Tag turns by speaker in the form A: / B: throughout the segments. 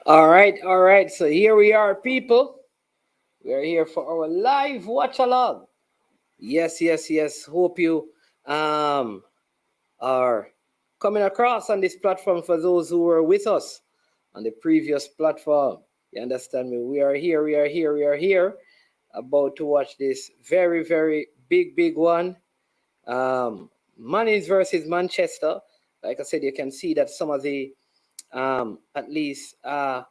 A: All right, all right. So here we are, people. We are here for our live watch along. Yes, yes, yes. Hope you um are coming across on this platform for those who were with us on the previous platform. You understand me? We are here, we are here, we are here about to watch this very, very big one. Mannings versus Manchester. Like I said, you can see that some of the um, at least uh,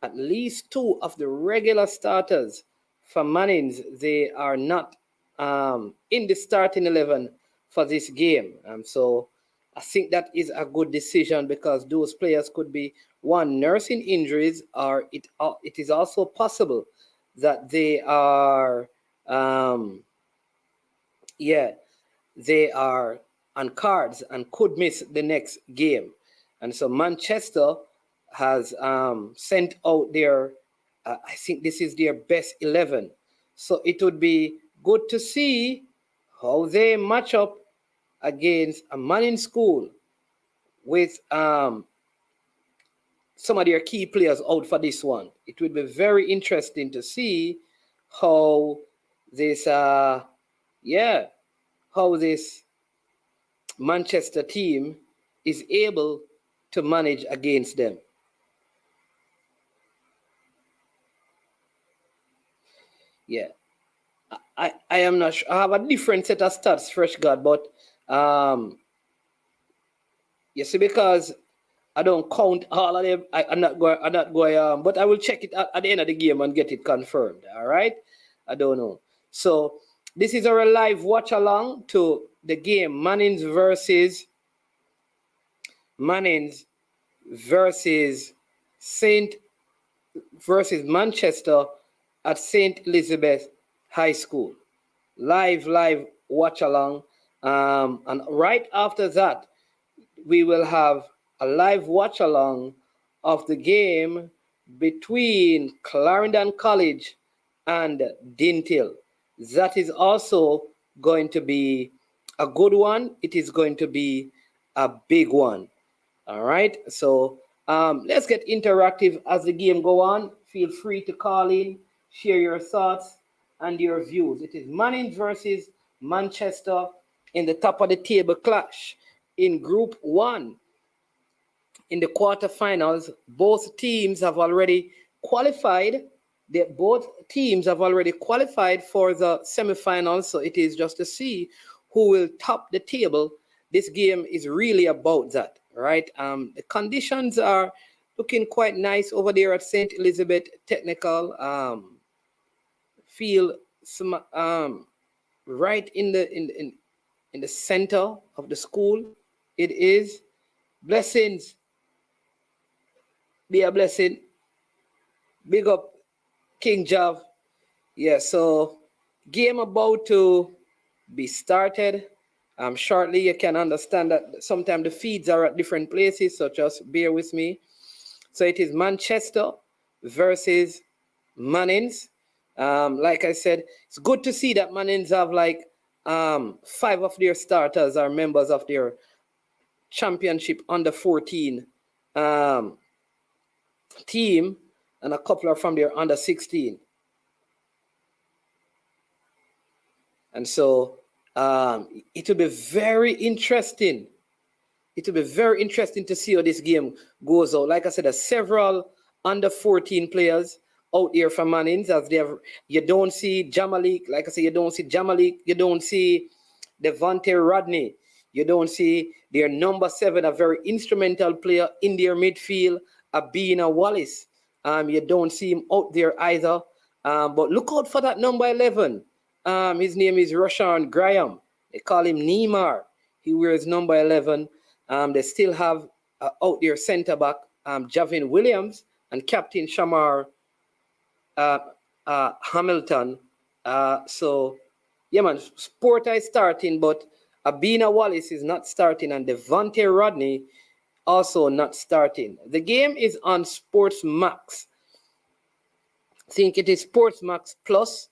A: at least two of the regular starters for Mannings, they are not in the starting 11 for this game. So I think that is a good decision because those players could be one nursing injuries, or it is also possible that they are um, yeah, they are on cards and could miss the next game. And so Manchester has sent out their, I think this is their best 11. So it would be good to see how they match up against a man in school with some of their key players out for this one. It would be very interesting to see how this, yeah, how this Manchester team is able to manage against them. Yeah, I am not sure. I have a different set of stats, Fresh God, but um, you see, because I don't count all of them, I'm not going. I'm not going. But I will check it at the end of the game and get it confirmed. All right. I don't know. So this is our live watch along to the game Mannings versus Saint versus Manchester at St. Elizabeth High School. Live watch along. And right after that, we will have a live watch along of the game between Clarendon College and Dinthill. That is also going to be a good one. It is going to be a big one. All right. So let's get interactive as the game go on. Feel free to call in, share your thoughts and your views. It is Manning versus Manchester in the top of the table clash in Group One. In the quarterfinals, both teams have already qualified. Both teams have already qualified for the semifinals, so it is just to see who will top the table. This game is really about that, right? The conditions are looking quite nice over there at St. Elizabeth Technical. Feel some right in the center of the school. It is blessings, be a blessing. Big up King Jav. Yeah, so game about to be started. Shortly, you can understand that sometimes the feeds are at different places, so just bear with me. So it is Manchester versus Mannings. Like I said, it's good to see that Mannings have like five of their starters are members of their championship under 14 um, team, and a couple are from their under 16. And so it will be very interesting. It will be very interesting to see how this game goes out. Like I said, there's several under 14 players out there for Mannings. As they have, you don't see Jamalik. Like I said, you don't see Jamalik. You don't see Devontae Rodney. You don't see their number 7, a very instrumental player in their midfield, Abina Wallace. You don't see him out there either. But look out for that number 11. His name is Roshan Graham. They call him Neymar. He wears number 11. They still have out there centre back Javin Williams and Captain Shamar uh, Hamilton. So, yeah, man, Sporta is starting, but Abina Wallace is not starting, and Devontae Rodney also not starting. The game is on Sports Max. I think it is Sports Max Plus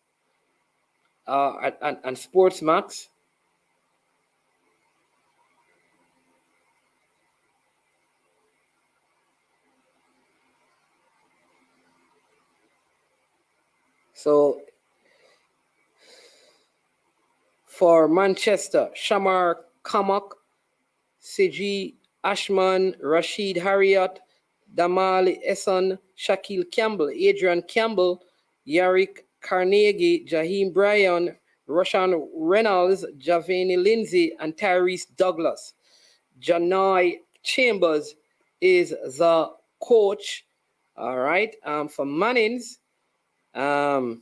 A: and Sports Max. So for Manchester, Shamar Kamak, Seji Ashman, Rashid Harriot, Damali Esson, Shaquille Campbell, Adrian Campbell, Yarick Carnegie, Jaheim Bryan, Roshan Reynolds, Javani Lindsay, and Tyrese Douglas. Janai Chambers is the coach. All right. For Mannings, the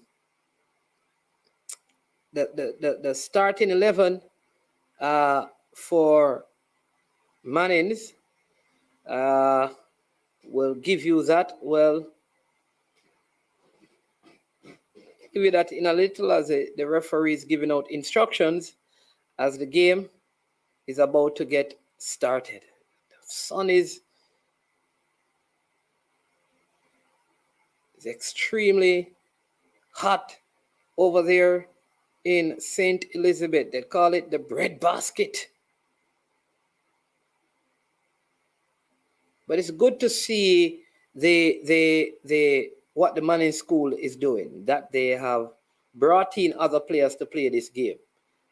A: starting 11 for Mannings will give you that. Well, give you that in a little as the referee is giving out instructions as the game is about to get started. The sun is extremely hot over there in St. Elizabeth. They call it the bread basket. But it's good to see what the Manning School is doing, that they have brought in other players to play this game.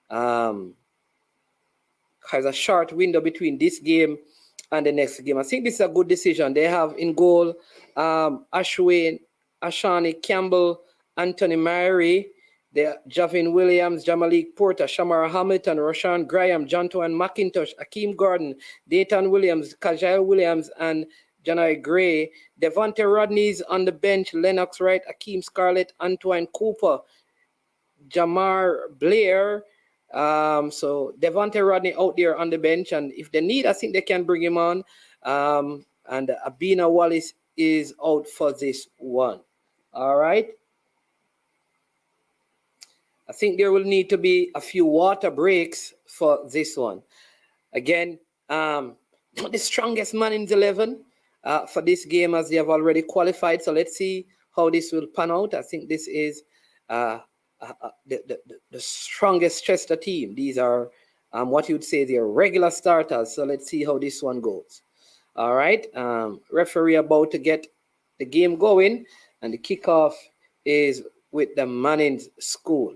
A: Has a short window between this game and the next game. I think this is a good decision. They have in goal Ashwin, Ashani Campbell, Anthony Mary, Javin Williams, Jamalik Porter, Shamara Hamilton, Roshan Graham, Jonathan McIntosh, Akeem Gordon, Dayton Williams, Kajal Williams, and Janai Gray. Devontae Rodney's on the bench, Lennox Wright, Akeem Scarlett, Antoine Cooper, Jamar Blair. So Devontae Rodney out there on the bench, and if they need, I think they can bring him on. And Abina Wallace is out for this one. All right. I think there will need to be a few water breaks for this one. Again, not the strongest man in the 11 for this game as they have already qualified. So let's see how this will pan out. I think this is the strongest Chester team. These are what you'd say they're regular starters. So let's see how this one goes. All right. Referee about to get the game going, and the kickoff is with the Mannings School.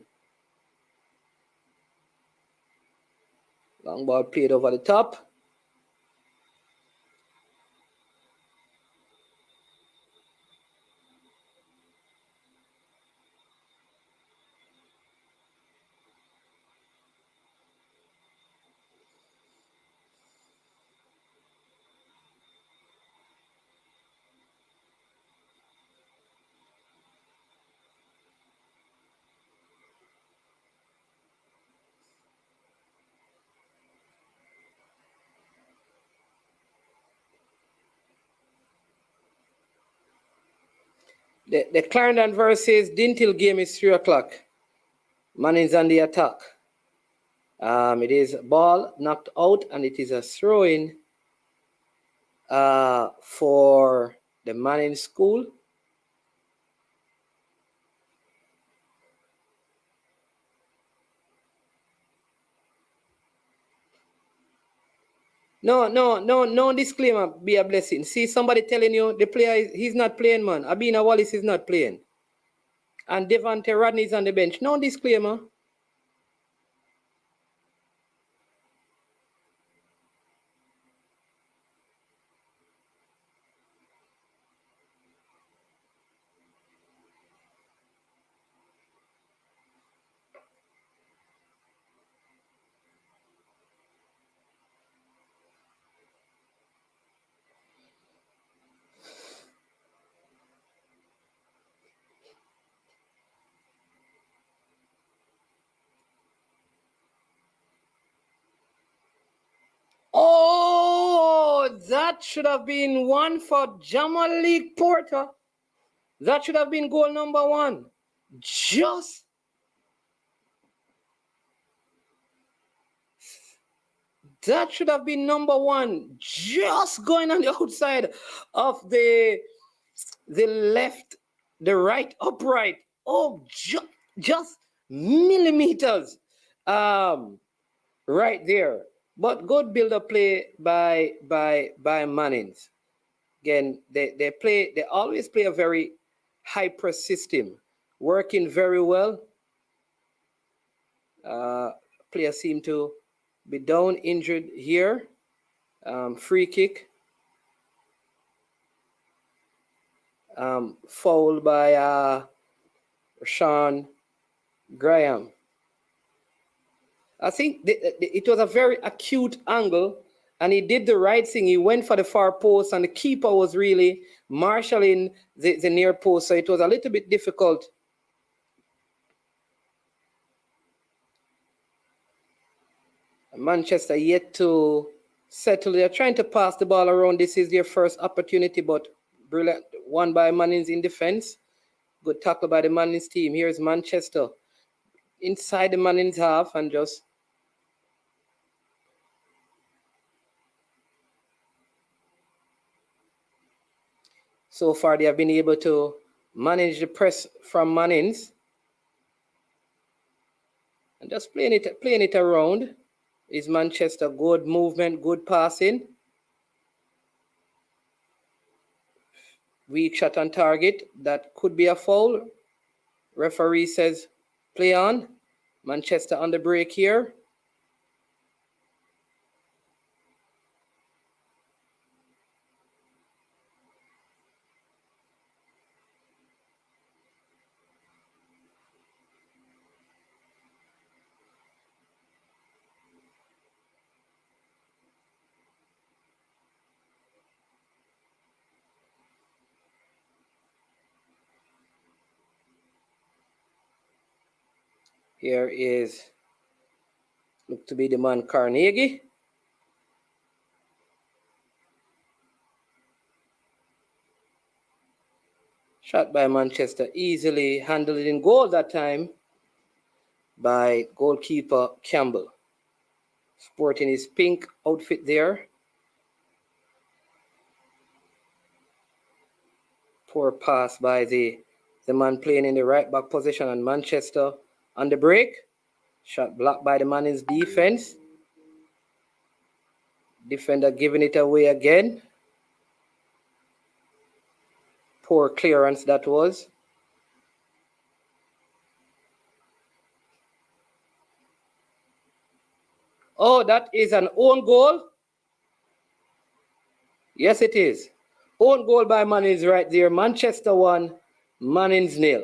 A: Long ball played over the top. The Clarendon versus Dinthill game is 3 o'clock. Mannings on the attack. It is ball knocked out, and it is a throw-in for the Manning School. No disclaimer, be a blessing. See somebody telling you the player, he's not playing, man. Abina Wallace is not playing. And Devontae Rodney is on the bench. No disclaimer. Oh, that should have been one for Jamalik Porter. That should have been goal number 1. That should have been number 1. Just going on the outside of the left, the right upright. Oh, just millimeters right there. But good build-up play by Mannings. Again, they always play a very high press system working very well. Player seemed to be down, injured here. Free kick. Foul by Sean Graham. I think it was a very acute angle, and he did the right thing. He went for the far post, and the keeper was really marshalling the near post, so it was a little bit difficult. Manchester yet to settle. They're trying to pass the ball around. This is their first opportunity, but brilliant. One by Mannings in defense. Good tackle by the Mannings team. Here's Manchester inside the Mannings half, and just so far they have been able to manage the press from Mannings. And just playing it around is Manchester. Good movement, good passing. Weak shot on target. That could be a foul. Referee says play on. Manchester on the break here. Here is, look to be the man Carnegie. Shot by Manchester, easily handled in goal that time by goalkeeper Campbell. Sporting his pink outfit there. Poor pass by the man playing in the right back position, and Manchester on the break. Shot blocked by the Mannings defense. Defender giving it away again. Poor clearance that was. Oh, that is an own goal. Yes, it is. Own goal by Mannings right there. Manchester 1, Mannings 0.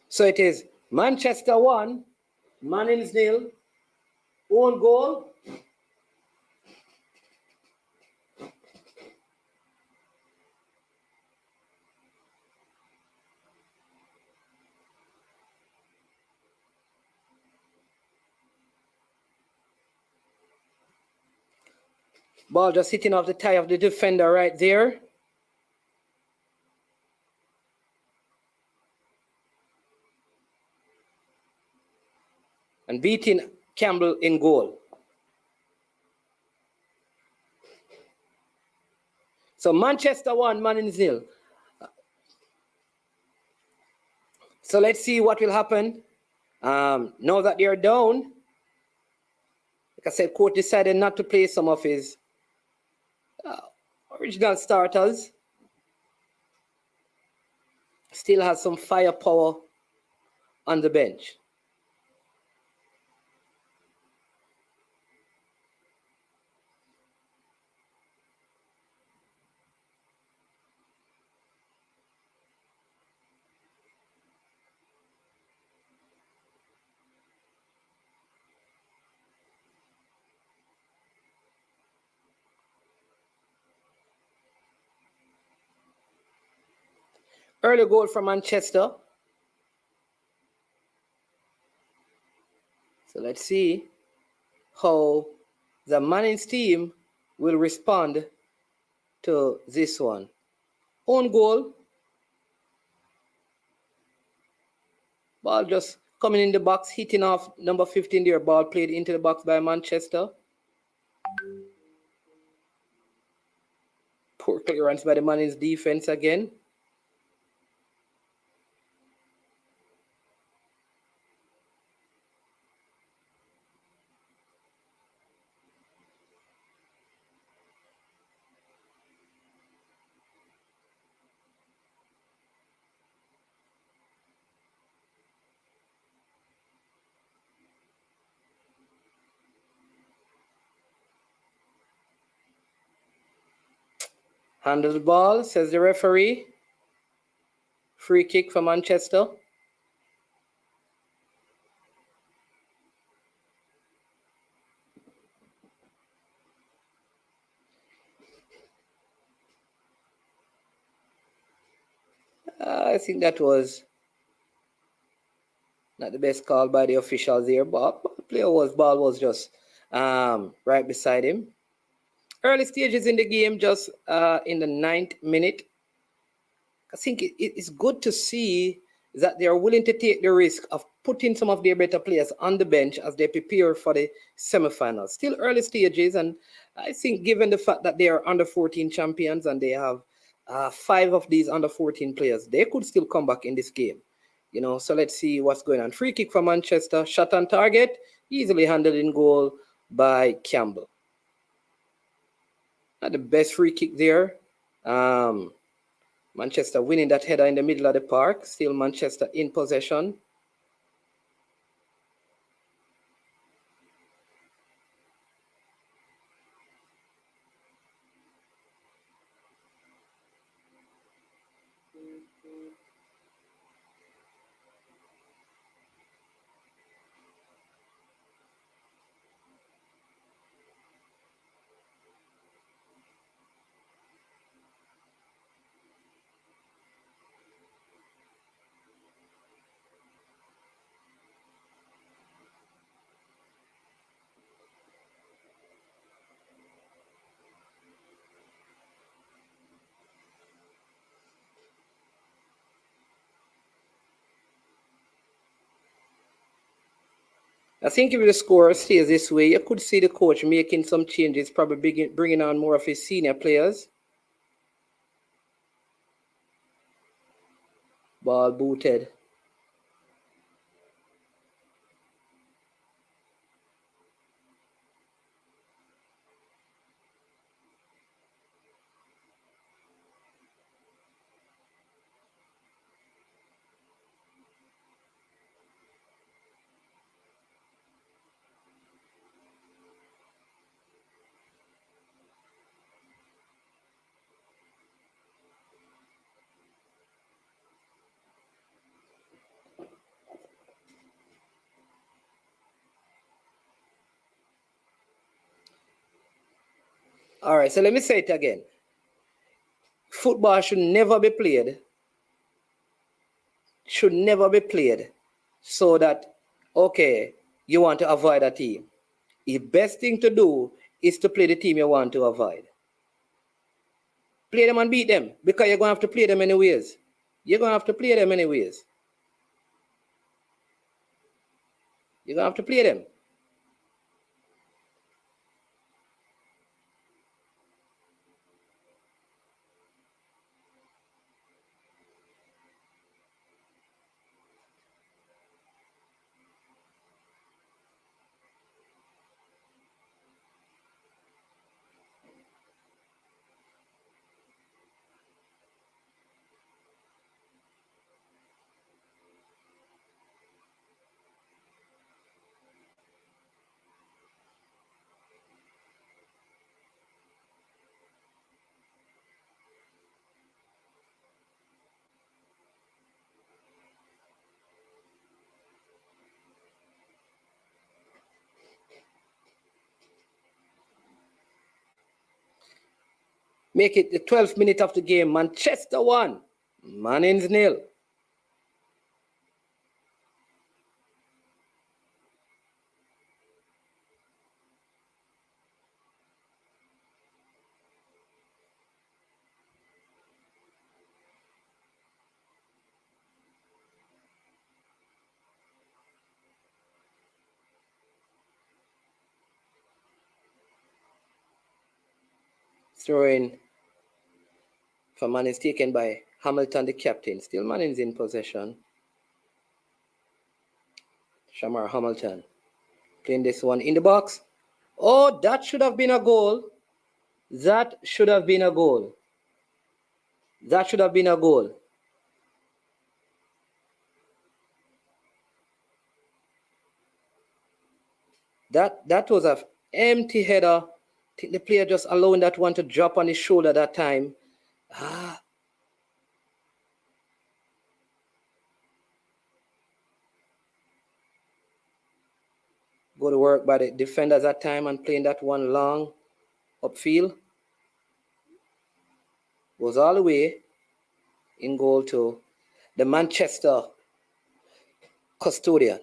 A: So it is Manchester 1, Mannings 0. Own goal. Ball just hitting off the thigh of the defender right there. And beating Campbell in goal. So Manchester 1, Mannings 0. So let's see what will happen. Now that they're down, like I said, coach decided not to play some of his original starters. Still has some firepower on the bench. Early goal from Manchester. So let's see how the Mannings team will respond to this one. Own goal. Ball just coming in the box, hitting off number 15 there. Ball played into the box by Manchester. Poor clearance by the Mannings defense again. Handle the ball, says the referee. Free kick for Manchester. I think that was not the best call by the officials here, but ball was just right beside him. Early stages in the game, just in the 9th minute. I think it's good to see that they are willing to take the risk of putting some of their better players on the bench as they prepare for the semifinals. Still early stages, and I think given the fact that they are under 14 champions and they have 5 of these under 14 players, they could still come back in this game. So let's see what's going on. Free kick for Manchester, shot on target, easily handled in goal by Campbell. Not the best free kick there. Manchester winning that header in the middle of the park. Still Manchester in possession. I think if the score stays this way, you could see the coach making some changes, probably bringing on more of his senior players. Ball booted. All right, so let me say it again. Football should never be played. So that, okay, you want to avoid a team. The best thing to do is to play the team you want to avoid. Play them and beat them, because you're going to have to play them anyways. You're going to have to play them. Make it the 12th minute of the game. Manchester 1, Mannings 0. Throw-in for Mannings taken by Hamilton, the captain. Still Mannings in possession. Shamar Hamilton playing this one in the box. Oh, that should have been a goal. That should have been a goal. That was an empty header. I think the player just allowing that one to drop on his shoulder that time. Ah, go to work by the defenders at time and playing that one long upfield. Goes all the way in goal to the Manchester custodian.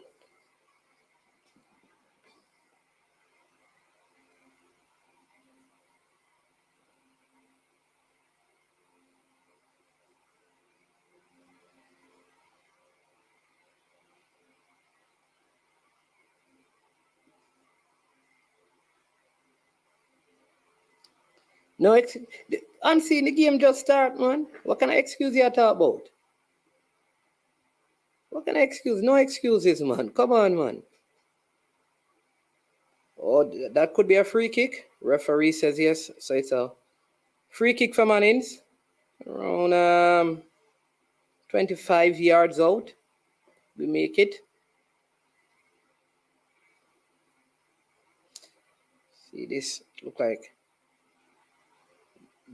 A: No, unseen the game just start, man. What can I excuse you talk about? What can I excuse? No excuses, man. Come on, man. Oh, that could be a free kick. Referee says yes, so it's a free kick for Mannings. Around 25 yards out. We make it. See this look like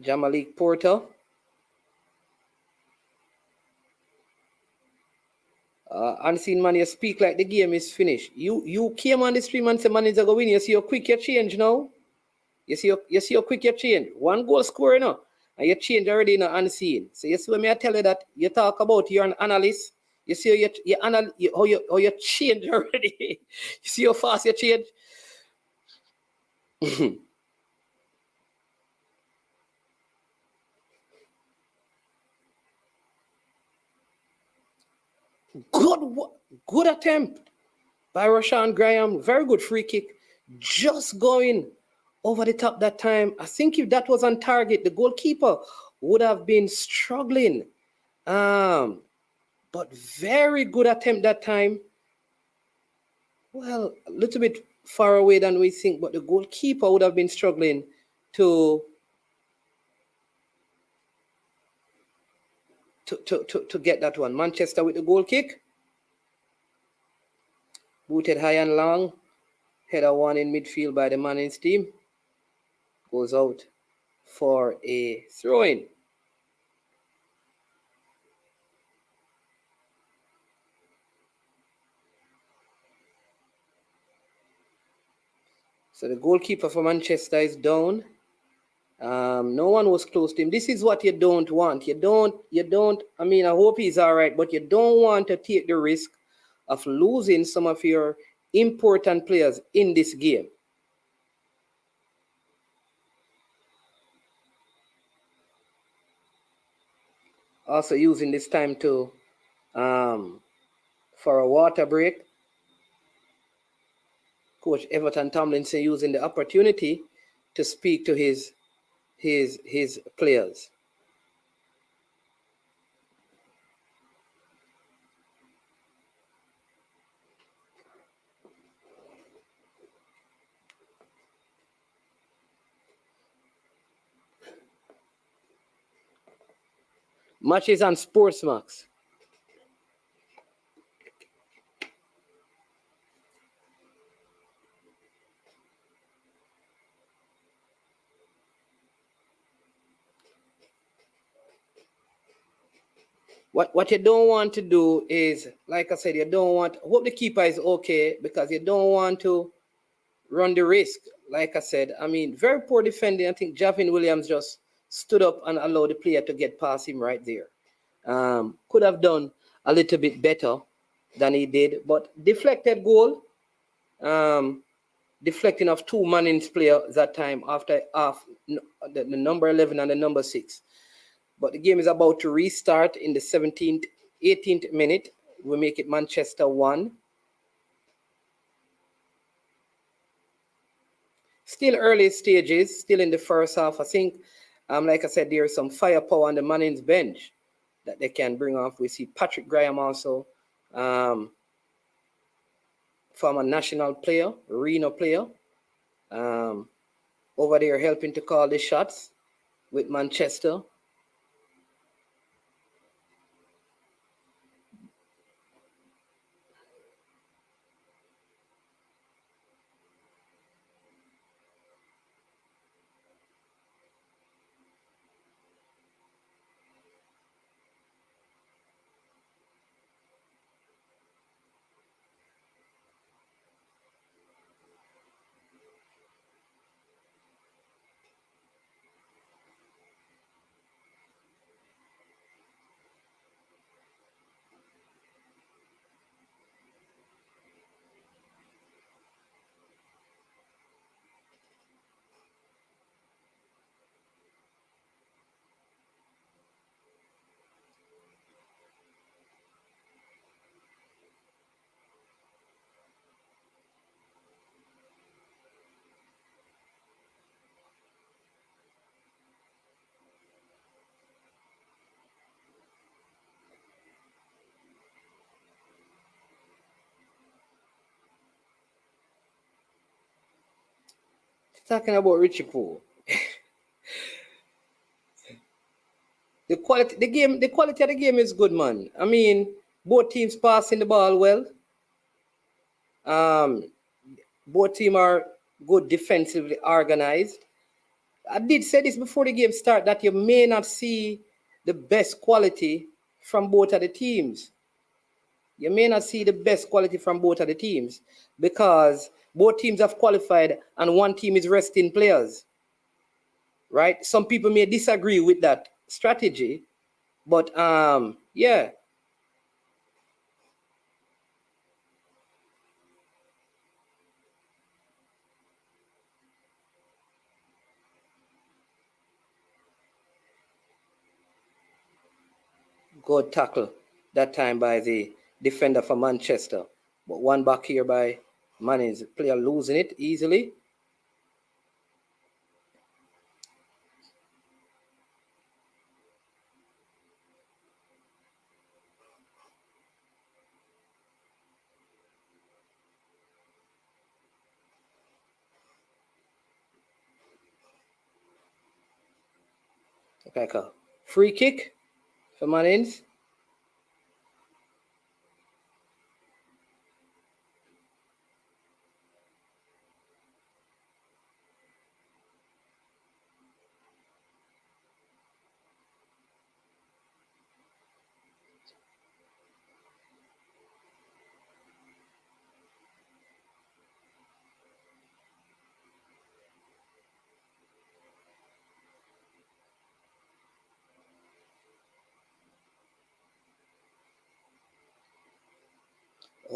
A: Jamalik Porter. Unseen man, you speak like the game is finished. You came on the stream and said man is going to win. You see how quick you change now? You see how quick you change? One goal score, you know, and you change already, you know, unseen. So you see when I tell you that you talk about you're an analyst. You see how you change already. You see how fast you change? Good attempt by Rashawn Graham. Very good free kick. Just going over the top that time. I think if that was on target, the goalkeeper would have been struggling. But very good attempt that time. Well, a little bit far away than we think, but the goalkeeper would have been struggling to get that one. Manchester with the goal kick. Booted high and long. Header one in midfield by the Mannings team. Goes out for a throw-in. So the goalkeeper for Manchester is down. No one was close to him. This is what you don't want. You don't, I mean, I hope he's all right, but you don't want to take the risk of losing some of your important players in this game. Also using this time to for a water break. Coach Everton Tomlinson using the opportunity to speak to his players. Matches on Sportsmax. What you don't want to do is, like I said, you don't want, hope the keeper is okay, because you don't want to run the risk. Like I said, I mean, very poor defending. I think Javin Williams just stood up and allowed the player to get past him right there. Could have done a little bit better than he did, but deflected goal. Deflecting of two Mannings players that time after the number 11 and the number 6. But the game is about to restart in the 17th, 18th minute. We make it Manchester 1. Still early stages, still in the first half. I think, like I said, there is some firepower on the Mannings bench that they can bring off. We see Patrick Graham also, former national player, Reno player, over there helping to call the shots with Manchester. Talking about Richie Poole. The quality of the game is good, man. I mean, both teams passing the ball well. Both teams are good defensively organized. I did say this before the game start that you may not see the best quality from both of the teams. You may not see the best quality from both of the teams because both teams have qualified and one team is resting players. Right? Some people may disagree with that strategy, but yeah. Good tackle that time by the defender for Manchester. But one back here by Mannings. Player losing it easily. Okay, cool. Free kick for Mannings.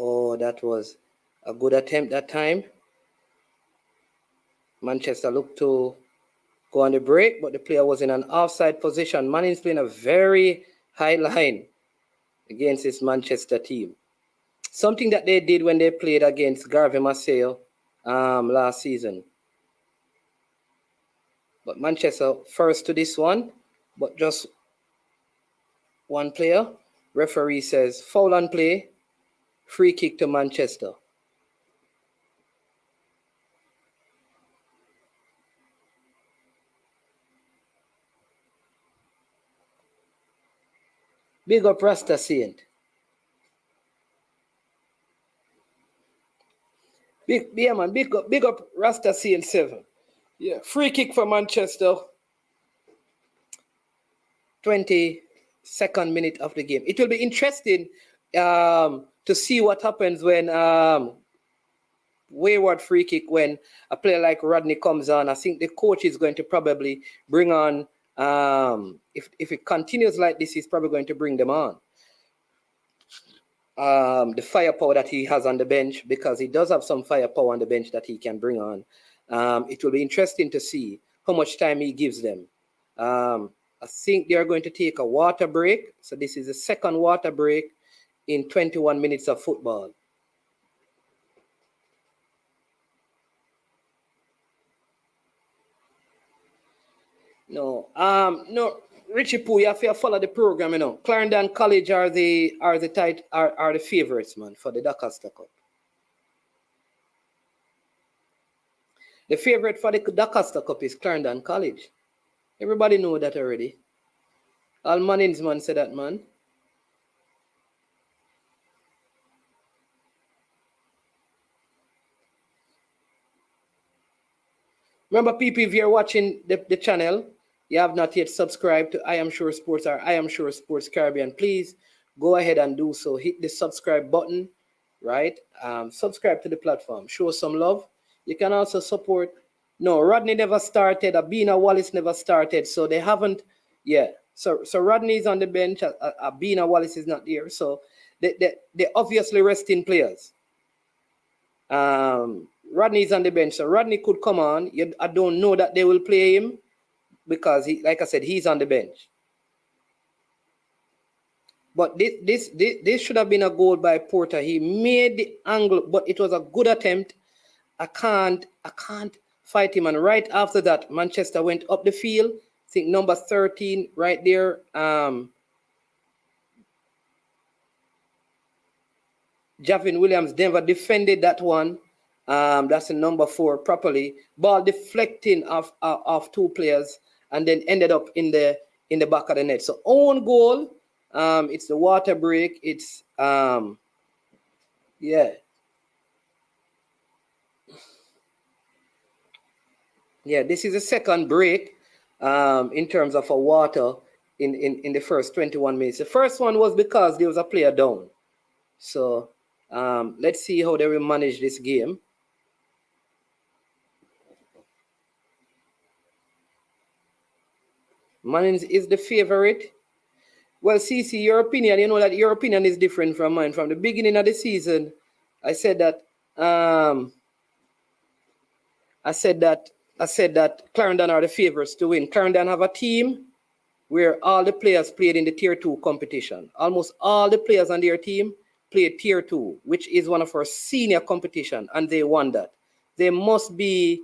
A: Oh, that was a good attempt that time. Manchester looked to go on the break, but the player was in an offside position. Manning's playing a very high line against this Manchester team. Something that they did when they played against Garvey Marseille last season. But Manchester first to this one, but just one player. Referee says foul on play, free kick to Manchester. Big up Rasta Saint. Big up Rasta Saint 7. Yeah, free kick for Manchester. 22nd minute of the game. It will be interesting to see what happens when wayward free kick when a player like Rodney comes on. I think the coach is going to probably bring on, if it continues like this, he's probably going to bring them on. The firepower that he has on the bench, because he does have some firepower on the bench that he can bring on. It will be interesting to see how much time he gives them. I think they are going to take a water break. So this is the second water break in 21 minutes of football. No, Richie Poo, you have to follow the program, you know. Clarendon College are the favorites, man, for the Doncaster Cup. The favorite for the Doncaster Cup is Clarendon College. Everybody know that already. All Mannings man said that, man. Remember, people, if you're watching the channel, you have not yet subscribed to I Am Sure Sports or I Am Sure Sports Caribbean, please go ahead and do so. Hit the subscribe button, right? Subscribe to the platform. Show some love. You can also support. No, Rodney never started. Abina Wallace never started. So they haven't, yeah. So Rodney is on the bench. Abina Wallace is not there. So they obviously resting players. Rodney is on the bench. So Rodney could come on. I don't know that they will play him because, like I said, he's on the bench. But this should have been a goal by Porter. He made the angle, but it was a good attempt. I can't fight him. And right after that, Manchester went up the field. I think number 13 right there. Javin Williams never defended that one. That's the number 4 properly. Ball deflecting of 2 players and then ended up in the back of the net. So own goal. It's the water break. It's yeah. Yeah, this is the second break in terms of a water in the first 21 minutes. The first one was because there was a player down. So let's see how they will manage this game. Mannings is the favorite. Well, CC, your opinion, you know that your opinion is different from mine. From the beginning of the season, I said that Clarendon are the favorites to win. Clarendon have a team where all the players played in the Tier 2 competition. Almost all the players on their team played Tier 2, which is one of our senior competition, and they won that. They must be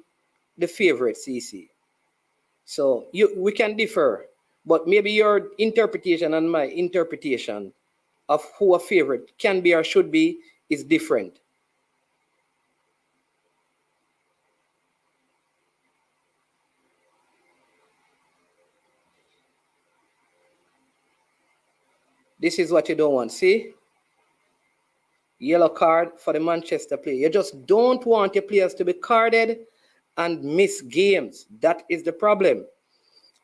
A: the favorite, CC. So we can differ, but maybe your interpretation and my interpretation of who a favorite can be or should be is different. This is what you don't want. See? Yellow card for the Manchester player. You just don't want your players to be carded and miss games. That is the problem.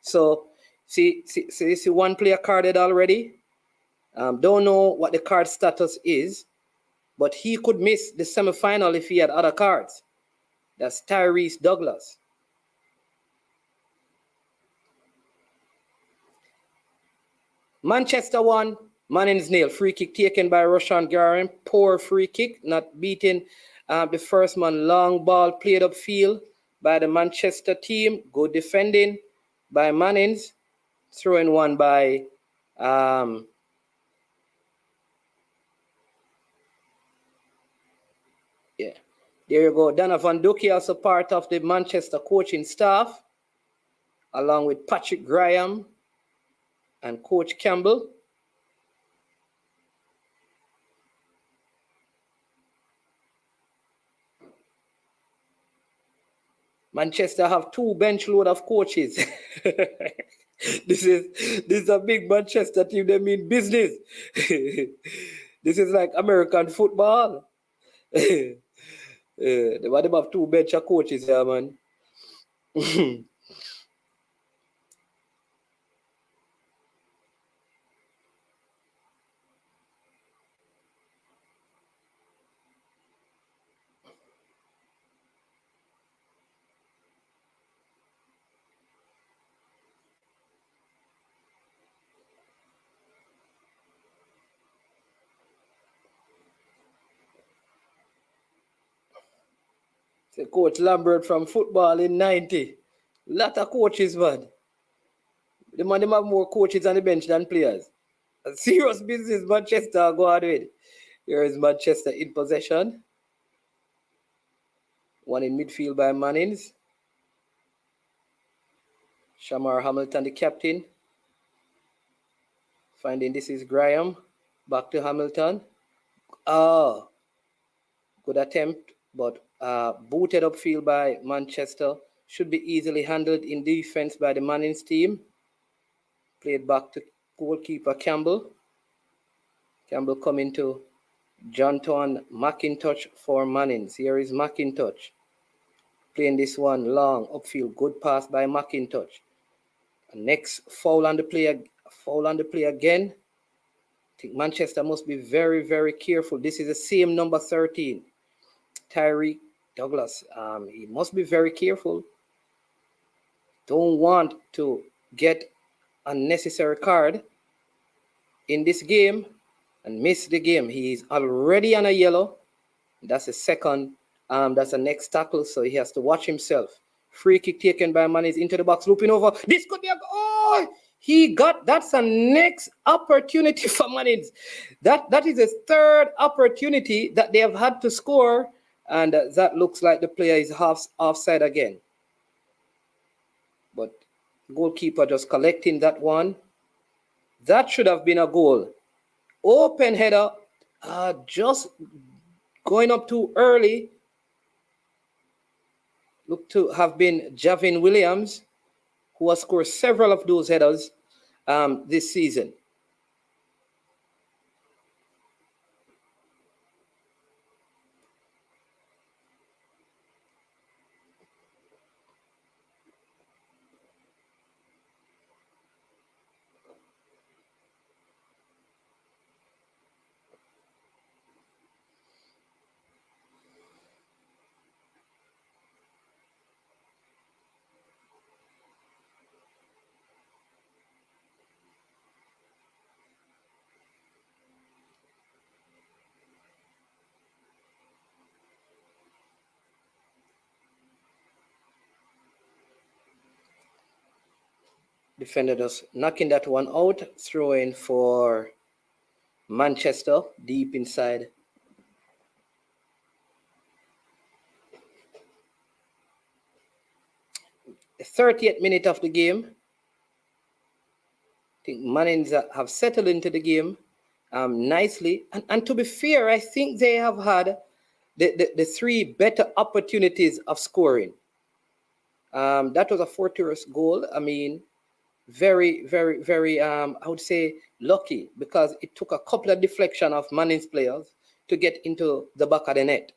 A: So, see one player carded already. Don't know what the card status is, but he could miss the semi-final if he had other cards. That's Tyrese Douglas. Manchester won. Mannings nil. Free kick taken by Roshan Garin. Poor free kick, not beating the first man. Long ball played upfield by the Manchester team. Good defending by Mannings. Throwing one by yeah. There you go. Donovan Ducky, also part of the Manchester coaching staff, along with Patrick Graham and Coach Campbell. Manchester have 2 bench load of coaches. This is a big Manchester team. They mean business. This is like American football. They have 2 bench of coaches here, man. So Coach Lambert from football in 90. Lot of coaches, man. The man them have more coaches on the bench than players. A serious business Manchester go on with. Here is Manchester in possession. One in midfield by Mannings. Shamar Hamilton, the captain. Finding this is Graham. Back to Hamilton. Oh, good attempt, but booted upfield by Manchester. Should be easily handled in defense by the Mannings team. Played back to goalkeeper Campbell. Campbell coming to Jonathan McIntosh for Mannings. Here is McIntosh. Playing this one long upfield. Good pass by McIntosh. Next foul on the play again. I think Manchester must be very, very careful. This is the same number 13, Tyrese Douglas. He must be very careful. Don't want to get unnecessary card in this game and miss the game. He is already on a yellow. That's a second. That's the next tackle, so he has to watch himself. Free kick taken by Mannings into the box, looping over. This could be a that's a next opportunity for Mannings. That is a third opportunity that they have had to score, and that looks like the player is offside again. But goalkeeper just collecting that one. That should have been a goal. Open header, just going up too early. look to have been Javin Williams, who has scored several of those headers this season. Defender just knocking that one out, throwing for Manchester deep inside. The 30th minute of the game. I think Mannings have settled into the game nicely. And to be fair, I think they have had the three better opportunities of scoring. That was a fortuitous goal. I mean, very, very, very, I would say, lucky, because it took a couple of deflection of Mannings players to get into the back of the net.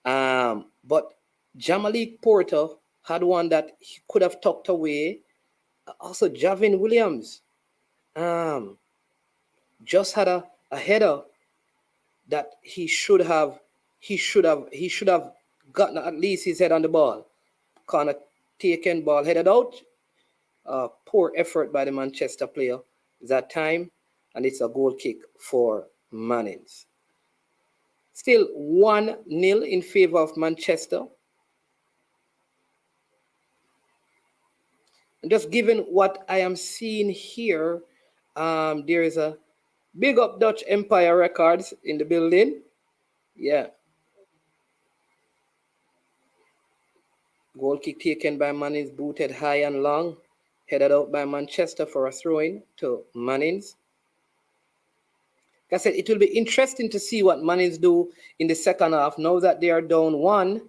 A: But Jamalik Porter had one that he could have tucked away. Also, Javin Williams just had a header that he should have gotten at least his head on the ball. Kind of taken, ball headed out. Poor effort by the Manchester player that time, and it's a goal kick for Mannings. Still 1-0 in favor of Manchester. And just given what I am seeing here, there is a big up Dutch Empire Records in the building. Yeah. Goal kick taken by Mannings, booted high and long, headed out by Manchester for a throw-in to Mannings. Like I said, it will be interesting to see what Mannings do in the second half now that they are down 1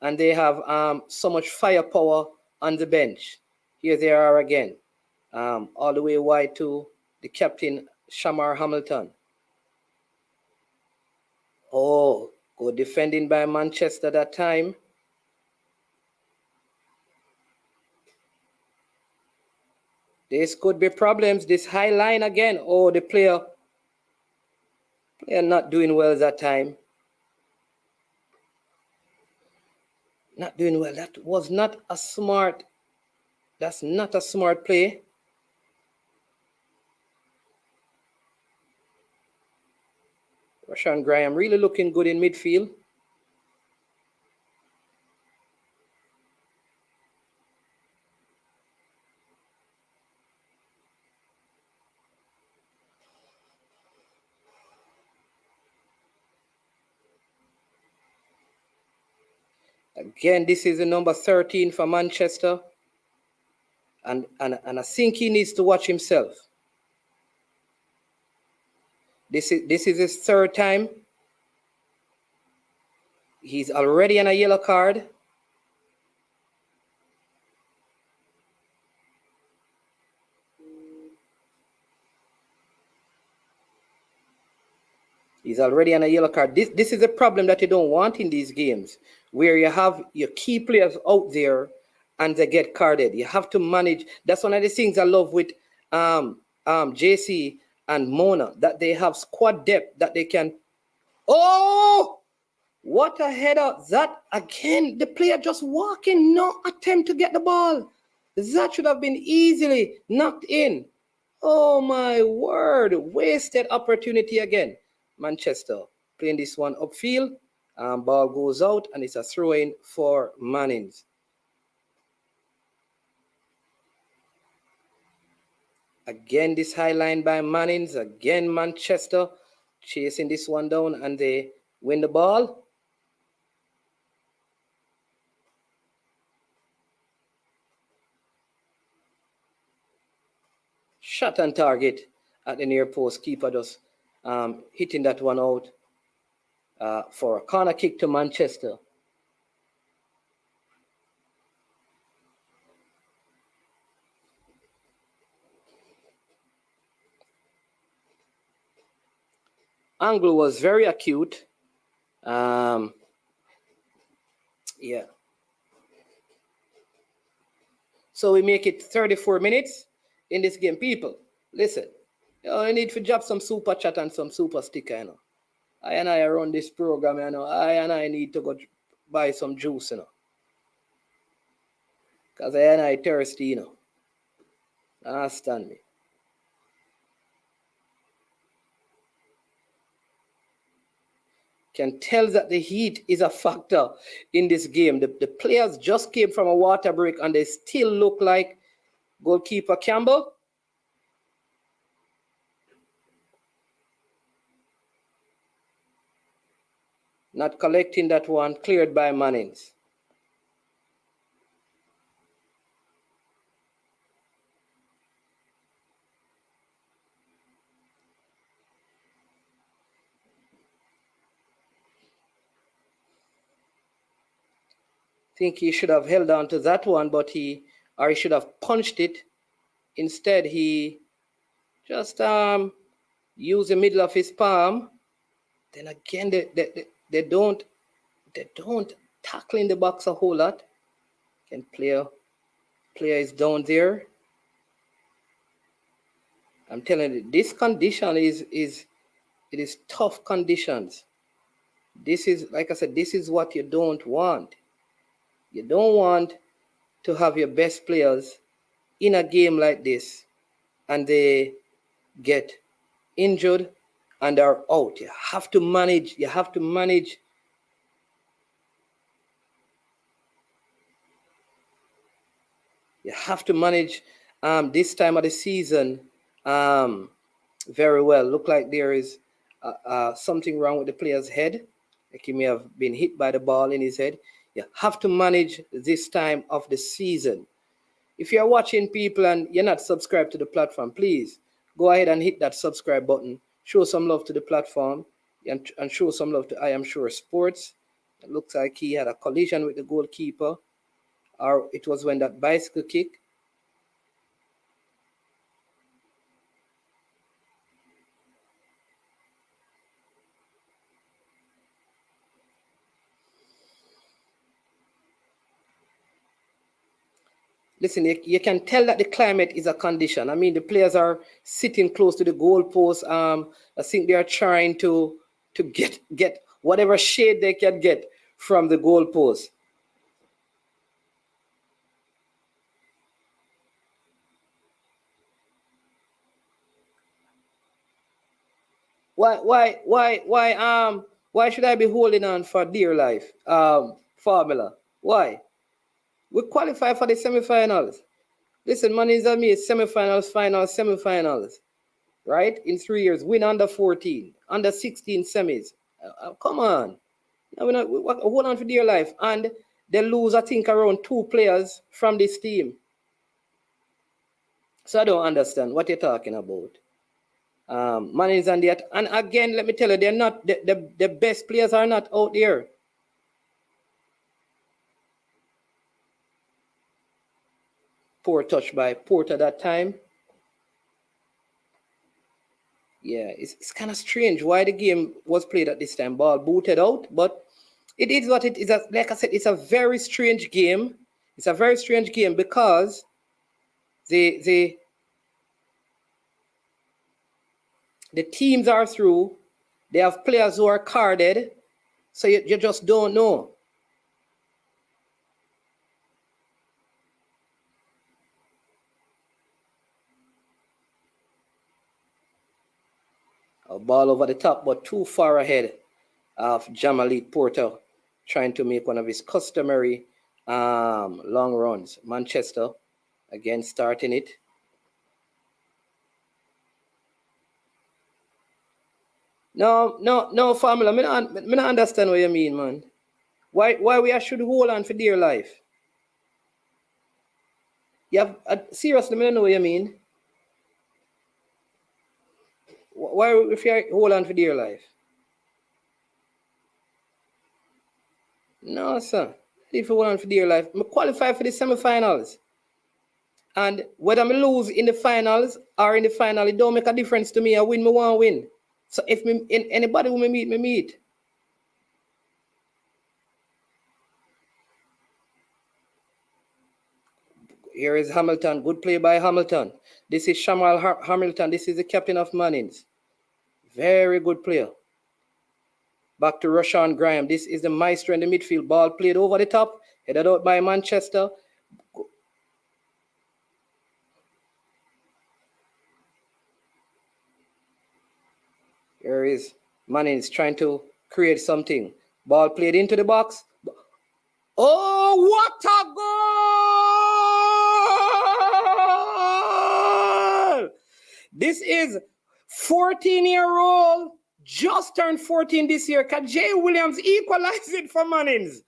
A: and they have so much firepower on the bench. Here they are again, all the way wide to the captain, Shamar Hamilton. Oh, good defending by Manchester that time. This could be problems. This high line again. Oh, the player not doing well that time. Not doing well. That was not a smart. That's not a smart play. Rashan Graham really looking good in midfield. Again, this is the number 13 for Manchester. And I think he needs to watch himself. This is his third time. He's already on a yellow card. He's already on a yellow card. This is a problem that you don't want in these games, where you have your key players out there and they get carded. You have to manage. That's one of the things I love with JC and Mona, that they have squad depth that they can. Oh, what a header. That again, the player just walking, no attempt to get the ball. That should have been easily knocked in. Oh my word, wasted opportunity again. Manchester playing this one upfield. Ball goes out and it's a throw-in for Mannings. Again, this high line by Mannings. Again, Manchester chasing this one down and they win the ball. Shot on target at the near post. Keeper just hitting that one out for a corner kick to Manchester. angle was very acute. Yeah. So we make it 34 minutes in this game. People, listen. You need to drop some super chat and some super sticker, you know. I and I run this program, you know. I need to go buy some juice, you know. Because I and I thirsty, you know. Understand me. Can tell that the heat is a factor in this game. The players just came from a water break and they still look like goalkeeper Campbell. Not collecting that one, cleared by Mannings. Think he should have held on to that one, but he should have punched it. Instead, he just used the middle of his palm. Then again, they don't tackle in the box a whole lot. Can player is down there. I'm telling you, this condition it is tough conditions. This is, like I said, this is what you don't want. You don't want to have your best players in a game like this and they get injured and are out. You have to manage. You have to manage. You have to manage this time of the season very well. Look like there is something wrong with the player's head. Like he may have been hit by the ball in his head. You have to manage this time of the season. If you're watching people and you're not subscribed to the platform, please go ahead and hit that subscribe button. Show some love to the platform and show some love to I Am Sure Sports. It looks like he had a collision with the goalkeeper, or it was when that bicycle kick. Listen, you can tell that the climate is a condition. I mean, the players are sitting close to the goalpost. I think they are trying to get whatever shade they can get from the goalpost. Why should I be holding on for dear life? Formula. Why? We qualify for the semifinals. Listen, Mannings and me, semifinals, finals, semifinals, right? In 3 years, win under 14, under 16 semis. Come on. We hold on for dear life. And they lose, I think, around 2 players from this team. So I don't understand what you're talking about. Mannings and that. And again, let me tell you, they're not the best players are not out there. Poor touch by Porter that time. Yeah, it's kind of strange why the game was played at this time. Ball booted out, but it is what it is. Like I said, it's a very strange game. It's a very strange game because the teams are through. They have players who are carded, so you just don't know. A ball over the top, but too far ahead of Jamalit Porter, trying to make one of his customary long runs. Manchester, again, starting it. No, Formula. Me not understand what you mean, man. Why we should hold on for dear life? You have seriously, me don't know what you mean. Why if you hold on for dear life? No, sir. If you hold on for dear life, I qualify for the semifinals. And whether I lose in the finals or in the final, it don't make a difference to me. I win, me want to win. So if anybody who me meet. Here is Hamilton. Good play by Hamilton. This is Shamal Hamilton. This is the captain of Mannings. Very good player. Back to Rashawn Graham. This is the maestro in the midfield. Ball played over the top. Headed out by Manchester. Here is Mannings trying to create something. Ball played into the box. Oh, what a goal! This is 14-year-old, just turned 14 this year. Jay Williams equalized it for Mannings.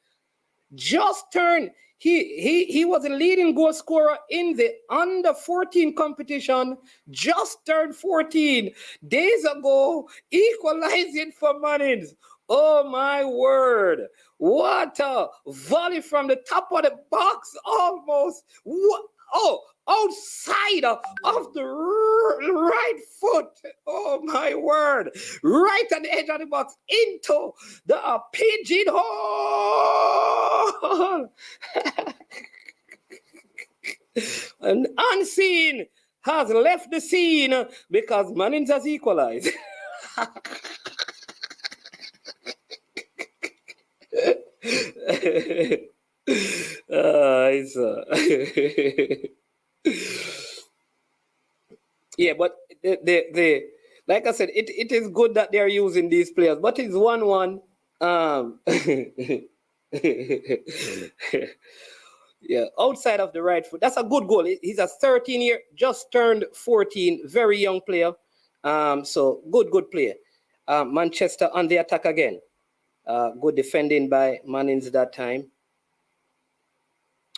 A: Just turned. He was a leading goal scorer in the under 14 competition. Just turned 14 days ago. Equalized it for Mannings. Oh my word! What a volley from the top of the box, almost. What? Oh, outside of the right foot. Oh my word! Right at the edge of the box into the pigeon hole. And unseen has left the scene because Mannings has equalized. Yeah, but the like I said, it is good that they are using these players, but it's 1-1. Yeah, outside of the right foot. That's a good goal. He's a 13-year, just turned 14, very young player. So good player. Manchester on the attack again. Good defending by Mannings that time.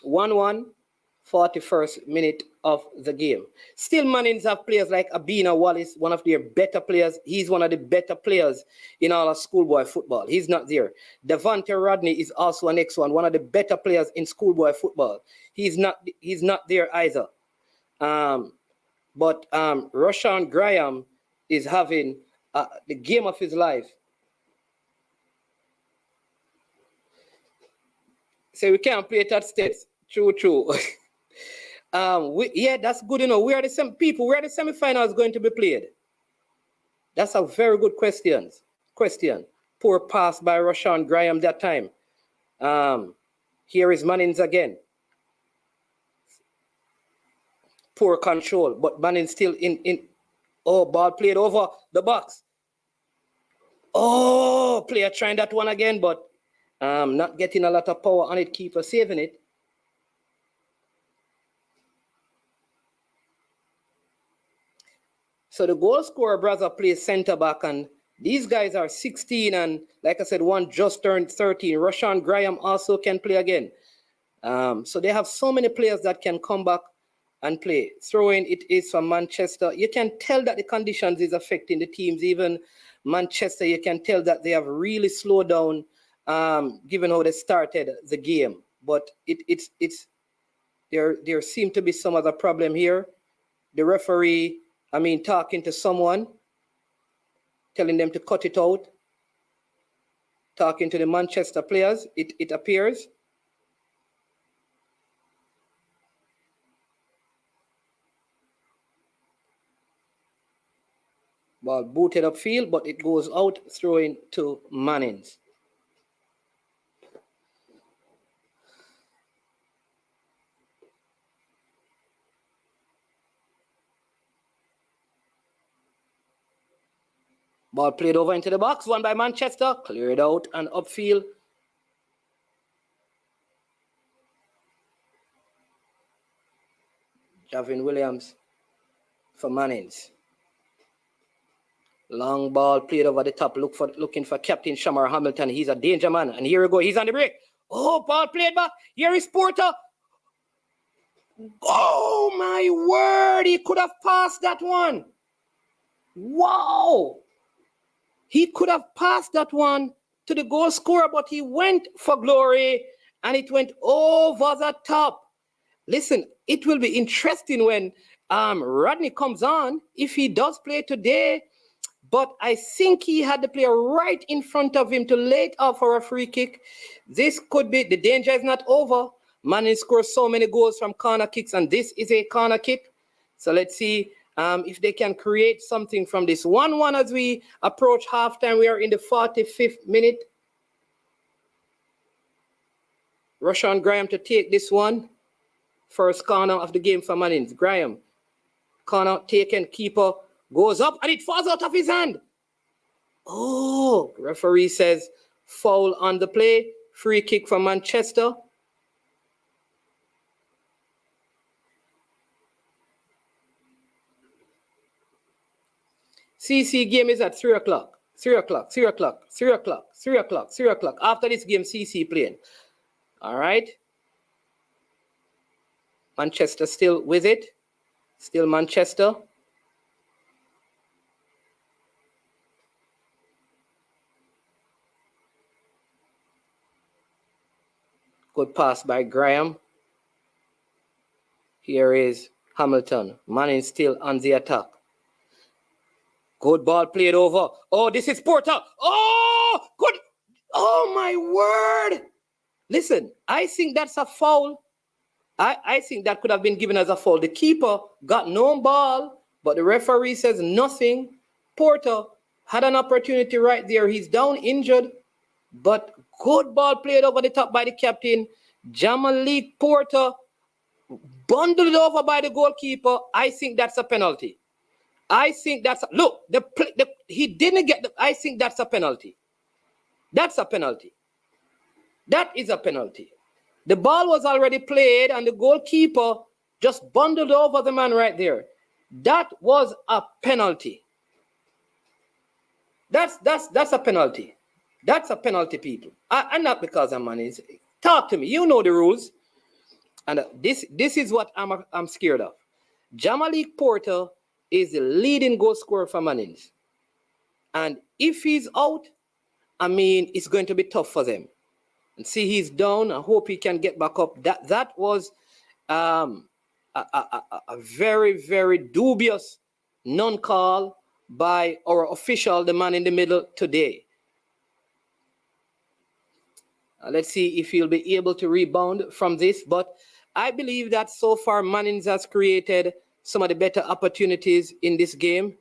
A: 1-1, 41st minute of the game. Still, Mannings have players like Abina Wallace, one of their better players. He's one of the better players in all of schoolboy football. He's not there. Devontae Rodney is also an next one of the better players in schoolboy football. He's not there either. But Rashawn Graham is having the game of his life. So we can't play it at States. True. Yeah, that's good. Where are the semifinals going to be played? That's a very good question. Poor pass by Rashawn Graham that time. Here is Mannings again. Poor control, but Mannings still in. Oh, ball played over the box. Oh, player trying that one again, but not getting a lot of power on it. Keeper saving it. So the goal scorer brother plays center back, and these guys are 16, and like I said, one just turned 13. Rashawn Graham also can play again. So they have so many players that can come back and play. Throwing it is from Manchester. You can tell that the conditions is affecting the teams. Even Manchester, you can tell that they have really slowed down, given how they started the game. But there seems to be some other problem here. The referee, talking to someone, telling them to cut it out. Talking to the Manchester players, it appears. Ball booted upfield, but it goes out, throwing to Mannings. Ball played over into the box, won by Manchester, cleared out and upfield. Javin Williams for Mannings. Long ball played over the top, looking for Captain Shamar Hamilton. He's a danger man, and here we go. He's on the break. Oh, ball played back. Here is Porter. Oh my word! He could have passed that one. Wow! He could have passed that one to the goal scorer, but he went for glory, and it went over the top. Listen, it will be interesting when Rodney comes on, if he does play today. but I think he had the player right in front of him to lay it off for a free kick. This could be, the danger is not over. Mannings scores so many goals from corner kicks, and this is a corner kick. So let's see if they can create something from this. 1-1 as we approach halftime. We are in the 45th minute. Rashawn Graham to take this one. First corner of the game for Mannings. Graham, corner taken, keeper goes up, and it falls out of his hand. Oh, referee says foul on the play. Free kick for Manchester. CC game is at 3 o'clock. 3 o'clock, 3 o'clock, 3 o'clock, 3 o'clock, 3 o'clock. After this game, CC playing. All right. Manchester still with it. Still Manchester. Good pass by Graham. Here is Hamilton. Mannings still on the attack. Good ball played over. Oh, this is Porter. Oh, good. Oh, my word. Listen, I think that's a foul. I think that could have been given as a foul. The keeper got no ball, but the referee says nothing. Porter had an opportunity right there. He's down injured, but good ball played over the top by the captain. Jamalik Porter bundled over by the goalkeeper. I think that's a penalty. I think that's look. He didn't get the. I think that's a penalty. That's a penalty. That is a penalty. The ball was already played, and the goalkeeper just bundled over the man right there. That was a penalty. That's a penalty. That's a penalty, people. And not because I'm Mannings. Talk to me. You know the rules. And this is what I'm scared of. Jamalik Porter is the leading goal scorer for Mannings. And if he's out, I mean, it's going to be tough for them. And see, he's down. I hope he can get back up. That was a very, very dubious non-call by our official, the man in the middle today. Let's see if he'll be able to rebound from this. But I believe that so far Mannings has created some of the better opportunities in this game.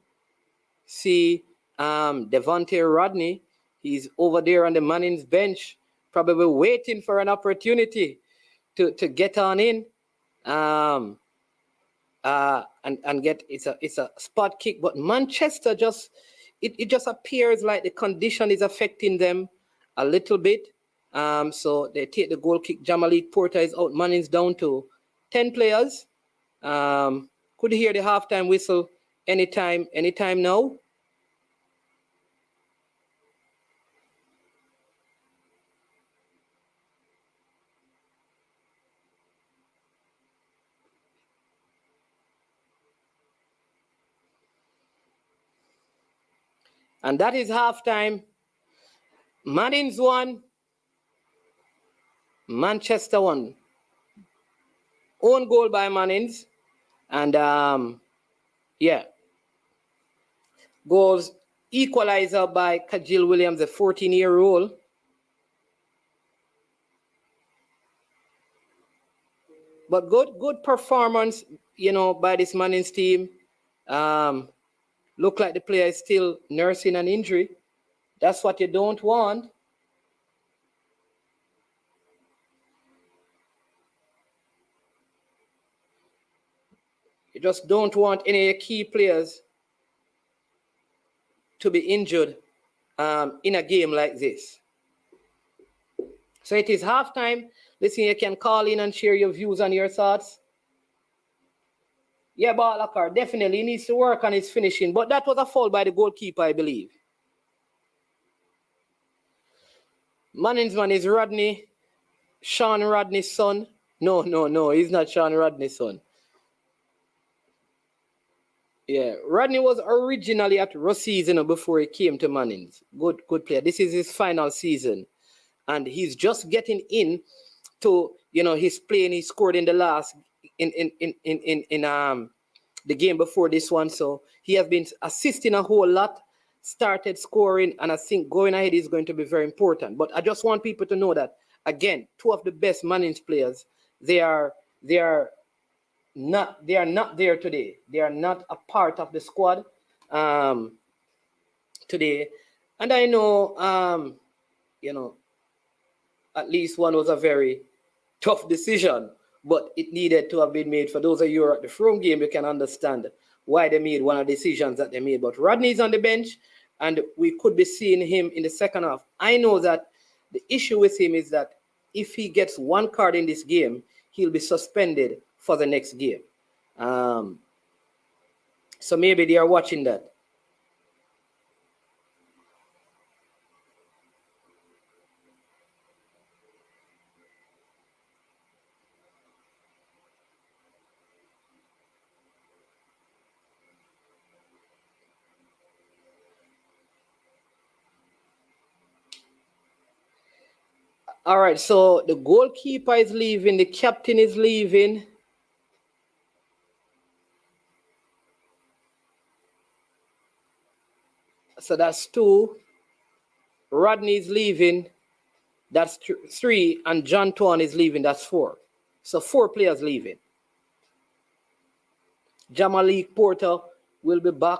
A: See, Devontae Rodney, he's over there on the Mannings bench, probably waiting for an opportunity to get on in and get it's a spot kick. But Manchester just it just appears like the condition is affecting them a little bit. So they take the goal kick. Jamalik Porter is out. Mannings down to 10 players. Could hear the halftime whistle anytime now. And that is halftime. Mannings won. Manchester won. Own goal by Mannings. And yeah. Goals equalizer by Kajil Williams, a 14-year-old. But good performance, by this Mannings team. Look like the player is still nursing an injury. That's what you don't want. You just don't want any key players to be injured in a game like this. So it is halftime. Listen, you can call in and share your views and your thoughts. Yeah, Balakar definitely needs to work on his finishing, but that was a foul by the goalkeeper, I believe. Mannings man is Rodney, Sean Rodney's son. No, he's not Sean Rodney's son. Yeah, Rodney was originally at Rossi's, before he came to Mannings. Good player. This is his final season, and he's just getting in to, he's playing. He scored in the last in the game before this one, so he has been assisting a whole lot. started scoring, and I think going ahead is going to be very important. But I just want people to know that, again, two of the best Mannings players, they are not there today. They are not a part of the squad today. And I know at least one was a very tough decision, but it needed to have been made. For those of you who are at the Frome game, you can understand why they made one of the decisions that they made. But Rodney's on the bench, and we could be seeing him in the second half. I know that the issue with him is that if he gets one card in this game, he'll be suspended for the next game. So maybe they are watching that. All right, so the goalkeeper is leaving, the captain is leaving. So that's 2. Rodney is leaving, that's 3, and John Tuan is leaving, that's 4. So 4 players leaving. Jamalik Porter will be back.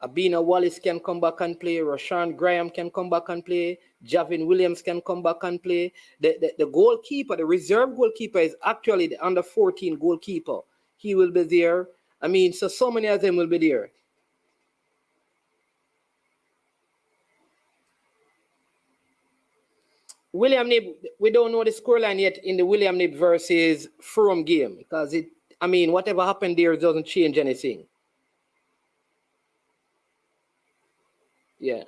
A: Abina Wallace can come back and play. Rashawn Graham can come back and play. Javin Williams can come back and play. The goalkeeper, the reserve goalkeeper, is actually the under 14 goalkeeper. He will be there. I mean, so many of them will be there. William Knibb, we don't know the scoreline yet in the William Knibb versus Frome game, because whatever happened there doesn't change anything. Yeah.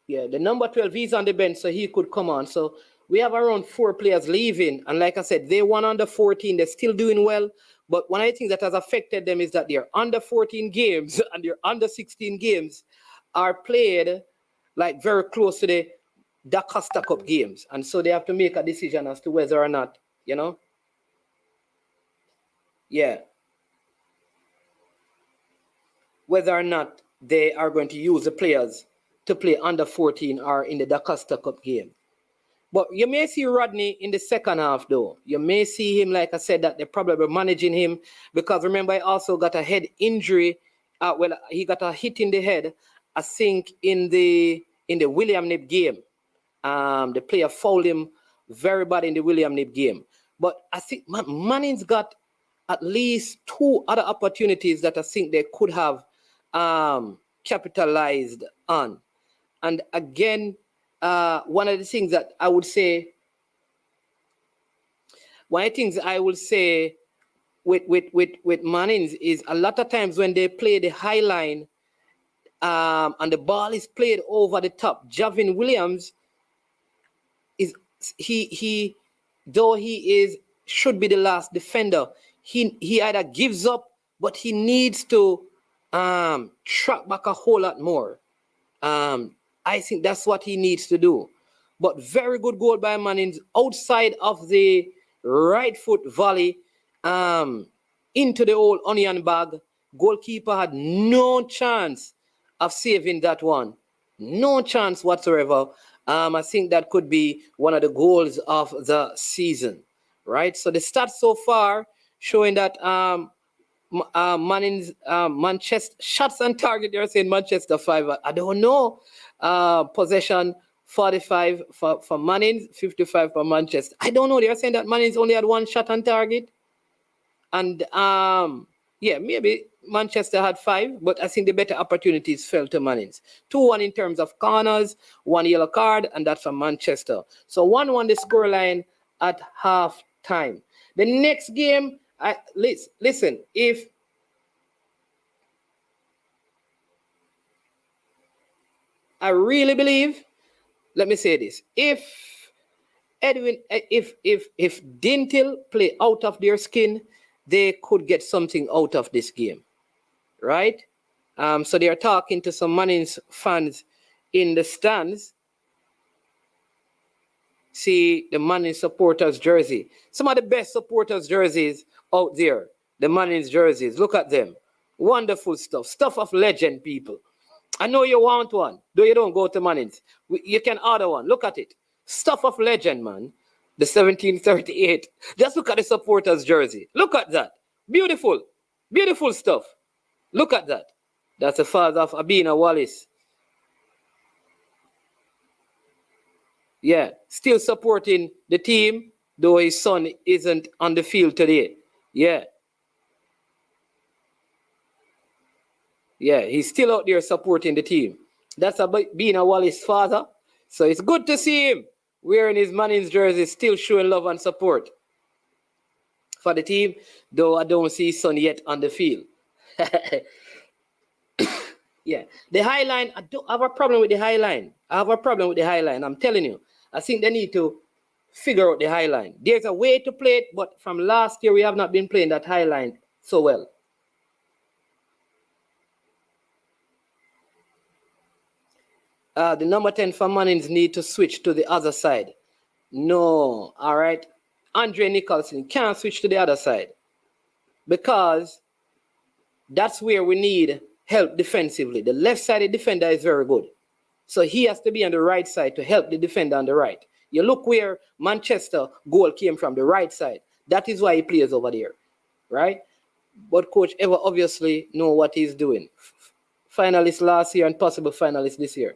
A: Yeah, the number 12, he's on the bench, so he could come on. So we have around 4 players leaving. And like I said, they won under 14. They're still doing well. But one of the things that has affected them is that their under 14 games and their under 16 games are played like very close to the Da Costa Cup games. And so they have to make a decision as to whether or not, yeah, whether or not they are going to use the players to play under 14 or in the Da Costa Cup game. But you may see Rodney in the second half, though. You may see him, like I said, that they're probably managing him, because remember, he also got a head injury. He got a hit in the head, I think, in the William Knibb game. The player fouled him very bad in the William Knibb game. But I think Mannings got at least 2 other opportunities that I think they could have capitalized on. And again, one of the things that I would say, with Mannings is a lot of times when they play the high line and the ball is played over the top, Javin Williams should be the last defender. He either gives up, but he needs to track back a whole lot more. I think that's what he needs to do. But very good goal by Mannings outside of the right foot volley into the old onion bag. Goalkeeper had no chance of saving that one. No chance whatsoever. I think that could be one of the goals of the season, right? So the stats so far showing that Mannings, Manchester shots on target, they're saying Manchester 5. I don't know. Possession 45 for Mannings, 55 for Manchester. I don't know. They're saying that Mannings only had 1 shot on target. And maybe Manchester had 5, but I think the better opportunities fell to Mannings. 2-1 in terms of corners, 1 yellow card, and that's from Manchester. So 1-1 the scoreline at half time. The next game, listen, if I really believe, let me say this, if Dinthill play out of their skin, they could get something out of this game, right? So they are talking to some Mannings fans in the stands. See the Mannings supporters jersey. Some of the best supporters jerseys out there, the Mannings jerseys. Look at them. Wonderful stuff. Stuff of legend, people. I know you want one, though you don't go to Mannings. You can order one. Look at it. Stuff of legend, man. The 1738. Just look at the supporters' jersey. Look at that. Beautiful. Beautiful stuff. Look at that. That's the father of Abina Wallace. Yeah, still supporting the team, though his son isn't on the field today. Yeah. Yeah, he's still out there supporting the team. That's being a Wallace father. So it's good to see him wearing his Mannings jersey, still showing love and support for the team, though I don't see his son yet on the field. Yeah, the high line, I don't have a problem with the high line. I have a problem with the high line. I'm telling you. I think they need to figure out the high line. There's a way to play it, but from last year, we have not been playing that high line so well. The number 10 for Mannings need to switch to the other side. No, all right. Andre Nicholson can't switch to the other side because that's where we need help defensively. The left-sided defender is very good. So he has to be on the right side to help the defender on the right. You look where Manchester goal came from, the right side. That is why he plays over there, right? But Coach Ever obviously know what he's doing. Finalist last year and possible finalist this year.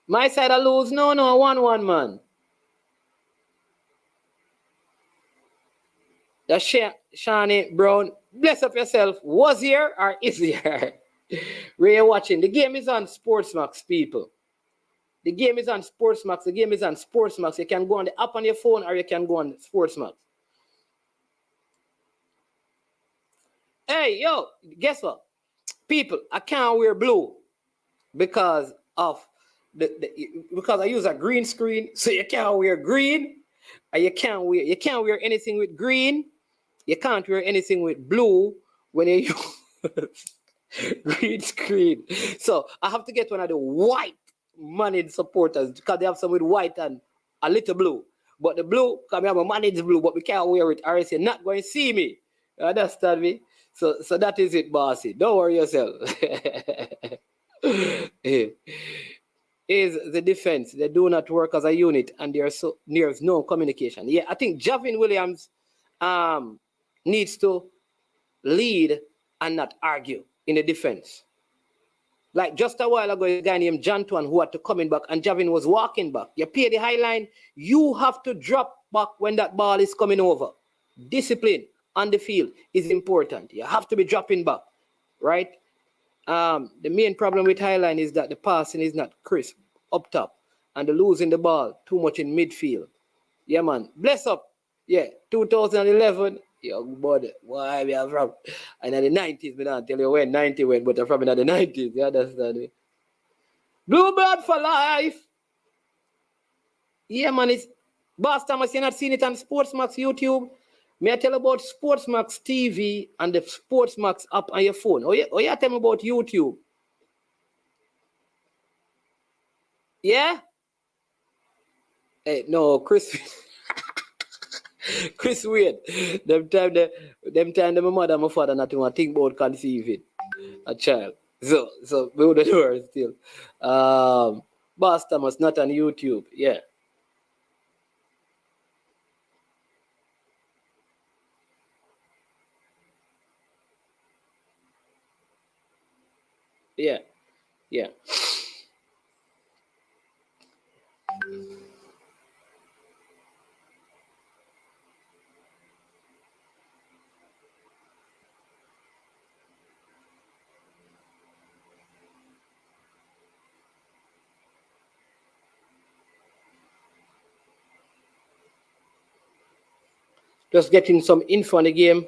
A: My side I lose. No, 1-1, man. That Shani Brown, bless up yourself, was here or is here? Ray watching. The game is on Sportsmax, people. The game is on Sportsmax. The game is on Sportsmax. You can go on the app on your phone or you can go on Sportsmax. Hey, yo, guess what? People, I can't wear blue because of because I use a green screen, so you can't wear green, and you can't wear anything with green. You can't wear anything with blue when you use green screen. So I have to get one of the white Mannings supporters because they have some with white and a little blue. But the blue, because we have a Mannings blue, but we can't wear it or else you're not going to see me. You understand me? So that is it, bossy. Don't worry yourself. Is the defense. They do not work as a unit and there's no communication. Yeah, I think Javin Williams needs to lead and not argue in the defense. Like just a while ago, a guy named Jantuan who had to come in back and Javin was walking back. You play the high line, you have to drop back when that ball is coming over. Discipline on the field is important. You have to be dropping back, right? The main problem with high line is that the passing is not crisp up top and the losing the ball too much in midfield. Yeah, man. Bless up. Yeah, 2011. Young body. Why we are from? And in the 90s, we don't tell you when 90 went, but I'm from in the 90s. You understand me? Bluebird for life. Yeah, man. It's Boss Thomas, you're not seeing it on Sportsmax YouTube. May I tell about Sportsmax TV and the Sportsmax app on your phone? Oh, yeah, tell me about YouTube. Yeah? Hey, no, Chris. Chris Wade. Them time my mother and my father not even think about conceiving a child. So we would do still. Boss Thomas not on YouTube. Yeah. Yeah. Yeah. Just getting some info on the game.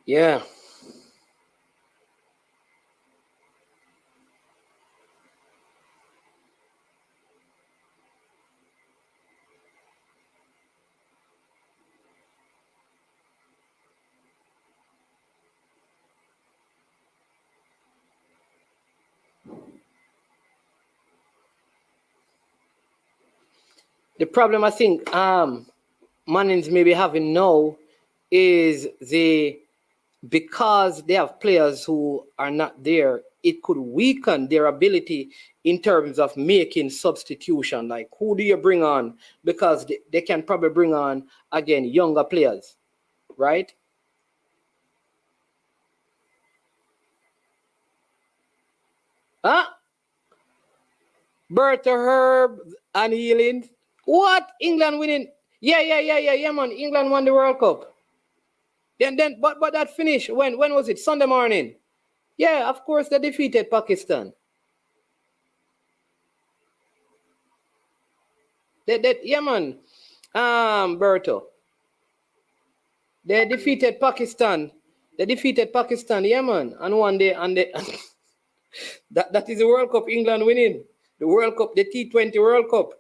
A: Yeah. The problem I think Mannings may be having now is because they have players who are not there, it could weaken their ability in terms of making substitution. Like, who do you bring on? Because they can probably bring on, again, younger players, right? Huh? Bertha Herb and Healing. What? England winning? Yeah, man. England won the World Cup. But that finished when was it? Sunday morning. Yeah, of course they defeated Pakistan. Yeah, man. Berto. They defeated Pakistan. They defeated Pakistan, yeah, man. And one day, that is the World Cup England winning. The World Cup, the T20 World Cup.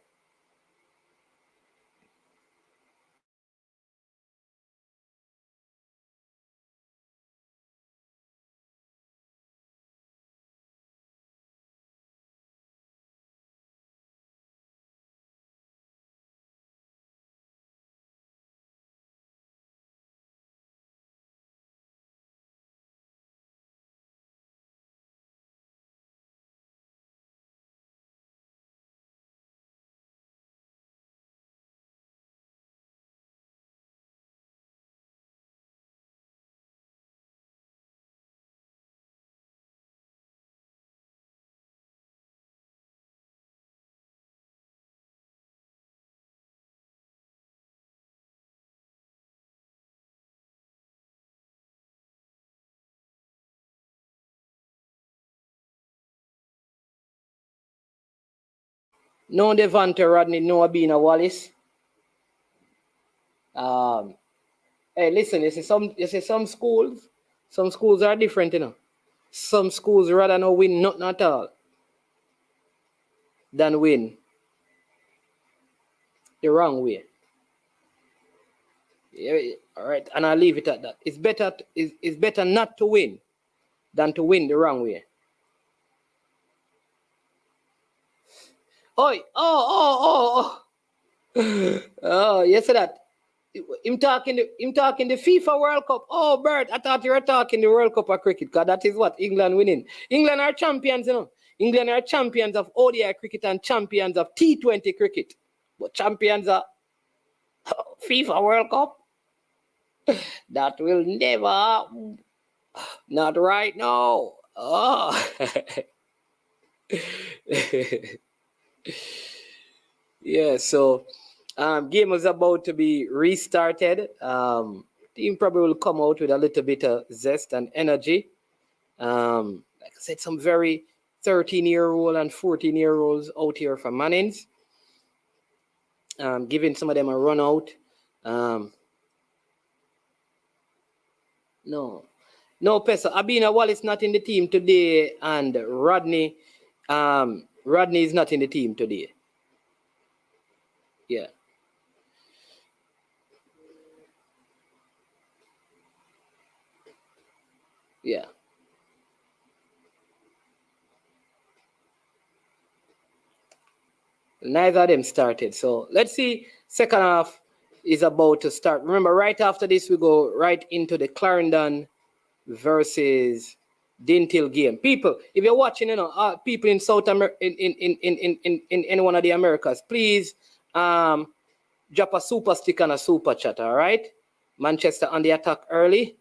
A: No Devante Rodney, no Abina Wallace. Hey, listen, you see some schools are different, you know. Some schools rather not win nothing at all than win the wrong way. Yeah, all right, and I'll leave it at that. It's better not to win than to win the wrong way. Oi, oh, you see that? Him talking the FIFA World Cup. Oh, Bert, I thought you were talking the World Cup of cricket, because that is what England winning. England are champions, you know. England are champions of ODI cricket and champions of T20 cricket. But champions of FIFA World Cup, that will never, not right now. Oh. Yeah, so game was about to be restarted. Team probably will come out with a little bit of zest and energy. Like I said, some very 13-year-old and 14-year-olds out here for Mannings. Giving some of them a run out. No, Pesa. Abina Wallace not in the team today, and Rodney is not in the team today. Yeah. Yeah. Neither of them started. So let's see. Second half is about to start. Remember, right after this, we go right into the Clarendon versus Dinthill game. People, if you're watching, people in South America, in any one of the Americas, please drop a super stick and a super chat. All right. Manchester on the attack early.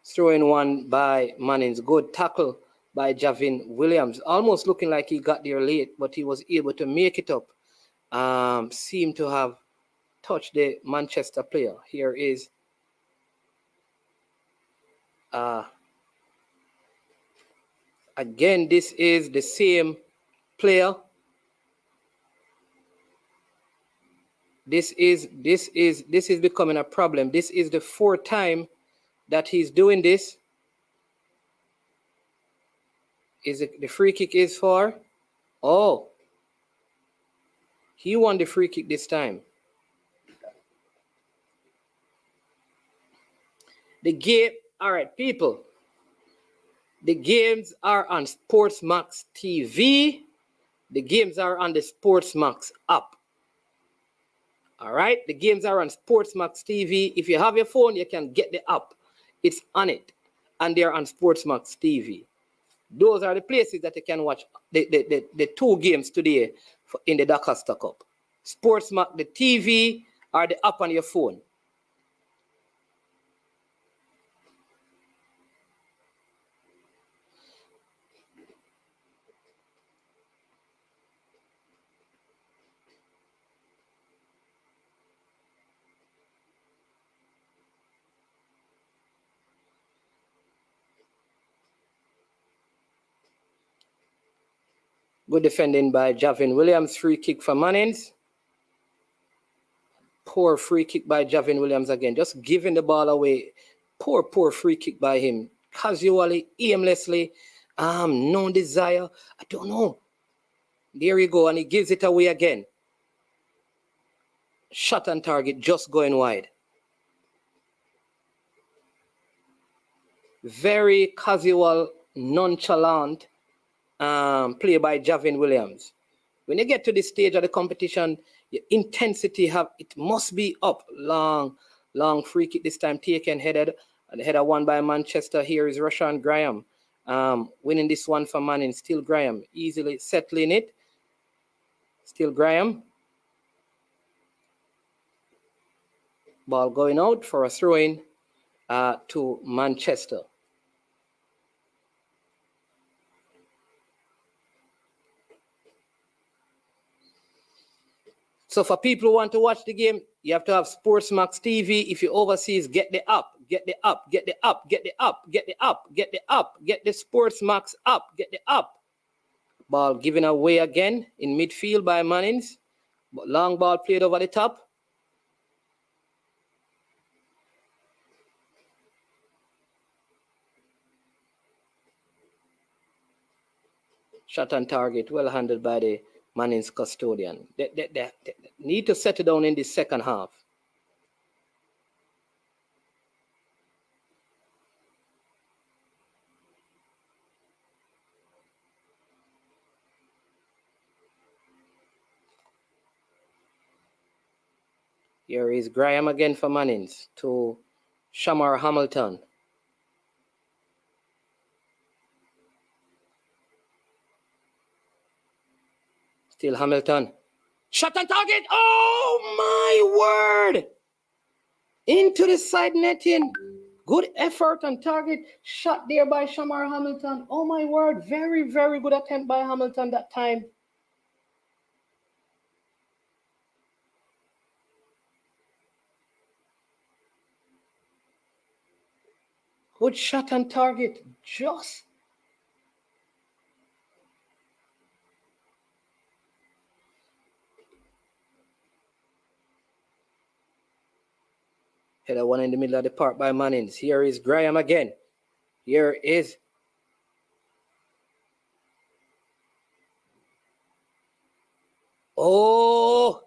A: Throwing one by Mannings. Good tackle by Javin Williams. Almost looking like he got there late, but he was able to make it up. Seemed to have touched the Manchester player. Here is again, this is the same player. This is becoming a problem. This is the fourth time that he's doing this. Is it the free kick is for? Oh, he won the free kick this time. The game, all right, people. The games are on Sportsmax TV. The games are on the Sportsmax app. All right, the games are on Sportsmax TV. If you have your phone, you can get the app. It's on it, and they're on Sportsmax TV. Those are the places that you can watch the two games today in the Doncaster Cup. Sportsmax, the TV, or the app on your phone. Good defending by Javin Williams. Free kick for Mannings. Poor free kick by Javin Williams again. Just giving the ball away. Poor free kick by him. Casually, aimlessly. No desire. I don't know. There you go. And he gives it away again. Shot on target, just going wide. Very casual, nonchalant play by Javin Williams. When you get to this stage of the competition, your intensity it must be up. Long free kick this time taken, headed, and the header won by Manchester. Here is Rashan Graham winning this one for Manning. Still Graham easily settling it. Still Graham. Ball going out for a throw-in to Manchester. So for people who want to watch the game, you have to have Sportsmax TV. If you're overseas, get the app, get the app, get the app, get the app, get the app, get the app, get the Sportsmax app, get the app. Ball given away again in midfield by Mannings. But long ball played over the top. Shot on target, well handled by the Mannings custodian. They need to settle down in the second half. Here is Graham again for Mannings to Shamar Hamilton. Still Hamilton. Shot on target. Oh my word! Into the side netting. Good effort on target. Shot there by Shamar Hamilton. Oh my word. Very, very good attempt by Hamilton that time. Good shot on target. Just. Header one in the middle of the park by Mannings. Here is Graham again. Here is. Oh,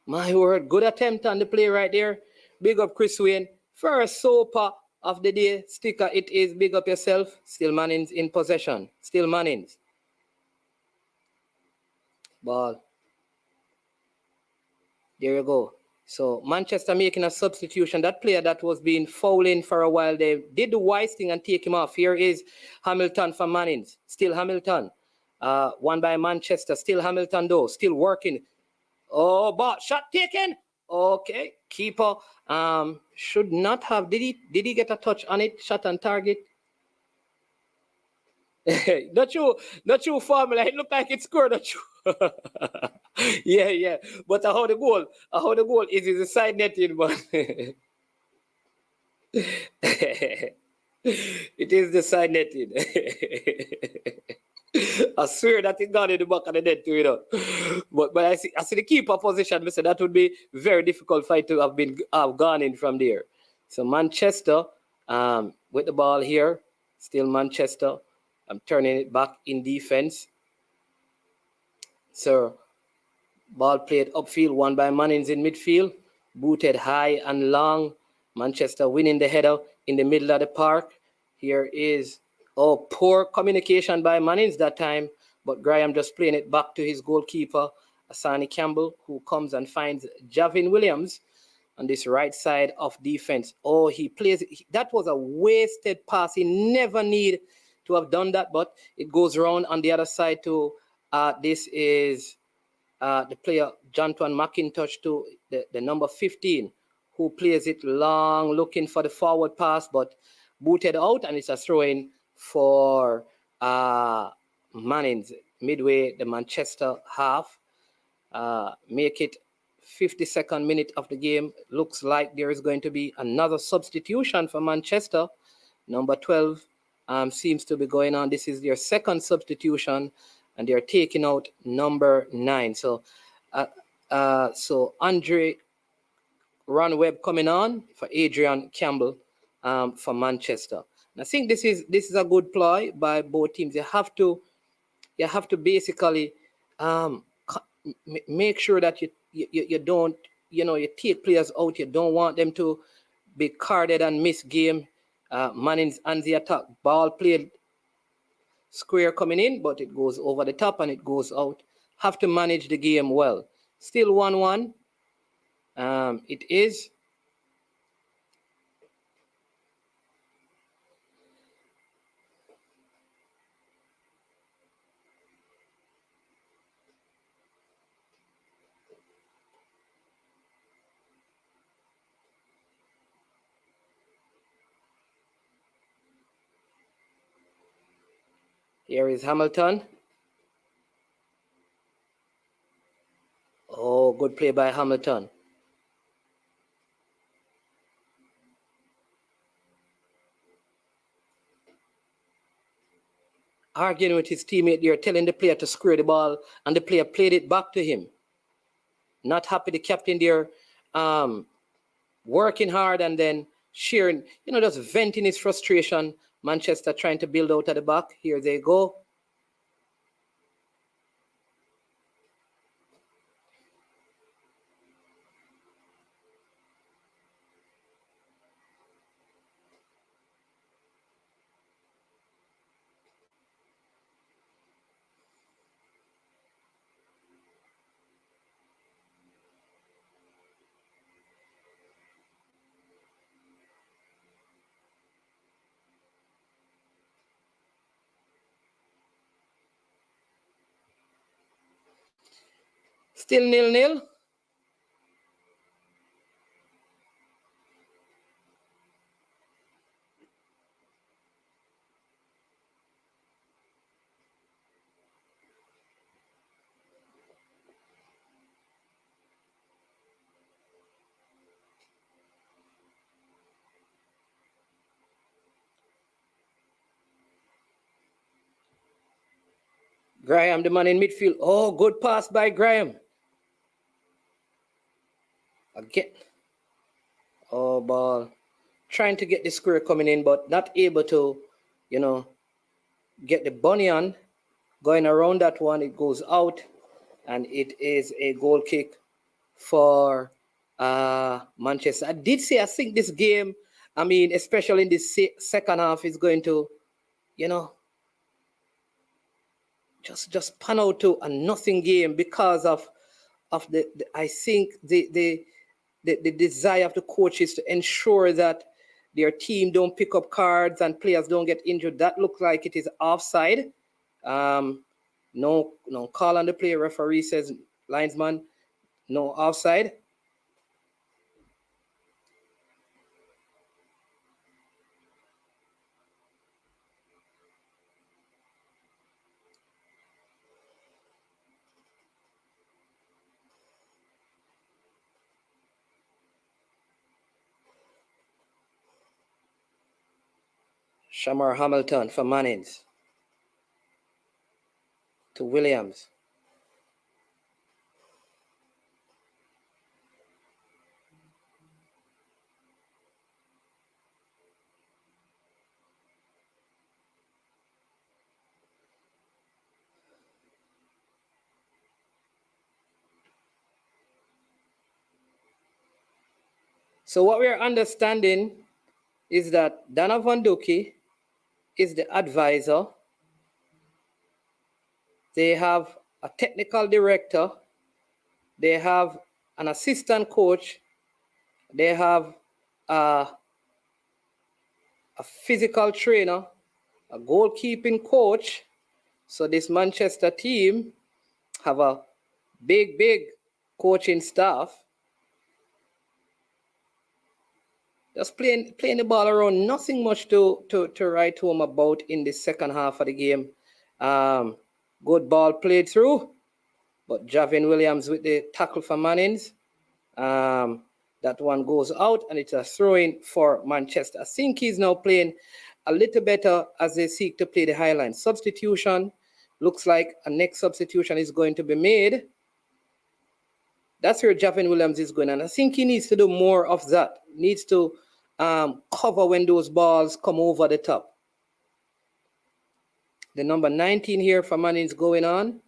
A: my word. Good attempt on the play right there. Big up Chris Wayne. First soper of the day. Sticker it is. Big up yourself. Still Mannings in possession. Still Mannings. Ball. There you go. So Manchester making a substitution. That player that was being fouling for a while, they did the wise thing and take him off. Here is Hamilton for Mannings. Still Hamilton. Won by Manchester. Still Hamilton though. Still working. Oh, but shot taken. Okay. Keeper should not have. Did he get a touch on it? Shot on target. Not true formula. It looked like it scored. Not true. yeah. But how the goal is a side netting, but it is the side netting. I swear that it got in the back of the net too, you know. But I see the keeper position. Listen, that would be very difficult fight to have gone in from there. So Manchester with the ball here, still Manchester. I'm turning it back in defense. So ball played upfield, won by Mannings in midfield, booted high and long. Manchester winning the header in the middle of the park. Here is poor communication by Mannings that time. but Graham just playing it back to his goalkeeper, Asani Campbell, who comes and finds Javin Williams on this right side of defense. Oh, he plays. That was a wasted pass. He never need to have done that, but it goes around on the other side to this is the player Jonathan McIntosh to the number 15, who plays it long, looking for the forward pass, but booted out, and it's a throw-in for Mannings midway the Manchester half. Make it 52nd minute of the game. Looks like there is going to be another substitution for Manchester. Number 12 seems to be going on. This is their second substitution, and they're taking out number 9. So Andre Runweb coming on for Adrian Campbell for Manchester. And I think this is a good ploy by both teams. You have to basically make sure that you don't, you take players out. You don't want them to be carded and miss game. Mannings and the attack. Ball played square coming in, but it goes over the top and it goes out. Have to manage the game well. Still 1-1. It is. Here is Hamilton. Oh, good play by Hamilton. Arguing with his teammate there, telling the player to square the ball, and the player played it back to him. Not happy, the captain there, working hard and then sharing, just venting his frustration. Manchester trying to build out at the back. Here they go. Still 0-0. Graham, the man in midfield. Oh, good pass by Graham. Again. Oh, ball. Trying to get the square coming in, but not able to, get the bunny on. Going around that one, it goes out, and it is a goal kick for Manchester. I think this game, especially in the second half, is going to, just pan out to a nothing game because of the I think the desire of the coaches to ensure that their team don't pick up cards and players don't get injured. That looks like it is offside. No call on the play. Referee says linesman, no offside. Shamar Hamilton for Mannings. To Williams. So what we're understanding is that Donovan Duki is the advisor They have a technical director. They have an assistant coach. They have a physical trainer, a goalkeeping coach. So this Manchester team have a big coaching staff. Just playing the ball around, nothing much to write home about in the second half of the game. Good ball played through, but Javin Williams with the tackle for Mannings. That one goes out, and it's a throw-in for Manchester. I think he's now playing a little better as they seek to play the high line. Substitution. Looks like a next substitution is going to be made. That's where Javin Williams is going, and I think he needs to do more of that. Needs to cover when those balls come over the top. The number 19 here for Mannings going on.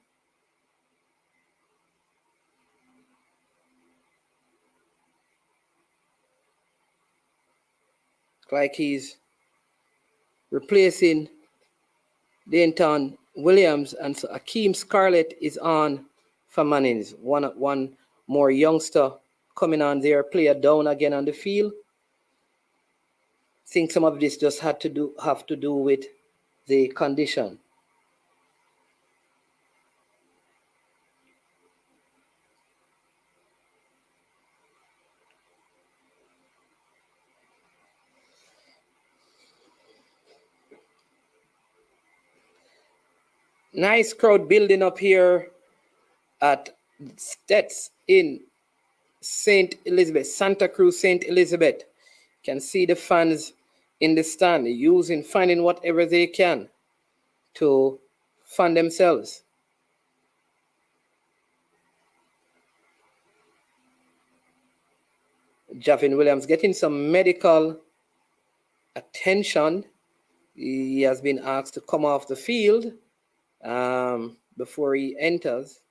A: Like he's replacing Dinthill Williams, and so Akeem Scarlett is on for Mannings. One more youngster coming on there, player down again on the field. I think some of this just have to do with the condition. Nice crowd building up here at Stets in St. Elizabeth, Santa Cruz, St. Elizabeth. Can see the fans in the stand finding whatever they can to fund themselves. Javin Williams getting some medical attention. He has been asked to come off the field before he enters.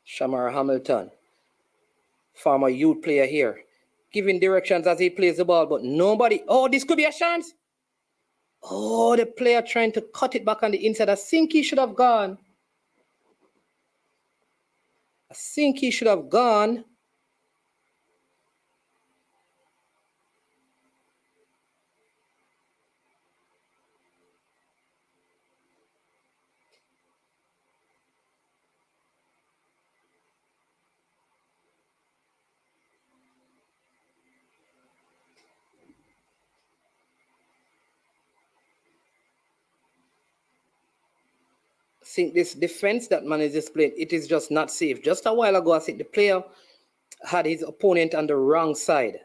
A: Shamar Hamilton, former youth player here, giving directions as he plays the ball, but nobody. Oh, this could be a chance. Oh, the player trying to cut it back on the inside. I think he should have gone. I think he should have gone. I think this defense that man is displaying, it is just not safe. Just a while ago, I think the player had his opponent on the wrong side.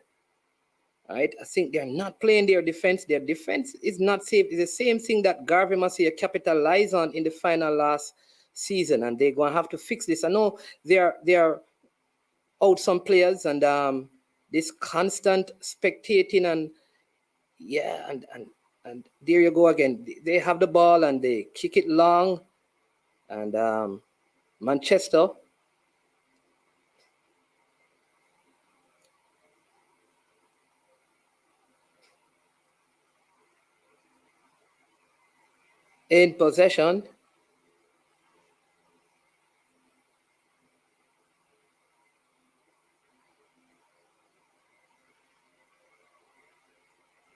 A: All right, I think they're not playing their defense. Their defense is not safe. It's the same thing that Garvey Massier capitalized on in the final last season, and they're going to have to fix this. I know they're out some players, and this constant spectating, and yeah, and there you go again. They have the ball and they kick it long, and Manchester. In possession.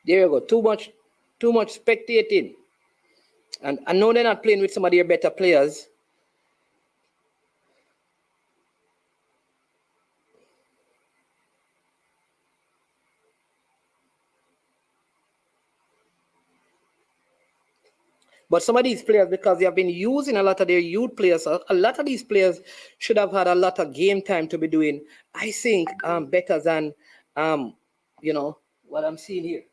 A: There you go. Too much spectating. And I know they're not playing with some of their better players. But some of these players, because they have been using a lot of their youth players, a lot of these players should have had a lot of game time to be doing, I think, better than, what I'm seeing here.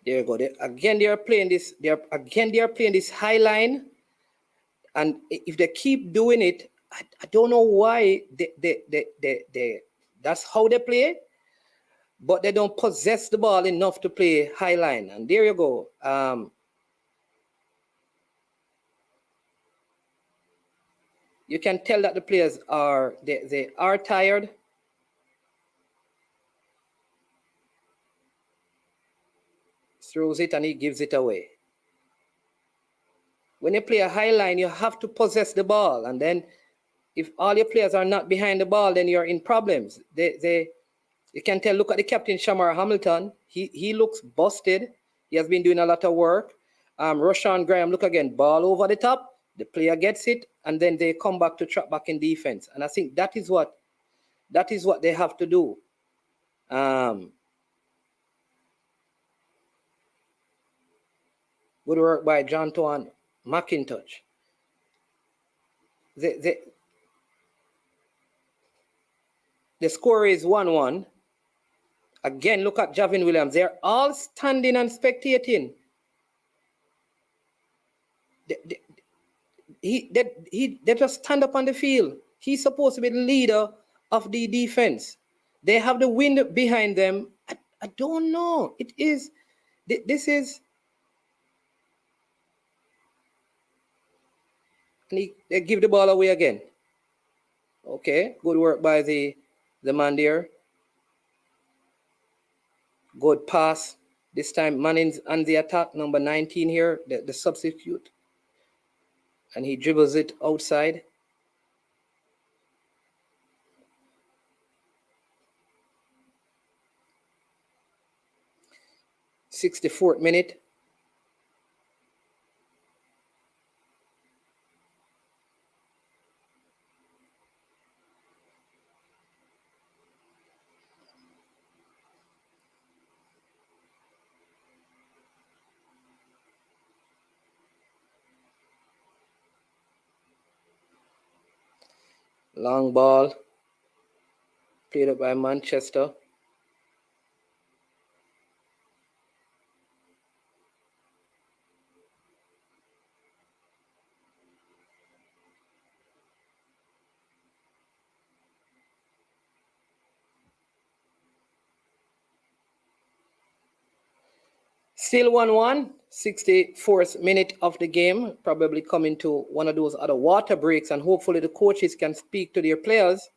A: There you go. They are playing this. They are playing this high line, and if they keep doing it, I don't know why that's how they play, but they don't possess the ball enough to play high line. And there you go. You can tell that the players are they are tired. Throws it and he gives it away. When you play a high line, you have to possess the ball, and then if all your players are not behind the ball, then you're in problems. You can tell. Look at the captain, Shamar Hamilton. He looks busted. He has been doing a lot of work. Roshan Graham, look again, ball over the top. The player gets it, and then they come back to trap back in defense. And I think that is what they have to do. Good work by John Toan McIntosh. The score is 1-1. Again, look at Javin Williams. They're all standing and spectating. They just stand up on the field. He's supposed to be the leader of the defense. They have the wind behind them. I don't know. This is. And they give the ball away again. Okay, good work by the man there. Good pass. This time Mannings on the attack, number 19 here, the substitute. And he dribbles it outside. '64th minute. Long ball. Played up by Manchester. Still 1-1, 64th minute of the game, probably coming to one of those other water breaks, and hopefully the coaches can speak to their players.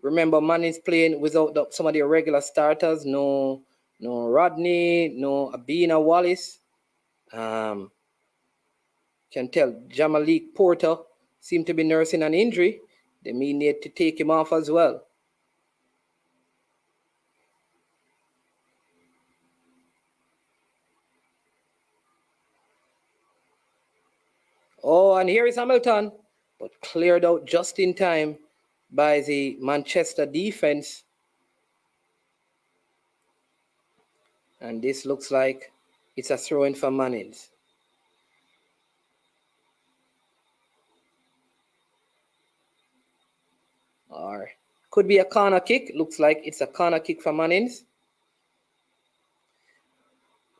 A: Remember, Manning's playing without some of their regular starters. No Rodney, no Abina Wallace. Can tell Jamalik Porter seemed to be nursing an injury. They may need to take him off as well. Oh, and here is Hamilton, but cleared out just in time by the Manchester defense. And this looks like it's a throw-in for Mannings. Or could be a corner kick. Looks like it's a corner kick for Mannings.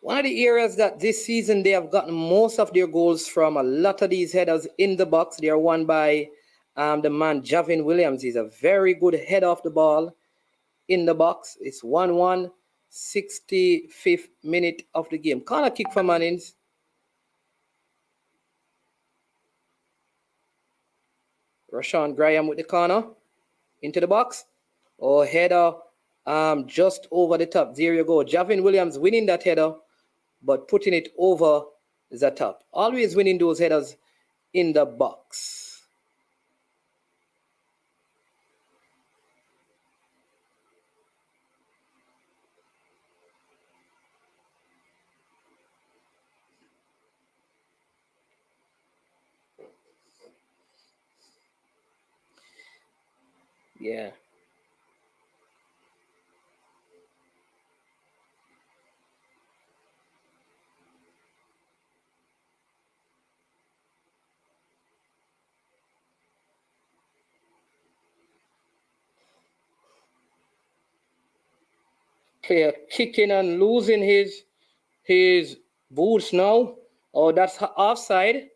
A: One of the areas that this season they have gotten most of their goals from, a lot of these headers in the box, they are won by the man Javin Williams. He's a very good head off the ball in the box. It's 1-1, 65th minute of the game. Corner kick for Mannings. Roshan Graham with the corner into the box. Oh, header just over the top. There you go. Javin Williams winning that header, but putting it over the top. Always winning those headers in the box. Yeah. Player kicking and losing his boots now. Oh, that's offside.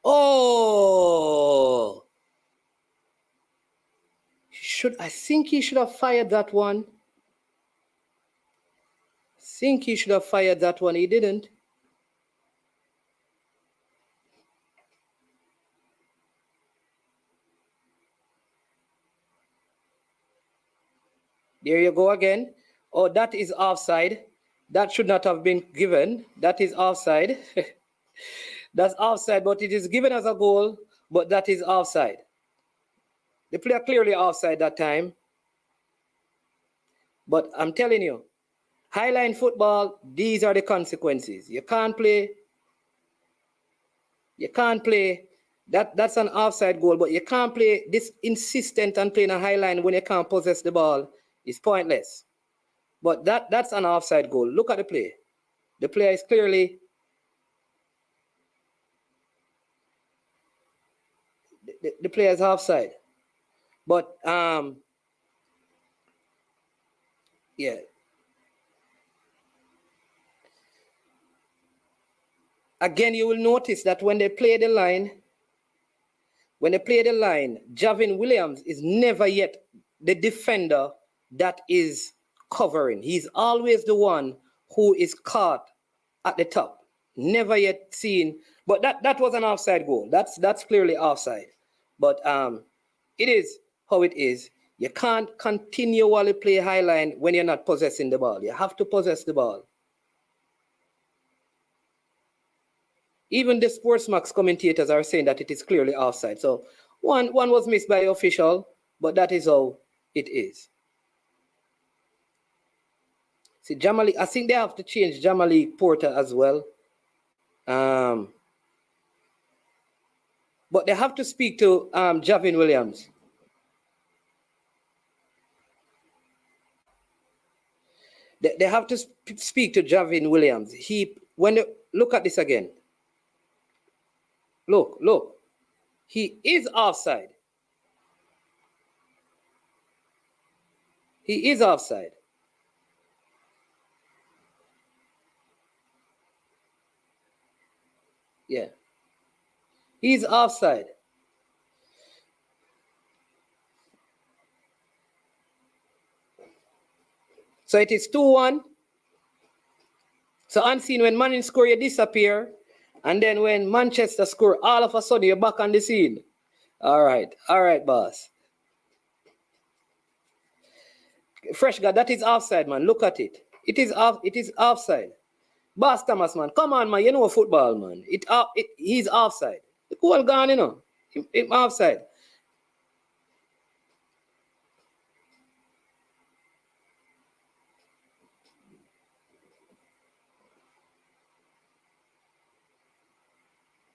A: Oh, I think he should have fired that one. Think he should have fired that one. He didn't. There you go again. Oh, that is offside. That should not have been given. That is offside. That's offside, but it is given as a goal, but that is offside. The player clearly offside that time. But I'm telling you, highline football, these are the consequences. You can't play. You can't play. That's an offside goal, but you can't play this insistent on playing a highline when you can't possess the ball. It's pointless. But that's an offside goal. Look at the play. The player is clearly the player is offside. But yeah. Again, you will notice that when they play the line, Javin Williams is never yet the defender that is covering. He's always the one who is caught at the top. Never yet seen. But that was an offside goal. That's clearly offside. But it is how it is. You can't continually play highline when you're not possessing the ball. You have to possess the ball. Even the Sportsmax commentators are saying that it is clearly offside. So one was missed by the official, but that is how it is. See, Jamali, I think they have to change Jamali Porter as well. But they have to speak to Javin Williams. They have to speak to Javin Williams. Look at this again. Look. He is offside. He is offside. Yeah. He's offside. So it is 2-1. So unseen, when Mannings score, you disappear. And then when Manchester score, all of a sudden you're back on the scene. All right, boss. Fresh guy, that is offside, man. Look at it. It is offside. Boss Thomas, man. Come on, man. You know football, man. He's offside. The goal gone, you know. Him offside.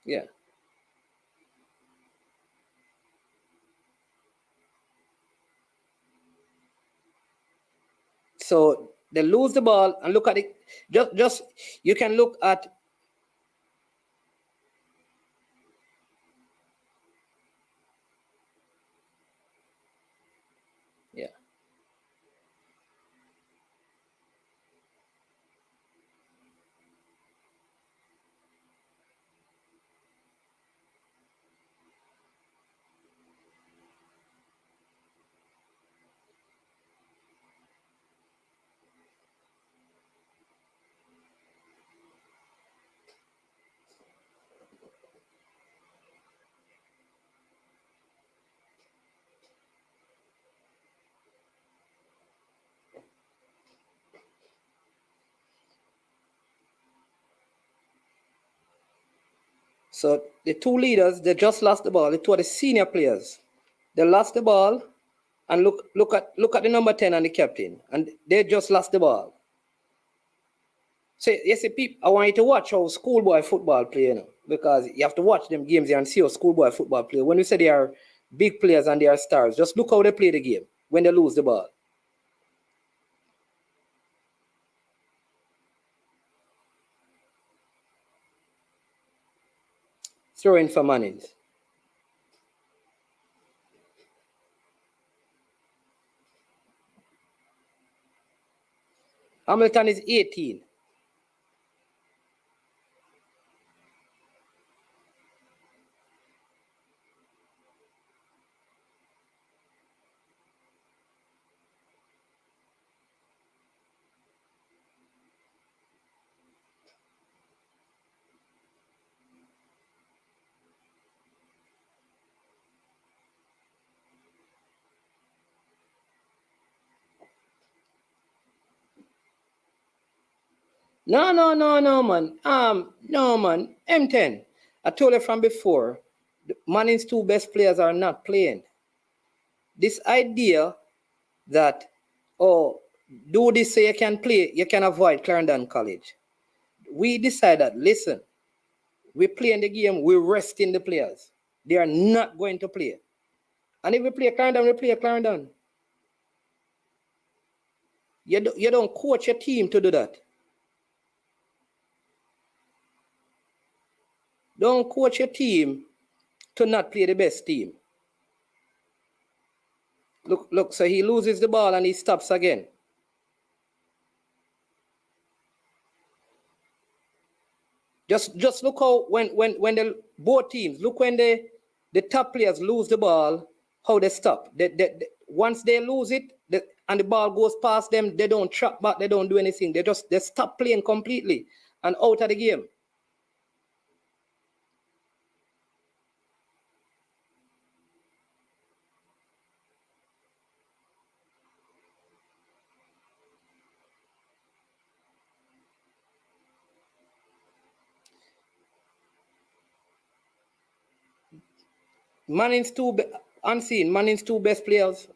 A: Yeah. So they lose the ball and look at it. Just you can look at. Yeah. So the two leaders, they just lost the ball. The two are the senior players. They lost the ball, and look at the number 10 and the captain, and they just lost the ball. So yes, people, I want you to watch how schoolboy football play. You know, because you have to watch them games here and see how schoolboy football play. When you say they are big players and they are stars, just look how they play the game when they lose the ball. Throw in for Mannings. Hamilton is 18. No, man. No, man. M10. I told you from before, Manning's two best players are not playing. This idea that, oh, do this so you can play, you can avoid Clarendon College. We decided, listen, we're playing the game, we're resting the players. They are not going to play. And if we play Clarendon, we play Clarendon. You don't coach your team to do that. Don't coach your team to not play the best team. Look, so he loses the ball and he stops again. Just look how when the both teams, look when the top players lose the ball, how they stop. Once they lose it, and the ball goes past them, they don't trap back, they don't do anything. They stop playing completely and out of the game. Manning's two best players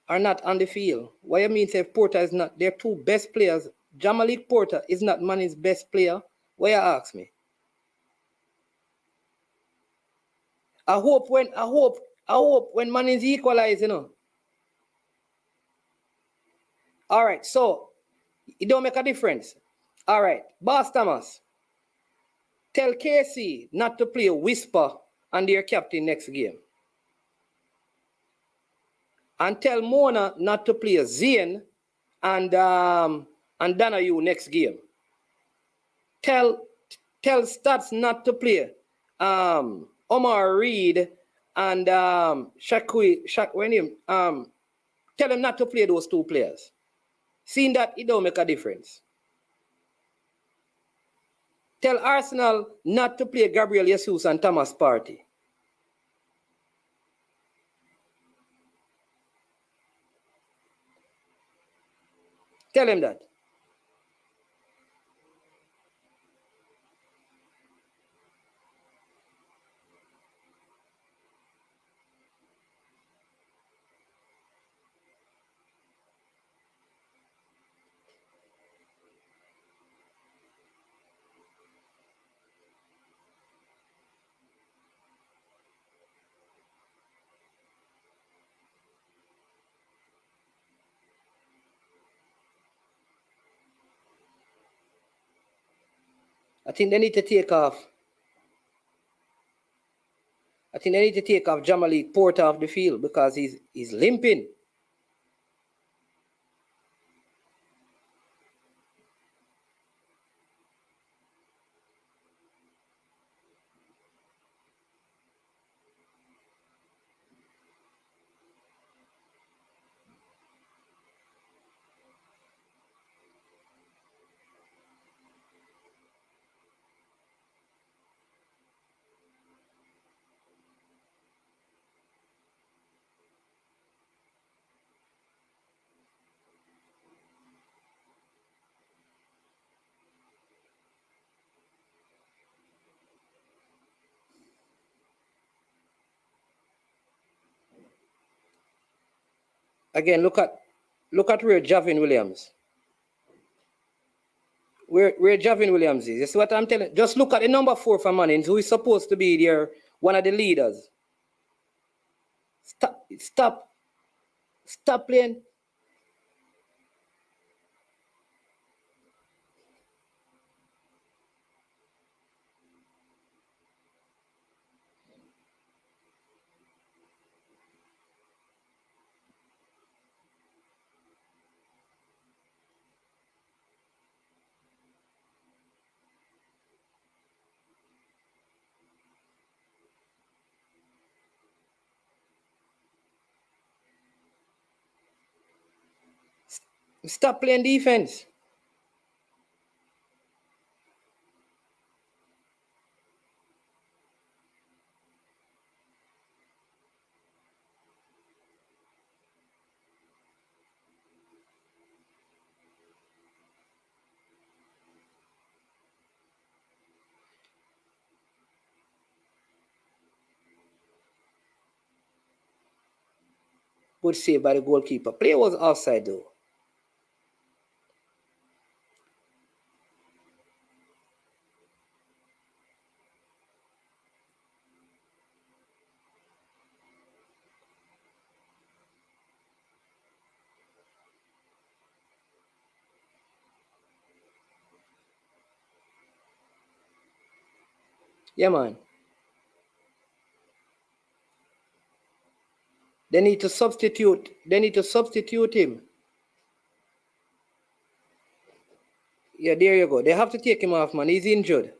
A: are not on the field. What you mean say Porter is not their two best players? Jamalik Porter is not Manning's best player. What you ask me? I hope when Manning's equalize, you know. All right, so it don't make a difference. All right, Boss Thomas, tell Casey not to play Whisper and their captain next game. And tell Mona not to play Zane and Donahue next game. Tell Stats not to play Omar Reed and tell him not to play those two players. Seeing that, it don't make a difference. Tell Arsenal not to play Gabriel Jesus and Thomas Partey. Tell him that. I think they need to take off. I think they need to take off Jamalik Porter off the field because he's limping. Again, look at where Javin Williams. where Javin Williams is. That's what I'm telling. Just look at the number 4 for Mannings, who is supposed to be there, one of the leaders. Stop playing. Stop playing defense. Good save by the goalkeeper. Play was offside though. Yeah, man. They need to substitute. They need to substitute him. Yeah, there you go. They have to take him off, man. He's injured.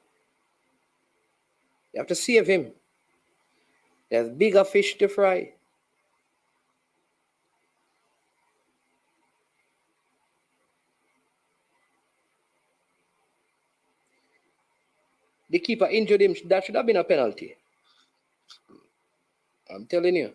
A: You have to save him. There's bigger fish to fry. The keeper injured him. That should have been a penalty. I'm telling you.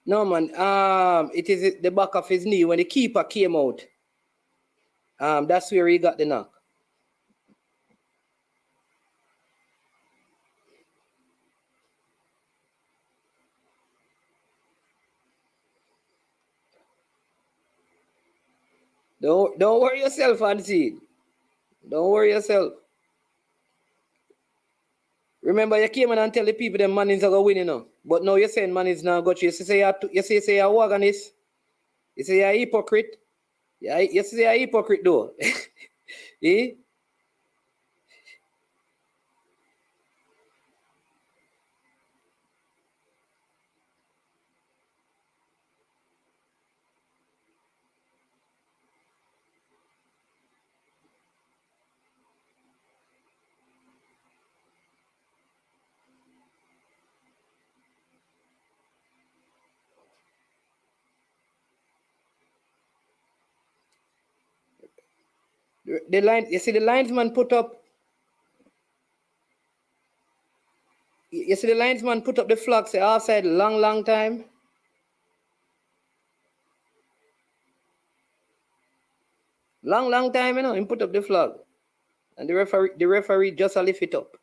A: No, man. It is the back of his knee when the keeper came out. That's where he got the knock. Don't worry yourself, Ansi. Don't worry yourself. Remember, you came in and tell the people that Mannings are going to win, you know. But now you're saying Mannings now got you. You say you're a wagonist. You say you're a hypocrite. Yeah, you say you're a hypocrite, though. Eh? The line, you see the linesman put up. You see the linesman put up the flag, say offside long time. Long time, you know, he put up the flag. And the referee just lift it up.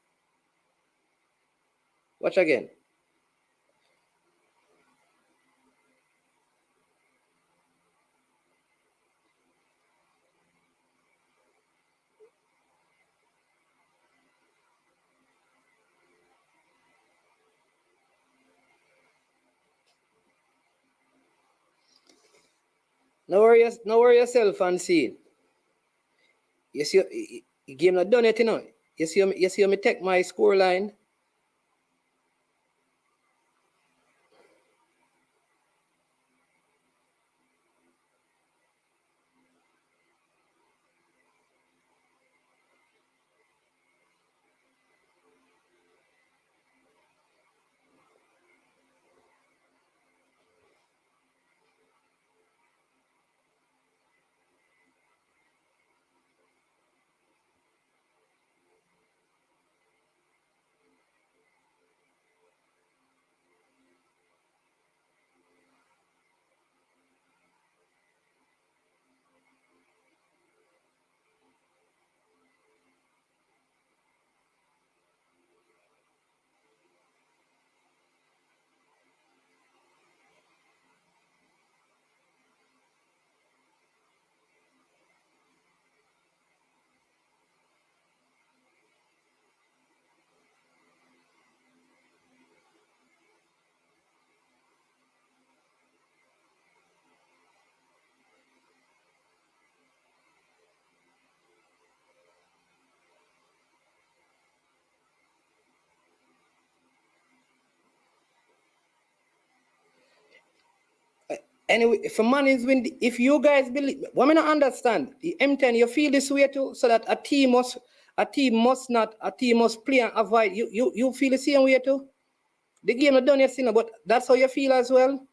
A: Watch again. No worry yourself and see. You see, game not done it, you know. You see me take my score line. Anyway, if Mannings win, if you guys believe, what I not understand, the M10, you feel this way too, so that a team must play and avoid. You feel the same way too. The game not done yet, still, but that's how you feel as well.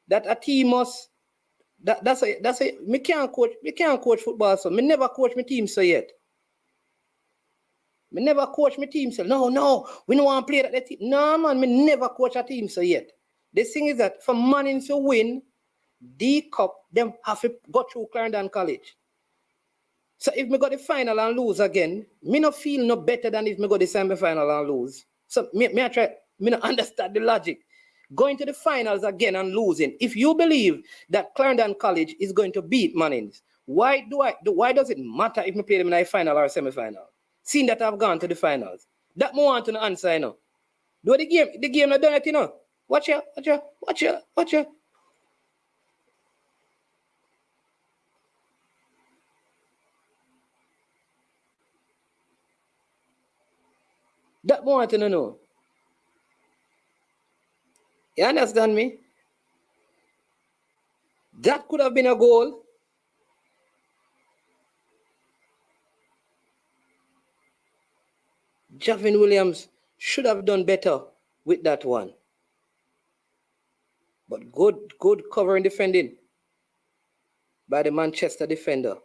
A: That a team must. That's a. Me can't coach football, so me never coach my team so yet. Me never coach my team so no, we don't want to play that team. No man, me never coach a team so yet. The thing is that for Mannings to win D Cup, them have to go through Clarendon College. So if me go the final and lose again, me no feel no better than if me go the semi-final and lose. So me no understand the logic. Going to the finals again and losing. If you believe that Clarendon College is going to beat Mannings, why does it matter if me play them in a final or semi-final? Seeing that I've gone to the finals. That more want to answer, you know. Do the game not done it, you know. Watch ya. That more want to know. You understand me? That could have been a goal. Javin Williams should have done better with that one. But good covering defending by the Manchester defender.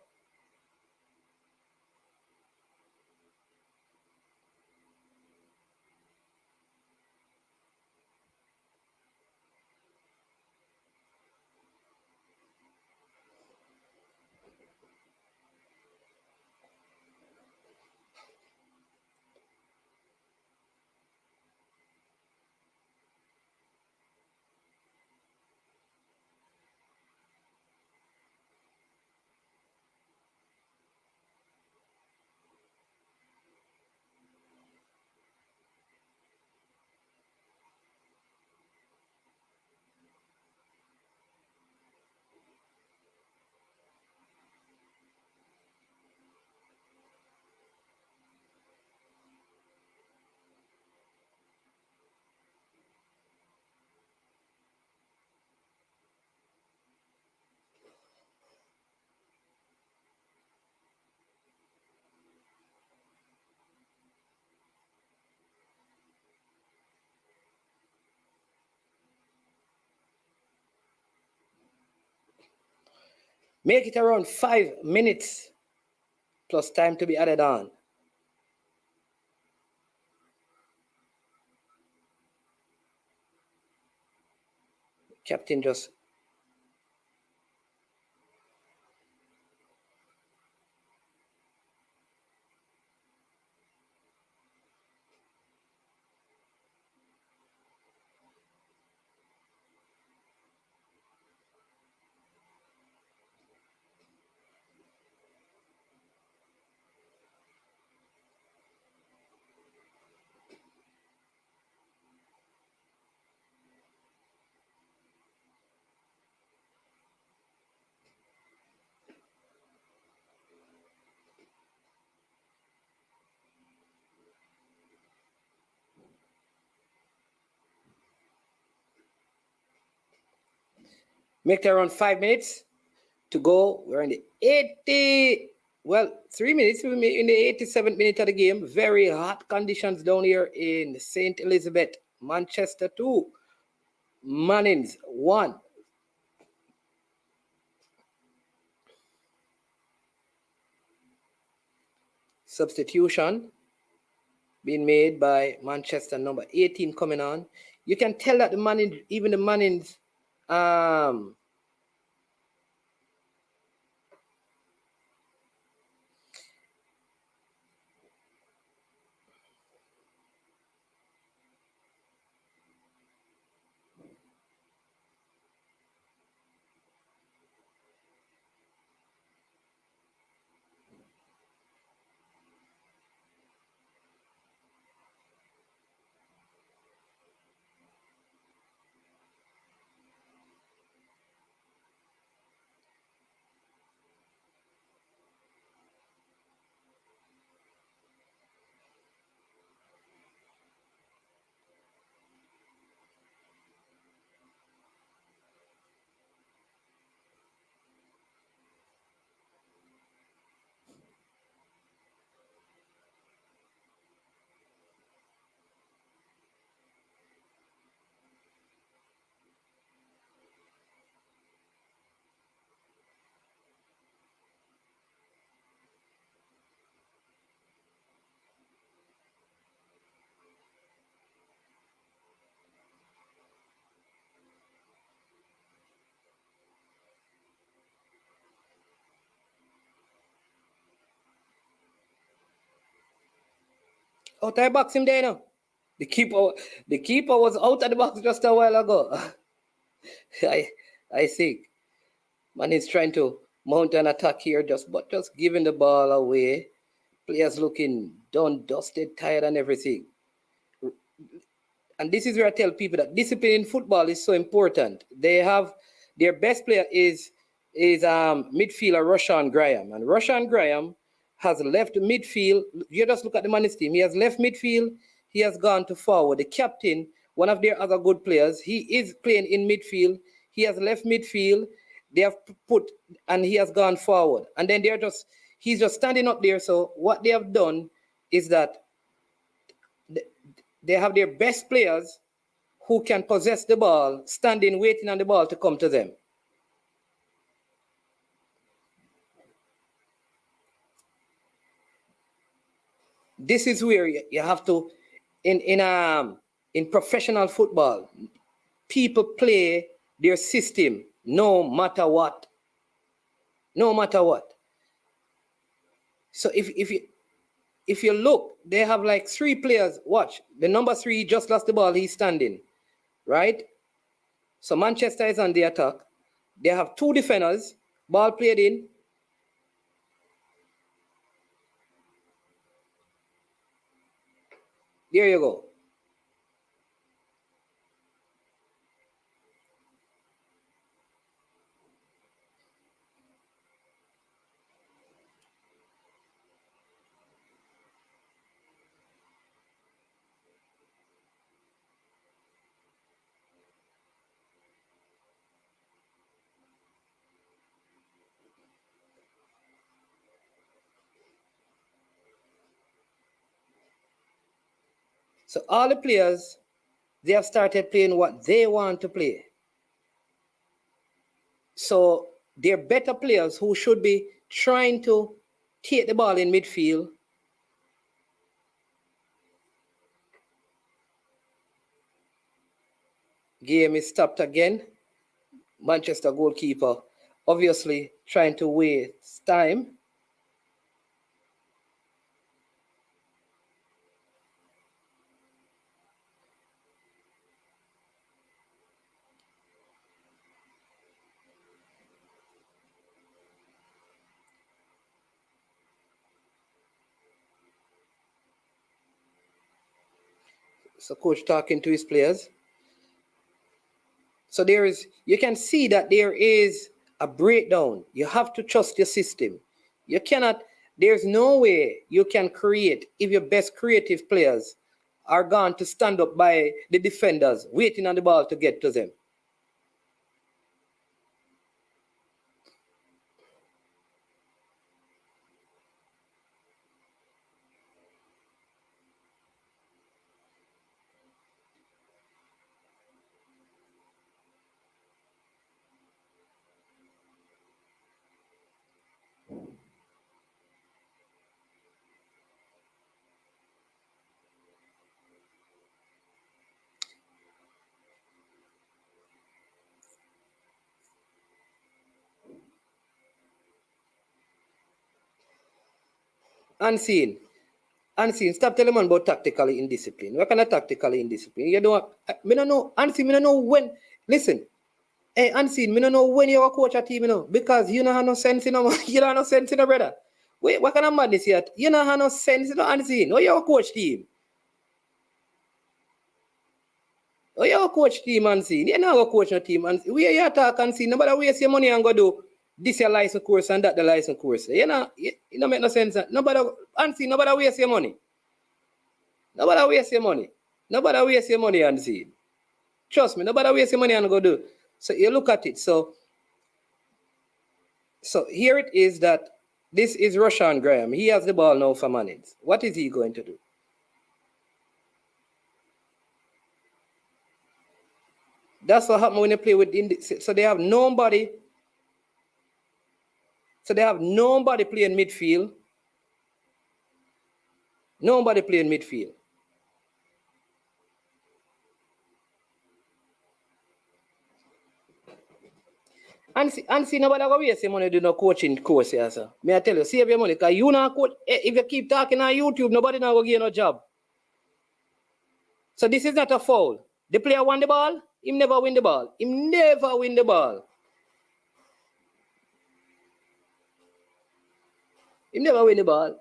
A: Make it around 5 minutes plus time to be added on. Captain just make it around 5 minutes to go. We're in the 3 minutes in the 87th minute of the game. Very hot conditions down here in St. Elizabeth. Manchester 2, Mannings 1. Substitution being made by Manchester, number 18 coming on. You can tell that the Mannings, Out of the box him there now. The keeper was out of the box just a while ago. I think man is trying to mount an attack here, just giving the ball away. Players looking done, dusted, tired, and everything. And this is where I tell people that discipline in football is so important. They have their best player is midfielder Rashawn Graham, and Rashawn Graham has left midfield. You just look at the Mannings team. He has left midfield. He has gone to forward. The captain, one of their other good players, he is playing in midfield. He has left midfield. They have put, and he has gone forward. And then he's just standing up there. So what they have done is that they have their best players who can possess the ball, standing, waiting on the ball to come to them. This is where you have to, in professional football, people play their system no matter what. No matter what. So if you look, they have like 3 players. Watch, the number 3 just lost the ball. He's standing, right? So Manchester is on the attack. They have 2 defenders. Ball played in. There you go. So all the players, they have started playing what they want to play. So they're better players who should be trying to take the ball in midfield. Game is stopped again. Manchester goalkeeper obviously trying to waste time. So coach talking to his players. So you can see that there is a breakdown. You have to trust your system. You cannot, there's no way you can create if your best creative players are gone to stand up by the defenders, waiting on the ball to get to them. Unseen. Stop telling man about tactically indiscipline. What kind of tactically indiscipline? You don't. Me don't know. Unseen. Me don't know when. Listen. Hey, Unseen. Me don't know when you're a coach a team. You know, because you don't have no sense. You know, you don't have no sense, you know, brother. Wait, what kind of madness here? You don't have no sense. You know, Unseen. Oh, you're a coach team. Oh, you're a coach team, Unseen. You're not a coach no team. Unseen. Where you talk, Unseen? Nobody waste your money and go do this your license course and that the license course. You know, it don't make no sense. Nobody, Unseen, nobody waste your money. Nobody waste your money. Nobody waste your money, Unseen. Trust me, nobody waste your money and go do. So you look at it. So here it is that this is Rashawn Graham. He has the ball now for Mannings. What is he going to do? That's what happens when you play with so they have nobody. So they have nobody playing midfield. Nobody playing midfield. And see nobody go waste your money do no coaching course here, sir. May I tell you, save your money, because you not coach. If you keep talking on YouTube, nobody not go give you no job. So this is not a foul. The player won the ball, him never win the ball. Him never win the ball. Him never win the ball.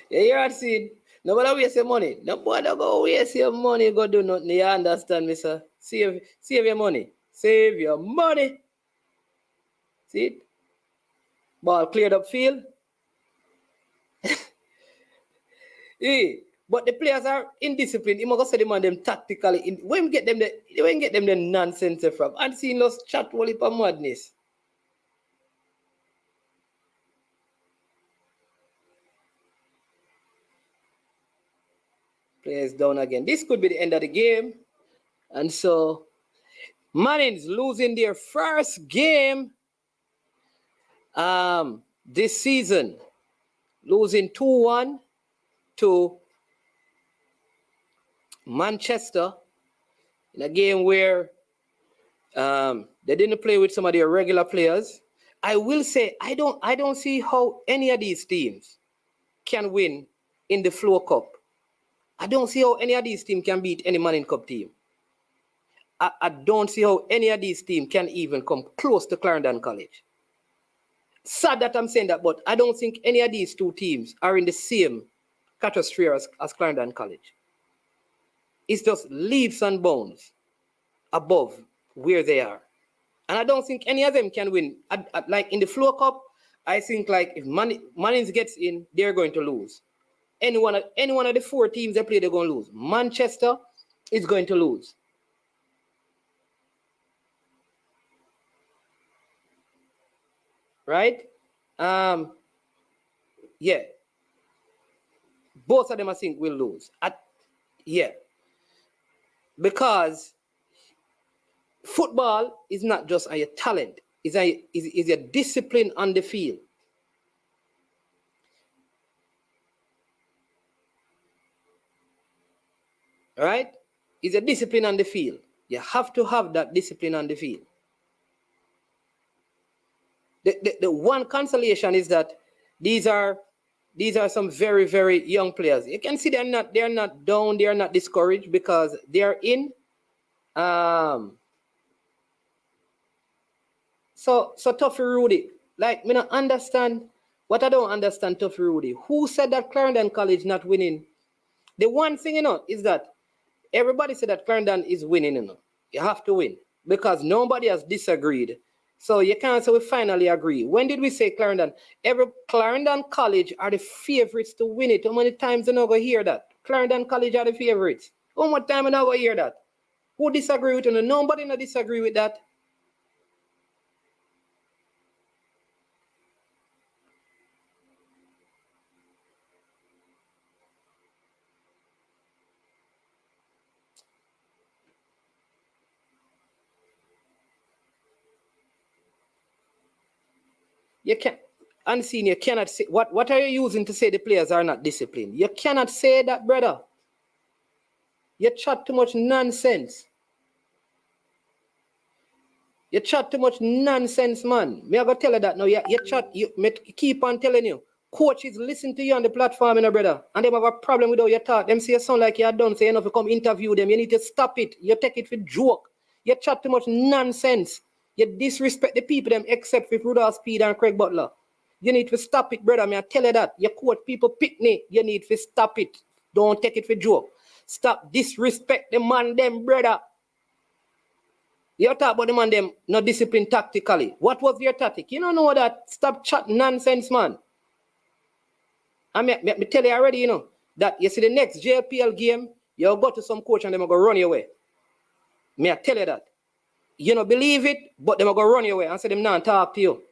A: Yeah, you're not seeing. Nobody waste your money. Nobody go waste your money. Go do nothing. You understand me, sir? Save your money. Save your money. See it? Ball cleared up field. Yeah. But the players are indisciplined. You must say them on them tactically. When get them the nonsense from. And seeing those chat whole heap of madness. Players down again. This could be the end of the game. And so Mannings losing their first game this season. Losing 2-1 to Manchester in a game where they didn't play with some of their regular players. I will say I don't see how any of these teams can win in the Flow Cup. I don't see how any of these teams can beat any Manning Cup team. I don't see how any of these teams can even come close to Clarendon College. Sad that I'm saying that, but I don't think any of these two teams are in the same stratosphere as Clarendon College. It's just leaps and bounds above where they are. And I don't think any of them can win. Like in the Flow Cup, I think like if Mannings gets in, they're going to lose. Any one of the four teams they play, they're going to lose. Manchester is going to lose. Right? Yeah. Both of them, I think, will lose. Yeah. Because football is not just a talent. It's a discipline on the field. Right? It's a discipline on the field. You have to have that discipline on the field. The one consolation is that these are some very, very young players. You can see they're not down, they are not discouraged because they are in. So Tuffy Rudy, like me not understand what I don't understand, Tuffy Rudy. Who said that Clarendon College not winning? The one thing is that everybody said that Clarendon is winning. You have to win because nobody has disagreed. So you can't say we finally agree. When did we say Clarendon? Clarendon College are the favorites to win it. How many times you not go hear that? Clarendon College are the favorites. How much time you not go hear that? Who disagree with you? Nobody not disagree with that. You can't, unseen, you cannot say, what are you using to say the players are not disciplined? You cannot say that, brother. You chat too much nonsense. You chat too much nonsense, man. Me I go tell you that now. You keep on telling you. Coaches listen to you on the platform, brother. And they have a problem with how you talk. Them say you sound like you're done, so you know if you come interview them. You need to stop it. You take it for joke. You chat too much nonsense. You disrespect the people them except with Rudolph Speed and Craig Butler. You need to stop it, brother. Me I tell you that. You quote people pitney. You need to stop it. Don't take it for joke. Stop disrespect the man them, brother. You talk about the man them not disciplined tactically. What was your tactic? You don't know that. Stop chat nonsense, man. I me tell you already, that you see the next JPL game, you'll go to some coach and they're going to run your way. Me I tell you that. You don't believe it, but they're going to run your way and say them not talk to you.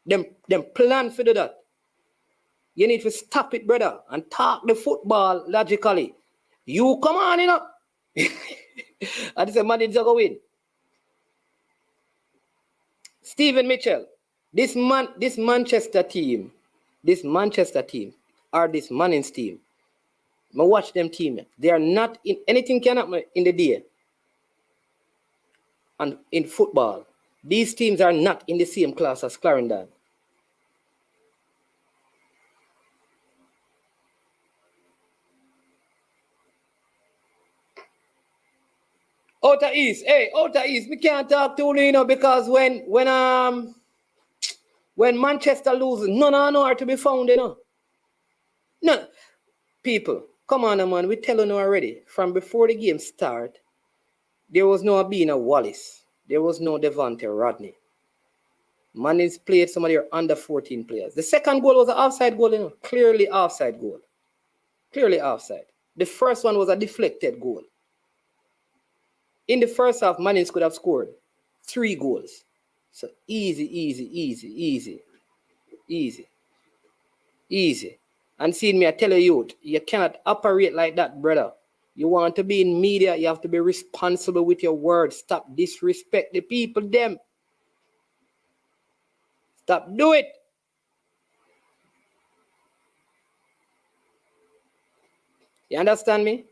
A: Them plan for do that. You need to stop it, brother, and talk the football logically. You come on, I just said, man, it's going to win. Stephen Mitchell, this Manchester team, or this Mannings team, I watch them team. They are not in anything can happen in the day. And in football, these teams are not in the same class as Clarendon. Outer East, we can't talk to you, because when Manchester loses, none are to be found, No, people, come on, man. We tell you already. From before the game start, there was no Abina Wallace. There was no Devontae Rodney. Mannings played some of their under 14 players. The second goal was an offside goal, clearly offside goal. Clearly offside. The first one was a deflected goal. In the first half, Mannings could have scored 3 goals. So easy. And seeing me, I tell you, you cannot operate like that, brother. You want to be in media, you have to be responsible with your words. Stop disrespect the people, them. Stop do it. You understand me?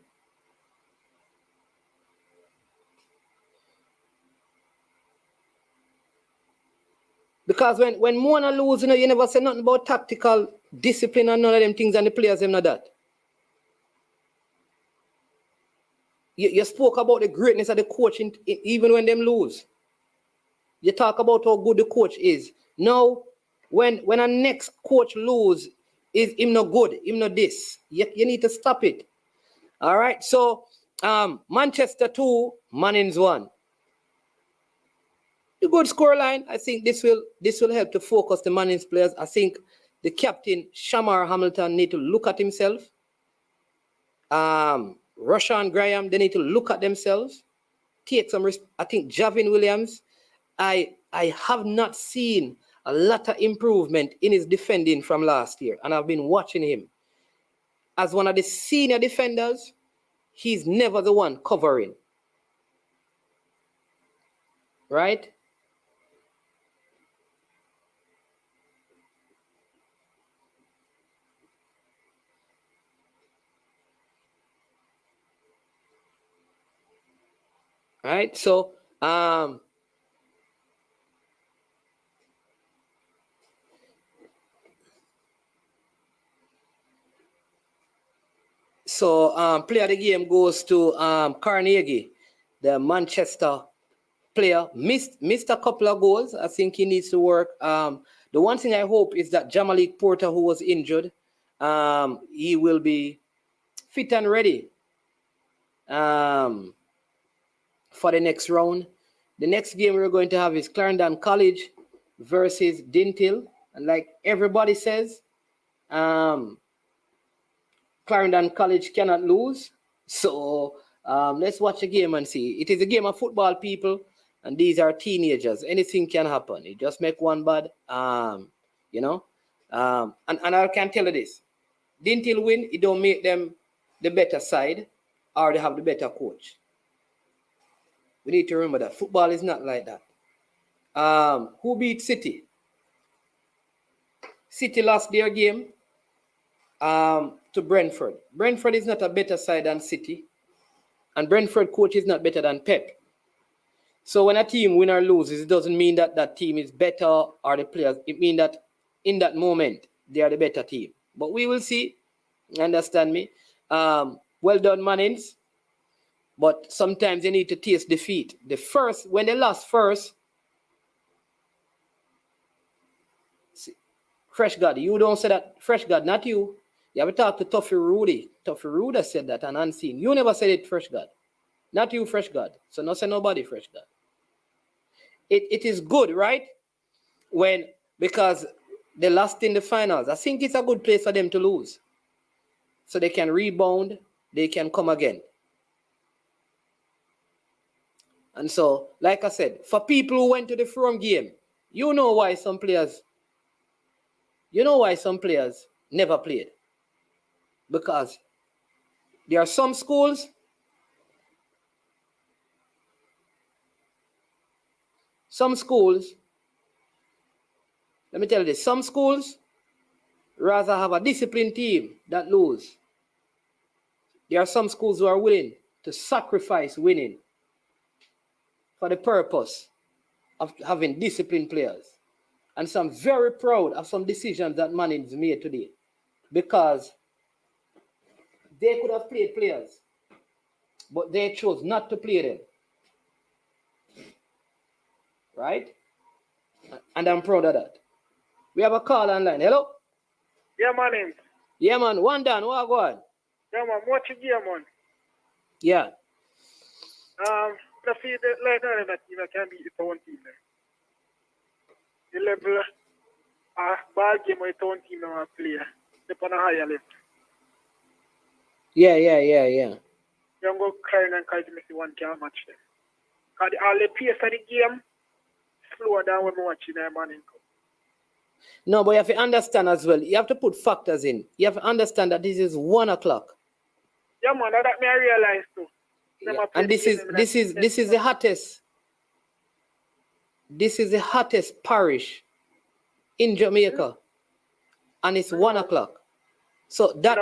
A: Because when Mona lose, you never say nothing about tactical discipline and none of them things, and the players them not that. You spoke about the greatness of the coach even when them lose. You talk about how good the coach is. Now, when a next coach lose, is him not good, him not this. You need to stop it. All right. So Manchester 2, Mannings 1. The good scoreline. I think this will help to focus the Mannings players. I think the captain Shamar Hamilton need to look at himself. Roshan Graham, they need to look at themselves. Take some risk. I think Javin Williams, I have not seen a lot of improvement in his defending from last year, and I've been watching him. As one of the senior defenders, he's never the one covering. Right? Right? So, player of the game goes to Carnegie, the Manchester player. Missed a couple of goals. I think he needs to work. The one thing I hope is that Jamalik Porter, who was injured, he will be fit and ready for the next round. The next game we're going to have is Clarendon College versus Dinthill. And like everybody says, Clarendon College cannot lose. So let's watch the game and see. It is a game of football, people, and these are teenagers. Anything can happen. You just make one bad, and I can tell you this. Dinthill win, it don't make them the better side or they have the better coach. We need to remember that. Football is not like that. Who beat City? City lost their game to Brentford. Brentford is not a better side than City. And Brentford coach is not better than Pep. So when a team win or loses, it doesn't mean that that team is better or the players. It means that in that moment, they are the better team. But we will see. Understand me? Well done, Mannings. But sometimes you need to taste defeat. When they lost first, Fresh God, you don't say that. Fresh God, not you. You have to talk to Tuffy Rudy. Tuffy Rudy said that and unseen. You never said it, Fresh God. Not you, Fresh God. So not say nobody, Fresh God. It is good, right? Because they lost in the finals. I think it's a good place for them to lose. So they can rebound, they can come again. And so, like I said, for people who went to the From game, you know why some players never played. Because there are some schools, let me tell you this, some schools rather have a disciplined team that lose There are some schools who are willing to sacrifice winning for the purpose of having disciplined players. And so I'm very proud of some decisions that Mannings made today, because they could have played players, but they chose not to play them. Right? And I'm proud of that. We have a call online. Hello?
B: Yeah, Mannings.
A: Yeah, man. One down. What go on?
B: Yeah, man. Watch it here, man.
A: Yeah.
B: I see the later that team can beat its own team. The level ball game with its own team now play. They're on a higher level.
A: Yeah.
B: You go Clarendon and see one can match them. Because all the pace of the game slower down when we watch it, Mannings.
A: No, but you have to understand as well. You have to put factors in. You have to understand that this is 1 o'clock.
B: Yeah, man. That me I realize too.
A: Yeah. And this is the hottest. This is the hottest parish in Jamaica, and it's 1 o'clock. So that,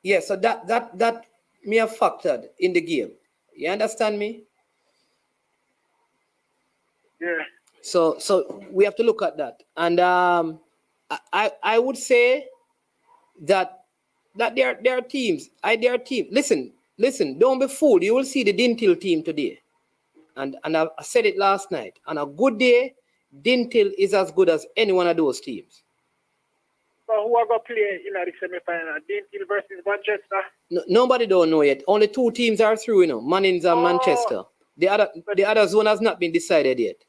A: yeah, so that me have factored in the game. You understand me?
B: Yeah.
A: So we have to look at that, and I would say that there are teams. There are teams. Listen. Don't be fooled. You will see the Dinthill team today, and I said it last night. On a good day, Dinthill is as good as any one of those teams.
B: So who are going to play in the semi-final? Dinthill versus Manchester?
A: No, nobody don't know yet. Only 2 teams are through, Mannings and Manchester. The other zone has not been decided yet.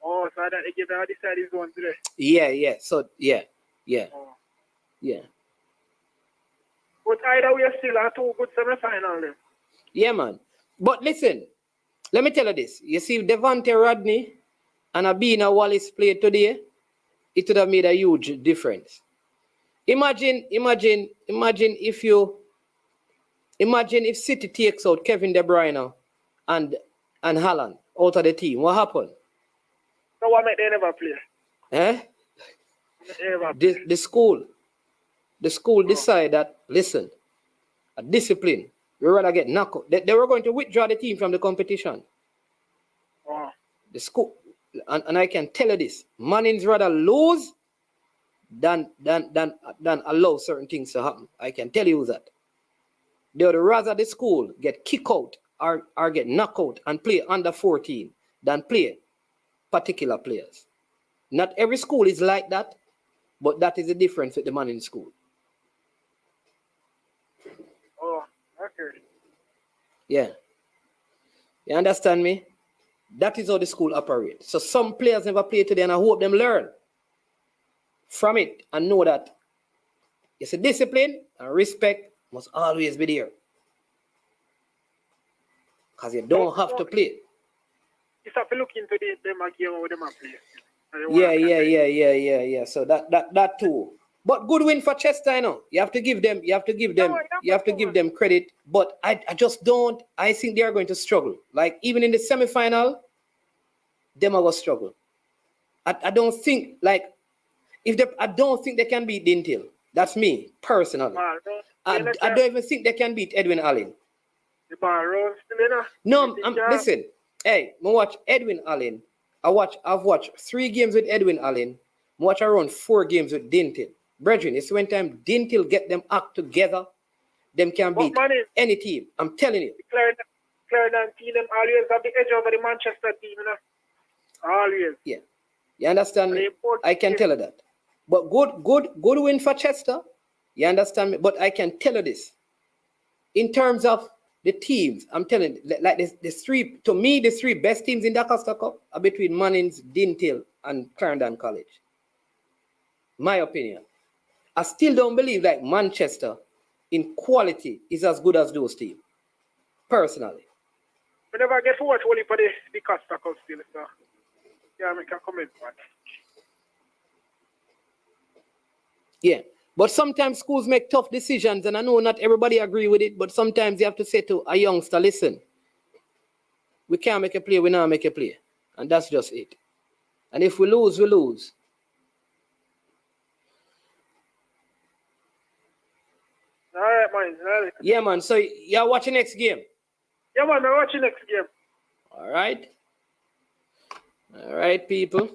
B: Oh, so that they give them decided zone today?
A: Yeah. So, yeah.
B: Oh.
A: Yeah.
B: But either way, still are 2 good semi-final then.
A: Yeah, man. But listen, let me tell you this. You see, Devante Rodney and Abina Wallace played today, it would have made a huge difference. Imagine if City takes out Kevin De Bruyne and Haaland out of the team. What happened?
B: So what make they never play?
A: The school decide that, listen, a discipline, we rather get knocked out. They were going to withdraw the team from the competition.
B: Oh.
A: The school, and I can tell you this, Mannings rather lose than allow certain things to happen. I can tell you that. They would rather the school get kicked out or get knocked out and play under 14 than play particular players. Not every school is like that, but that is the difference with the Mannings school.
B: Oh, okay.
A: Yeah. You understand me? That is how the school operates. So some players never play today, and I hope them learn from it and know that it's a discipline and respect must always be there. Because you don't have to play.
B: You have to look into them game with them play.
A: Yeah. So that too. But good win for Chester, You have to give them credit. But I just don't. I think they are going to struggle. Like even in the semi-final, them are going to struggle. I don't think I don't think they can beat Dinthill. That's me personally. I don't even think they can beat Edwin Allen. No, listen. Hey, I watch Edwin Allen. I've watched 3 games with Edwin Allen. I watch around 4 games with Dinthill. Brethren, it's when time Dinthill get them act together, them can beat any team. I'm telling you.
B: Clarendon team them always have the edge over the Manchester team, Always.
A: Yeah. You understand me? I can tell you that. But good win for Chester. You understand me? But I can tell you this. In terms of the teams, I'm telling you, like the 3 best teams in the Costa Cup are between Mannings, Dinthill, and Clarendon College. My opinion. I still don't believe like Manchester in quality is as good as those teams. Personally.
B: I never get to watch only for the Costa Cup still, so yeah, I can comment on that.
A: Yeah. But sometimes schools make tough decisions, and I know not everybody agree with it, but sometimes you have to say to a youngster, listen, we can't make a play, we not make a play. And that's just it. And if we lose, we lose.
B: All right, Mannings.
A: Yeah, man. So you're watching next game?
B: Yeah, man, I'm watching next game.
A: All right. All right, people.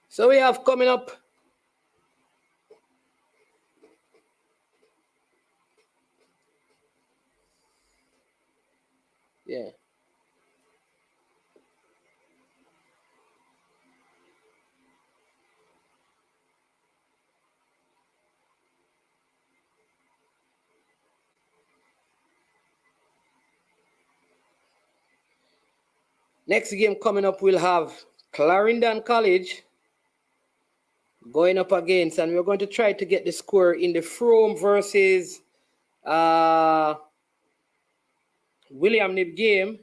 A: So we have coming up. Yeah. Next game coming up, we'll have Clarendon College going up against, and we're going to try to get the score in the Frome versus William Nib game.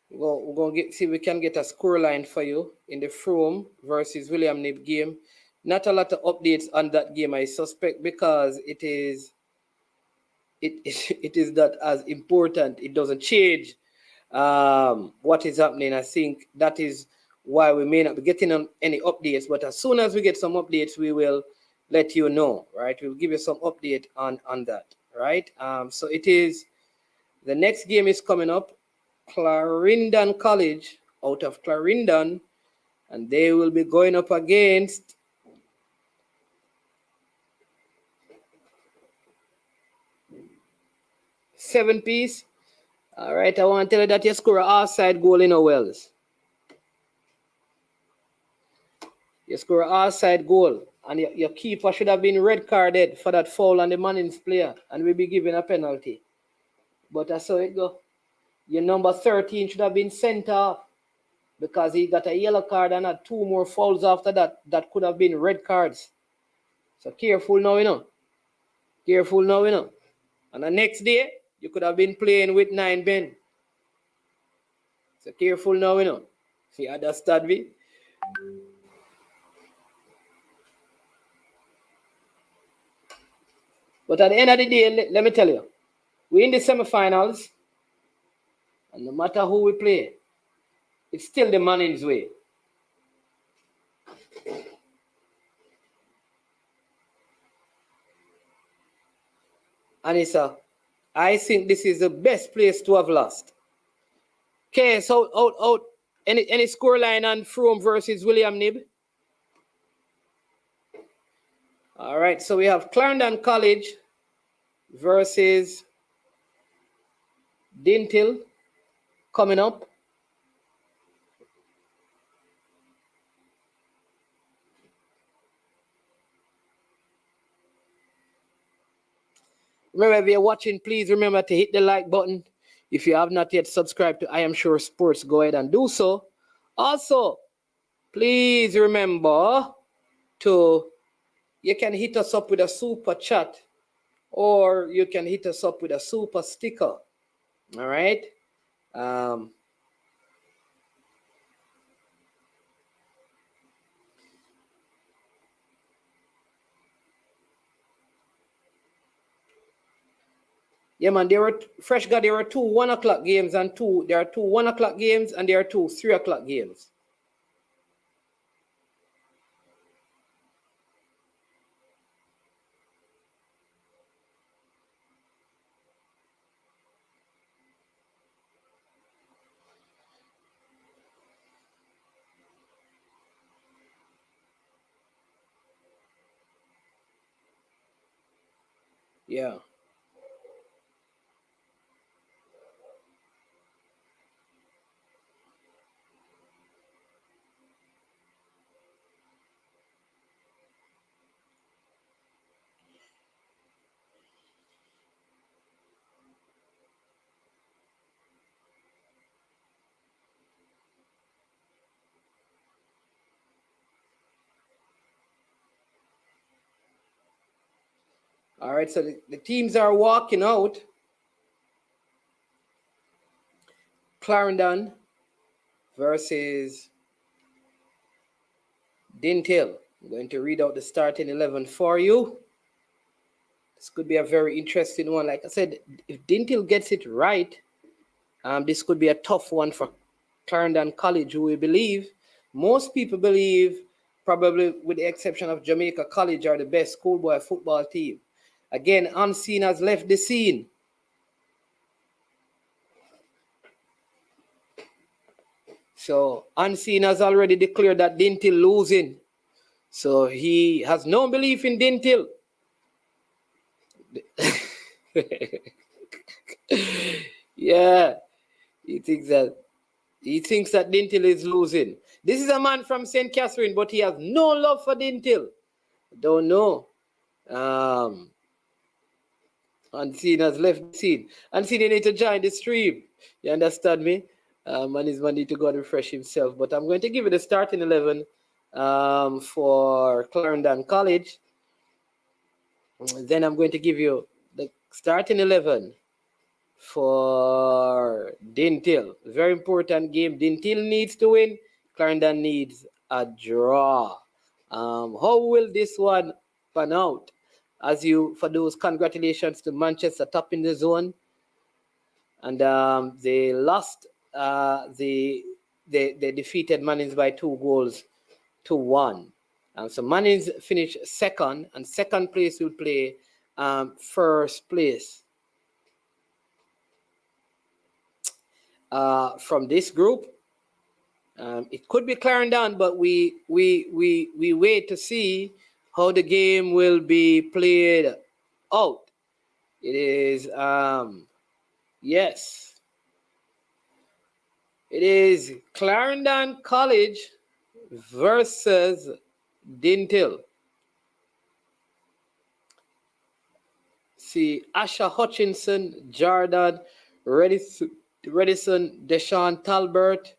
A: We're going to see if we can get a score line for you in the Frome versus William Nib game. Not a lot of updates on that game, I suspect, because it is not as important. It doesn't change what is happening. I think that is why we may not be getting on any updates, but as soon as we get some updates, we will let you know, right? We'll give you some update on that, right? So it is, the next game is coming up, Clarendon College out of Clarendon, and they will be going up against Seven Piece. All right, I want to tell you that you score an offside goal in Wells. You score an offside goal, and your keeper should have been red carded for that foul on the Mannings player, and we'll be given a penalty. But that's how it go. Your number 13 should have been sent off because he got a yellow card and had 2 more fouls after that. That could have been red cards. So careful now, you know. Careful now, you know. And the next day, you could have been playing with 9 men. So careful now, you know. You understand me? But at the end of the day, let me tell you, we're in the semifinals, and no matter who we play, it's still the Mannings way. Anissa, I think this is the best place to have lost. Okay, so out any score line on Frome versus William Nib? All right, so we have Clarendon College versus Dinthill coming up. Remember, if you're watching, please remember to hit the like button. If you have not yet subscribed to I Am Sure Sports, go ahead and do so. Also, please remember you can hit us up with a super chat, or you can hit us up with a super sticker. All right. Yeah, man, there were there were 2 1 o'clock games and there are 2 1 o'clock games and there are 2 3 o'clock games. Yeah. All right, so the teams are walking out. Clarendon versus Dinthill. I'm going to read out the starting 11 for you. This could be a very interesting one. Like I said, if Dinthill gets it right, this could be a tough one for Clarendon College, who we believe, most people believe probably with the exception of Jamaica College, are the best schoolboy football team. Again, Unseen has left the scene. So Unseen has already declared that Dinthill losing. So he has no belief in Dinthill. Yeah, he thinks that Dinthill is losing. This is a man from St. Catherine, but he has no love for Dinthill. Don't know. Unseen has left the scene. Unseen, you need to join the stream. You understand me? Man is money to go and refresh himself. But I'm going to give you the starting 11 for Clarendon College. Then I'm going to give you the starting 11 for Dinthill. Very important game. Dinthill needs to win. Clarendon needs a draw. How will this one pan out? For those, congratulations to Manchester top in the zone. And they lost. They defeated Mannings by 2-1. So Mannings finished second, and second place will play first place. From this group, it could be Clarendon, but we wait to see how the game will be played out. It is yes, it is Clarendon College versus Dinthill. See, Asha Hutchinson, Jordan Redison, Deshaun Talbert,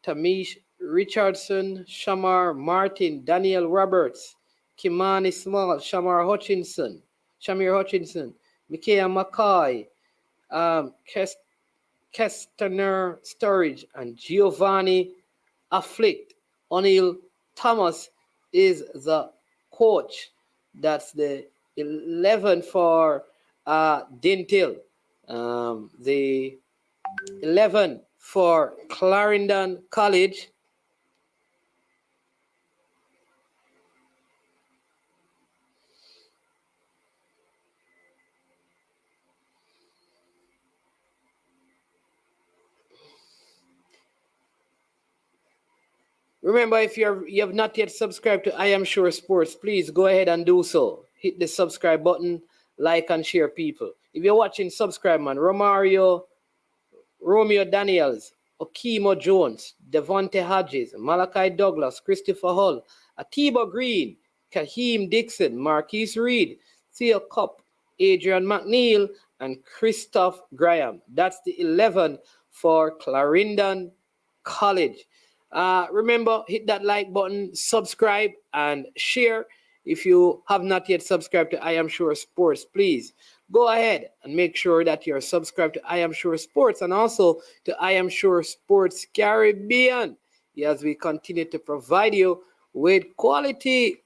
A: Tamish Richardson, Shamar Martin, Daniel Roberts, Kimani Small, Shamir Hutchinson, Micaiah McCoy, Kestner Sturridge, and Giovanni Afflict. O'Neill Thomas is the coach. That's the 11 for Dinthill. The 11 for Clarendon College. Remember, if you have not yet subscribed to I Am Sure Sports, please go ahead and do so. Hit the subscribe button, like and share, people. If you're watching, subscribe, man. Romeo Daniels, Okimo Jones, Devonte Hodges, Malachi Douglas, Christopher Hull, Atiba Green, Kaheem Dixon, Marquise Reed, Theo Cup, Adrian McNeil, and Christoph Graham. That's the 11 for Clarendon College. Remember, hit that like button, subscribe, and share. If you have not yet subscribed to I Am Sure Sports, please go ahead and make sure that you're subscribed to I Am Sure Sports and also to I Am Sure Sports Caribbean, as we continue to provide you with quality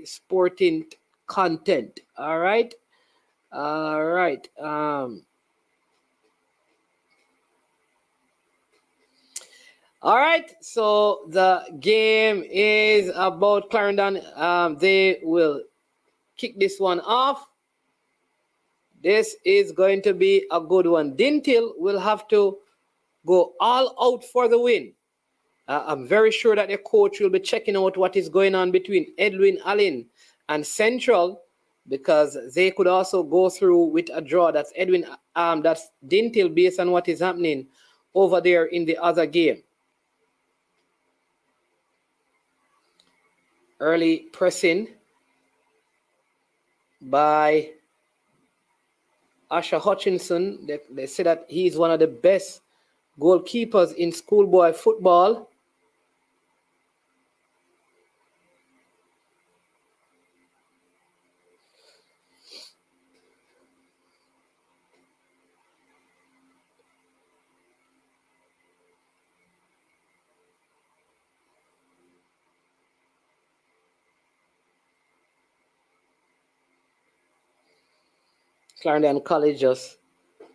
A: sporting content. All right. All right, so the game is about Clarendon. They will kick this one off. This is going to be a good one. Dinthill will have to go all out for the win. I'm very sure that the coach will be checking out what is going on between Edwin Allen and Central, because they could also go through with a draw. That's Dinthill based on what is happening over there in the other game. Early pressing by Asha Hutchinson. They say that he's one of the best goalkeepers in schoolboy football. Clarendon College just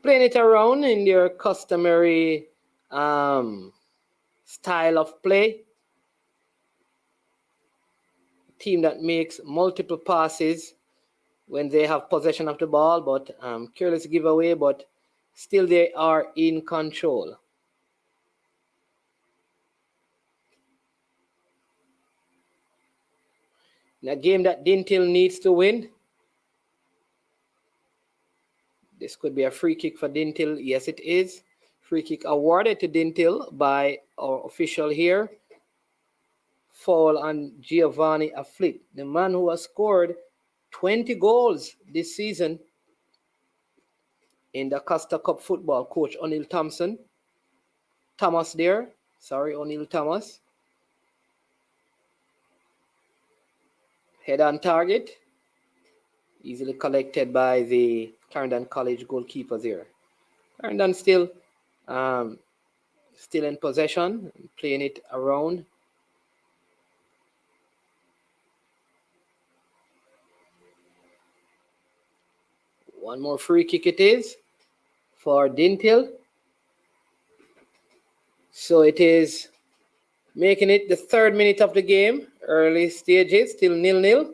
A: playing it around in their customary style of play. team that makes multiple passes when they have possession of the ball, but careless giveaway, but still they are in control. In a game that Dinthill needs to win, this could be a free kick for Dinthill. Yes, it is. Free kick awarded to Dinthill by our official here. Foul on Giovanni Afflick, the man who has scored 20 goals this season in the Costa Cup football. Coach O'Neill Thomas there. Sorry, O'Neill Thomas. Head on target. Easily collected by the Clarendon College goalkeepers here. Clarendon still in possession, playing it around. One more free kick it is for Dinthill. So it is making it the 3rd minute of the game. Early stages, still 0-0.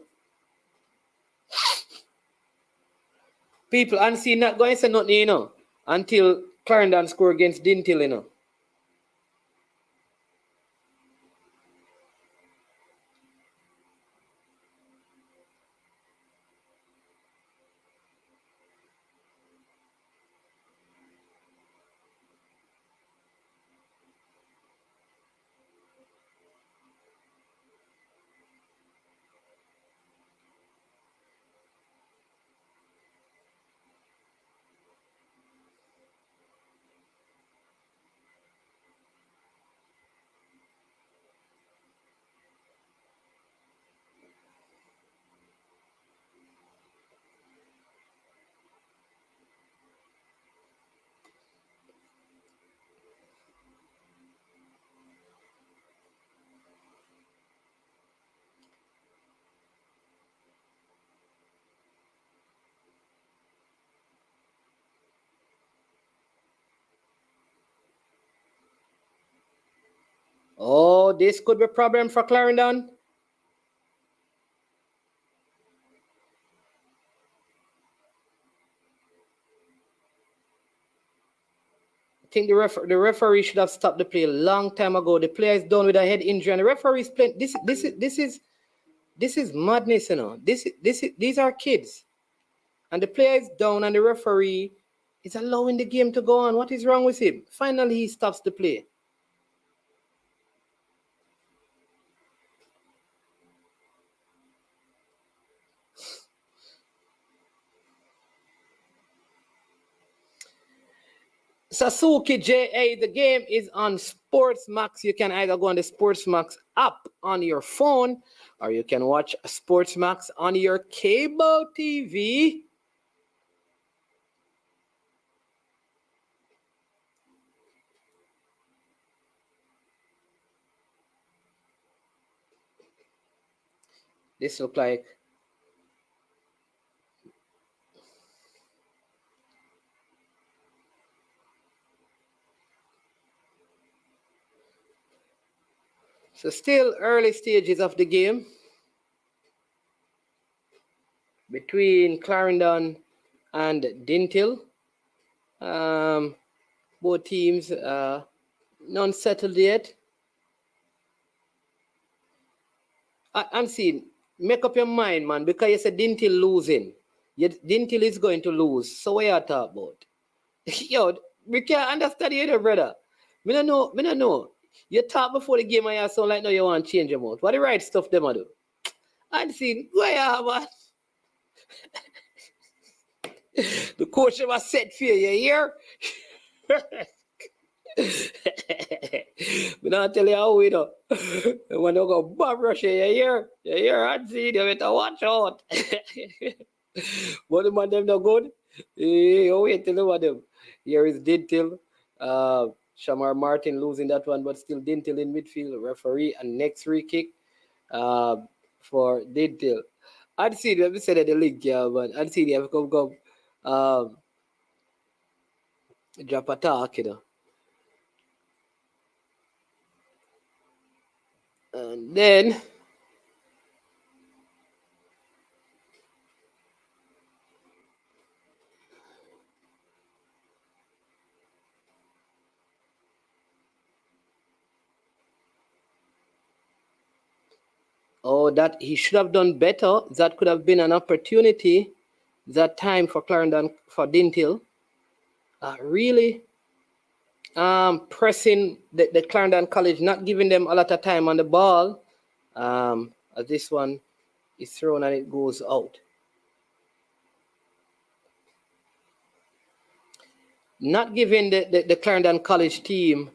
A: People unseen not going to say nothing, until Clarendon score against Dinthill, Oh, this could be a problem for Clarendon. I think the referee should have stopped the play a long time ago. The player is down with a head injury, and the referee is playing. This is madness, These are kids, and the player is down, and the referee is allowing the game to go on. What is wrong with him? Finally, he stops the play. Sasuke JA, the game is on Sportsmax. You can either go on the Sportsmax app on your phone, or you can watch Sportsmax on your cable TV. This look like so still early stages of the game between Clarendon and Dinthill. Both teams none settled yet. I'm seeing, make up your mind, man, because you said Dinthill losing. Dinthill is going to lose. So what you talk about? Yo, we can't understand you, brother. Me no know. You talk before the game and you sound like no you want to change your mouth. What the right stuff them do? I'm seeing, where you man? The coach never set for you hear? We don't tell you how we do. When you go bomb rush you hear? You hear? I see you better watch out. But the man them not good. You wait till the one them. Here is Dinthill. Shamar Martin losing that one, but still Dinthill in midfield. Referee and next free kick for Dinthill. I'd see them say that the league, yeah, but I'd see them come drop attack, And then Oh, that he should have done better. That could have been an opportunity that time for Clarendon, for Dinthill. Really pressing the Clarendon College, not giving them a lot of time on the ball. As this one is thrown and it goes out. Not giving the Clarendon College team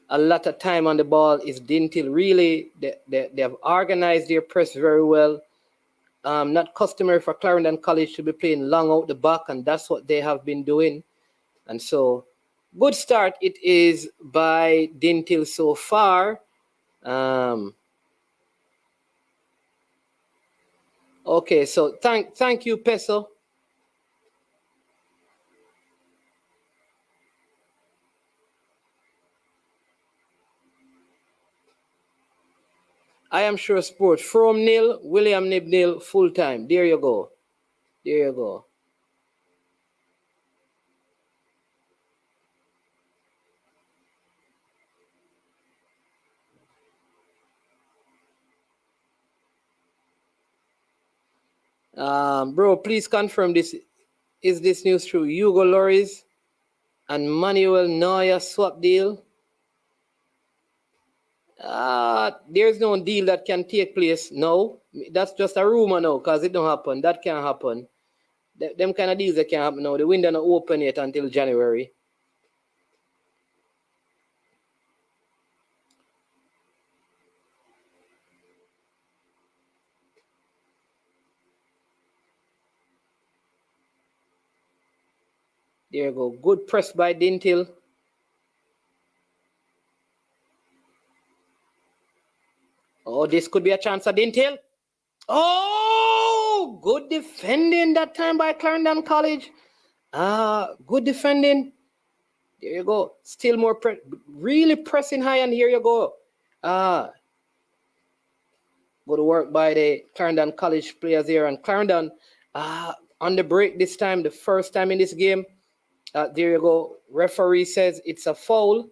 A: a lot of time on the ball is Dinthill. Really, they have organized their press very well. Not customary for Clarendon College to be playing long out the back, and that's what they have been doing. And so, good start it is by Dinthill so far. Okay, so thank you, Peso. I am sure sports from nil, William Nib nil, full time. There you go. There you go. Bro, please confirm this. Is this news true? Hugo Lloris and Manuel Neuer swap deal? There's no deal that can take place. No, that's just a rumor now because it don't happen. That can't happen. Them kind of deals that can't happen now. The window not open yet until January. There you go. Good press by Dinthill. Oh, this could be a chance for Dinthill. Oh, good defending that time by Clarendon College. Good defending. There you go. Still more really pressing high, and here you go. Good work by the Clarendon College players here, and Clarendon on the break this time, the first time in this game. There you go. Referee says it's a foul.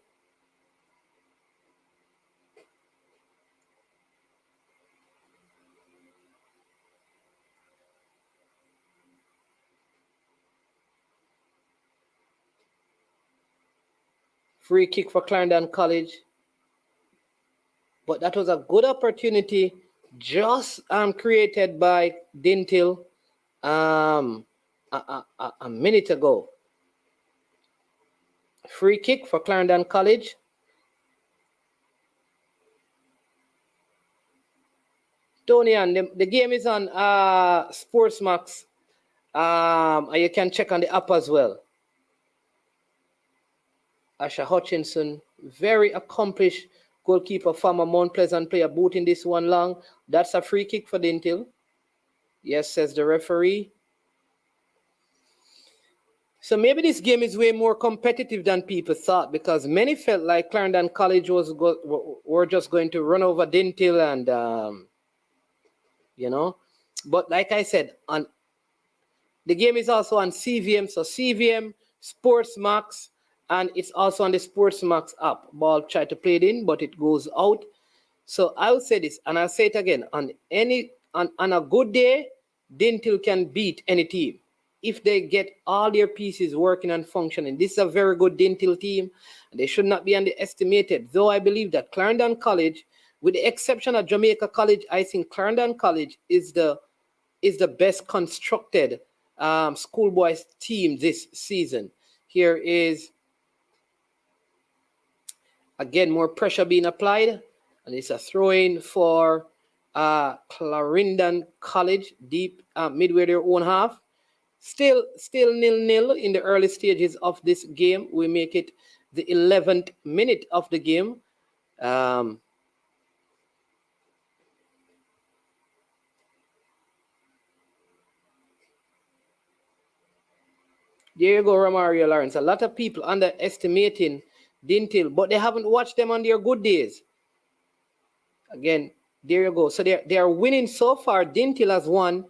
A: Free kick for Clarendon College. But that was a good opportunity just created by Dinthill a minute ago. Free kick for Clarendon College. Tony, and the game is on Sportsmax. And you can check on the app as well. Asha Hutchinson, very accomplished goalkeeper, former Mount Pleasant player, booting this one long. That's a free kick for Dinthill. Yes, says the referee. So maybe this game is way more competitive than people thought, because many felt like Clarendon College were just going to run over Dinthill and, But like I said, the game is also on CVM. So CVM, Sportsmax, and it's also on the Sportsmax app. Ball tried to play it in, but it goes out. So I will say this, and I'll say it again. On a good day, Dinthill can beat any team if they get all their pieces working and functioning. This is a very good Dinthill team, and they should not be underestimated. Though I believe that Clarendon College, with the exception of Jamaica College, I think Clarendon College is the best constructed schoolboys team this season. Here is, again, more pressure being applied, and it's a throw-in for Clarendon College, deep midway their own half. Still 0-0 in the early stages of this game. We make it the 11th minute of the game. There you go, Romario Lawrence. A lot of people underestimating Dinthill, but they haven't watched them on their good days. Again, there you go. So they are winning so far. Dinthill has won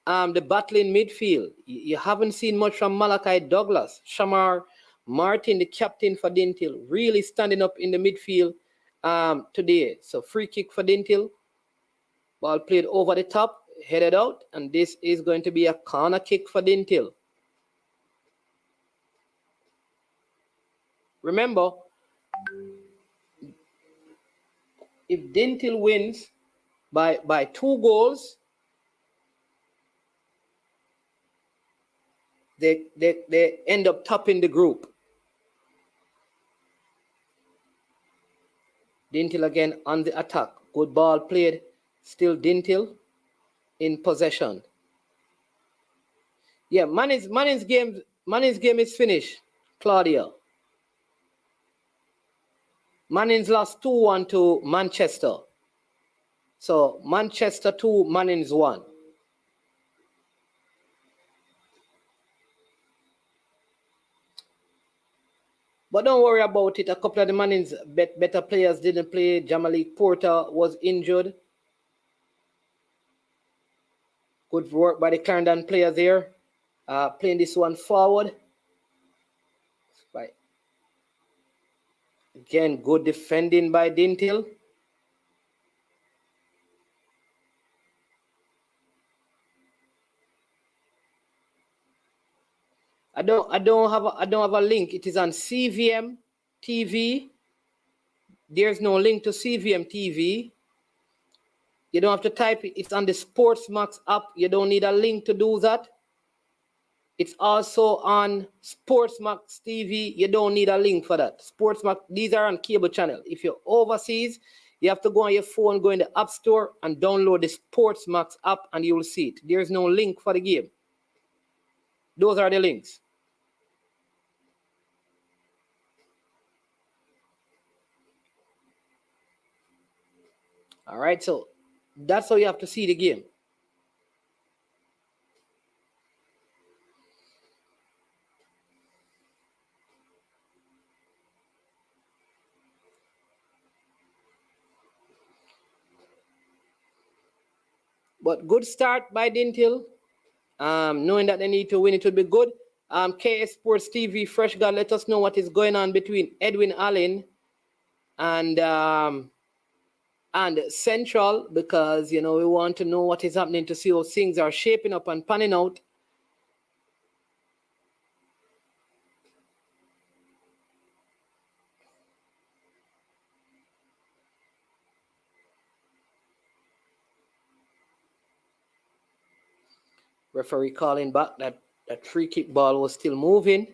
A: the battle in midfield. You haven't seen much from Malachi Douglas. Shamar Martin, the captain for Dinthill, really standing up in the midfield today. So free kick for Dinthill. Ball played over the top, headed out, and this is going to be a corner kick for Dinthill. Remember, if Dinthill wins by 2 goals, they end up topping the group. Dinthill again on the attack. Good ball played. Still Dinthill in possession. Yeah, Mannings game is finished, Claudia. Mannings lost 2-1 to Manchester. So Manchester 2, Mannings 1. But don't worry about it. A couple of the Mannings better players didn't play. Jamalik Porter was injured. Good work by the Clarendon players there. Playing this one forward. Right. Again, good defending by Dinthill. I don't have a link. It is on CVM TV. There's no link to CVM TV. You don't have to type it. It's on the Sportsmax app. You don't need a link to do that. It's also on Sportsmax TV. You don't need a link for that. Sportsmax, these are on cable channel. If you're overseas, you have to go on your phone, go in the App Store and download the Sportsmax app and you will see it. There's no link for the game. Those are the links. All right, so that's how you have to see the game. But good start by Dinthill. Knowing that they need to win, it will be good. KS Sports TV, Fresh God, let us know what is going on between Edwin Allen and Central, because, you know, we want to know what is happening to see how things are shaping up and panning out. Referee calling back that free kick ball was still moving.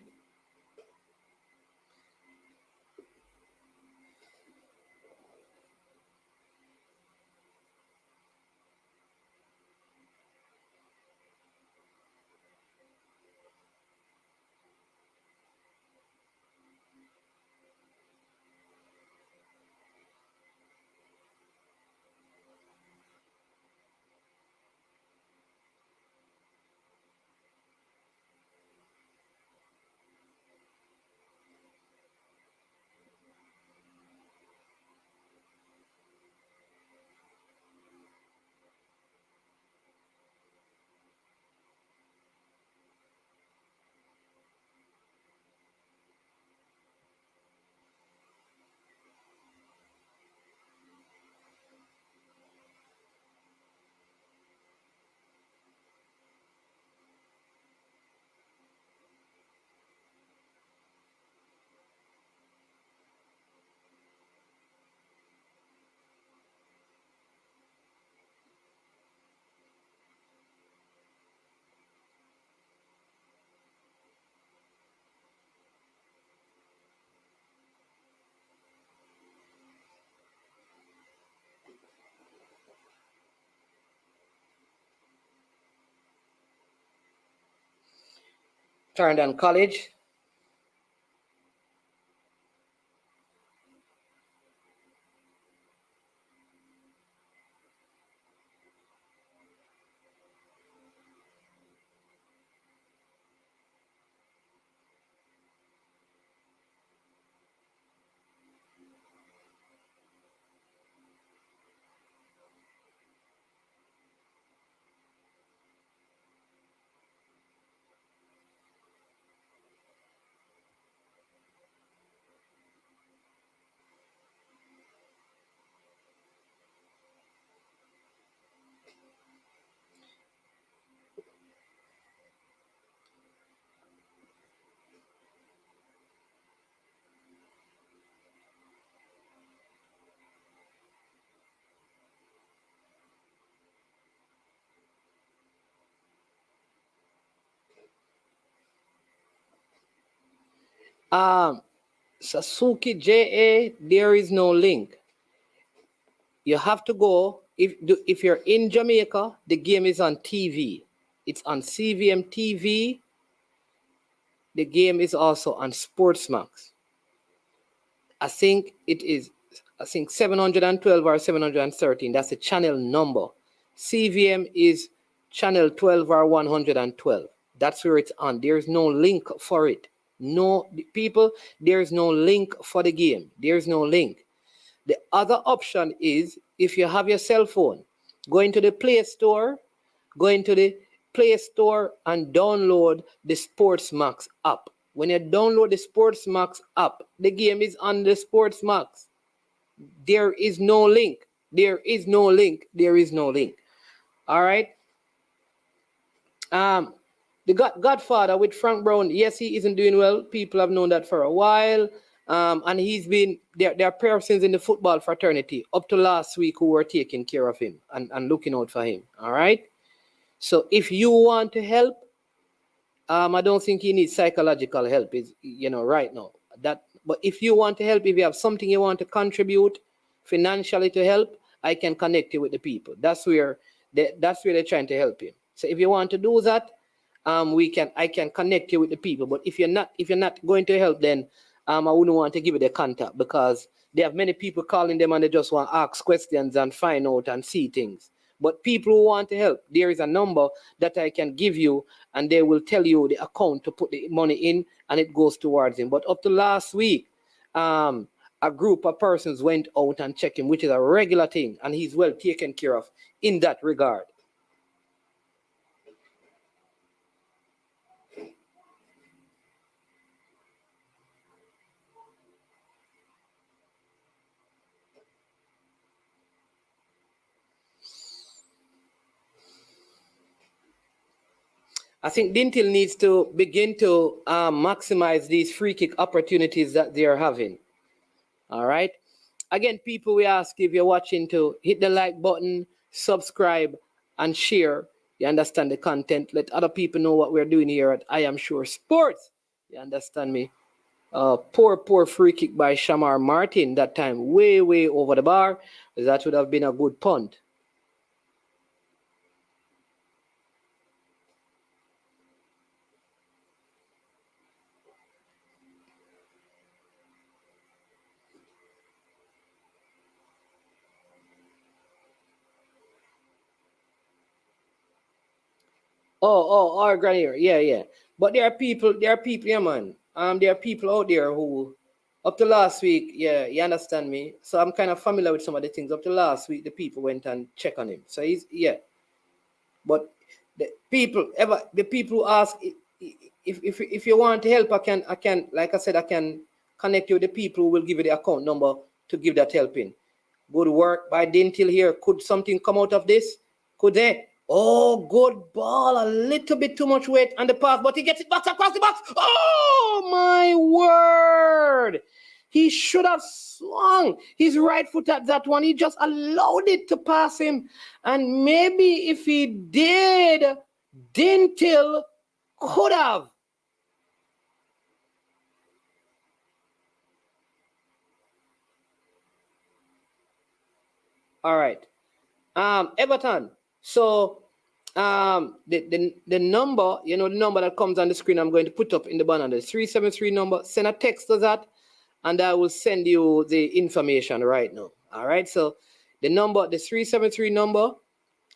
A: Clarendon College. Sasuke JA, there is no link. You have to go, if you're in Jamaica, the game is on TV. It's on CVM TV. The game is also on Sportsmax. I think 712 or 713. That's the channel number. CVM is channel 12 or 112. That's where it's on. There's no link for it. No, people, there's no link for the game. There's no link. The other option is, if you have your cell phone, go into the Play Store and download the Sportsmax app. When you download the Sportsmax app, the game is on the Sportsmax. There is no link. There is no link. There is no link. All right. The Godfather with Frank Brown, yes, he isn't doing well. People have known that for a while. And he's been, there are persons in the football fraternity up to last week who were taking care of him and looking out for him. All right. So if you want to help, I don't think he needs psychological help, right now. But if you want to help, if you have something you want to contribute financially to help, I can connect you with the people. That's where they're trying to help you. So if you want to do that, I can connect you with the people. But if you're not going to help, then I wouldn't want to give you the contact, because they have many people calling them and they just want to ask questions and find out and see things. But people who want to help, there is a number that I can give you, and they will tell you the account to put the money in, and it goes towards him. But up to last week, a group of persons went out and checked him, which is a regular thing, and he's well taken care of in that regard. I think Dinthill needs to begin to maximize these free kick opportunities that they are having. All right. Again, people, we ask, if you're watching, to hit the like button, subscribe, and share. You understand the content. Let other people know what we're doing here at I Am Sure Sports. You understand me? Poor free kick by Shamar Martin that time, way over the bar. That would have been a good punt. Oh, Granier, yeah. But there are people, yeah, man. There are people out there who, up to last week, yeah, you understand me. So I'm kind of familiar with some of the things. Up to last week, the people went and checked on him. So yeah. But the people who ask, if you want to help, I can, like I said, I can connect you with the people who will give you the account number to give that help in. Good work by Dinthill here. Could something come out of this? Could they? Oh, good ball. A little bit too much weight on the pass, but he gets it back across the box. Oh, my word. He should have swung his right foot at that one. He just allowed it to pass him. And maybe if he did, Dinthill could have. All right. Everton. So the number, the number that comes on the screen, I'm going to put up in the banner, the 373 number. Send a text to that, and I will send you the information right now. All right. So the number, the 373 number,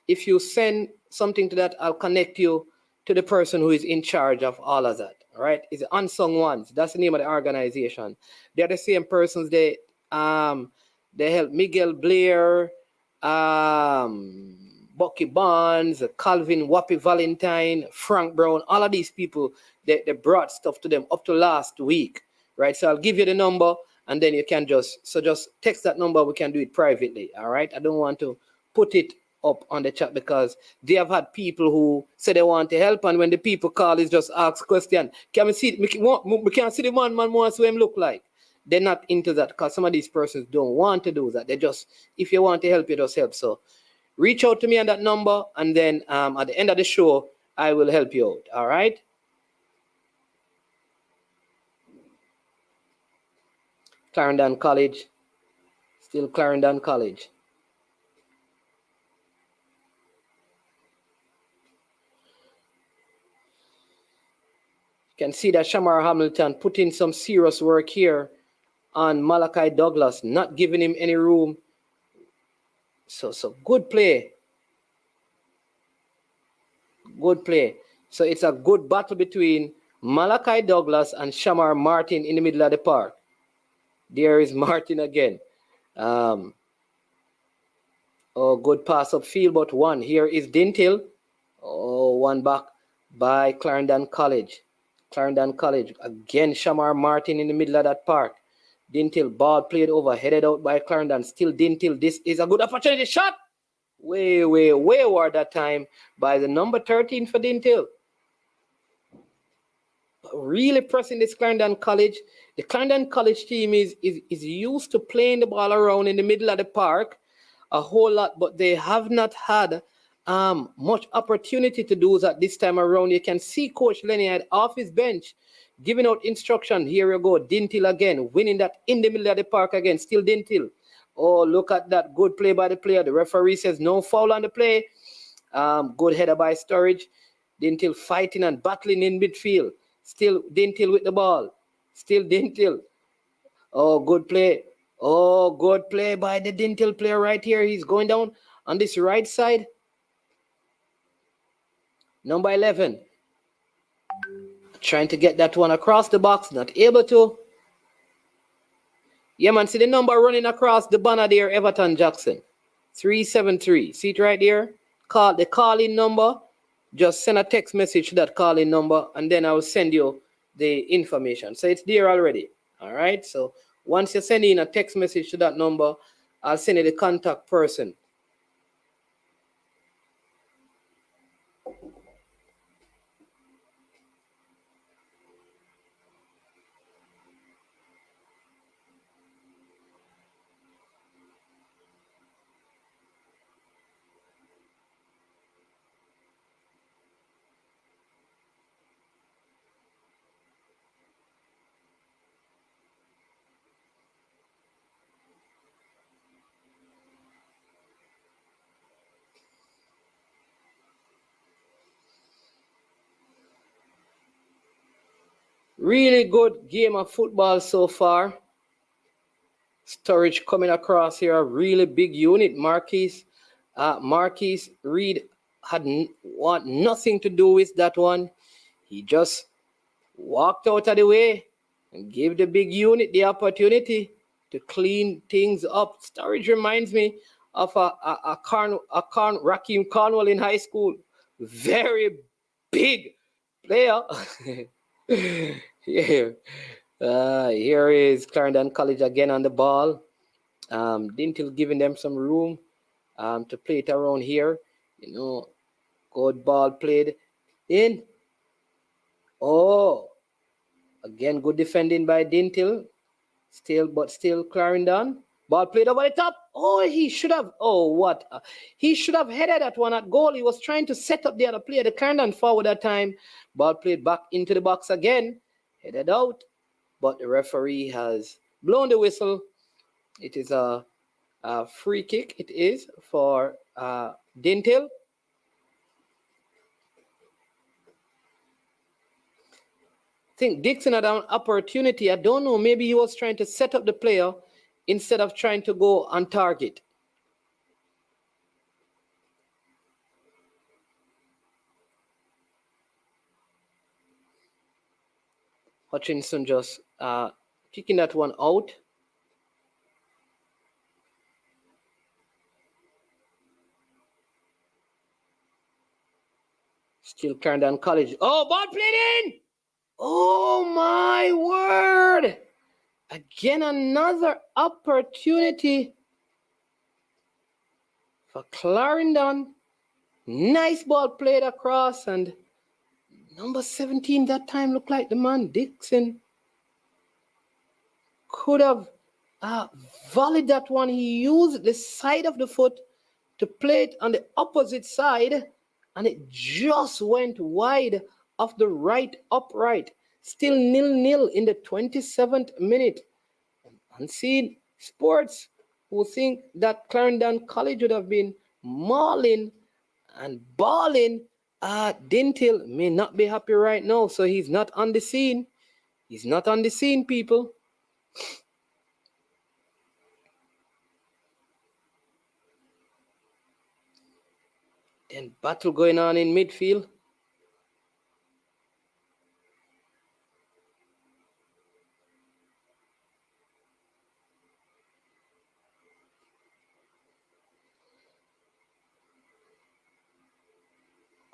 A: if you send something to that, I'll connect you to the person who is in charge of all of that. All right. It's the Unsung Ones. That's the name of the organization. They're the same persons. They help Miguel Blair, Bucky Barnes, Calvin Wappy Valentine, Frank Brown, all of these people, they brought stuff to them up to last week, right? So I'll give you the number, and then you can just text that number. We can do it privately, all right? I don't want to put it up on the chat, because they have had people who say they want to help, and when the people call, it's just ask question. Can we see? We can't see the man wants to him look like. They're not into that, because some of these persons don't want to do that. They just, if you want to help, you just help. So reach out to me on that number, and then at the end of the show, I will help you out. All right? Clarendon College. Still Clarendon College. You can see that Shamar Hamilton put in some serious work here on Malachi Douglas, not giving him any room. So good play. Good play. So it's a good battle between Malachi Douglas and Shamar Martin in the middle of the park. There is Martin again. Oh, good pass upfield, but one. Here is Dinthill. Oh, one back by Clarendon College. Clarendon College. Again, Shamar Martin in the middle of that park. Dinthill, ball played over, headed out by Clarendon. Still Dinthill. This is a good opportunity. Shot! Way wayward that time by the number 13 for Dinthill. Really pressing this Clarendon College. The Clarendon College team is used to playing the ball around in the middle of the park a whole lot, but they have not had much opportunity to do that this time around. You can see Coach Lenny had off his bench giving out instruction. Here you go, Dinthill again, winning that in the middle of the park again. Still Dinthill. Oh, look at that good play by the player. The referee says no foul on the play. Good header by Sturridge. Dinthill fighting and battling in midfield. Still Dinthill with the ball. Still Dinthill. Oh, good play. Oh, good play by the Dinthill player right here. He's going down on this right side. Number 11. Trying to get that one across the box. Not able to. Yeah, man. See the number running across the banner there. Everton Jackson. 373. See it right there? The call-in number. Just send a text message to that call-in number, and then I will send you the information. So it's there already. All right. So once you send in a text message to that number, I'll send you the contact person. Really good game of football so far. Sturridge coming across here, a really big unit. Marquise Reed had want nothing to do with that one. He just walked out of the way and gave the big unit the opportunity to clean things up. Sturridge reminds me of Raheem Cornwall in high school. Very big player. Yeah. Here is Clarendon College again on the ball. Dinthill giving them some room to play it around here. You know, good ball played in. Oh, again, good defending by Dinthill. Still Clarendon. Ball played over the top. Oh, he should have. Oh, what? He should have headed that one at goal. He was trying to set up the other player, the Clarendon forward that time. Ball played back into the box again. Headed out. But the referee has blown the whistle. It is a free kick. It is for Dinthill. I think Dixon had an opportunity. I don't know. Maybe he was trying to set up the player instead of trying to go on target. Hutchinson just kicking that one out. Still Clarendon College. Oh, ball played in! Oh, my word! Again, another opportunity for Clarendon. Nice ball played across, and number 17 that time looked like the man, Dixon. Could have volleyed that one. He used the side of the foot to play it on the opposite side, and it just went wide of the right upright. Still 0-0 in the 27th minute. Unseen Sports, who think that Clarendon College would have been mauling and balling, Dinthill may not be happy right now, so he's not on the scene. He's not on the scene, people. Then battle going on in midfield.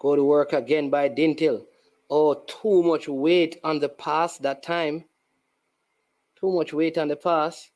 A: Go to work again by Dinthill. Oh, too much weight on the pass that time. Too much weight on the pass.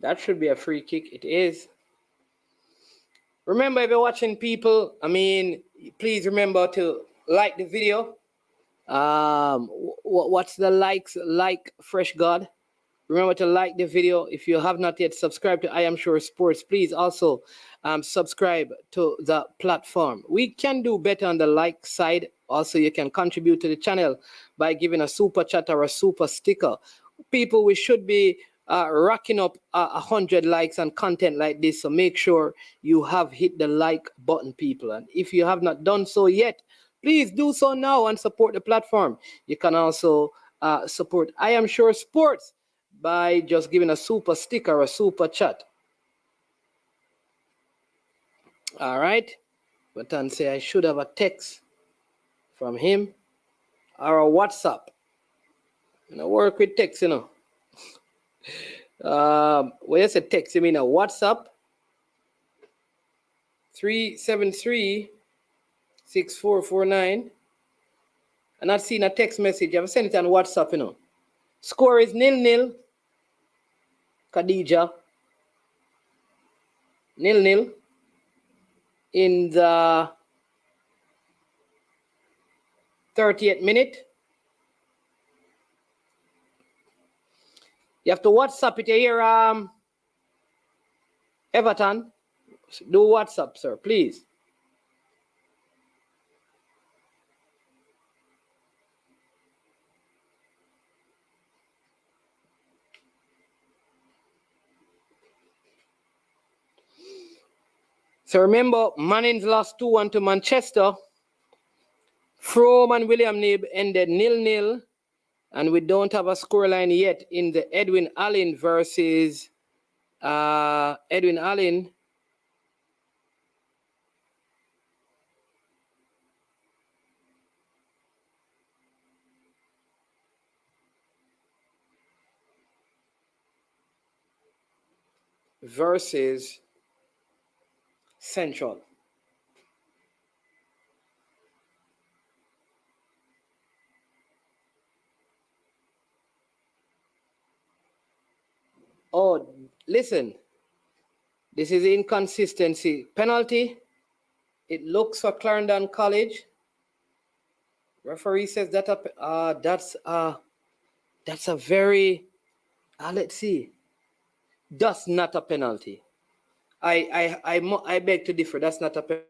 A: That should be a free kick. It is. Remember, if you're watching, people, please remember to like the video. What's the likes? Like Fresh God. Remember to like the video. If you have not yet subscribed to I Am Sure Sports, please also subscribe to the platform. We can do better on the like side. Also, you can contribute to the channel by giving a super chat or a super sticker. People, we should be racking up 100 likes on content like this. So make sure you have hit the like button, people. And if you have not done so yet, please do so now and support the platform. You can also support I Am Sure Sports by just giving a super sticker or a super chat. All right. But then say I should have a text from him or a WhatsApp. Work with text, when you say text, you mean a WhatsApp? 373-6449. And I've seen a text message. I've sent it on WhatsApp, Score is 0-0. Khadija. 0-0. In the 30th minute. You have to WhatsApp it here, Everton. Do WhatsApp, sir, please. So remember, Mannings lost 2-1 to Manchester. Frome and William Knibb ended 0-0. And we don't have a scoreline yet in the Edwin Allen versus Edwin Allen versus Central. Oh, listen. This is inconsistency. Penalty. It looks for Clarendon College. Referee says that that's a very let's see. That's not a penalty. I beg to differ. That's not a penalty.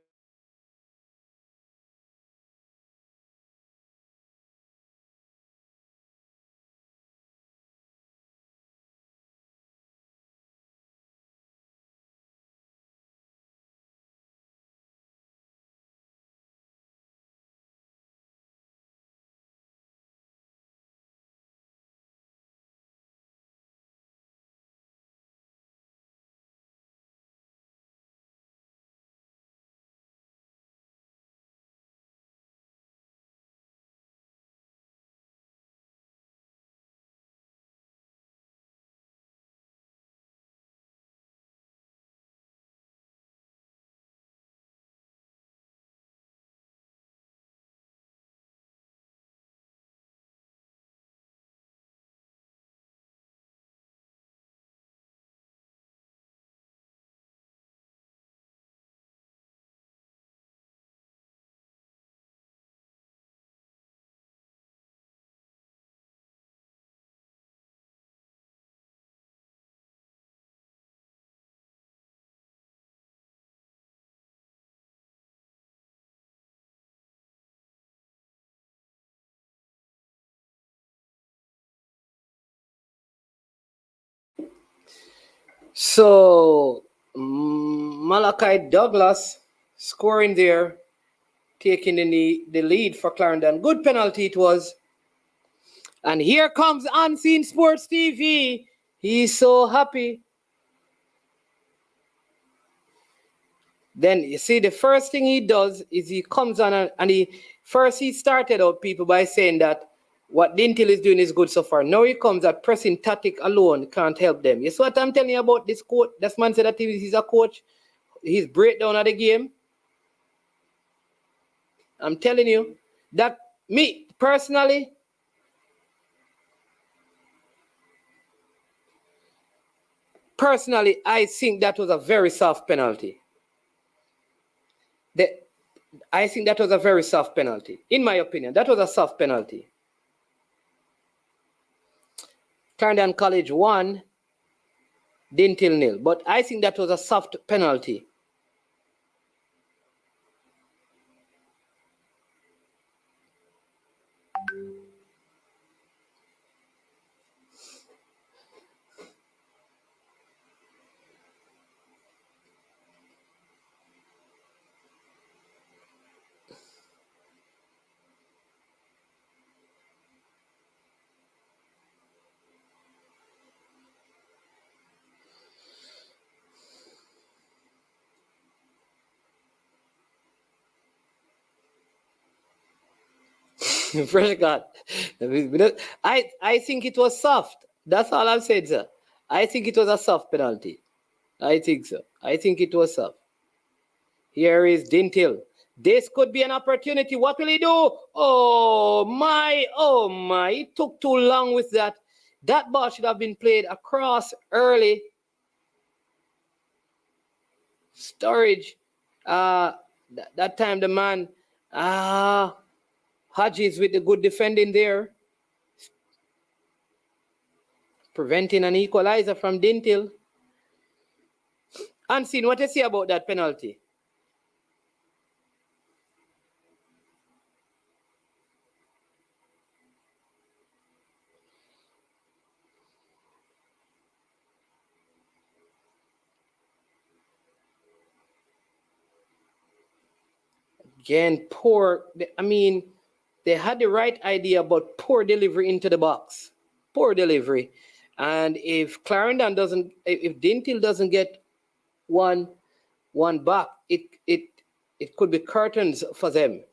A: So Malachi Douglas scoring there, taking the lead for Clarendon. Good penalty it was. And here comes Unseen Sports TV. He's so happy. Then you see the first thing he does is he comes on and he started out people by saying that what Dinthill is doing is good so far. Now he comes at pressing tactic alone can't help them. You see what I'm telling you about this coach? This man said that he's a coach. His breakdown of the game. I'm telling you that me personally, I think that was a very soft penalty. I think that was a very soft penalty. In my opinion, that was a soft penalty. Clarendon College won, Dinthill 0. But I think that was a soft penalty. Fresh God. I think it was soft. That's all I've said, sir. I think it was a soft penalty. I think so. I think it was soft. Here is Dinthill. This could be an opportunity. What will he do? Oh my. It took too long with that. That ball should have been played across early. Storage. That time the man Hodges with the good defending there. Preventing an equalizer from Dinthill. Unseen, what you say about that penalty? Again, poor. They had the right idea, but poor delivery into the box. Poor delivery. And if Clarendon doesn't, if Dinthill doesn't get one back, it could be curtains for them.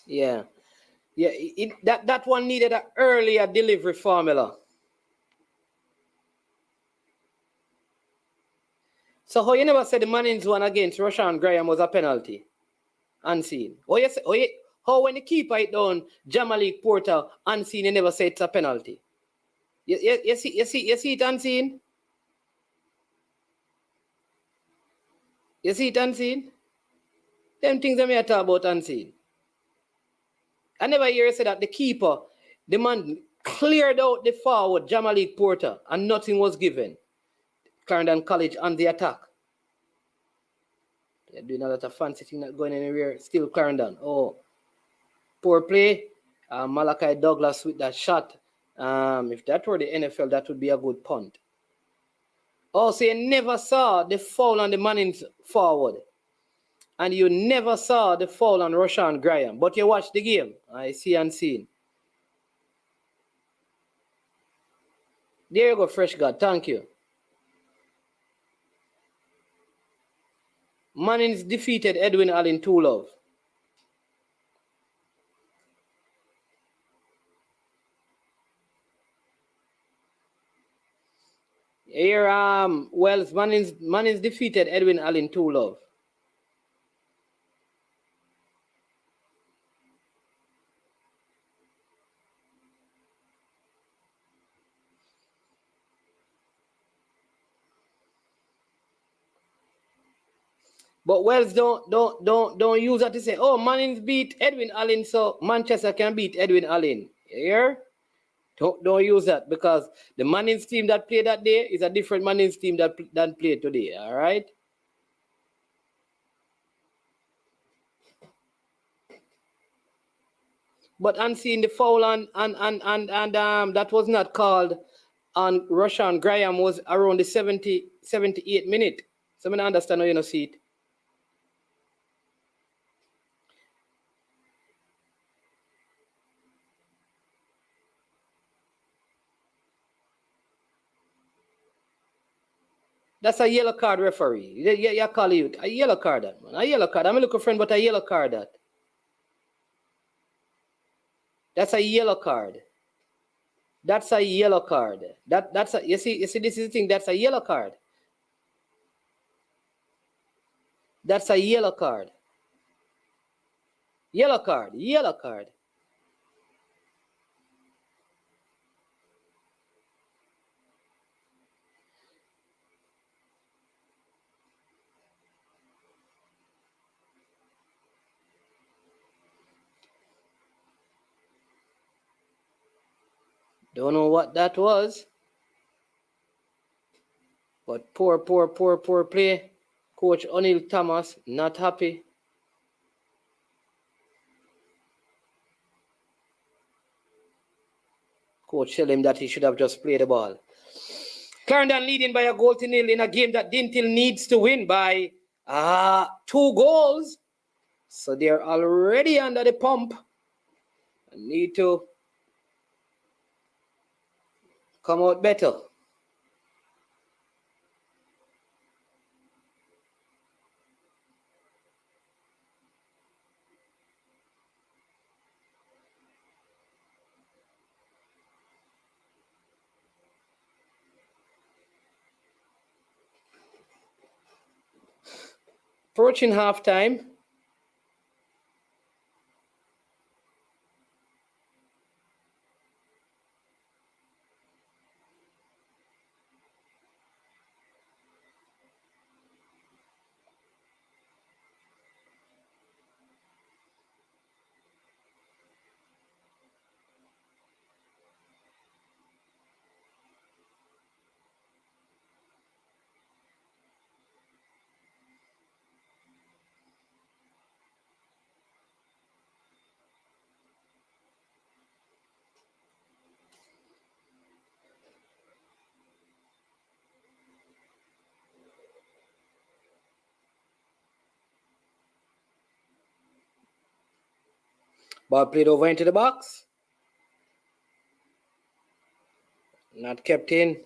A: Yeah. That one needed an earlier delivery formula. So how you never said the Mannings one against Roshan Graham was a penalty? Unseen. How when the keeper it down Jamalik Porter unseen, you never say it's a penalty. You see it unseen? You see it unseen? Them things that me talk about unseen. I never hear you say that the keeper, the man cleared out the forward, Jamalik Porter, and nothing was given. Clarendon College on the attack. They're doing a lot of fancy thing not going anywhere. Still Clarendon. Oh, poor play. Malachi Douglas with that shot. If that were the NFL, that would be a good punt. Oh, so you never saw the foul on the Mannings forward. And you never saw the foul on Roshan Graham. But you watched the game. I see unseen. There you go, Fresh God. Thank you. Mannings defeated Edwin Allen 2-love. Here, Wells, Mannings defeated Edwin Allen 2-love. But Wells don't use that to say, oh, Mannings beat Edwin Allen, so Manchester can beat Edwin Allen. Here, don't use that, because the Mannings team that played that day is a different Mannings team that played today. All right. but unseen the foul and that was not called on Rushan Graham was around the 78 minute. So I don't understand how you don't see it. That's a yellow card, referee. You call it a yellow card, that man. A yellow card. I'm a little friend, but a yellow card that. That's a yellow card. That's a yellow card. That's a you see this is the thing. That's a yellow card. That's a yellow card. Yellow card. Yellow card. Don't know what that was. But poor play. Coach O'Neill Thomas not happy. Coach tell him that he should have just played the ball. Clarendon leading by a goal to nil in a game that Dinthill needs to win by 2 goals. So they're already under the pump and need to come out better. Approaching halftime. Ball played over into the box. Not kept in.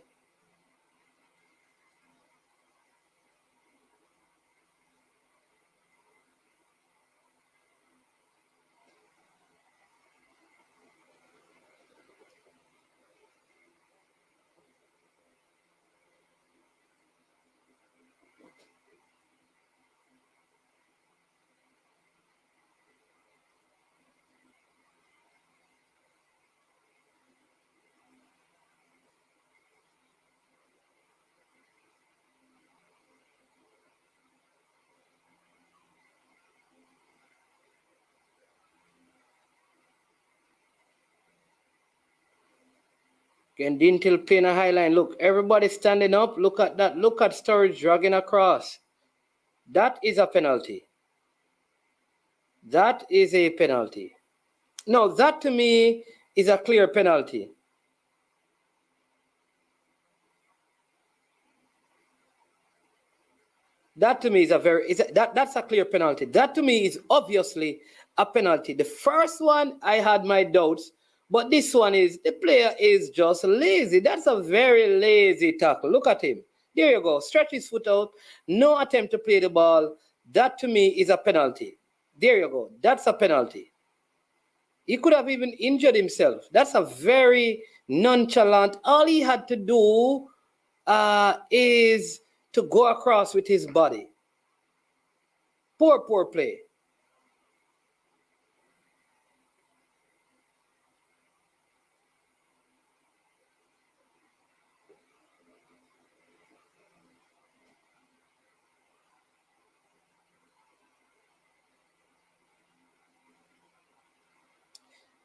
A: Again, Dinthill playing a high line. Look, everybody standing up. Look at that. Look at Sturridge dragging across. That is a penalty. That is a penalty. No, that to me is a clear penalty. That to me is that's a clear penalty. That to me is obviously a penalty. The first one, I had my doubts, but this one is, the player is just lazy. That's a very lazy tackle. Look at him. There you go. Stretch his foot out. No attempt to play the ball. That to me is a penalty. There you go. That's a penalty. He could have even injured himself. That's a very nonchalant. All he had to do is to go across with his body. Poor play.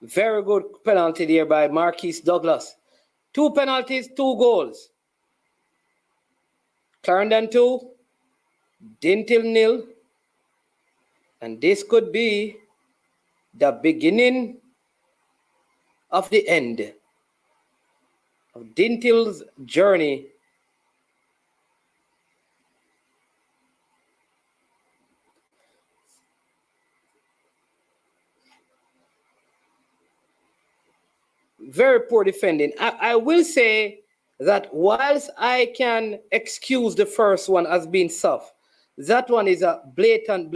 A: Very good penalty there by Marquise Douglas. 2 penalties, 2 goals. Clarendon 2, Dinthill 0. And this could be the beginning of the end of Dinthill's journey very poor defending. I will say that whilst I can excuse the first one as being soft, that one is a blatant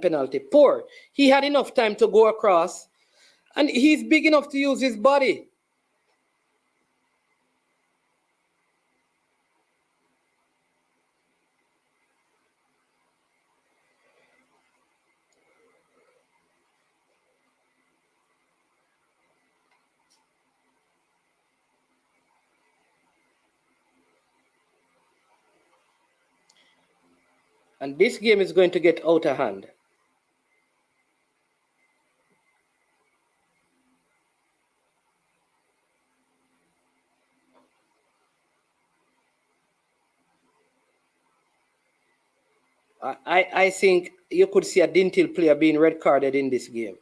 A: penalty. Poor. He had enough time to go across, and he's big enough to use his body. And this game is going to get out of hand. I think you could see a Dinthill player being red carded in this game.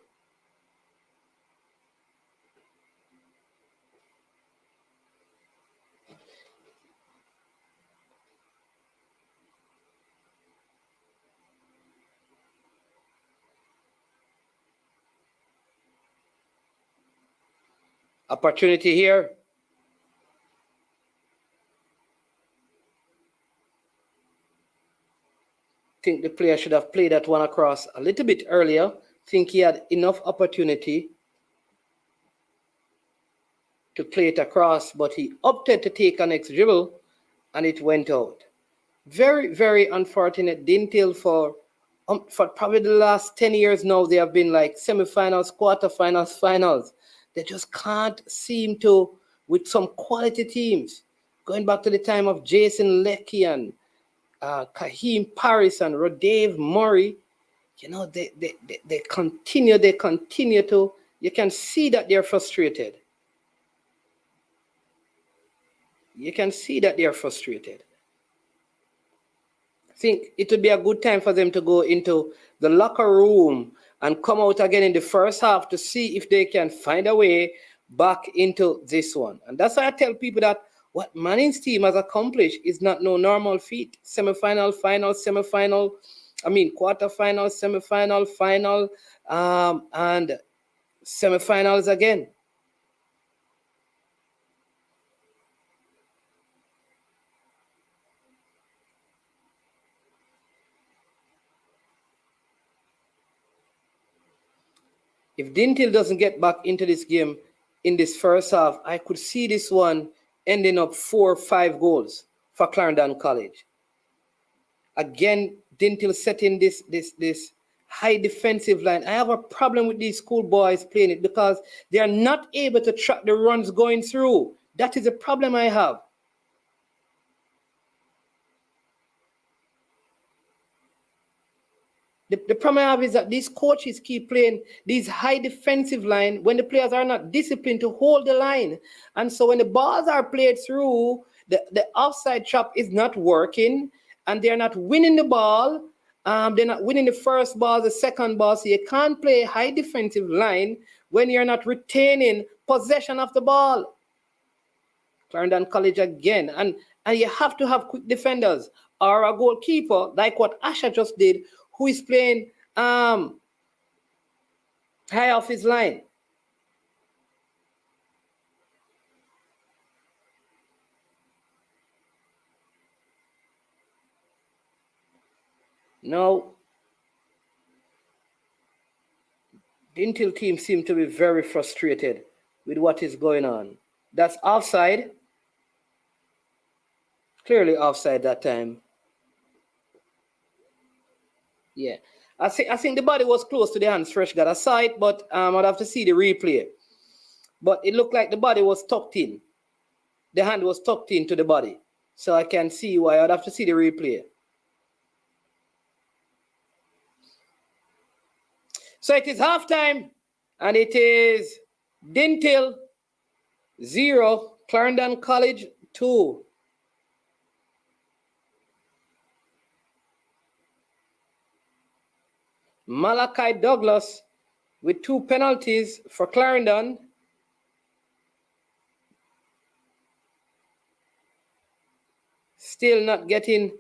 A: Opportunity here. Think the player should have played that one across a little bit earlier. Think he had enough opportunity to play it across, but he opted to take an next dribble and it went out. Very, very unfortunate. Dinthill for probably the last 10 years now, they have been like semifinals, quarterfinals, finals. They just can't seem to, with some quality teams, going back to the time of Jason Leckie and Kaheem Paris and Rodave Murray, you know, they continue to, you can see that they're frustrated. You can see that they're frustrated. I think it would be a good time for them to go into the locker room and come out again in the first half to see if they can find a way back into this one. And that's why I tell people that what Manning's team has accomplished is not no normal feat. Semi-final, final, semi-final, quarter-final, semi-final, final, and semi-finals again. If Dinthill doesn't get back into this game in this first half, I could see this one ending up 4 or 5 goals for Clarendon College. Again, Dinthill setting this high defensive line. I have a problem with these schoolboys playing it because they are not able to track the runs going through. That is a problem I have. The problem I have is that these coaches keep playing these high defensive line when the players are not disciplined to hold the line. And so when the balls are played through, the offside trap is not working and they're not winning the ball. They're not winning the first ball, the second ball. So you can't play high defensive line when you're not retaining possession of the ball. Clarendon College again. And you have to have quick defenders or a goalkeeper like what Asha just did, who is playing high off his line. Now, Dinthill team seem to be very frustrated with what is going on. That's offside. Clearly offside that time. Yeah. I think the body was close to the hands. Fresh got a sight, but I'd have to see the replay. But it looked like the body was tucked in. The hand was tucked into the body. So I can see why. I'd have to see the replay. So it is halftime, and it is Dinthill 0, Clarendon College 2. Malachi Douglas with 2 penalties for Clarendon. Still not getting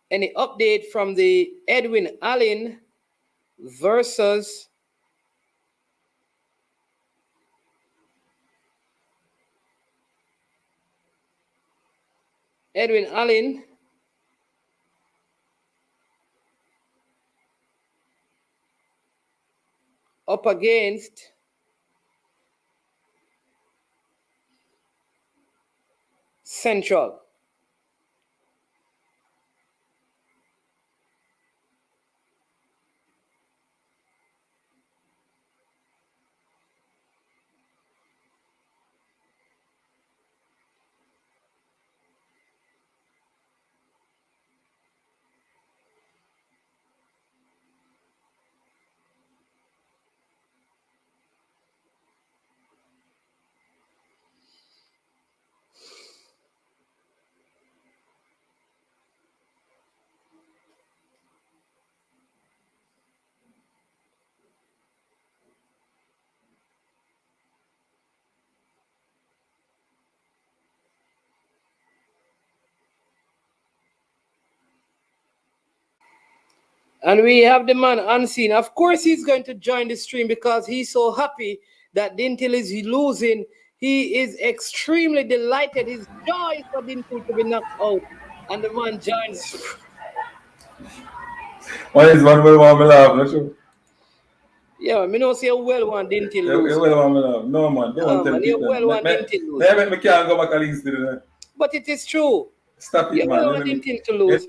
A: any update from the Edwin Allen versus Edwin Allen up against Central. And we have the man unseen. Of course, he's going to join the stream because he's so happy that Dinthill is losing. He is extremely delighted. His joy is for Dinthill to be knocked out. And the man joins.
C: Why is one well want me laugh, not sure?
A: Yeah, me know say you well want Dinthill lose.
C: You well want me laugh. No man, don't tell
A: man, you
C: people.
A: well want Dinthill lose.
C: Maybe me can't go back and listen to that.
A: But it is true.
C: Stop it,
A: You
C: man.
A: well want Dinthill to lose.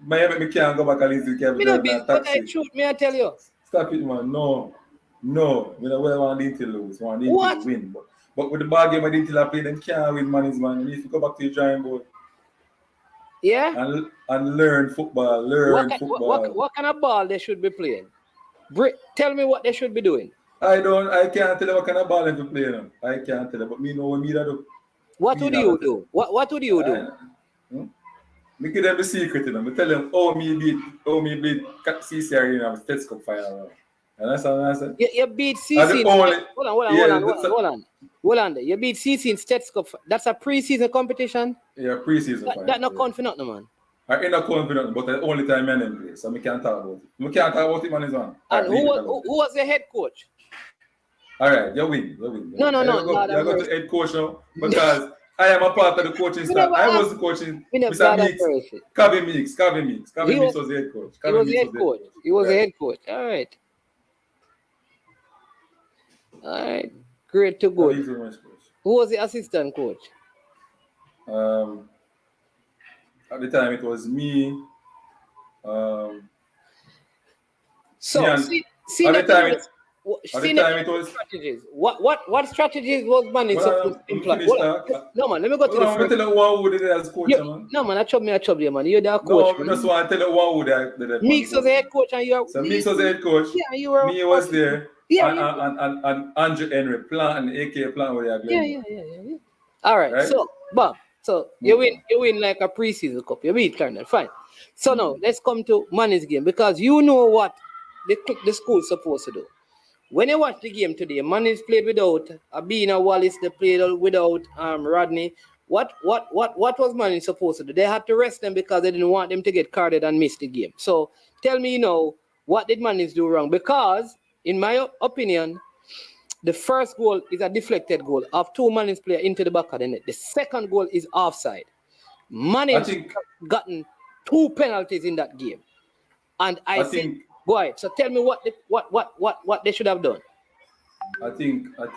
C: Maybe me can't go back and listen to
A: Me no business, but I truth, me I tell you.
C: Stop it, man. No. Me no well want Dinthill lose. Want Dinthill
A: What?
C: win. But with the ball game of Dinthill I play, them can't win, man. You need to go back to your drawing board.
A: Yeah?
C: And learn football.
A: What kind of ball they should be playing? Tell me what they should be doing.
C: I can't tell you what kind of ball they play now. I can't tell you, but me know what me that do.
A: What would you do? What would you do?
C: Me give them the secret, you know. Me tell them how me beat CCR in a States Cup final. And that's how I said.
A: You beat CC. Hold on. You beat CC in States Cup. That's a pre-season competition?
C: Yeah, pre-season final.
A: That not count for nothing, man.
C: I ain't not confident, but the only time I didn't play, so we can't talk about it. We can't talk about it, man, is on.
A: And who was the head coach?
C: All right, you win.
A: No.
C: You go to head coach now, because I am a part of the coaching staff. I was the coaching. Mr. Meeks, Kevin Meeks. Kevin Meeks was the head coach.
A: He was the head coach. All right. Great to go. Who was the assistant coach?
C: At the time, it was me.
A: strategies. What strategies was Mannings supposed to implement? No man, let me go to the
C: first. Tell you one who did it as coach, man.
A: No man, I chop you, man. You're the coach.
C: No, that's why I tell you one who did it.
A: Meeks was the head coach, and you are.
C: So Meeks was the head coach.
A: Yeah, you were.
C: Me was there.
A: Yeah,
C: and Andrew Henry plan, AK plan where they are.
A: Yeah. All right. So, Bob. So you win like a pre-season cup. You beat Clarendon, fine. So now let's come to Mannings game, because you know what the school's supposed to do. When you watch the game today, Mannings played without Abina Wallace. They played without Rodney. What was Mannings supposed to do? They had to rest them because they didn't want them to get carded and miss the game. So tell me, what did Mannings do wrong? Because in my opinion, the first goal is a deflected goal of 2 Mannings players into the back of the net. The second goal is offside. Mannings gotten 2 penalties in that game, and I think, boy. So tell me what they should have done.
C: I think the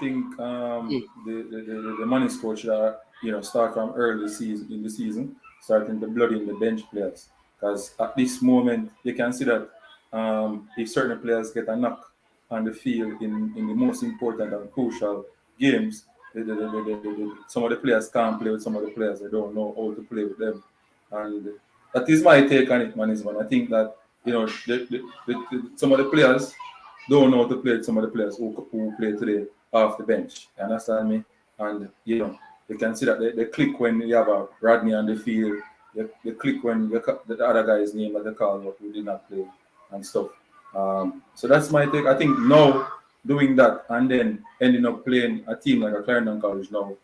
C: Mannings coach should start from early in the season, starting to blood in the bench players, because at this moment you can see that if certain players get a knock on the field in the most important and crucial games, some of the players can't play with some of the players. They don't know how to play with them, and that is my take on it, man. I think that some of the players don't know how to play with some of the players who play today off the bench. You understand me? And you can see that they click when you have a Rodney on the field. They click when the other guy's name that they call who did not play and stuff. So that's my take. I think now doing that and then ending up playing a team like a Clarendon College now,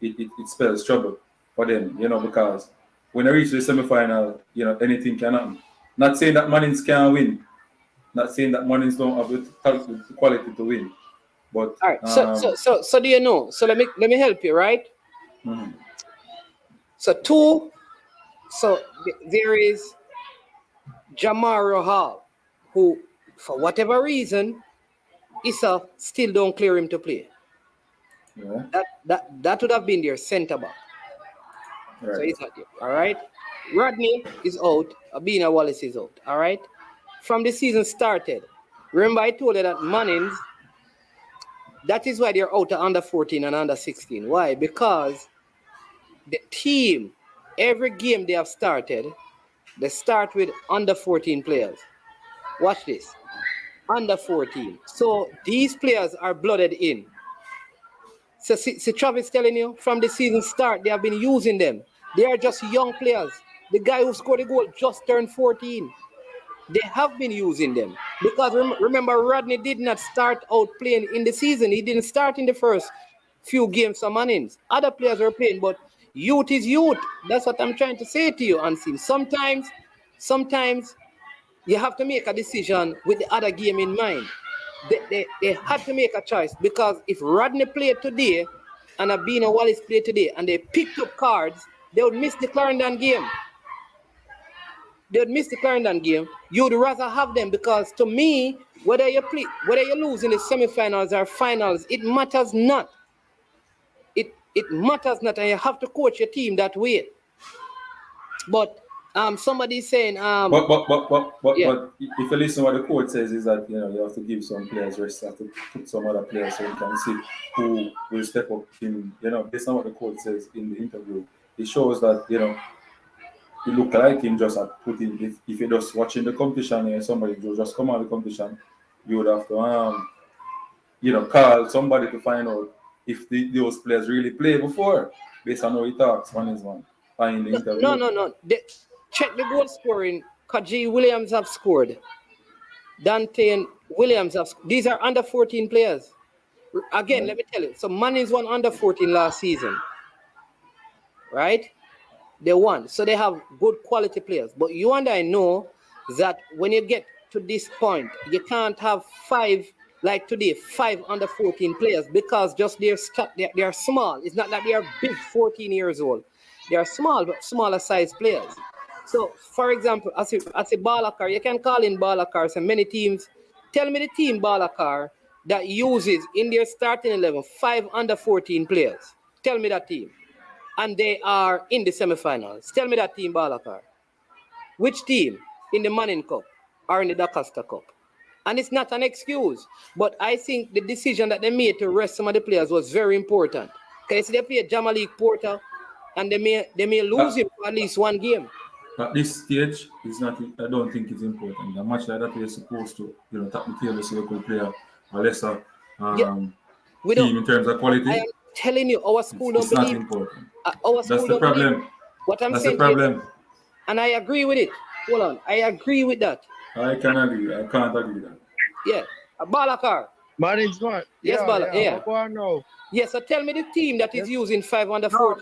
C: it spells trouble for them, because when they reach the semi-final, anything can happen. Not saying that Mannings can't win, not saying that Mannings don't have the quality to win, but
A: All right. So do you know? So let me help you, right?
C: mhm.
A: So there is Jamaro Hall, who, for whatever reason, Issa still don't clear him to play.
C: Yeah,
A: That would have been their centre back. So
C: right.
A: he's not there. All right. Rodney is out. Abina Wallace is out. All right. From the season started, remember I told you that Mannings, that is why they're out of under 14 and under 16. Why? Because the team, every game they have started, they start with under 14 players. Watch this. Under 14. So these players are blooded in. So see Travis telling you from the season start, they have been using them. They are just young players. The guy who scored the goal just turned 14. They have been using them. Because remember, Rodney did not start out playing in the season. He didn't start in the first few games for Mannings. Other players were playing, but youth is youth. That's what I'm trying to say to you, Ansim. Sometimes you have to make a decision with the other game in mind. They had to make a choice, because if Rodney played today and Abina Wallace played today and they picked up cards, they would miss the Clarendon game. You'd rather have them, because to me, whether you lose in the semi-finals or finals, it matters not. It matters not, and you have to coach your team that way. But somebody's saying
C: But
A: yeah.
C: if you listen what the coach says is that you have to give some players rest, you have to put some other players so you can see who will step up in based on what the coach says in the interview. It shows that he look like him just at putting if you're just watching the competition and somebody will just come out of the competition, you would have to call somebody to find out if those players really play before based on how he talks one is one in the interview.
A: No. Check the goal scoring. Kaji Williams have scored. Dante and Williams have. These are under 14 players. Again, let me tell you. So Mannings won under 14 last season, right? They won, so they have good quality players. But you and I know that when you get to this point, you can't have five like today, 5 under 14 players, because just they are small. It's not that they are big, 14 years old. They are small, but smaller size players. So, for example, as a Balakar, you can call in Balakar. So many teams. Tell me the team Balakar that uses in their starting 11 5 under 14 players. Tell me that team. And they are in the semifinals. Tell me that team, Balakar. Which team in the Manning Cup or in the Dacosta Cup? And it's not an excuse, but I think the decision that they made to rest some of the players was very important. Because they play Jamalik Porter, and they may lose him for at least one game.
C: At this stage, it's not. I don't think it's important. A match like that, you're supposed to, tap the table so you could play a lesser team in terms of quality.
A: I am telling you, our school
C: It's not important.
A: That's
C: the problem.
A: What I'm
C: That's
A: saying
C: the problem.
A: And I agree with it. Hold on, I agree with that.
C: I can agree. I can't agree with that.
A: Yeah, Balakar.
B: Mannings not.
A: Yes, Bala. Yeah.
B: Go on now.
A: Yes, so tell me the team that is using 5 under 4.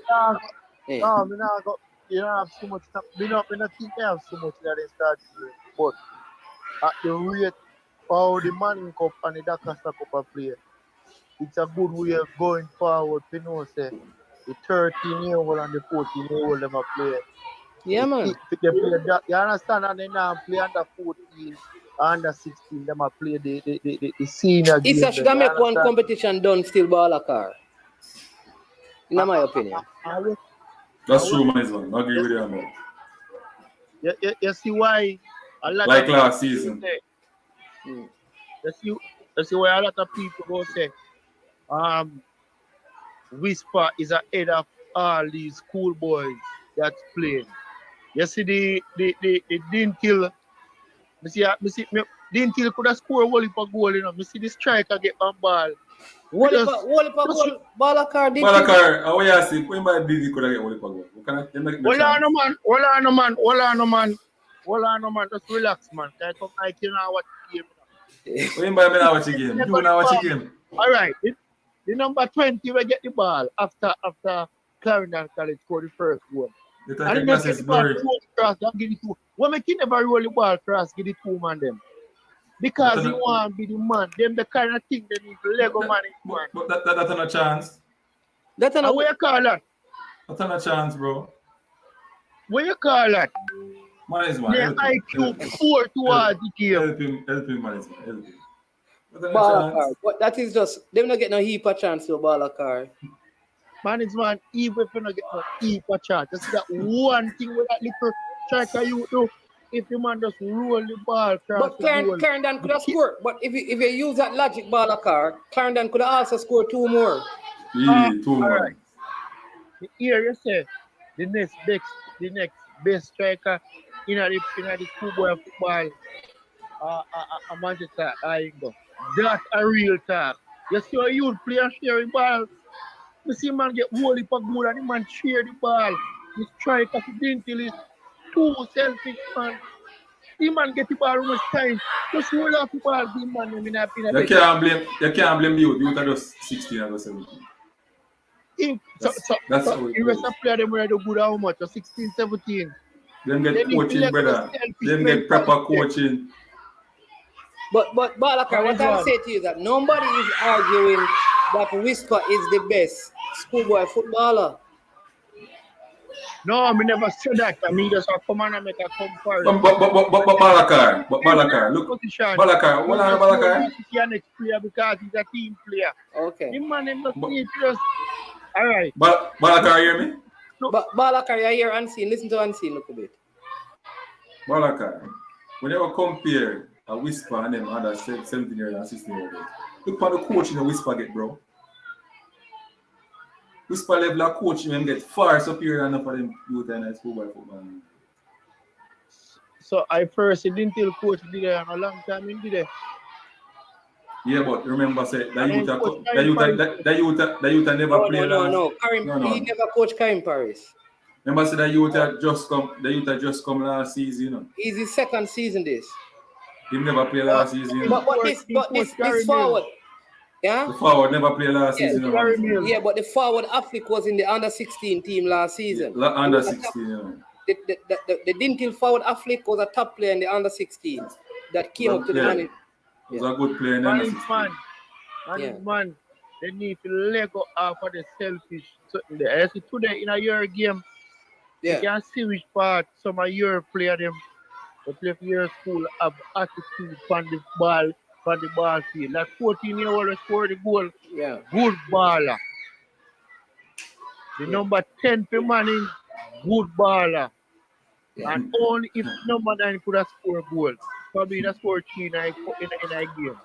B: No, me not go. You don't have so much. Me not think they have so much that they start doing. But at the rate how the Manning Cup and the Dacosta Cup are playing, it's a good way of going forward. You know, say the 13-year-old and the 14-year-old them are playing.
A: Yeah, man.
B: You understand? And they now play under 14, under 16. Them are play the senior game.
A: Issa should make one competition done still Balakar. In my opinion.
C: That's true, man. I agree with you on that.
B: You see why a lot
C: like
B: of
C: last season.
B: You see why a lot of people go say, Whisper is ahead of all these schoolboys that's playing. You see the Dinthill. Dinthill could have scored a whole heap of goal, I see the striker get on ball.
A: Whole heap of goal, Balakar, Dinthill.
C: Balakar, how you see? When by Dinthill could have get whole heap of goal?
B: Hold on, no man. Just relax, man. I cannot watch the game.
C: When by me now watch the game? You now watch the game?
B: All right. The number 20 will get the ball after Clarendon College scored the first goal.
C: The
B: And then
C: glass
B: get
C: is
B: the ball
C: blurry.
B: cross, don't get it two. What make you never roll the ball cross, get the two man them? Because he want to be the man. Them the kind of thing they need Lego man.
C: But that's not a chance.
A: That's
B: And
A: an
B: what you call that?
C: That's not a chance, bro.
B: What you call that?
C: Mannings, man.
B: The
C: Help him.
B: IQ 4 towards the game.
C: Help him, Mannings, man. Help him. That's not a
A: ball
C: chance.
A: car. But that is just them not get no heap of chance to a ball car.
B: Man, it's man, even if you don't get no heap of chance, just that one thing with that little striker you do, if the man just roll the ball across
A: But
B: the goal.
A: Clarendon could have scored. But if you use that logic ball car, Clarendon could have also scored 2 more.
C: Yeah, 2
B: all
C: more.
B: right. Here you say the next best striker in the schoolboy football Manchester Indo. That's a real talk. You see a youth player share the ball. You see man get whole heap of goal and the man share the ball. The striker for Dinthill is too selfish, man. The man get the ball much time. Just roll off the ball, the man in a
C: You can't blame you. You are just 16 or 17. That's how it
B: the rest
C: goes.
B: of player them were do good how much? 16, 17.
C: Them get
B: They need to
C: coaching,
B: let
C: brother.
B: those selfish
C: Them get proper
B: mentality.
C: coaching.
A: But Balakar, what I'll say to you is that nobody is arguing that Whisper is the best schoolboy footballer.
B: No, I never said that. I mean, just come on and make a comparison.
C: But Balakar, look. Balakar, what are Balakar?
B: He's a next player because he's a team player.
A: Okay.
B: The man is not need to just. All right.
C: Balakar, hear me?
A: But Balakar, you hear Unseen. Listen to Unseen look a bit.
C: Balakar, whenever compare a Whisper and them other 17-year-old and 16-year-old, look for the coaching the Whisper get, bro. Whisper level of coaching them get far superior enough for them youth and schoolboy football.
B: So I first didn't tell coach did it a long time in there.
C: Yeah, but remember, say the youth never play last.
A: No. He never coached Karim Paris.
C: Remember, say the youth just come last season, you know.
A: He's his second season this.
C: He never played last season. You know.
A: But this forward. Yeah?
C: The forward never played last season. You know.
A: Yeah, but the forward Africa was in the under 16 team last season.
C: Yeah, under 16, you know.
A: The Dinthill forward Affleck was a top player in the under 16 that came up to the money.
C: He was a good player in the under 16.
B: Man, they need to let go off of the selfish. So, I see today in a year game, you can see which part some of your player them they play for your school have attitude on the ball field. Like 14-year-old scored the goal.
A: Yeah.
B: Good baller. The number 10 for Mannings, good baller. Yeah. And only if number 9 could have scored a goal. Probably he scored 3 in a game.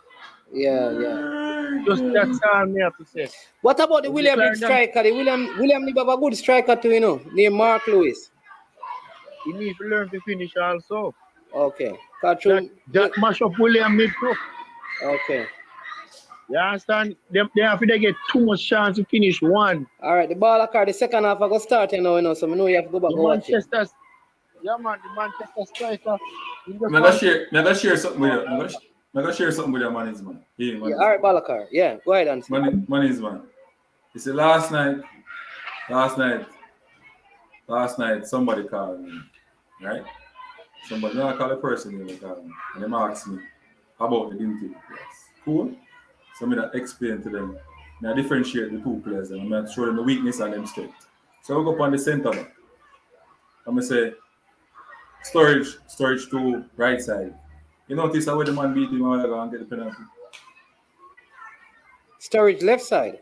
A: Yeah.
B: Just that's all me have to say.
A: What about the William Big striker? The William Nib have a good striker too, you know, named Mark Lewis.
B: He needs to learn to finish also.
A: Okay.
B: That mash up William Nib too.
A: Okay.
B: You understand? They have to get too much chance to finish one.
A: All right, the ball car, the second half I go start now, you know, so I know you have to go back and watch it.
B: Yeah, man, the Manchester striker.
C: I'm gonna share something with you. I'm gonna share something with your Mannings, man. Yeah,
A: all right, Balakar. Yeah, go ahead and
C: Mannings, man. You see, last night, somebody called me, right? Somebody, I call a person, they called me, and they asked me about the Dinthill players. Cool? So I'm going to explain to them. I differentiate the two players, and I'm going to show them the weakness and them strength. So I go up on the center back. I'm going to say, storage to right side. You notice how the man beat him while ago and get the penalty?
A: Storage left side.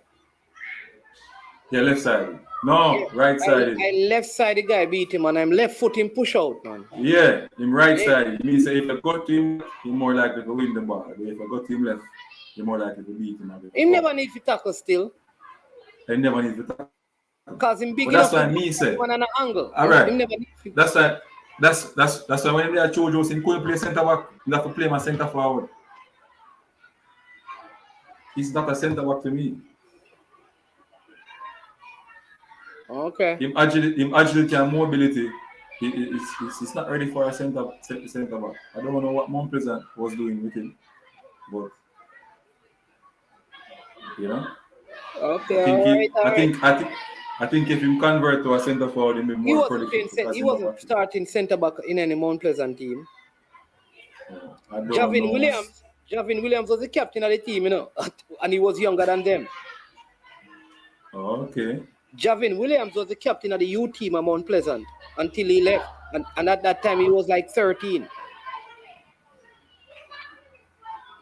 C: Yeah, left side. No, right side.
A: I left side the guy beat him and I'm left foot him push out, man.
C: Yeah, him right side. It means if I got to him, he's more likely to win the ball. But if I got to him left, you're more likely to beat him.
A: He never need to tackle still.
C: He never need to tackle.
A: Because him big
C: enough. That's why me say.
A: One on an angle.
C: All right. That's why when they are Joe Jones, he couldn't play centre back. You have to play my centre forward. He's not a centre back to me.
A: Okay.
C: Him agility and mobility, he's not ready for a centre back. I don't know what Mount Pleasant was doing with him. but you know,
A: Okay,
C: I think
A: all right,
C: he,
A: all right.
C: I think if him convert to a centre forward, he'll be
A: He
C: more
A: wasn't
C: prolific because
A: he
C: he have
A: wasn't starting centre back in any Mount Pleasant team.
C: I don't know.
A: Javin Williams was the captain of the team, you know, and he was younger than them.
C: Oh, okay.
A: Javin Williams was the captain of the U team at Mount Pleasant until he left, and at that time he was like 13.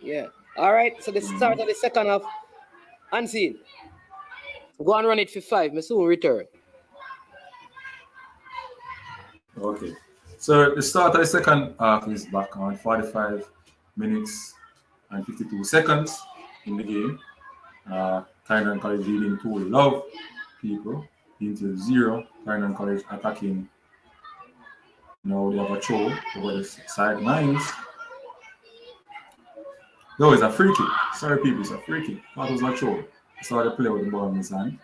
A: Yeah. All right. So the start of the second half, unseen. Go and run it for 5. Me soon return.
C: Okay. So the start of the second half is back on 45 minutes and 52 seconds in the game. Clarendon College leading 2 love people into 0. Clarendon College attacking. Now they have a throw over the side lines. No, it's a free kick. Sorry, people, it's a free kick. That was a throw. I saw the player with the ball in his hand.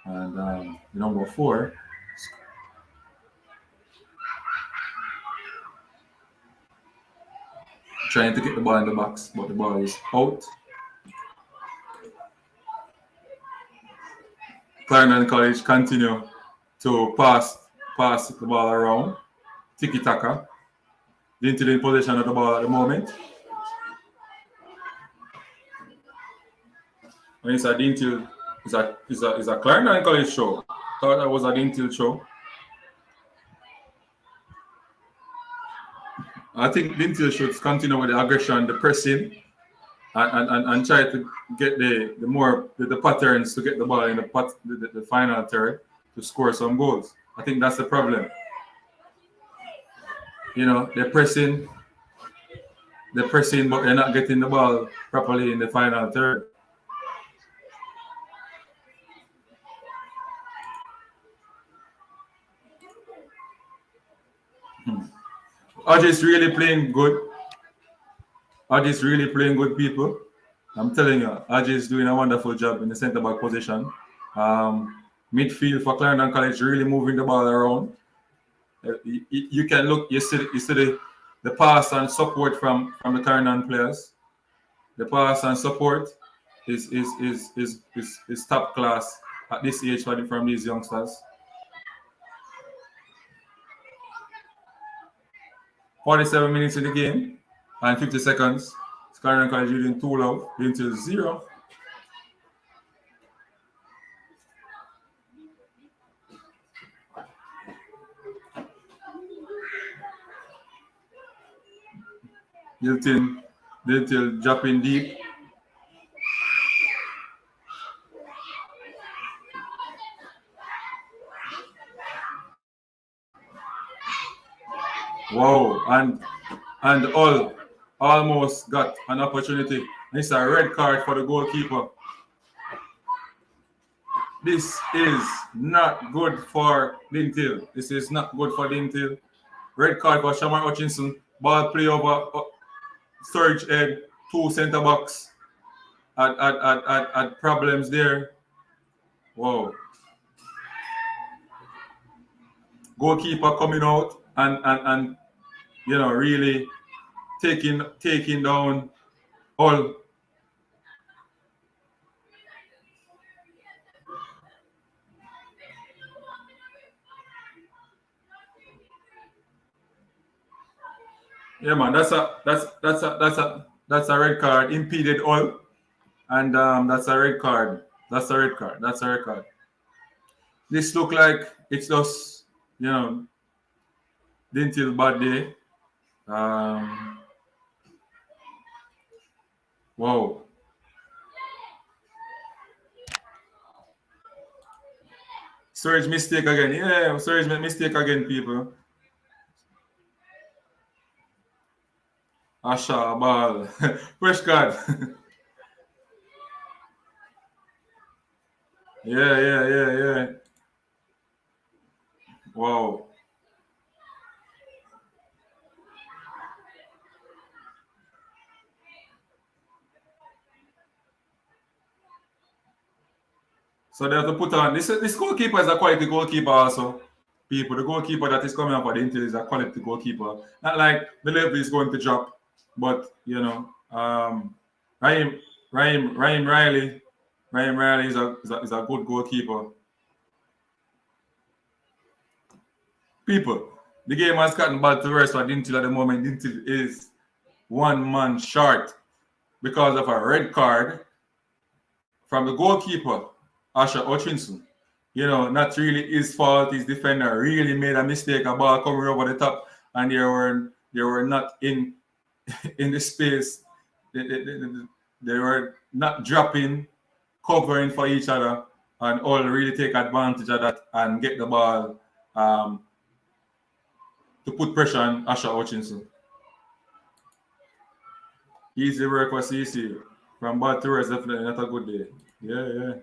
C: And the number 4. Trying to get the ball in the box, but the ball is out. Clarendon College continue to pass the ball around. Tiki-taka. Dinthill in possession of the ball at the moment. And it's a Dinthill, it's a Clarendon College show. Thought that was a Dinthill show. I think Dinthill should continue with the aggression, the pressing, and try to get the patterns to get the ball in the final third to score some goals. I think that's the problem. You know, they're pressing, but they're not getting the ball properly in the final third. Audrey's really playing good. Audrey's really playing good, people. I'm telling you, Audrey is doing a wonderful job in the centre back position. Midfield for Clarendon College really moving the ball around. You can look, you see the pass and support from the Clarendon players. The pass and support is top class at this age from these youngsters. 47 minutes in the game and 50 seconds. Clarendon College leading 2 love, Dinthill 0. Dinthill dropping deep. Wow, and almost got an opportunity. It's a red card for the goalkeeper. This is not good for Dinthill. This is not good for Dinthill. Red card for Shamar Hutchinson. Ball play over Surge Head, 2 centre backs. Had problems there. Wow. Goalkeeper coming out and you know, really taking down all. Yeah, man, that's a red card. Impeded all, and that's a red card. That's a red card. This look like it's just, you know, Dinthill bad day. Wow. Storage mistake again. Yeah, storage mistake again, people. Asha ball. Fresh card. Yeah. Wow. So they have to put on this goalkeeper is a quality goalkeeper also. People, the goalkeeper that is coming up at Dinthill is a quality goalkeeper. Not like the level is going to drop, but you know, Raheem Riley. Raheem Riley is a good goalkeeper. People, the game has gotten bad to the rest of Dinthill at the moment. Dinthill is 1 man short because of a red card from the goalkeeper, Asher Hutchinson. You know, not really his fault. His defender really made a mistake. A ball coming over the top, and they were not in the space. They were not dropping, covering for each other, and all really take advantage of that and get the ball to put pressure on Asher Hutchinson. Easy work for CC. From bad to worse, definitely not a good day. Yeah.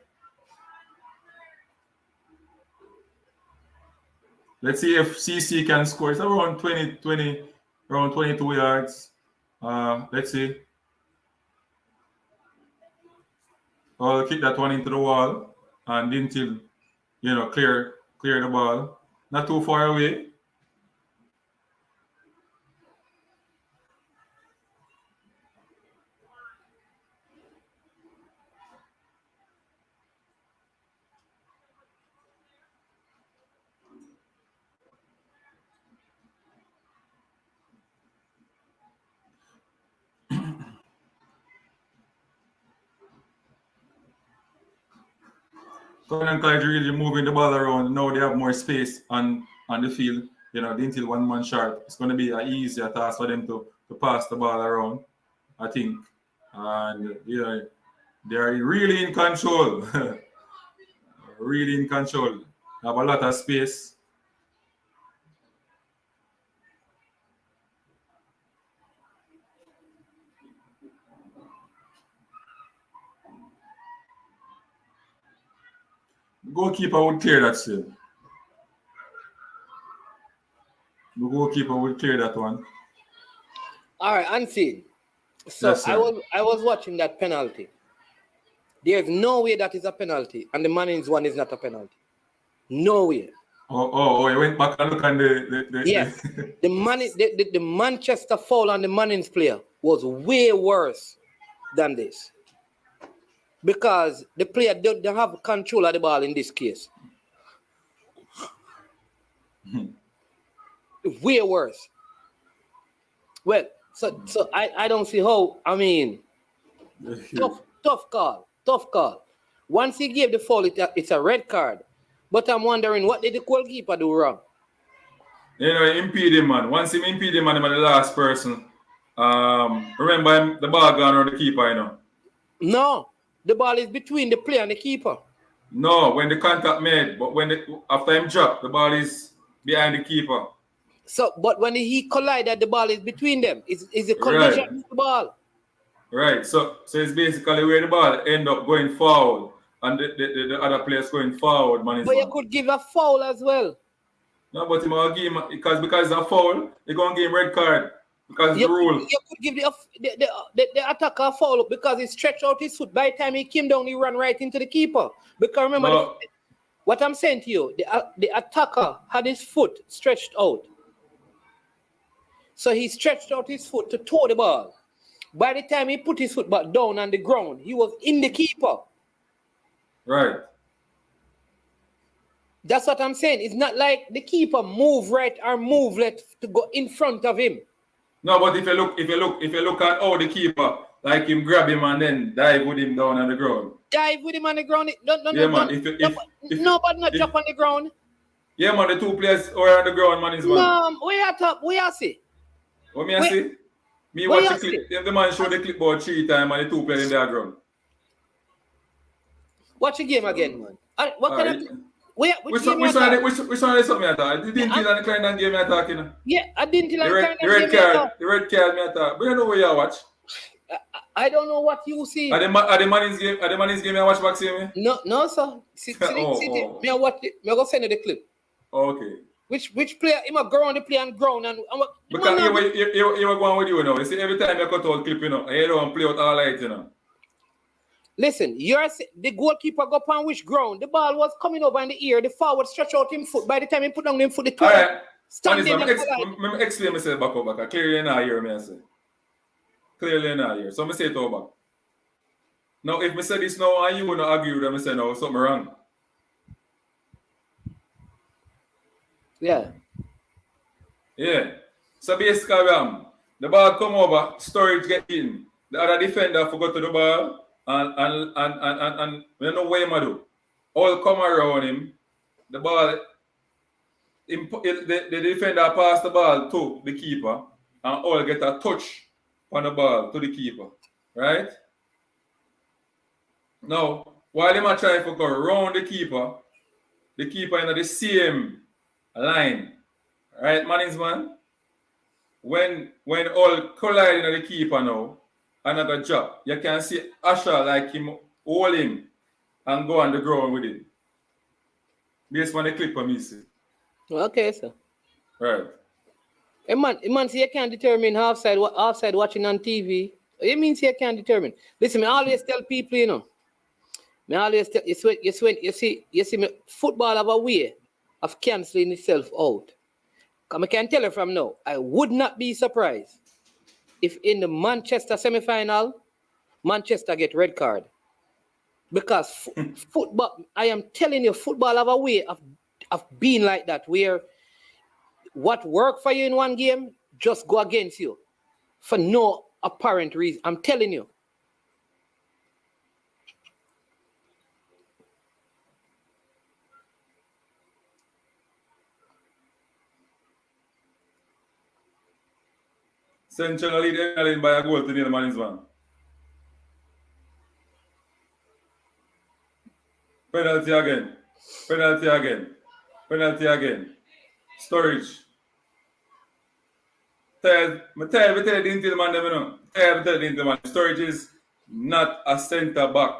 C: Let's see if CC can score. It's around 20, around 22 yards. Let's see. I'll kick that one into the wall and Dinthill, clear the ball. Not too far away. Clarendon College really moving the ball around. Now they have more space on the field. Dinthill 1 man short. It's going to be an easier task for them to pass the ball around, I think. And they're really in control. Really in control. They have a lot of space. The goalkeeper would clear that still. The goalkeeper would clear that one.
A: All right, unseen. So
C: Yes,
A: I was watching that penalty. There's no way that is a penalty, and the Mannings one is not a penalty. No way.
C: Oh, he went back and look at the
A: Yes. The Manchester foul on the Mannings player was way worse than this. Because the player don't have control of the ball in this case. Way worse. Well, so I don't see how. I mean, tough call. Once he gave the foul, it's a red card. But I'm wondering, what did the goalkeeper do wrong?
C: He impede him, man. Once he impede him, and the last person. Remember the ball gone around the keeper,
A: No, the ball is between the player and the keeper.
C: No, when the contact made, but after him drop, the ball is behind the keeper.
A: So, but when he collided, the ball is between them. Is a collision with the ball.
C: Right. So it's basically where the ball end up going forward and the other players going forward, man.
A: But you could give a foul as well.
C: No, but him will give him because it's a foul, they're gonna give him red card because it's the rule.
A: You could give the attacker a foul because he stretched out his foot. By the time he came down, he ran right into the keeper. Because remember, what I'm saying to you, the attacker had his foot stretched out. So he stretched out his foot to toe the ball. By the time he put his foot back down on the ground, he was in the keeper.
C: Right.
A: That's what I'm saying. It's not like the keeper move right or move left to go in front of him.
C: No, but if you look at how the keeper, like him grab him and then dive with him down on the ground.
A: Dive with him on the ground.
C: Nobody
A: not drop on the ground.
C: Yeah, man, the two players were on the ground, man.
A: No, we are top. We are see.
C: What me I see? Me watch the clip. The man show the clip about 3 times and the two players in the ground.
A: Watch the game again, man. What kind of... Which
C: one is something I thought? The Dinthill and the Clarendon game I talking.
A: Yeah, I Dinthill and Clarendon
C: game. The red card me I thought. We don't know where you watch.
A: I don't know what you see.
C: Are the Mannings game I watch back see me?
A: No, sir. See, me I watch it. Me I go send you the clip.
C: Okay.
A: Which player him a go on the play and ground and
C: because he was going with you now. You see every time you cut out clip, you don't play out all light,
A: Listen, the goalkeeper go up on which ground? The ball was coming over in the ear. The forward stretch out him foot. By the time he put down him foot, the two stand there.
C: Explain myself back. Clearly not hear me. I say. Clearly not hear. So I say it over. Now, if I say this now and you want to argue with them, I say no, something wrong.
A: Yeah.
C: Yeah. So basically, the ball come over, storage get in. The other defender forgot to the ball, and we don't know what him do. All come around him. The ball, the defender pass the ball to the keeper, and all get a touch on the ball to the keeper. Right? Now, while them are trying to go around the keeper in the same line. Right, Mannings, man? When all collide in the keeper now, another drop, you can see Asher like him hold him and go on the ground with him. Based on the clip of me see.
A: Okay, sir.
C: Right.
A: A man say you can't determine offside watching on TV. It means you can't determine. Listen, I always tell people, you know. I always tell you see me, football have a way of cancelling itself out. I can tell you from now, I would not be surprised if in the Manchester semi-final, Manchester get red card. Because football, I am telling you, football have a way of being like that, where what worked for you in one game just go against you for no apparent reason. I'm telling you.
C: Central lead by a goal to the Mannings, man. Penalty again. Penalty again. Penalty again. Storage. Tell Dinthill man, you know. Tell Dinthill man. Storage is not a centre back.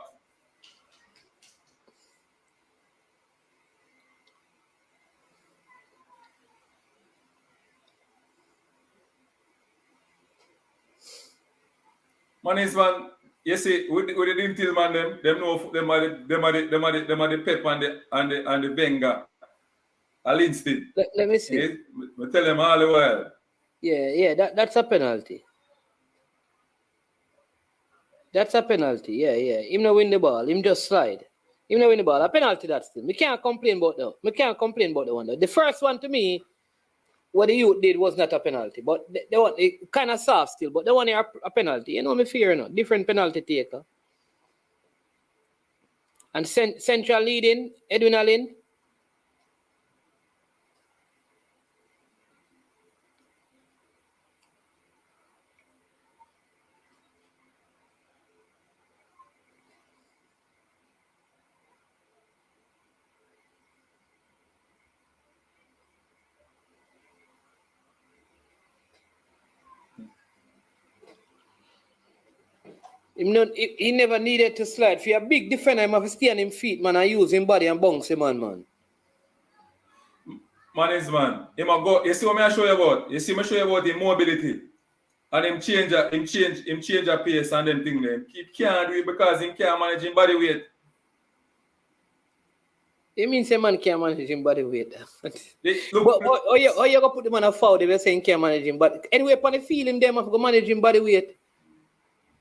C: Mannings, man, you see, with the Dinthill man, them know them are the Pep and the Benga. Linston.
A: Let me see.
C: I tell them all the while.
A: Yeah, that's a penalty. That's a penalty. Yeah. Him not win the ball. Him just slide. Him not win the ball. A penalty that still. Me can't complain about that. Me can't complain about the one. The first one to me, what the youth did was not a penalty, but the one it kind of soft still. But the one here a penalty. You know me fear, no different penalty taker. And central leading Edwin Allen. He never needed to slide. For a big defender, him have to stay on him feet, man, and use him body and bounce him, man.
C: Mannings, man. Him a go. You see what I show you about? You see me show you about him mobility. And him change a pace and them thing then. He can't do it because he can't manage his body weight.
A: It means a man can't manage him body weight.
C: Look,
A: But you go put him on a foul, they were saying can't manage him. But anyway, upon the feeling, them have to manage him body weight.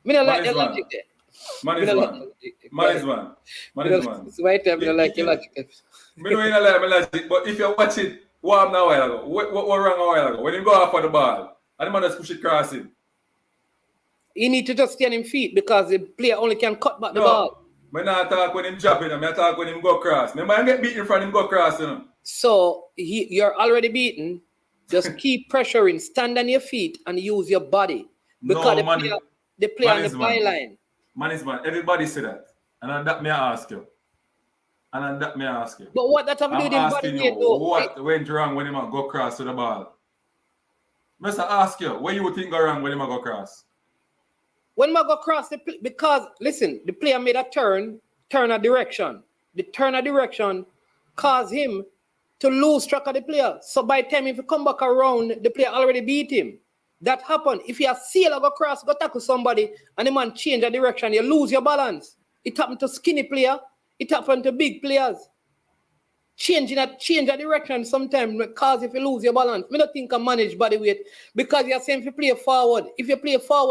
A: Me not like the logic there.
C: Mannings, man.
A: It's right there, me not like your logic.
C: Me know you don't like my logic, but if you watch it, what happened a while ago? What wrong a while ago? When you go off for the ball, and the man just push it cross him.
A: He need to just stay on him feet because the player only can cut back the ball.
C: I not talk when him drop it, I talk when him go cross. Remember, I get beaten from him go cross, you know.
A: So you're already beaten. Just keep pressuring, stand on your feet and use your body. Because the player on the byline.
C: Mannings, man, everybody say that. And that may I ask you.
A: But what that have to do with him body weight though?
C: What went wrong when him go cross to the ball? Must I ask you, what you think go wrong when him go cross?
A: When I go cross because listen, the player made a turn of direction. The turn of direction caused him to lose track of the player. So by the time if you come back around, the player already beat him. That happened. If you are sail go cross, go tackle somebody, and the man change the direction, you lose your balance. It happened to skinny player. It happened to big players. Change the direction sometimes because if you lose your balance, I don't think I manage body weight because you're saying if you play forward,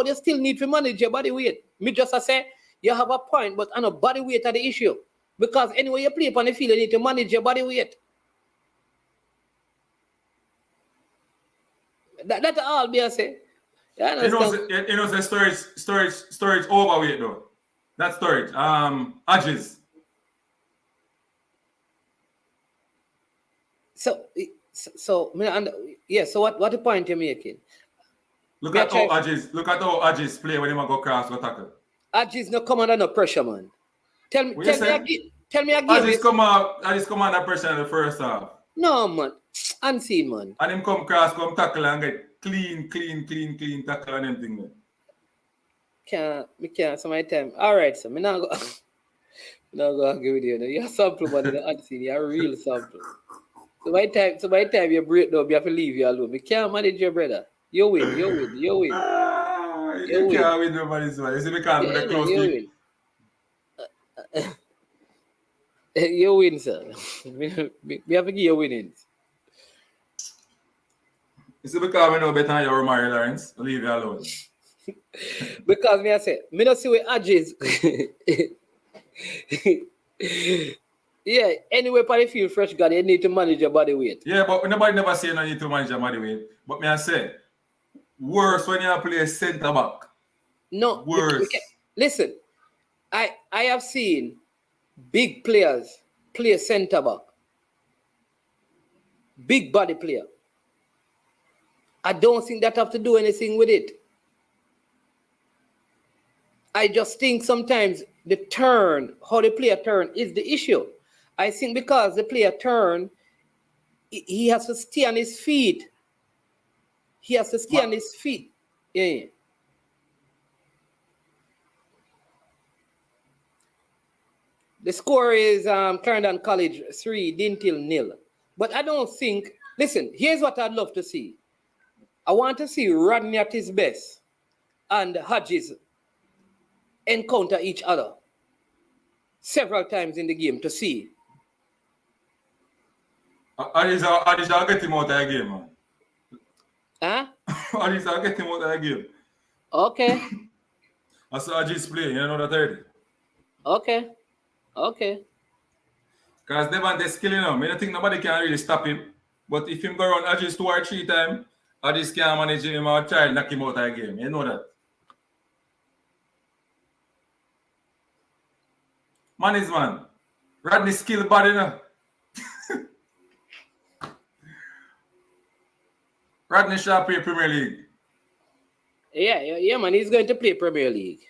A: you still need to manage your body weight. Me just say You have a point, but on a body weight are the issue. Because anyway you play upon the field, you need to manage your body weight. That's all me I say. You understand?
C: You know the storage overweight though. That storage. Edges.
A: So what the point you're making?
C: Look at how Edges play when he go cross go tackle.
A: Edges no come under no pressure, man. Tell me again.
C: Edges come under pressure in the first half.
A: No, man. Unseen, man.
C: And him come cross, come tackle and get clean tackle and everything.
A: Can't so my time. All right, so me now go argue with you. You're sample, but you're unseen. You're a real sample. So by time you break down, you have to leave you alone. You can't manage your brother. You win.
C: You can't win nobody's one. You see me can't with a close team.
A: You win, sir. We have to give you winnings.
C: You see because we know better than your Mario Lawrence. Leave you alone.
A: Because me I say, me not see where edges. Yeah, anyway, for the field fresh guy, you need to manage your body weight.
C: Yeah, but nobody never say no need to manage your body weight. But me I say, worse when you play centre back.
A: No,
C: worse.
A: Listen, I have seen big players play centre back. Big body player. I don't think that have to do anything with it. I just think sometimes the turn, how the player turn is the issue. I think because the player turn, he has to stay on his feet. He has to stay on his feet. Yeah. The score is Clarendon College 3, Dinthill 0. But I don't think, listen, here's what I'd love to see. I want to see Rodney at his best and Hodges encounter each other several times in the game to see.
C: I'll get him out of the game, man.
A: Huh?
C: I'll get him out of the game.
A: Okay.
C: I saw Ajis play, you know that already.
A: Okay.
C: Because they want the skill, you know. I don't think nobody can really stop him. But if him go around Ajis 2 or 3 times, Ajis can't manage him or try to knock him out of the game. You know that. Mannings, man. Rodney skill body, you know. Rodney shall play Premier League.
A: Yeah, man. He's going to play Premier League.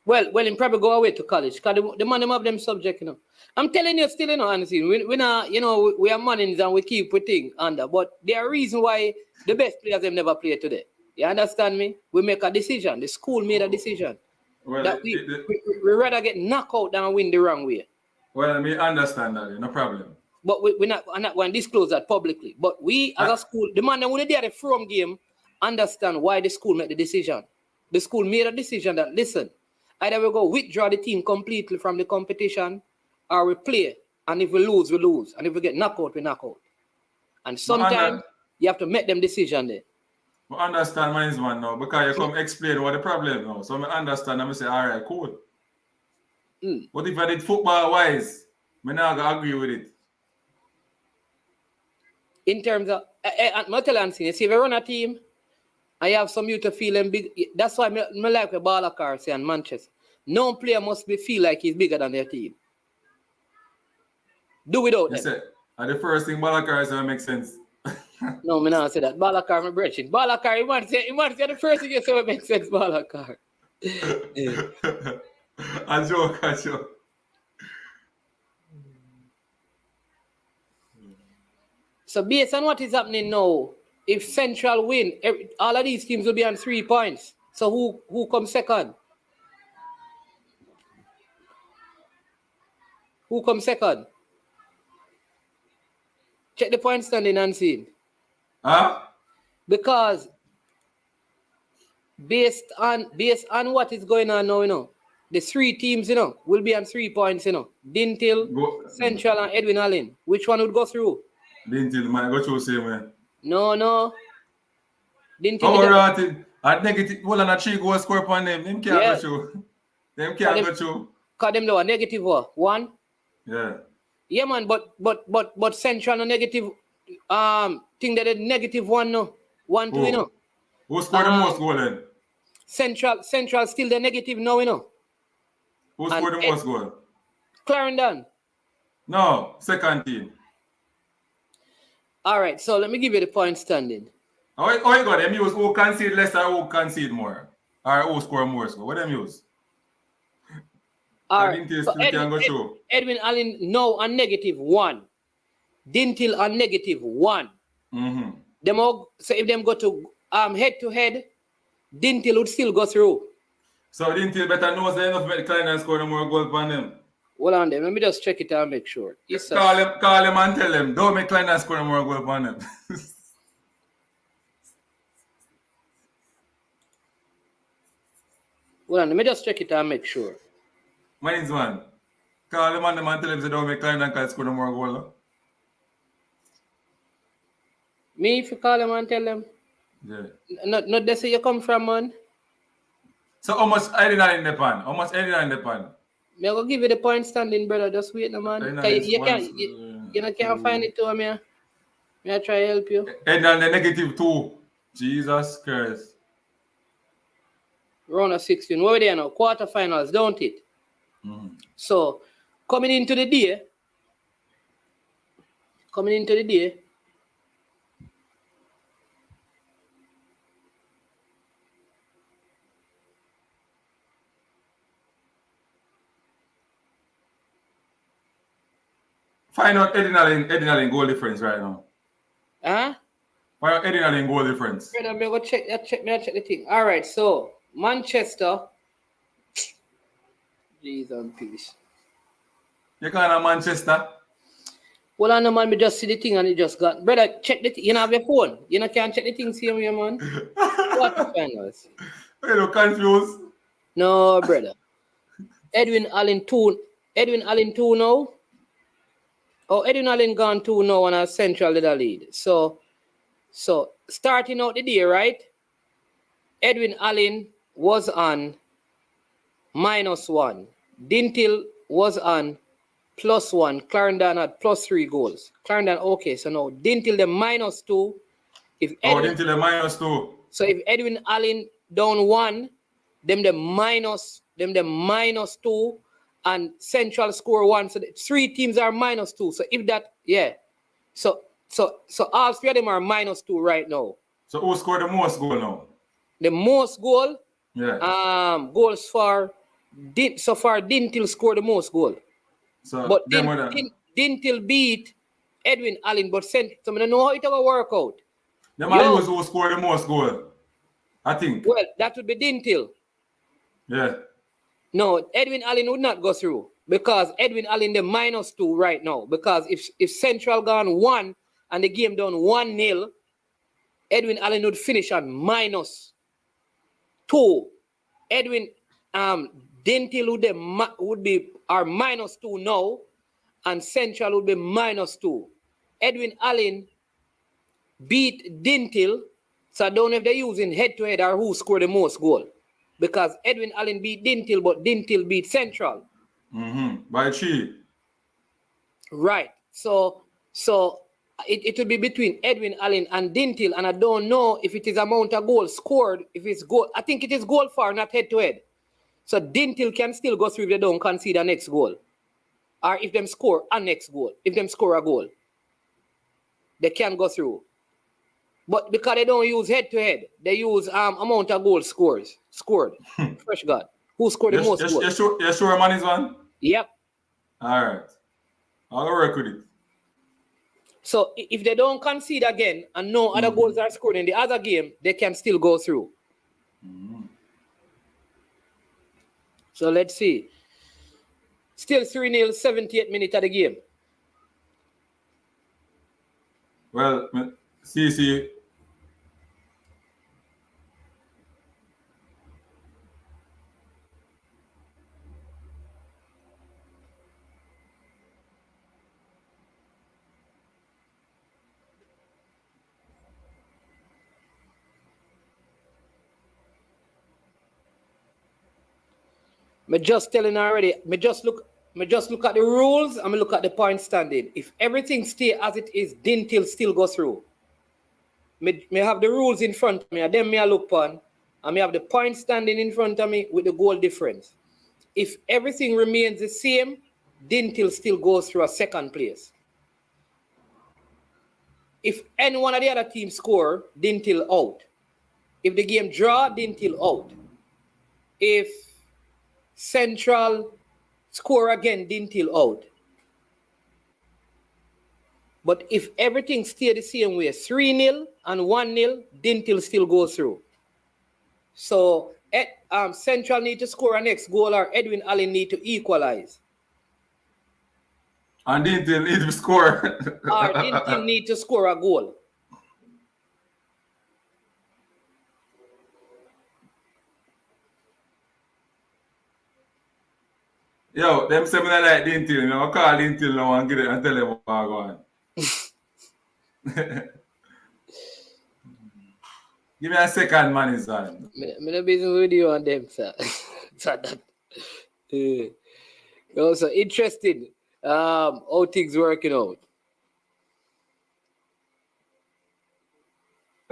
A: Well, he'll probably go away to college because the man them have them subject, you know. I'm telling you still, you know, honestly, we not, you know, we are Mannings and we keep putting under, but there are reasons why the best players have never played today. You understand me? We make a decision. The school made a decision.
C: Well,
A: that we rather get knocked out than win the wrong way.
C: Well, I mean, understand that, no problem.
A: But we're not going to disclose that publicly. But we, as a school, the man that would have the from game, understand why the school made the decision. The school made a decision that, listen, either we go withdraw the team completely from the competition or we play. And if we lose, we lose. And if we get knocked out, we knock out. And sometimes you have to make them decision there.
C: I understand Mannings, man, now because you come explain what the problem now. So I understand and I say, all right, cool. But if I did football wise, I'm not going to agree with it.
A: In terms of, I'm telling you, see, if you run a team, I have some youth to feel them big. That's why I like the Balakar say in Manchester. No player must feel like he's bigger than their team. Do without them.
C: Said, and the first thing Balakar said makes sense.
A: No, I don't say that. Balakar, my brethren. Balakar, you want to say the first thing you say makes sense, Balakar.
C: A joke.
A: So based on what is happening now, if Central win, all of these teams will be on 3 points. So who comes second? Who comes second? Check the point standing and see.
C: Huh?
A: Because based on what is going on now, you know, the 3 teams, you know, will be on 3 points, you know. Dinthill, Central, and Edwin Allen. Which one would go through?
C: Dinthill might go through same way.
A: No. Dinthill.
C: Oh, right. At negative, well, and a 3 goal score upon them. Them can't go through. Them can't go through.
A: Cause them lower negative what? 1?
C: Yeah.
A: Yeah, man, but Central no negative thing that is -1 no. 1 2, you know.
C: Who scored the most goal then?
A: Central still the negative now, you know.
C: Who scored the most goal?
A: Clarendon.
C: No, second team.
A: All right, so let me give you the point standing.
C: How you got them use who concede less or who concede more? Or who score more? So what them use?
A: All right. So
C: can go through.
A: Edwin Allen now on -1. Dinthill on -1.
C: Mm-hmm.
A: So if them go to head to head, Dinthill would still go through.
C: So Dinthill better knows they enough make Clarendon score more goals than them.
A: Hold on them. Let me just check it out and make sure. Yes,
C: call them and tell them, don't make Clarendon score more goals than them.
A: Hold on, let me just check it out and make sure.
C: Mannings, man. Call them and tell them they don't make Clarendon can score more goals.
A: Me, if you call them and tell them?
C: Yeah.
A: Not they say you come from, man.
C: So how much Edina in the pan? How much Edina in the pan?
A: Me go give you the point standing, brother. Just wait, no, man. You can't find it to me. I try to help you.
C: Edina in the -2. Jesus Christ.
A: Round of 16. What are we there now? Quarterfinals, don't it?
C: Mm-hmm.
A: So, coming into the day,
C: find out Edina in goal difference right now.
A: Huh?
C: Find out Edina in goal difference.
A: Brother, I'm going to check the thing. All right, so Manchester. Jeez and peace.
C: You can't have Manchester?
A: Well, I know, man, me just see the thing and it just got. Brother, check the thing. You know, have your phone. You know, can't check the thing, see me, man. Quarterfinals.
C: You look confused.
A: No, brother. Edwin Allen 2 now. Oh, Edwin Allen gone 2 now and a Central did a lead. So starting out the day, right? Edwin Allen was on -1. Dinthill was on +1. Clarendon had +3 goals. Clarendon, okay, so now Dinthill the -2.
C: Dinthill the -2.
A: So if Edwin Allen down 1, them the -2, and Central score 1. So the 3 teams are -2. So if that, yeah. So all 3 of them are -2 right now.
C: So who scored the most goal now?
A: The most goal,
C: goals
A: for so far Dinthill scored the most goal.
C: So
A: but Dinthill beat Edwin Allen, but so I don't know how it will work out.
C: The man who scored the most goal, I think.
A: Well, that would be Dinthill.
C: Yeah.
A: No, Edwin Allen would not go through because Edwin Allen the -2 right now. Because if Central gone 1 and the game done 1-0, Edwin Allen would finish on -2. Edwin Dinthill would be our -2 now, and Central would be -2. Edwin Allen beat Dinthill, so I don't know if they're using head-to-head or who scored the most goal. Because Edwin Allen beat Dinthill, but Dinthill beat Central.
C: By 3.
A: Right. So it will be between Edwin Allen and Dinthill, and I don't know if it is amount of goals scored. If it's goal, I think it is goal for, not head-to-head. So Dinthill can still go through if they don't concede a next goal. Or if them score a next goal. If them score a goal, they can go through. But because they don't use head-to-head, they use amount of goals scored. Fresh God. Who scored the most goals?
C: You sure man is one?
A: Yep.
C: All right. I'll work with it.
A: So if they don't concede again and no other goals are scored in the other game, they can still go through. So let's see. Still 3-0, 78 minutes of the game.
C: Well, see.
A: Me just telling already. Me just look at the rules and me look at the point standing. If everything stay as it is, Dinthill still go through. Me have the rules in front of me, and then me I look on, and me have the point standing in front of me with the goal difference. If everything remains the same, Dinthill still goes through a second place. If any one of the other teams score, Dinthill out. If the game draw, Dinthill out. If Central score again, Dinthill out. But if everything stay the same way, 3-0 and 1-0, Dinthill still goes through. So Central need to score a next goal, or Edwin Allen need to equalize.
C: And Dinthill need to score.
A: Or Dinthill need to score a goal.
C: Yo, them say me not like Dinthill. You know, I call Dinthill now and get it and tell them what I'm going. Give me a second, man, is on.
A: I'm not busy with you on them, sir. So that, also interesting how things working out.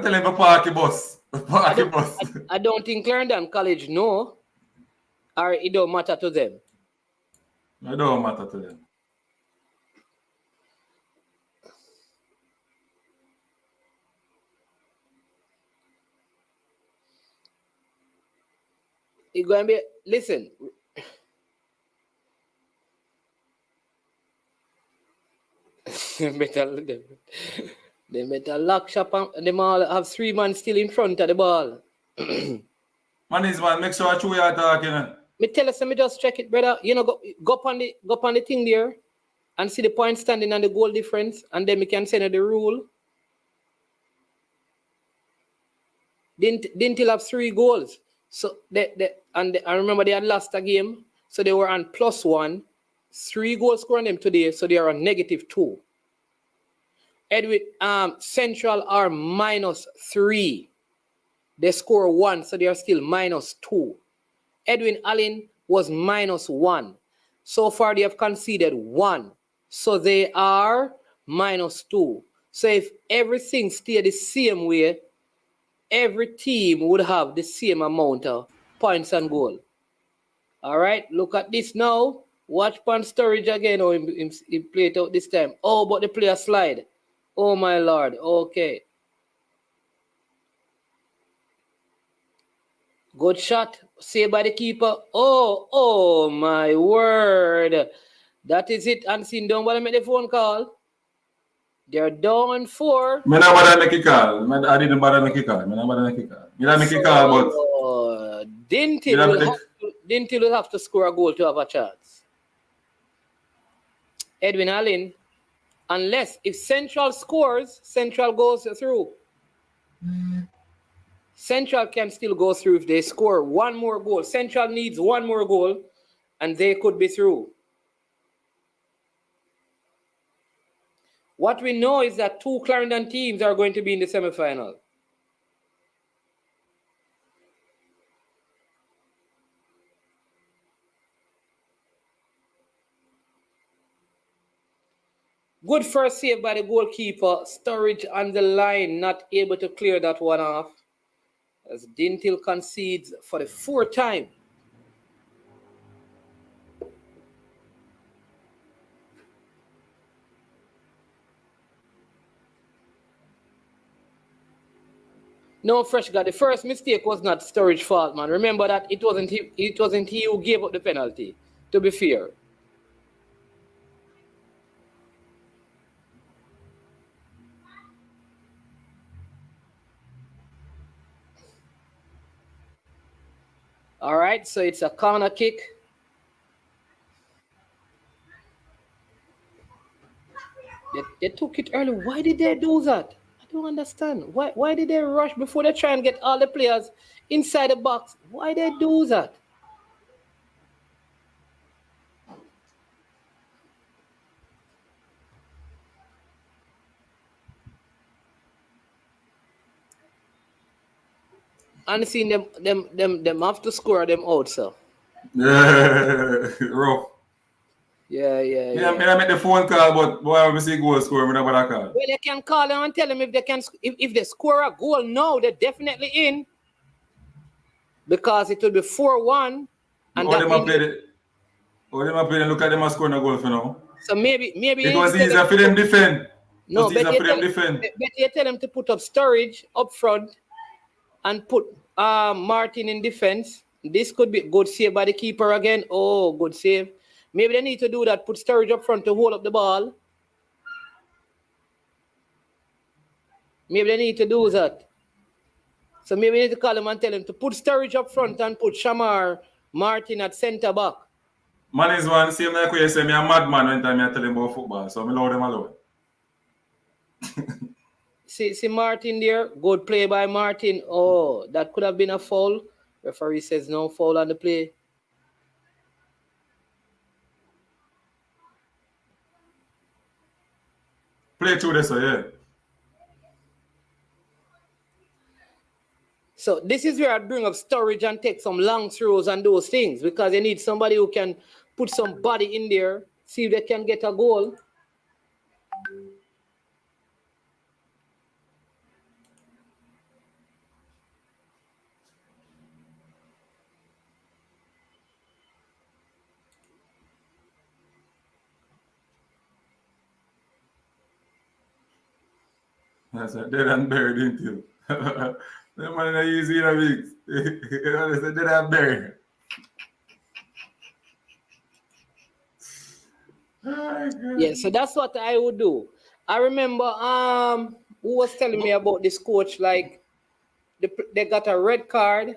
C: Tell him a parky bus. Parky bus.
A: I don't think Clarendon College know, or it don't matter to them.
C: It don't matter to them.
A: It's going to be, listen. They better lock shop and them all have 3 men still in front of the ball.
C: Mannings, man, make sure I chew your talking.
A: Me tell us, me just check it, brother. You know, go up on the thing there and see the point standing and the goal difference, and then we can send you the rule. Dinthill have 3 goals. So I remember they had lost a game, so they were on +1. 3 goals scored on them today, so they are on -2. Edwin Central are -3. They score 1, so they are still -2. Edwin Allen was -1. So far they have conceded 1, so they are -2. So if everything stayed the same way, every team would have the same amount of points and goal. All right, look at this now. Watch pan Sturridge again. Oh, he played out this time. Oh, but the player slide. Oh, my Lord. Okay. Good shot. Saved by the keeper. Oh, my word. That is it. Unseen down, but I made the phone call. They're down 4.
C: I don't bother make a call. I didn't bother make a call. I don't bother make a call. You don't make a call, but
A: Dinthill will have to score a goal to have a chance. Edwin Allen, unless if Central scores, Central goes through. Central can still go through if they score 1 more goal. Central needs 1 more goal, and they could be through. What we know is that 2 Clarendon teams are going to be in the semi-final. Good first save by the goalkeeper. Sturridge on the line, not able to clear that one off. As Dinthill concedes for the 4th time. No, Fresh guy. The first mistake was not Sturridge's fault, man. Remember that it wasn't he who gave up the penalty, to be fair. All right, so it's a corner kick. They took it early. Why did they do that? I don't understand. Why did they rush before they try and get all the players inside the box? Why they do that? And seeing them have to score them out, sir.
C: Yeah, rough.
A: Yeah.
C: I make the phone call, but boy, I see goal score, I never call.
A: Well, they can call them and tell them if they can, if they score a goal now, they're definitely in. Because it will be 4-1. And
C: Or
A: that
C: them a
A: means,
C: play the, or them a play and look at them a score no goal for now.
A: so maybe you
C: It
A: need
C: was
A: to tell
C: easier
A: them
C: for them defend. It
A: no,
C: was easier for them defend.
A: but you tell them to put up storage up front and put Martin in defense. This could be good save by the keeper again. Oh, good save. Maybe they need to do that. Put storage up front to hold up the ball. Maybe they need to do that. So maybe we need to call him and tell him to put storage up front and put Shamar Martin at centre back.
C: Mannings one, same like you say, me a madman when time I tell him about football, so I allow them alone.
A: See Martin there. Good play by Martin. Oh, that could have been a foul. Referee says no foul on the play.
C: Play through this, yeah.
A: So this is where I'd bring up storage and take some long throws and those things because you need somebody who can put some body in there, see if they can get a goal.
C: That's a dead and buried, didn't you? The man is easy in a week. It's a dead and buried.
A: Yeah, so that's what I would do. I remember who was telling me about this coach, like they got a red card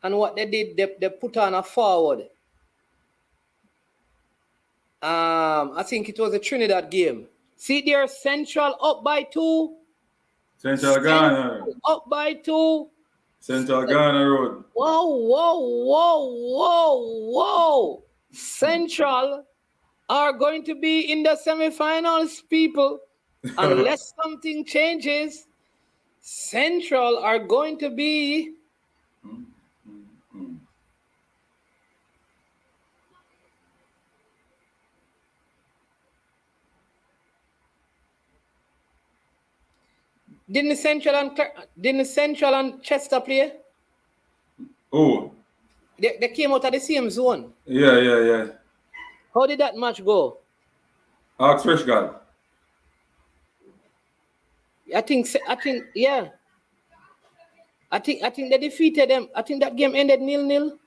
A: and what they did, they put on a forward. I think it was a Trinidad game. See there, Central up by 2.
C: Central Ghana.
A: Up by 2.
C: Central Ghana Road.
A: Whoa. Central are going to be in the semi-finals, people. Unless something changes, Central are going to be... Didn't Central and Chester play?
C: Oh.
A: They came out of the same zone.
C: Yeah.
A: How did that match go?
C: Ask Fresh God.
A: I think yeah. I think they defeated them. I think that game ended 0-0.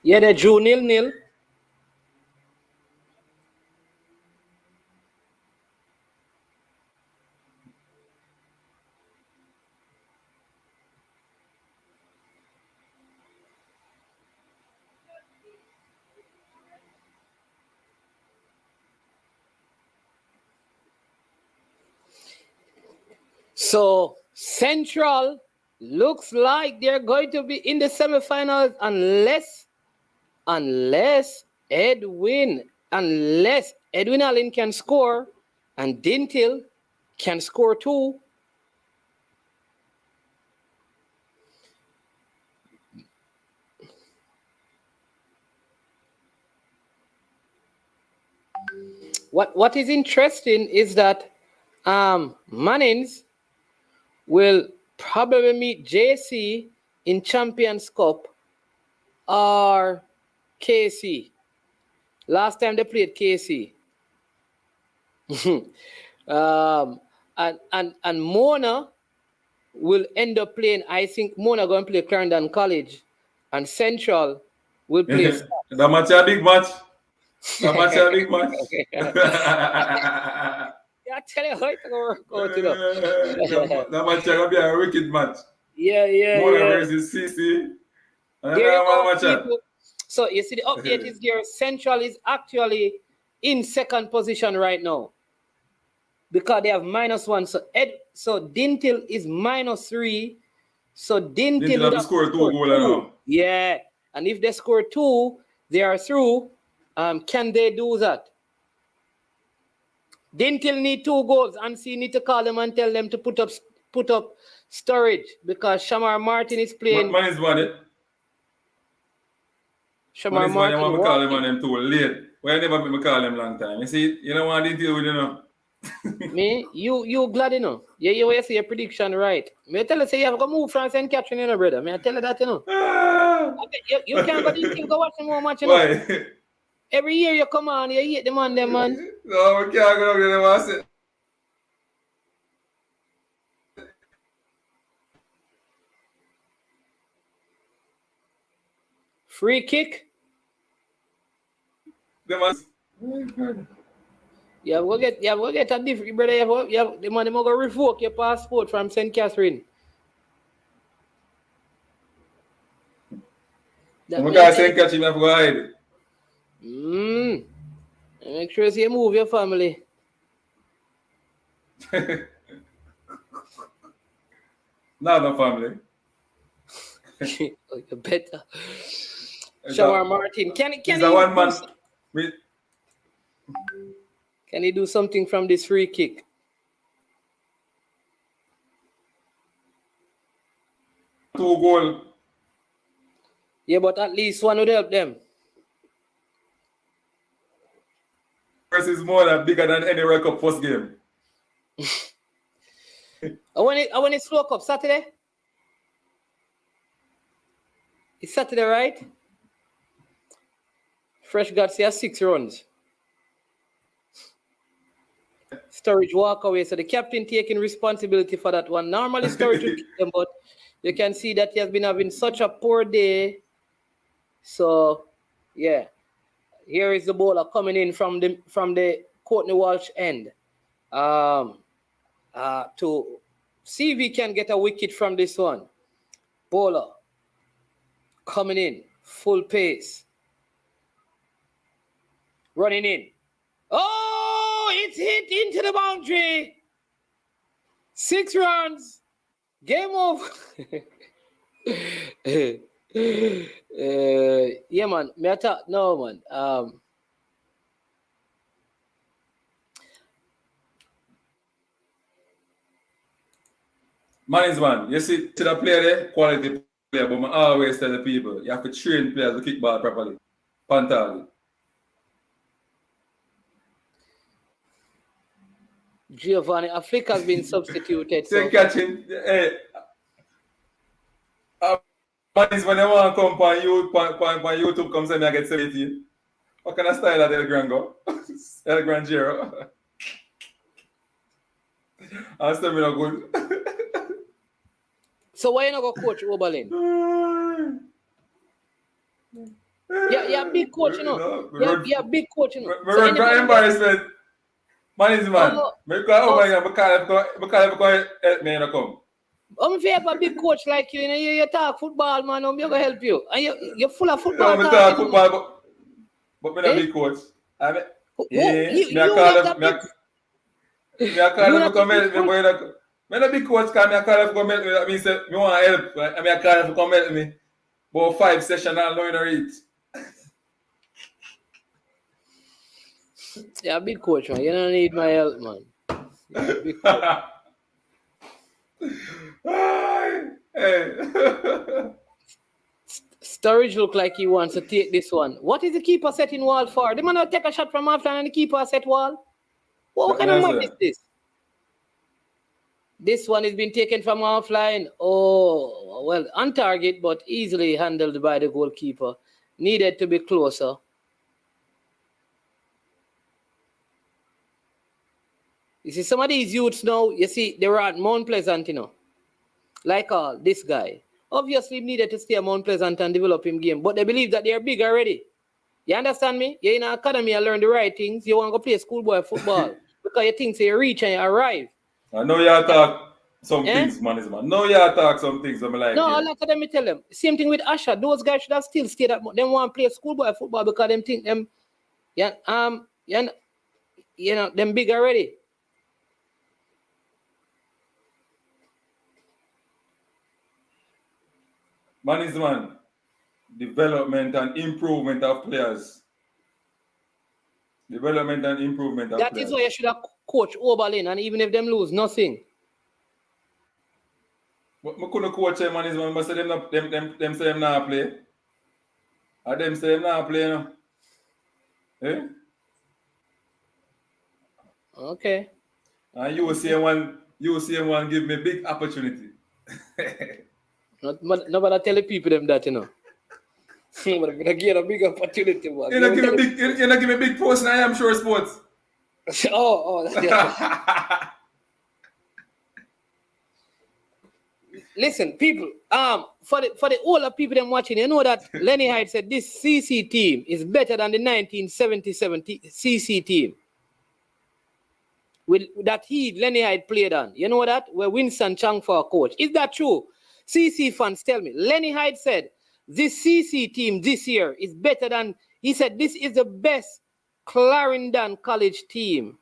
A: Yeah, they drew 0-0. So Central looks like they're going to be in the semifinals unless Edwin Allen can score and Dinthill can score too. What is interesting is that Mannings will probably meet JC in Champions Cup or KC. Last time they played KC. And Mona will end up playing, I think Mona going to play Clarendon College and Central will play.
C: That match a big match.
A: Yeah, I tell you how it's going to work out, you know.
C: That match is going to be a wicked match.
A: Yeah.
C: Mona versus CC.
A: So you see the update is there. Central is actually in second position right now because they have -1. So Dinthill is -3. So Dinthill
C: Dinthill have to score 2 goals now.
A: Yeah. And if they score 2, they are through. Can they do that? Dinthill need 2 goals, and so you need to call them and tell them to put up storage because Shamar Martin is playing.
C: Mannings won it.
A: Shamar
C: Mannings won,
A: Martin.
C: you want me call him on them too late. Why you never make me call him long time? You see, you don't want to deal with you know.
A: Me, you glad you know. Yeah, you see your prediction right. Me tell you say you have to move from St. Catherine, you know, brother. Me I tell you that you know. You can't go Dinthill, go watch some more match, you know.
C: Why?
A: Every year you come on, you hate the man, them man.
C: No, we can't go there. I said.
A: Free kick.
C: Them was.
A: You have to get a different brother. You have the man them go revoke your passport from St. Catherine. That
C: I'm going to St. Catherine, I have to go hide.
A: Make sure you move your family.
C: No family.
A: You better. Shamar Martin. Can
C: one man.
A: Can he do something from this free kick?
C: Two goal.
A: Yeah, but at least one would help them.
C: First is more than bigger than any World Cup first game.
A: I want it slow up Saturday. It's Saturday, right? Fresh got here 6 runs. Storage walk away. So the captain taking responsibility for that one. Normally Storage would keep them, but you can see that he has been having such a poor day. So yeah. Here is the bowler coming in from the Courtney Walsh end. To see if he can get a wicket from this one. Bowler coming in, full pace. Running in. Oh, it's hit into the boundary. 6 runs. Game over. Yeah, man. No, man.
C: Mannings, man. You see the player there, quality player, but I always tell the people, you have to train players to kick ball properly. Pantali.
A: Giovanni, Africa has been substituted.
C: So catching, Mannings, when you want to come on YouTube, come say me I get 17. What kind of style are El Grango? El Grangero. I still me not good.
A: So why you not go coach Oberlin? Yeah, big coach, you know. Yeah, big coach, you know.
C: Me run for embarrassment. Mannings, man. Me call Oberlin because help me, you know, come.
A: If you have a big coach like you, you talk football, man, I'm going to help you. And you're full of football.
C: No, I talk football, but I'm not a big coach. I call him to come help me, boy. I'm not a big coach because I call him to come help me. That means I want help. I call him to come help me. About 5 sessions and learn to read.
A: You're a big coach, man. You don't need my help, man. You're a big coach.
C: Hey.
A: Sturridge look like he wants to take this one. What is the keeper setting wall for? The man will take a shot from half line and the keeper set wall. What kind of match is this? This one is being taken from half line. Oh, well, on target, but easily handled by the goalkeeper. Needed to be closer. You see, some of these youths now, you see, they were at Mount Pleasant, you know. Like this guy. Obviously, he needed to stay at Mount Pleasant and develop him game. But they believe that they are big already. You understand me? You're in an academy and learn the right things. You want to go play schoolboy football. Because you think so you reach and you arrive.
C: I know you talk some things, man. No, you talk some things. I'm like,
A: no, like let me tell them. Same thing with Asher. Those guys should have still stayed at. They want to play schoolboy football because them think them, them big already.
C: Management, development and improvement of players. Development and improvement of
A: That
C: players.
A: is why you should have coach Oberlin, and even if them lose, nothing.
C: But I couldn't coach them management, but say them say them not play. Or them say them not play, you know. Eh?
A: Okay.
C: And you see one give me big opportunity.
A: Nobody tell the people them that, you know. But if I get a big opportunity, man.
C: You know give me big post and I am sure sports.
A: Listen, people, for the older people them watching, you know that Lenny Hyde said this CC team is better than the 1977 CC team. That Lenny Hyde played on. You know that? Where Winston Chang for a coach. Is that true? CC fans, tell me. Lenny Hyde said this CC team this year is better than, he said this is the best Clarendon College team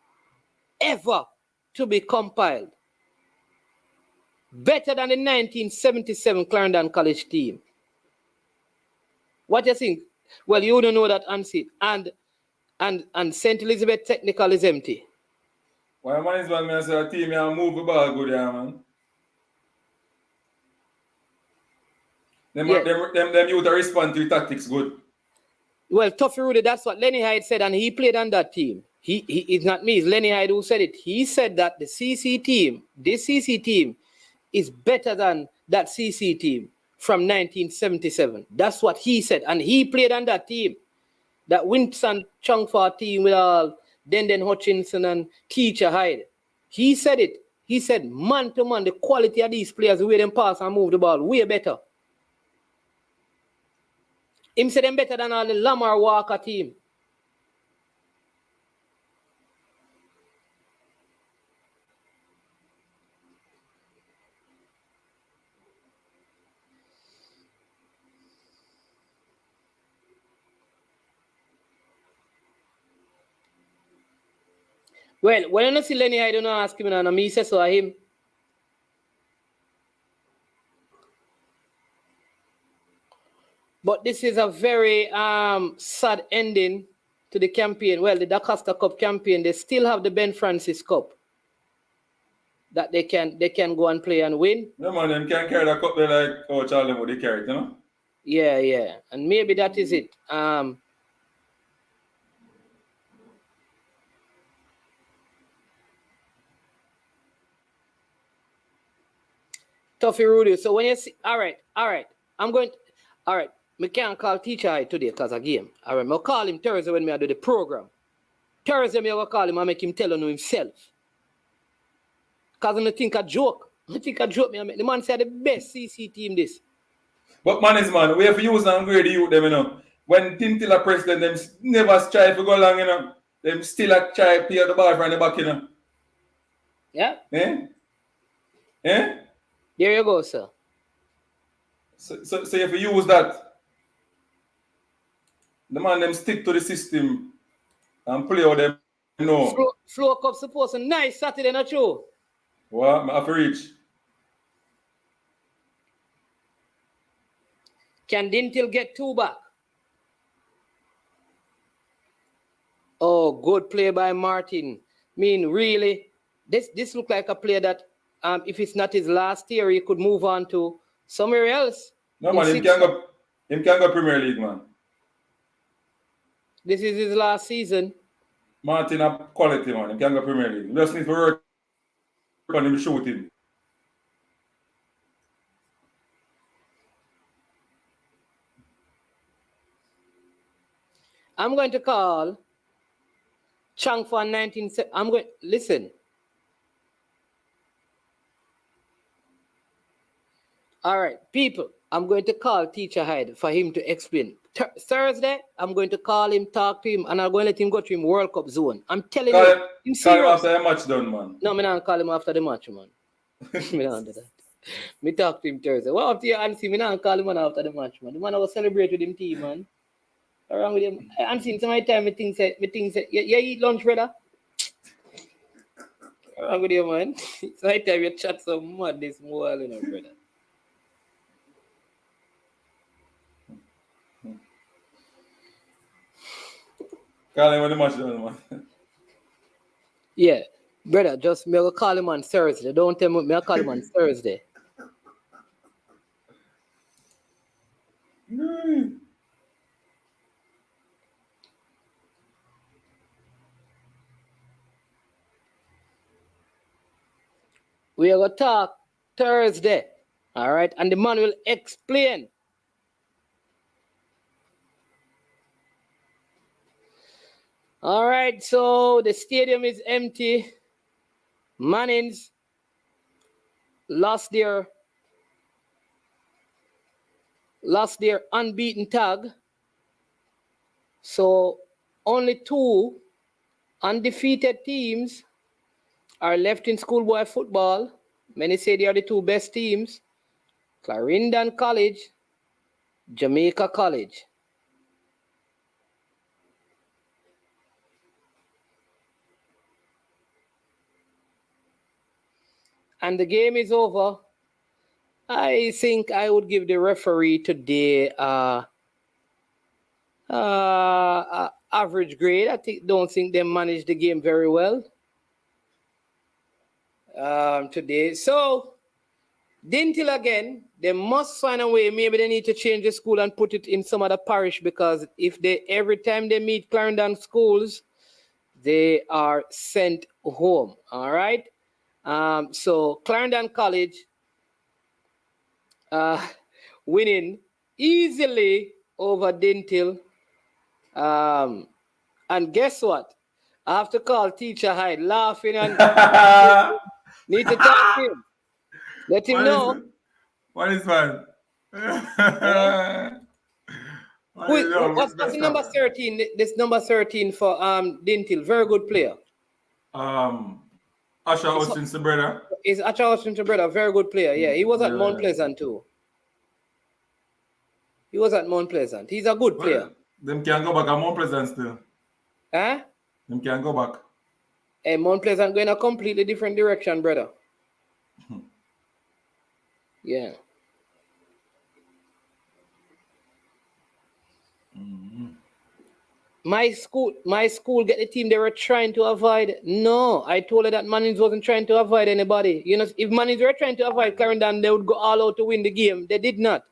A: ever to be compiled. Better than the 1977 Clarendon College team. What do you think? Well, you don't know that Ansi and St. Elizabeth Technical is empty.
C: Why management man say a team you move the ball good, yeah, man. Them youth respond to tactics good.
A: Well, Tuffy Rudy, that's what Lenny Hyde said, and he played on that team. It's not me, it's Lenny Hyde who said it. He said that this CC team is better than that CC team from 1977. That's what he said, and he played on that team. That Winston Chungfa team with all Denden Hutchinson and Teacher Hyde. He said it. He said, man to man, the quality of these players, the way them pass and move the ball, way better. Him said them better than all the Lamar Walker team. Well, when I see Lenny, I don't know, ask him, and me say so him. But this is a very sad ending to the campaign. Well, the DaCosta Cup campaign, they still have the Ben Francis Cup that they can go and play and win.
C: No man, them can carry the cup there like Charlie would they carry it, you know?
A: Yeah. And maybe that is it. Tuffy Rudy. So when you see, all right. Me can't call Teacher Hyde today because of game. All right, I'll call him Thursday when I do the program. Thursday, I will call him and make him tell on himself. Because I think a joke. The man said the best CC team this.
C: But man, we have to use and grade the youth them, you know. When Dinthill are president, them never strive to go long, you know. Them still a try to play the ball from the back, you know.
A: Yeah.
C: Eh?
A: There you go, sir.
C: So if you use that, the man them stick to the system and play with them, you know.
A: Flow Cup supposed to nice Saturday, not true?
C: What? I have to reach.
A: Can Dinthill get 2 back? Oh, good play by Martin. Really, this look like a player that, if it's not his last year, he could move on to somewhere else.
C: No man, him can go Premier League, man.
A: This is his last season.
C: Martin a quality, man. Him can go Premier League. Just need to work on him shooting.
A: I'm going to call Chang for 19. Listen. All right, people, I'm going to call Teacher Hyde for him to explain. Thursday, I'm going to call him, talk to him, and I'm going to let him go to him World Cup zone. I'm telling you.
C: Call him after the match done, man.
A: No, I'm not call him after the match, man. Me not do that. Me talk to him Thursday. What after you answer, me not call him after the match, man. The man I was celebrate with him team, man. Around with him. I'm seeing some time me think say, you eat lunch, brother? Around with you, man. So I time you chat so mad this morning, brother.
C: Call him when the match done, man.
A: Yeah, brother, just me go call him on Thursday. Don't tell me I call him on Thursday. We are gonna talk Thursday. All right, and the man will explain. All right, so the stadium is empty. Mannings lost their unbeaten tag. So only 2 undefeated teams are left in schoolboy football. Many say they are the 2 best teams. Clarendon College, Jamaica College. And the game is over. I think I would give the referee today average grade. Don't think they managed the game very well today. So Dinthill again, they must find a way. Maybe they need to change the school and put it in some other parish, because if they every time they meet Clarendon schools, they are sent home. All right. So Clarendon College winning easily over Dinthill. And guess what? I have to call Teacher Hyde, laughing and need to talk to him. Let him know.
C: What is man?
A: What's the number 13? This number 13 for Dinthill. Very good player.
C: Asher Austin's brother.
A: Is Asher Austin's brother, very good player. Yeah, he was at Mount Pleasant too. He was at Mount Pleasant. He's a good player.
C: Them can go back at Mount Pleasant still.
A: Huh?
C: Them can go back.
A: Hey, Mount Pleasant going a completely different direction, brother. Yeah. My school get the team they were trying to avoid. No, I told her that Mannings wasn't trying to avoid anybody. You know, if Mannings were trying to avoid Clarendon, they would go all out to win the game. They did not.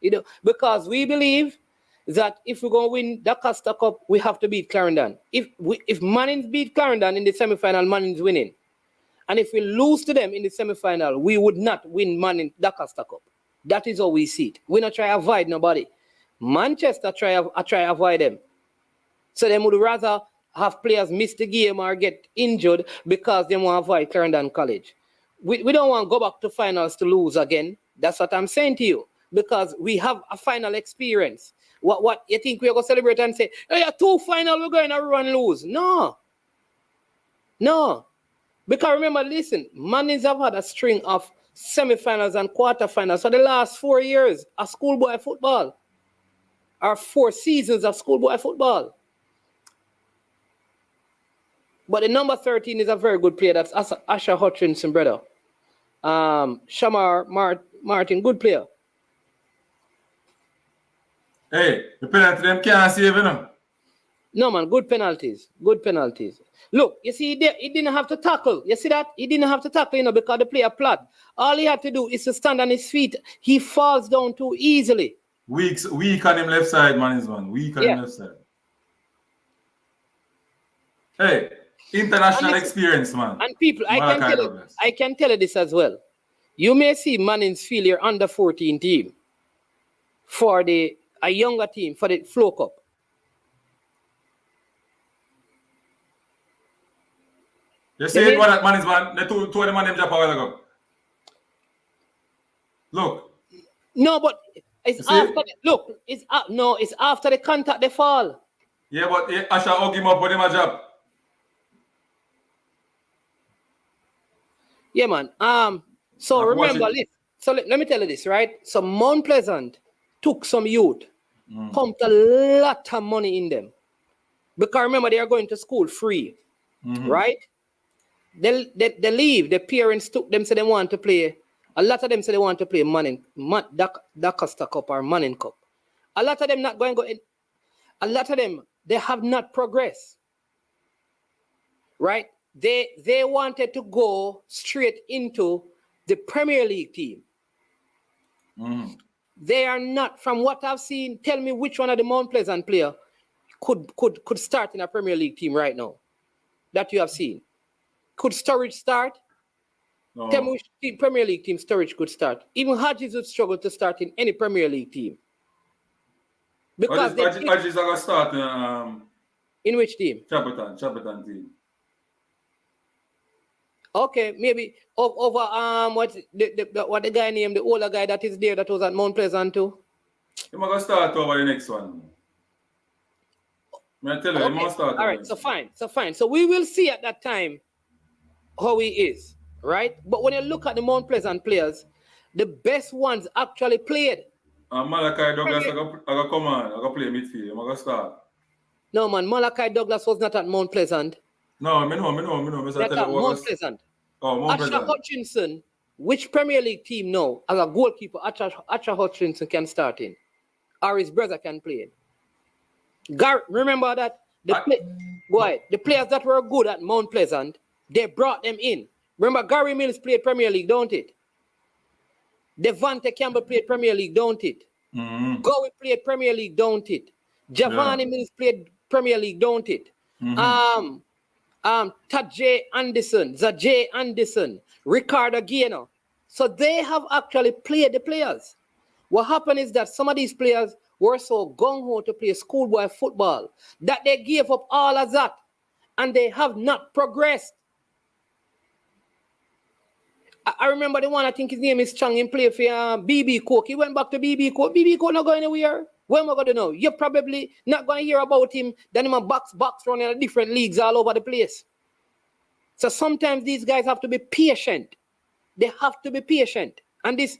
A: You know, because we believe that if we're going to win the Costa Cup, we have to beat Clarendon. If Mannings beat Clarendon in the semi-final, Mannings winning. And if we lose to them in the semi-final, we would not win the Costa Cup. That is how we see it. We not try to avoid nobody. Manchester try to avoid them. So they would rather have players miss the game or get injured because they want to avoid Clarendon College. We don't want to go back to finals to lose again. That's what I'm saying to you. Because we have a final experience. What you think we're going to celebrate and say, oh yeah, 2 final, we're going to run lose? No. Because remember, listen, Mannings have had a string of semi-finals and quarterfinals for the last 4 years of schoolboy football. Or 4 seasons of schoolboy football. But the number 13 is a very good player. That's Asher Hutchinson, brother. Shamar Martin, good player.
C: Hey, the penalty them can't save them.
A: No, man, good penalties. Good penalties. Look, you see, he didn't have to tackle. You see that? He didn't have to tackle, because the player flat. All he had to do is to stand on his feet. He falls down too easily.
C: Weak on him left side, man, is one. Weak on him left side. Hey, international experience, man.
A: And people, I can tell you this as well. You may see Mannings failure under 14 team for a younger team for the Flow Cup.
C: You see what that Mannings, man? The two of them man them drop a while ago. Look.
A: No, but it's after. It's after the contact they fall.
C: Yeah, but Asher hug him up, but him a job.
A: Yeah, man. So remember, let me tell you this, right? So Mount Pleasant took some youth, pumped a lot of money in them. Because remember, they are going to school free, right? They leave. The parents took them, so they want to play. A lot of them say they want to play the Costa Cup or Manning Cup. A lot of them not going to go in. A lot of them they have not progressed. Right? They wanted to go straight into the Premier League team. They are not, from what I've seen, tell me which one of the Mount Pleasant player could start in a Premier League team right now that you have seen. Could Sturridge start?
C: No.
A: Tell me which Premier League team Sturridge could start. Even Hodges would struggle to start in any Premier League team. Because
C: Hodges are going to start
A: in which team?
C: Chaperton team.
A: Okay, maybe over what the guy named, the older guy that is there that was at Mount Pleasant too.
C: You're going to start over the next one. I tell you,
A: Okay.
C: must start.
A: All right, so fine. So we will see at that time how he is, right? But when you look at the Mount Pleasant players, the best ones actually played.
C: Malachi Douglas, I go come on, I go play midfield. I'm going to start.
A: No, man, Malachi Douglas was not at Mount Pleasant.
C: No, I know.
A: Not at Mount Pleasant.
C: Oh, Mount Pleasant.
A: Hutchinson, which Premier League team now, as a goalkeeper, Asher Hutchinson can start in, or his brother can play in. Remember that? The players that were good at Mount Pleasant, they brought them in. Remember, Gary Mills played Premier League, don't it? Devante Campbell played Premier League, don't it? Gowie played Premier League, don't it? Giovanni Mills played Premier League, don't it? Tajay Anderson, Zajay Anderson, Ricardo Guiano. So they have actually played the players. What happened is that some of these players were so gung-ho to play schoolboy football that they gave up all of that and they have not progressed. I remember the one, I think his name is Chang, he played for BB Coke. He went back to BB Coke. BB Coke not going anywhere. When am I going to know? You're probably not going to hear about him. Then him a box running in different leagues all over the place. So sometimes these guys have to be patient. They have to be patient. And this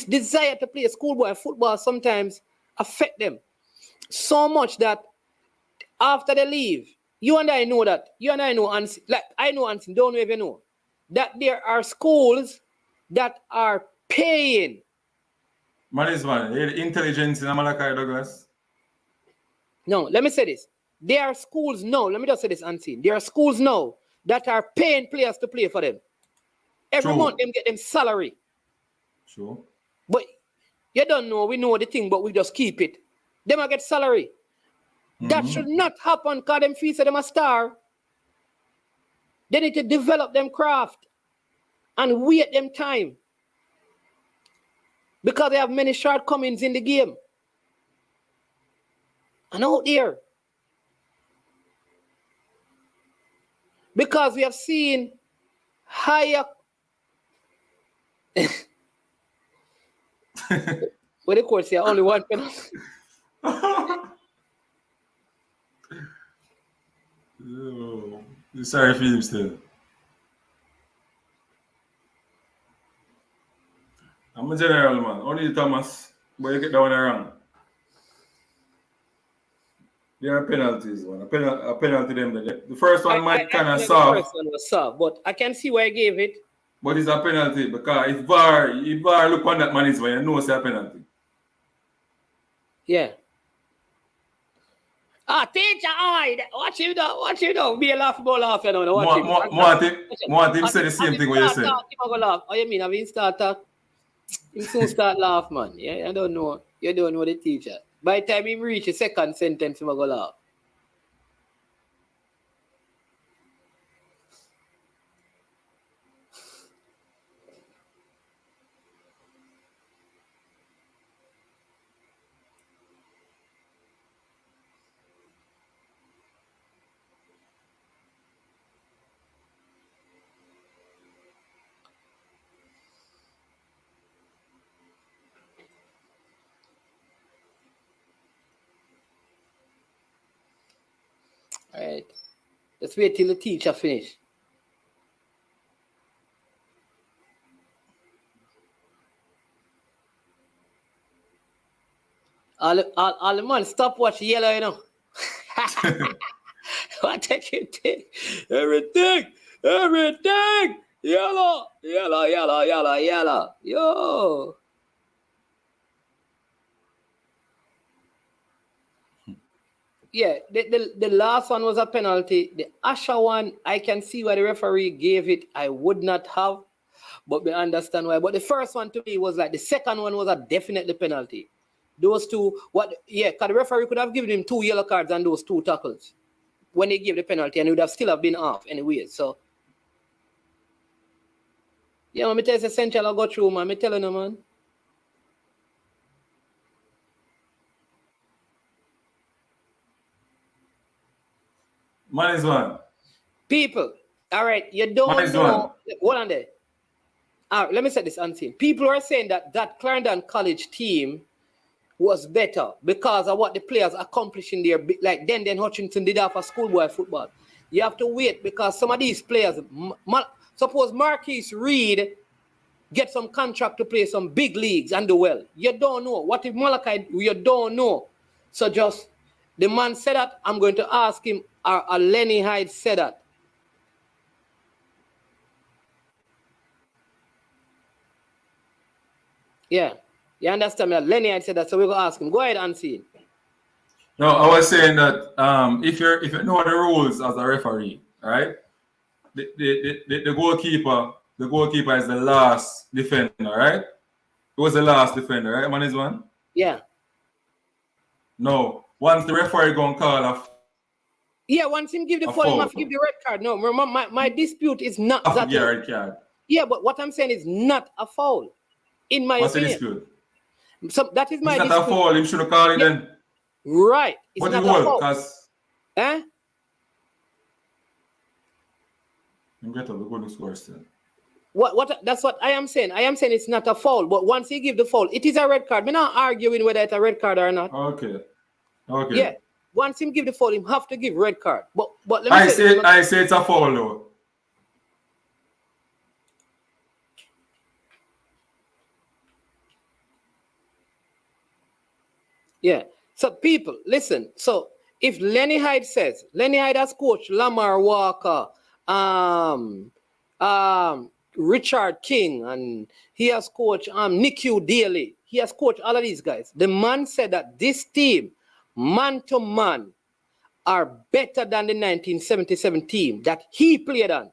A: desire to play schoolboy football sometimes affect them so much that after they leave, you and I know, and like I know, and don't even know, that there are schools that are paying.
C: The intelligence in Malachi Douglas.
A: No, let me say this. There are schools now, let me just say this unseen. There are schools now that are paying players to play for them. Every month them get them salary.
C: Sure.
A: But you don't know, we know the thing, but we just keep it. Them a get salary. That should not happen because them feel say them a star. They need to develop them craft and wait them time. Because they have many shortcomings in the game. And out there. Because we have seen higher. What the court say? Only one penalty.
C: Sorry for him still. I'm a general man. Only Thomas, but you get that one wrong. There are penalties, man. A penalty them. The first one might kind of soft.
A: The first one was soft, but I can see why I gave it.
C: But it's a penalty because if VAR look on that man is when you know it's a penalty.
A: Yeah. Teacher, watch you know. Be a laughable laugh, you know.
C: More him say the same thing what you say.
A: Oh, you mean I mean start talk? You soon start laugh, man. Yeah, I don't know. You don't know the teacher. By the time he reach the second sentence, he will go laugh. All right. Let's wait till the teacher finish. All the man stop watch yellow, you know. What take you take? Everything. Yellow. Yo. Yeah, the last one was a penalty. The Asher one, I can see why the referee gave it. I would not have, but we understand why. But the first one to me was like the second one was a definitely penalty. Those two, because the referee could have given him 2 yellow cards and those 2 tackles when he gave the penalty, and he would have still have been off anyway. So, yeah, man, me tell you, essential I go through, man. Me telling you, man.
C: Mannings one.
A: People, all right, you don't
C: Mannings
A: know.
C: one.
A: Hold on there. All right, let me set this unseen. People are saying that Clarendon College team was better because of what the players accomplished in their, like Dinthill Hutchinson did after schoolboy football. You have to wait because some of these players, suppose Marquise Reed get some contract to play some big leagues and do well. You don't know. What if Malachi, you don't know. So just, the man said that, I'm going to ask him, or Lenny Hyde said that. Yeah. You understand me? Lenny Hyde said that, so we're going to ask him. Go ahead and see.
C: No, I was saying that if you know the rules as a referee, right? The goalkeeper is the last defender, right? It was the last defender, right? Mannings one?
A: Yeah.
C: No. Once the referee gonna call off.
A: Yeah, once him give the foul, he must give the red card. No, remember, my dispute is not that.
C: Yeah, red card.
A: Yeah, but what I'm saying is not a foul. In my
C: What's the
A: opinion.
C: dispute?
A: So that is my
C: It's
A: dispute.
C: not a foul, him should have called it then.
A: Right. It's
C: But
A: not
C: it
A: a
C: will,
A: foul.
C: because
A: Eh?
C: you get up the golden score still.
A: What that's what I am saying. I am saying it's not a foul, but once he give the foul, it is a red card. I'm not arguing whether it's a red card or not.
C: Okay.
A: Yeah. Once him give the foul, him have to give red card. But let me
C: I say it's a foul though.
A: Yeah. So people, listen. So if Lenny Hyde has coached Lamar Walker, Richard King, and he has coached Nicky Daly. He has coached all of these guys. The man said that this team, man to man, are better than the 1977 team that he played on.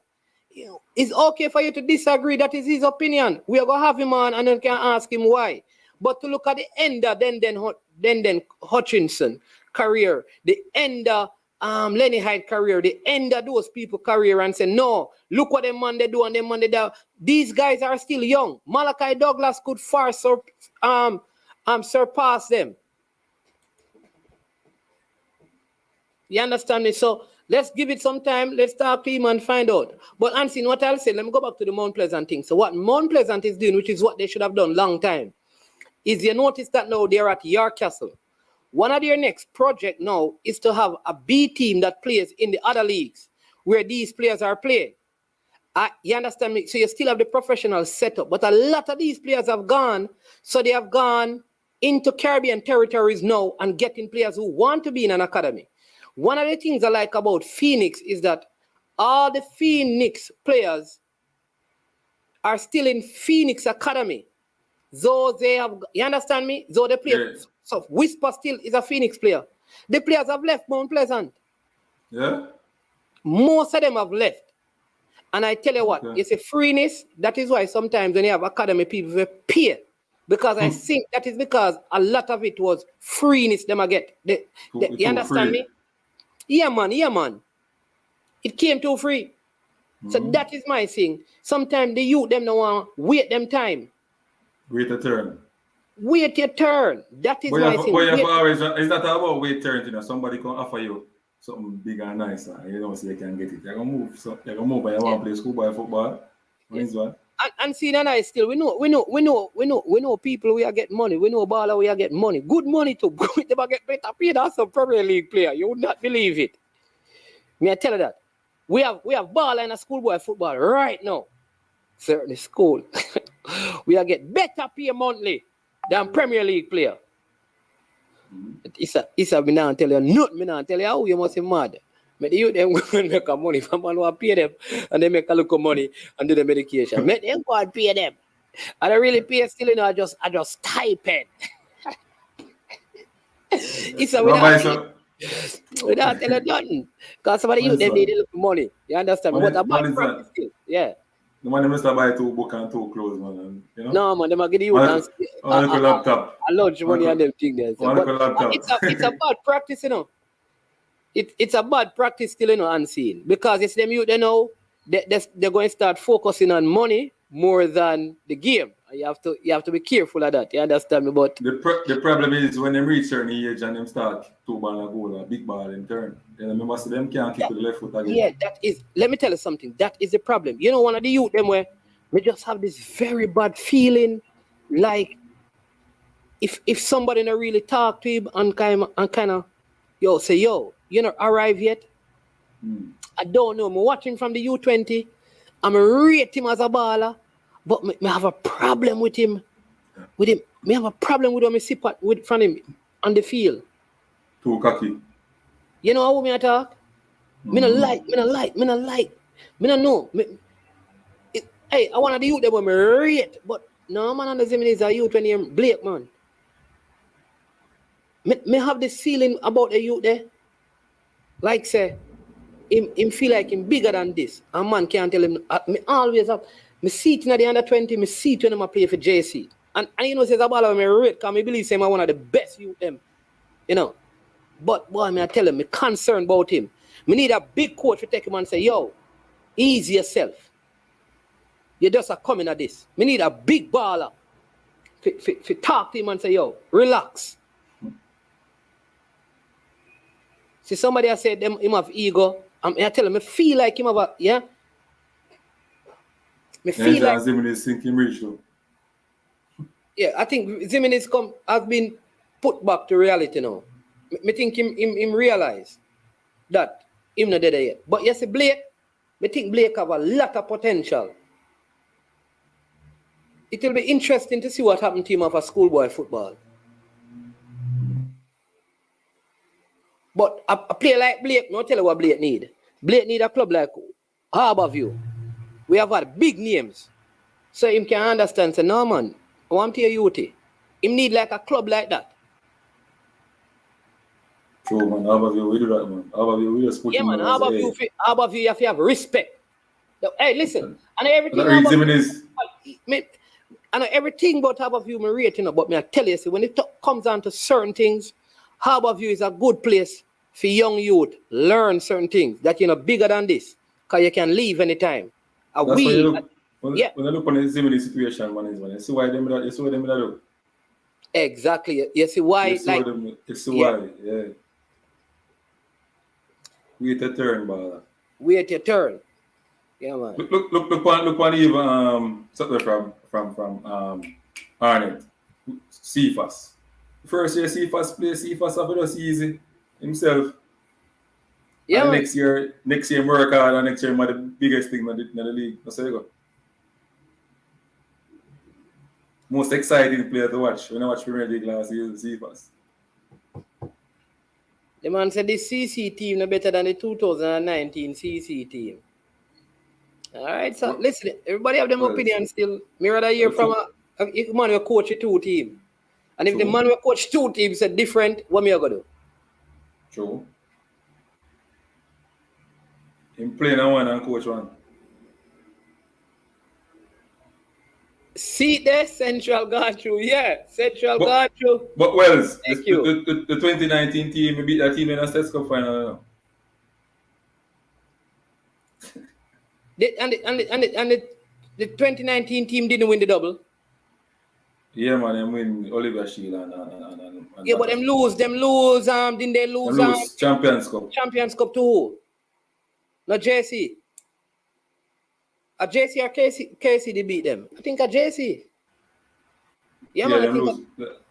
A: You know, it's okay for you to disagree. That is his opinion. We are gonna have him on and then can ask him why. But to look at the end of then Hutchinson career, the end of Lenny Hyde career, the end of those people career, and say, no, look what them man they do and them man they do. These guys are still young. Malachi Douglas could far surpass them. You understand me? So let's give it some time. Let's talk to him and find out. But Ansin, what I'll say, let me go back to the Mount Pleasant thing. So what Mount Pleasant is doing, which is what they should have done long time, is you notice that now they're at York Castle. One of their next project now is to have a B team that plays in the other leagues where these players are playing. You understand me? So you still have the professional setup, but a lot of these players have gone. So they have gone into Caribbean territories now and getting players who want to be in an academy. One of the things I like about Phoenix is that all the Phoenix players are still in Phoenix Academy. So they have, you understand me? So the player, so Whisper still is a Phoenix player. The players have left Mount Pleasant.
C: Yeah.
A: Most of them have left. And I tell you what, it's a freeness. That is why sometimes when you have academy, people will pay. Because I think that is because a lot of it was freeness them I get. You understand me? Yeah, man. It came too free. So that is my thing. Sometimes the youth them don't want to wait them time.
C: Wait a turn.
A: Wait your turn. That is my thing.
C: But you have always, it's not about wait turn, you know. Somebody can offer you something big and nice, and you know, so you can get it. You're gonna move. So you're gonna move and you want to play schoolboy football. And
A: see that I still we know people we are getting money. We know baller we are getting money. Good money too. They get better paid as a Premier League player. You would not believe it. May I tell you that? We have baller in a schoolboy football right now. Certainly school. We are get better pay monthly than Premier League player. It's a me now tell you not me now tell you how you must be mad. But you them go and make a money. If man want pay them and they make a look of money and do the medication. Make them go and pay them. And I really pay still, you know, I just type it. It's a Without telling nothing. Because some of the
C: What
A: youth,
C: is
A: them need
C: that?
A: a little money. You understand me? But a
C: What
A: bad
C: is
A: practice
C: that?
A: still. Yeah.
C: The man must buy 2 book and 2 clothes, man. And, you know?
A: No, man, they might give the youth
C: One little laptop.
A: a lunch money and them thing there.
C: One
A: But
C: little laptop.
A: it's a bad practice, you know. It's a bad practice still, you know, unseen. Because it's them youth, they know they're going to start focusing on money more than the game. You have to be careful of that. You understand me? But
C: The problem is when them reach certain age and them start 2 ball and goal, a big ball in turn. Then remember, so them can't kick with the left foot again.
A: yeah, that is. Let me tell you something. That is the problem. You know, one of the youth them where they just have this very bad feeling, like if somebody not really talk to him and kind of say you not arrive yet. I don't know. I'm watching from the U20. I'm rate him as a baller, but me have a problem with him. Me have a problem with him. I sit with from him on the field.
C: Too cocky.
A: You know how me talk? Me no like. Me no know. Hey, I want to the youth that me rate, but no man understand me is a youth when you're Blake, man. Me have this feeling about the youth there. Like say, him feel like him bigger than this. A man can't tell him. Me always have. Me see it in the under 20. Me see it when I play for JC. And you know, says a ball me rate because me believe him one of the best youth them. You know. But boy, me I tell him, me concerned about him. Me need a big coach to take him and say, yo, ease yourself. You just are coming at this. Me need a big baller to talk to him and say, yo, relax. See, somebody has said him have ego. I tell him, I feel like him have a, yeah? Me feel like...
C: Zimmer's thinking ratio.
A: Yeah, I think Zimenez has been put back to reality now. Me think him realize that him not dead yet. But you see, Blake, me think Blake have a lot of potential. It will be interesting to see what happened to him of a schoolboy football. But a player like Blake, no tell you what Blake need. Blake need a club like Harbourview. We have had big names. So him can understand, say, no man, I want to hear you. Him need like a club like that.
C: True, man. Harbourview, we do that, man. Harbourview, we just put him
A: man.
C: on his head.
A: Harbourview, you have to have respect. Hey, listen. And everything everything about Harbourview, me rating, but me I tell you, see, when it comes down to certain things, Harbourview is a good place for young youth learn certain things that you know bigger than this, because you can leave anytime.
C: When I look on the Zimini situation, man, you see why them do.
A: Exactly. You see why?
C: You see why, yeah. Wait your turn, baller. Wait
A: your turn. Yeah, man.
C: Look on even something from Arnett. Cephas. First year Cephas play, Cephas have just easy himself. Yeah. And next year work hard, and next year the biggest thing in the league. That's how you go. Most exciting player to watch when I watch Premier League last year is Cephas.
A: The man said the CC team no better than the 2019 CC team. All right, so listen, everybody have them opinions still. Me rather hear from a man who coach a 2 team. And if the man who coach 2 teams said different, what me I gonna do?
C: True. Him playing on one and coach one.
A: See there, Central gone through. Yeah, Central gone through.
C: But Wells, the 2019 team, beat that team in a Sets Cup final.
A: The 2019 team didn't win the double.
C: Yeah, man, them win Oliver Shield and
A: yeah, but them lose. Didn't they lose?
C: Them lose Champions Cup.
A: Champions Cup to who? Not JC. A JC or KC they beat them. I think a JC. Yeah, man.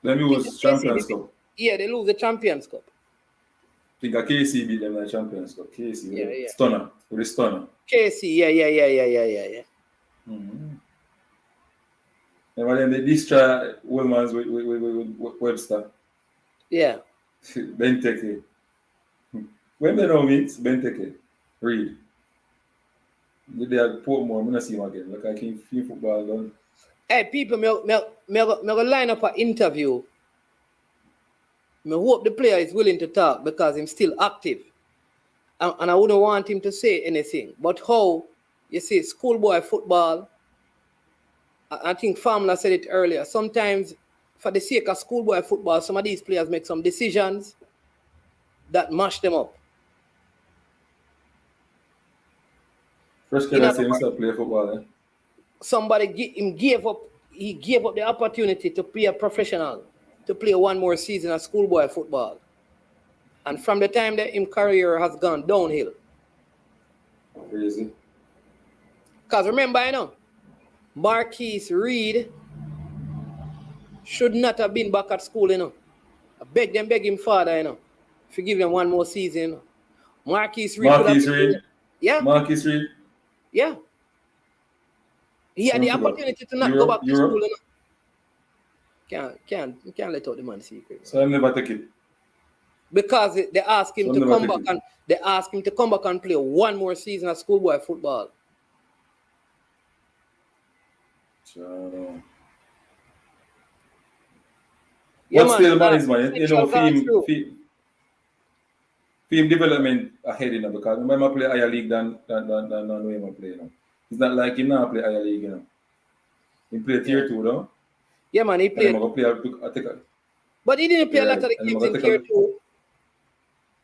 C: Them lose Champions Cup.
A: Yeah, they lose the Champions Cup.
C: I think a KC beat them in the Champions Cup. KC, yeah. Stunner. With a stunner.
A: KC, yeah.
C: Mm-hmm. And then they destroy Wilmans with Webster.
A: Yeah.
C: Benteke. When they know me, it's Benteke. Reed. They are Portmore. I'm going to see him again. Like I can feel football done.
A: Hey, people, me line up an interview I hope the player is willing to talk because he's still active. And I wouldn't want him to say anything. But how, you see, schoolboy football, I think Famla said it earlier, sometimes for the sake of schoolboy football, some of these players make some decisions that mash them up.
C: Fresh
A: In
C: can I
A: other
C: say
A: words,
C: himself play football, eh?
A: somebody gave up the opportunity to be a professional, to play one more season of schoolboy football. And from the time that his career has gone downhill.
C: Crazy.
A: Because remember, Marquise Reed should not have been back at school, I beg him father, to give them one more season. Marquise Reed could have
C: Marquis
A: been,
C: Reed.
A: yeah,
C: Marquis Reed.
A: yeah. He had the opportunity to not go back to school, Can't let out the man's secret.
C: So I never take it.
A: Because they asked him
C: So
A: to
C: never
A: come
C: take
A: back
C: it.
A: and play one more season of schoolboy football.
C: So,
A: Yeah,
C: but
A: man.
C: still, man, is man.
A: Gone through.
C: Film development ahead, because when I play higher league than when I play, It's not like him now play higher league, He play tier 2, though.
A: Yeah, man, he
C: And
A: played.
C: I'm going to play,
A: But he didn't play a lot of the
C: and
A: games
C: I'm
A: in
C: gonna
A: tier 2.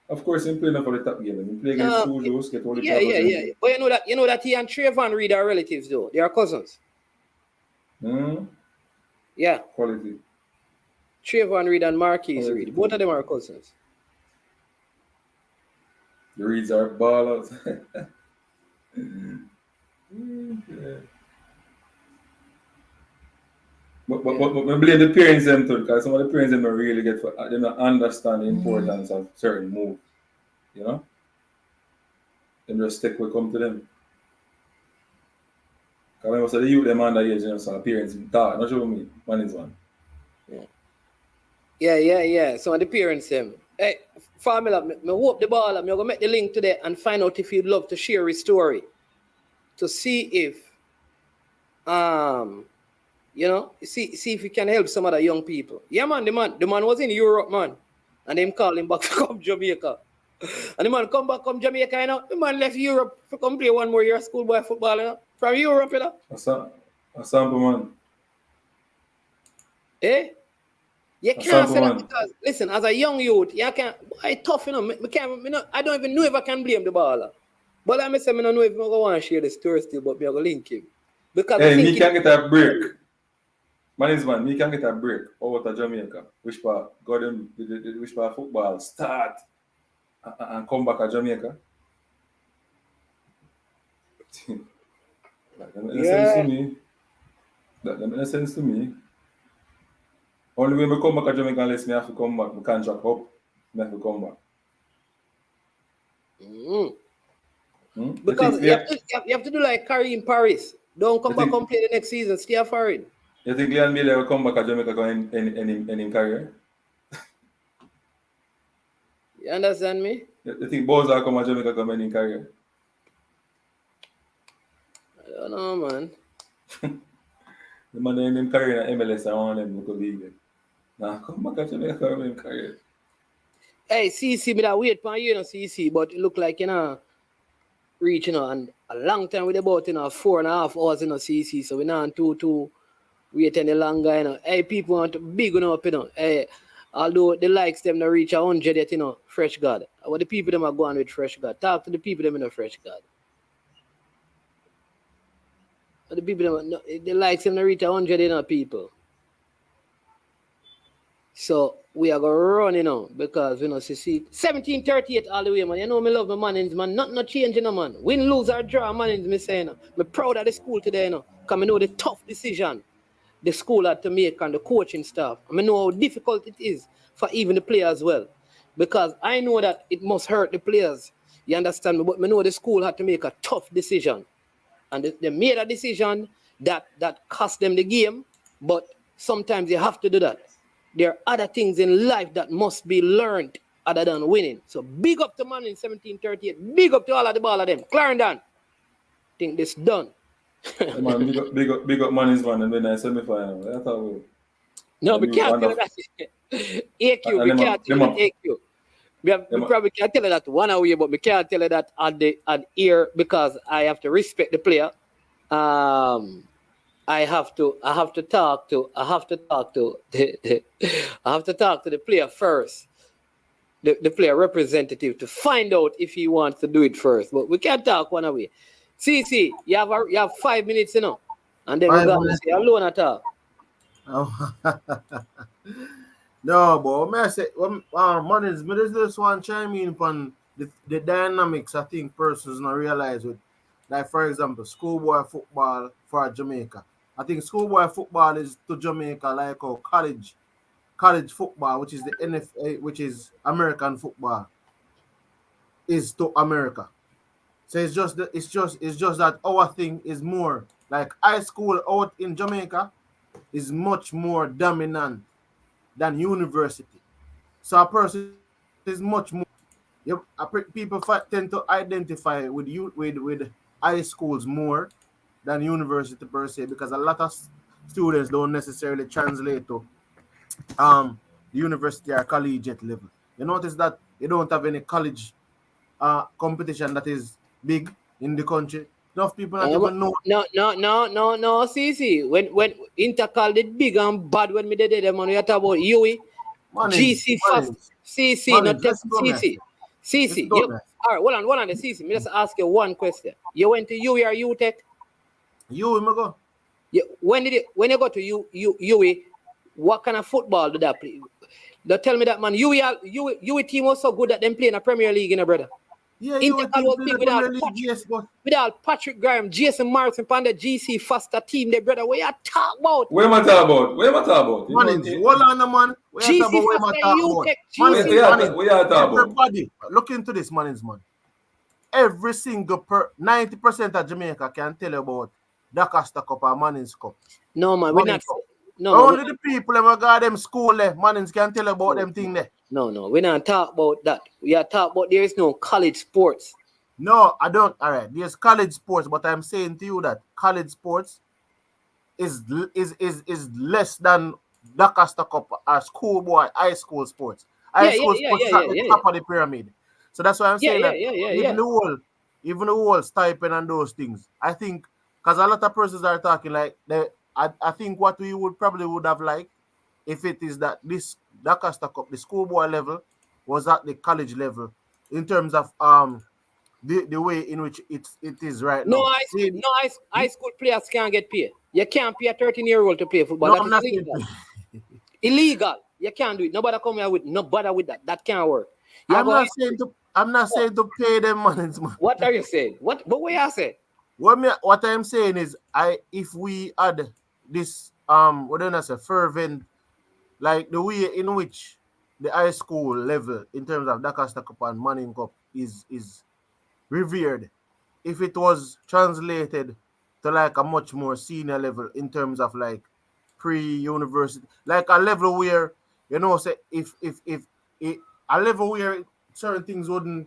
C: Of course, he play for the top game. He play against Sujos, get all the
A: Yeah. But you know that he and Trayvon Reed are relatives, though. They are cousins. Yeah.
C: Quality.
A: Trayvon Reed and Marquise Reed. Both of them are cousins.
C: The Reeds are ballers. Yeah. But I blame the parents them too, because some of the parents them don't really they don't understand the importance of certain move. Them just stick will come to them. Because when most of the youth them underage, so parents talk, not sure me, man is one.
A: Yeah. Some of the parents them. Hey, Formula, me hope the ball, I'm gonna make the link today and find out if you'd love to share his story. To see if see if you can help some other young people. Yeah, man, the man was in Europe, man. And them call him back to come Jamaica. And the man come back from Jamaica, The man left Europe to come play one more year schoolboy football, From Europe,
C: A sample man.
A: Eh? You
C: A
A: can't say
C: sample
A: that
C: man.
A: because, listen, as a young youth, you can't, it's tough, I don't even know if I can blame the baller. But I say, I don't know if I want to share the story still, but I'm going to link him. Because
C: Hey, me can get a break. Man, me can get a break out of Jamaica. Which part? Got them, which part football start and come back to Jamaica. That doesn't make sense to me. That doesn't make sense to me. Only when I come back to Jamaica, unless I have to come back, my contract up, I have to come back.
A: Because you have to do like Kareem Paris. Don't come back and play the next season. Stay foreign.
C: You think Leon Miller will come back to Jamaica and in career?
A: You understand me?
C: You think Bowser will come to Jamaica and in career?
A: I don't know, man.
C: The man in him career in MLS, I want them to leave it. Now come back to Jamaica and in career.
A: Hey, CC, me that wait for you, CC, but it look like, reach, and a long time with about, 4.5 hours, CC, so we're not too wait any longer, Hey, people want to big up, Hey, although the likes them to reach 100 yet, Fresh God. What the people them are going with Fresh God. Talk to the people them in Fresh God. But the people them, the likes them to reach 100 people. So we are going to run, because, see, 1738 all the way, man. Me love my Mannings, man. Nothing no change, man. Win, lose, or draw, Mannings, me say, I'm proud of the school today, because I know the tough decision the school had to make and the coaching staff. I know how difficult it is for even the players as well. Because I know that it must hurt the players. You understand me? But I know the school had to make a tough decision. And they made a decision that cost them the game, but sometimes you have to do that. There are other things in life that must be learned other than winning. So big up to man in 1738. Big up to all of the ball of them. Clarendon. Think this done.
C: Man, big up Mannings, man, and then I semi-final. That's how we.
A: No,
C: I
A: we
C: mean,
A: can't
C: one
A: tell you
C: of
A: that. AQ,
C: and
A: we can't tell you that AQ. We
C: them a-
A: probably can't tell you that one away, but we can't tell you that on ear because I have to respect the player. Um, I have to talk to I have to talk to I have to talk to the player first, the player representative to find out if he wants to do it first. But we can't talk one away. CC, you have 5 minutes, and then we're
B: 5 minutes.
A: gonna say alone at all.
B: Oh. No, but what may I say, Mannings, but there's this one chime in upon the dynamics I think persons not realize with, like for example, schoolboy football for Jamaica. I think schoolboy football is to Jamaica like our college football, which is the NFL, which is American football, is to America. So it's just that our thing is more like high school out in Jamaica is much more dominant than university. So a person is much more. People tend to identify with you with high schools more than university per se because a lot of students don't necessarily translate to the university or collegiate level. You notice that you don't have any college competition that is big in the country. Enough people not even know.
A: No, CC. When Intercal did big and bad when me did them and we talk about Huey,
B: Mannings,
A: GC fast,
B: Mannings,
A: CC, not
B: Mannings,
A: tell
B: let's go, man.
A: CC.
B: Let's
A: CC,
B: go,
A: you
B: man.
A: all right, hold on the CC. Me just ask you one question. You went to Huey or UTech?
B: You, me go.
A: When you go to Huey, what kind of football did that play? Don't tell me that man. Huey team was so good that them play in a Premier League, brother.
B: Yeah, you would
A: Intercal
B: think
A: was
B: in
A: big
B: the Premier League, yes, but
A: without Patrick Graham, Jason Morrison, and the GC faster team, the brother. What you talk about?
C: Where am I talking about? Where am I talking about? You know,
B: Mannings, hold on, man. We are talking
A: GC
B: about what am I
A: faster,
B: talking
A: you
B: about?
A: take
B: Mannings,
A: GC.
B: Mannings,
C: where you talking about?
B: everybody, look into this, Mannings, man. Every single 90% of Jamaica can tell you about the Costa Cup or Mannings Cup.
A: No man, we're
B: Mannings
A: not.
B: Cup.
A: No man,
B: Only the people that got them school there, Mannings can tell you about them thing there.
A: no, we're not talk about that. We are talk about there is no college sports.
B: No, I don't. All right, there's college sports, but I'm saying to you that college sports is less than the Costa Cup or schoolboy high school sports. High school sports is at the top of the pyramid. So that's why I'm saying that even the whole stipend and those things, I think, because a lot of persons are talking like I think what we would have liked if it is that the Costa Cup, the schoolboy level, was at the college level in terms of the way in which it is right
A: No
B: now.
A: high school players can't get paid. You can't pay a 13-year-old to play football.
B: No,
A: That
B: I'm
A: is
B: not
A: illegal.
B: saying.
A: Illegal. You can't do it. Nobody come here with no bother with that. That can't work.
B: I'm not saying to pay them money, man.
A: What are you saying? But what you say?
B: What I'm saying is if we add this what do I say fervent, like the way in which the high school level in terms of Dakar Cup and Manning Cup is revered, if it was translated to like a much more senior level in terms of like pre-university, like a level where say if it, a level where certain things wouldn't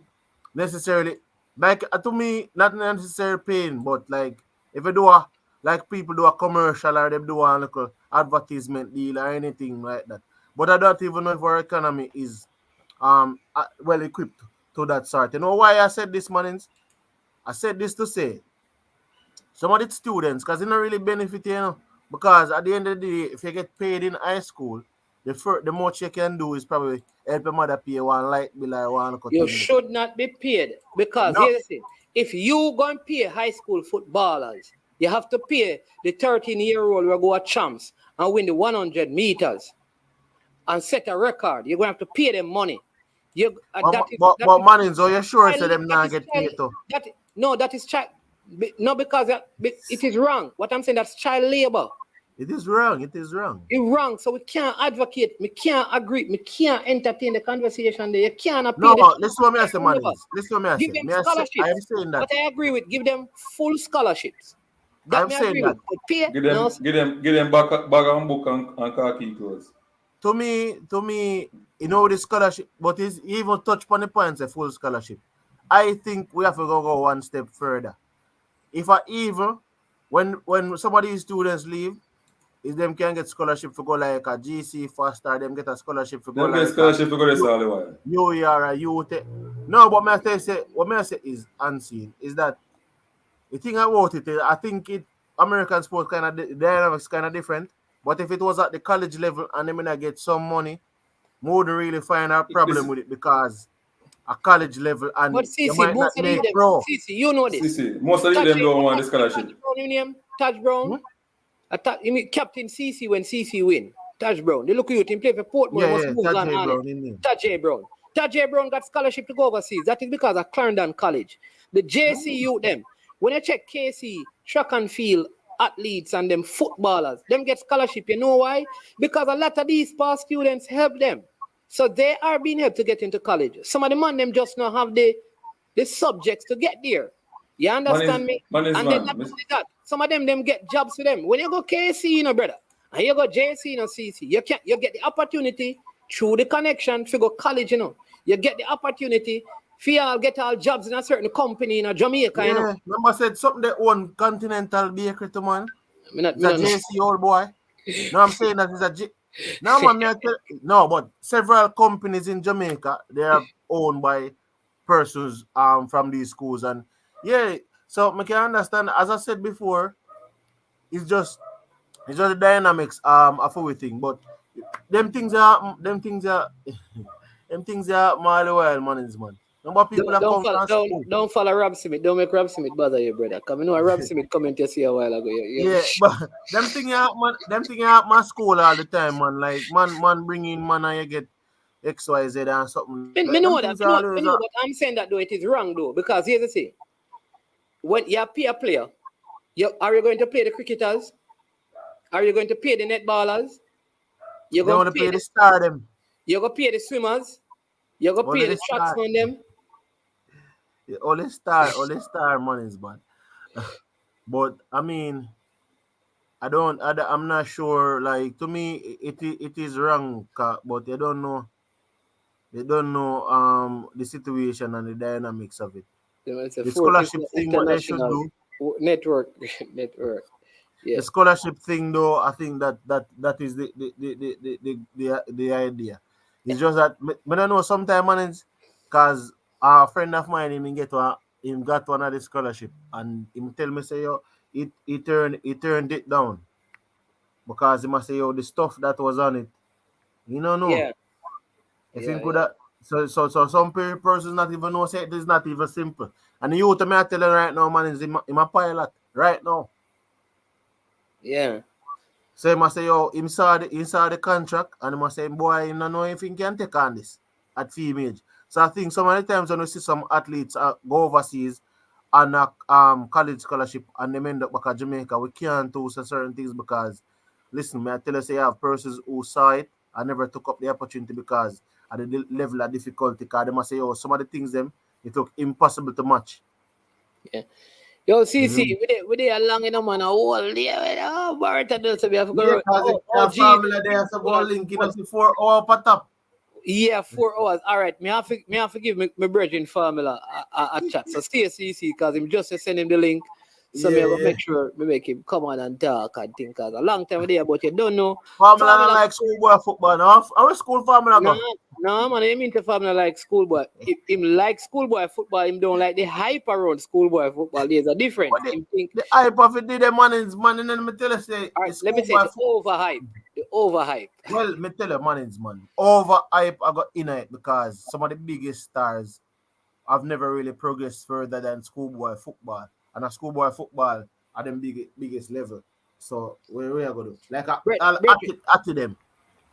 B: necessarily like to me not necessarily pain, but like if you do a like people do a commercial or they do a little advertisement deal or anything like that. But I don't even know if our economy is well equipped to that sort. You know why I said this, Mannings? I said this to say some of the students, because they don't really benefit, because at the end of the day, if you get paid in high school, the much you can do is probably help your mother pay one light bill or one little
A: You
B: thing.
A: should not be paid because
B: No.
A: here's the thing. If you go and pay high school footballers, you have to pay the 13-year-old who go at champs and win the 100 meters and set a record. You're going to have to pay them money.
B: But Mannings, are you sure so them not get paid too?
A: That is child. No, because it is wrong. What I'm saying, that's child labor.
B: It is wrong. It is wrong.
A: It's wrong. So we can't advocate. We can't agree. We can't entertain the conversation there. You can't appeal.
B: No, listen to me, I say, Mannings. Listen to me, I say.
A: Give them scholarships.
B: I am saying that.
A: But I agree with give them full scholarships.
B: I'm saying that.
C: Give them bag and book and khaki clothes.
B: To me, the scholarship, but it's even touch upon the points of full scholarship. I think we have to go one step further. If I even when some of these students leave,
D: is them can get scholarship for go like a GC Foster, them get a scholarship for go
C: Them get
D: like
C: scholarship for go this all the while.
D: UER or UT. No, but what I say is unseen is that the thing about it is I think it American sports kind of the dynamics kind of different. But if it was at the college level and they may get some money, we wouldn't really find a problem with it because a college level and
A: But
D: you
A: CC,
D: might not
A: most of
D: make
A: them,
D: pro.
A: CC, you know this.
C: See, most of them don't want the scholarship.
A: Taj Brown, you name Taj Brown. You mean Captain CC when CC win. Taj Brown. They look at you, him play for Portmore.
D: Yeah, Taj Brown,
A: Taj Brown. Taj Brown got scholarship to go overseas. That is because of Clarendon College. The JCU them. When you check KC, track and field athletes and them footballers, them get scholarship. You know why? Because a lot of these past students help them. So they are being helped to get into college. Some of the man them just not have the subjects to get there. You understand me? And then not only that, some of them get jobs for them. When you go KC, you know, brother, and you go JC, you know, CC, you get the opportunity through the connection to go college, you know. You get the opportunity for you all get all jobs in a certain company in Jamaica, you know.
D: Remember said something they own Continental Bakery to man.
A: It's
D: a JC old boy. No, I'm saying that it's a no, man, no, but several companies in Jamaica, they are owned by persons from these schools. And yeah, so I can understand, as I said before, it's just the dynamics of everything. But them things are them things are more the while, man. Number of people
A: don't follow Rob Smith. Don't make Rob Smith bother you, brother. Come, you know Rob Smith comment to see a while ago.
D: Yeah, but them thing out my school all the time, man. Like man bring in man and you get XYZ and something.
A: I know that. But I'm saying that though it is wrong though, because here's the thing. When you pay a player, are you going to pay the cricketers? Are you going to pay the netballers? You're going to
D: pay the stardom.
A: You're going to pay the swimmers. You're going to pay the tracks on them.
D: All the star monies, man. But I mean, I'm not sure. Like to me, it is wrong. But they don't know the situation and the dynamics of it. The scholarship thing, what they should do.
A: Network. Yeah.
D: The scholarship thing, though, I think that is the idea. It's just that I don't know sometimes, man, because a friend of mine him got one of the scholarship and him tell me say he turned it down because he must say the stuff that was on it. You don't know.
A: Yeah.
D: If he could have so some persons not even know say it is not even simple. And the youth me I tell you right now, man, is him a pilot right now.
A: Yeah.
D: So he must say, him saw the contract and he must say, boy, he don't know if he can take on this at female age. So I think some of the times when we see some athletes go overseas on a college scholarship and they end up back at Jamaica, we can't do certain things because, listen, I tell you, say you have persons who saw it and never took up the opportunity because at the level of difficulty, because they must say, some of the things it look impossible to match.
A: Yeah. Yo, CC, we there along in a man, a whole day. Oh, Barrett does we have to go.
D: Oh, family there, so go link it up to 4 hours per top.
A: Yeah, 4 hours. All right, me have to give my brethren formula a chat. So stay CC because him just send him the link. So me will make sure we make him come on and talk and think. Cause a long time there, but you don't know.
D: Formula like schoolboy football. No, our school formula go.
A: No, man, I mean to formula like schoolboy. Him like schoolboy football. Him don't like the hype around schoolboy football. There's a difference.
D: The hype of it did the Mannings, man, and then me tell you say.
A: All right, let me say the overhype. The overhype.
D: Well, me tell you, Mannings, man, overhype I got in it because some of the biggest stars have never really progressed further than schoolboy football. And a schoolboy football at them biggest level. So where are going to do? Like at them.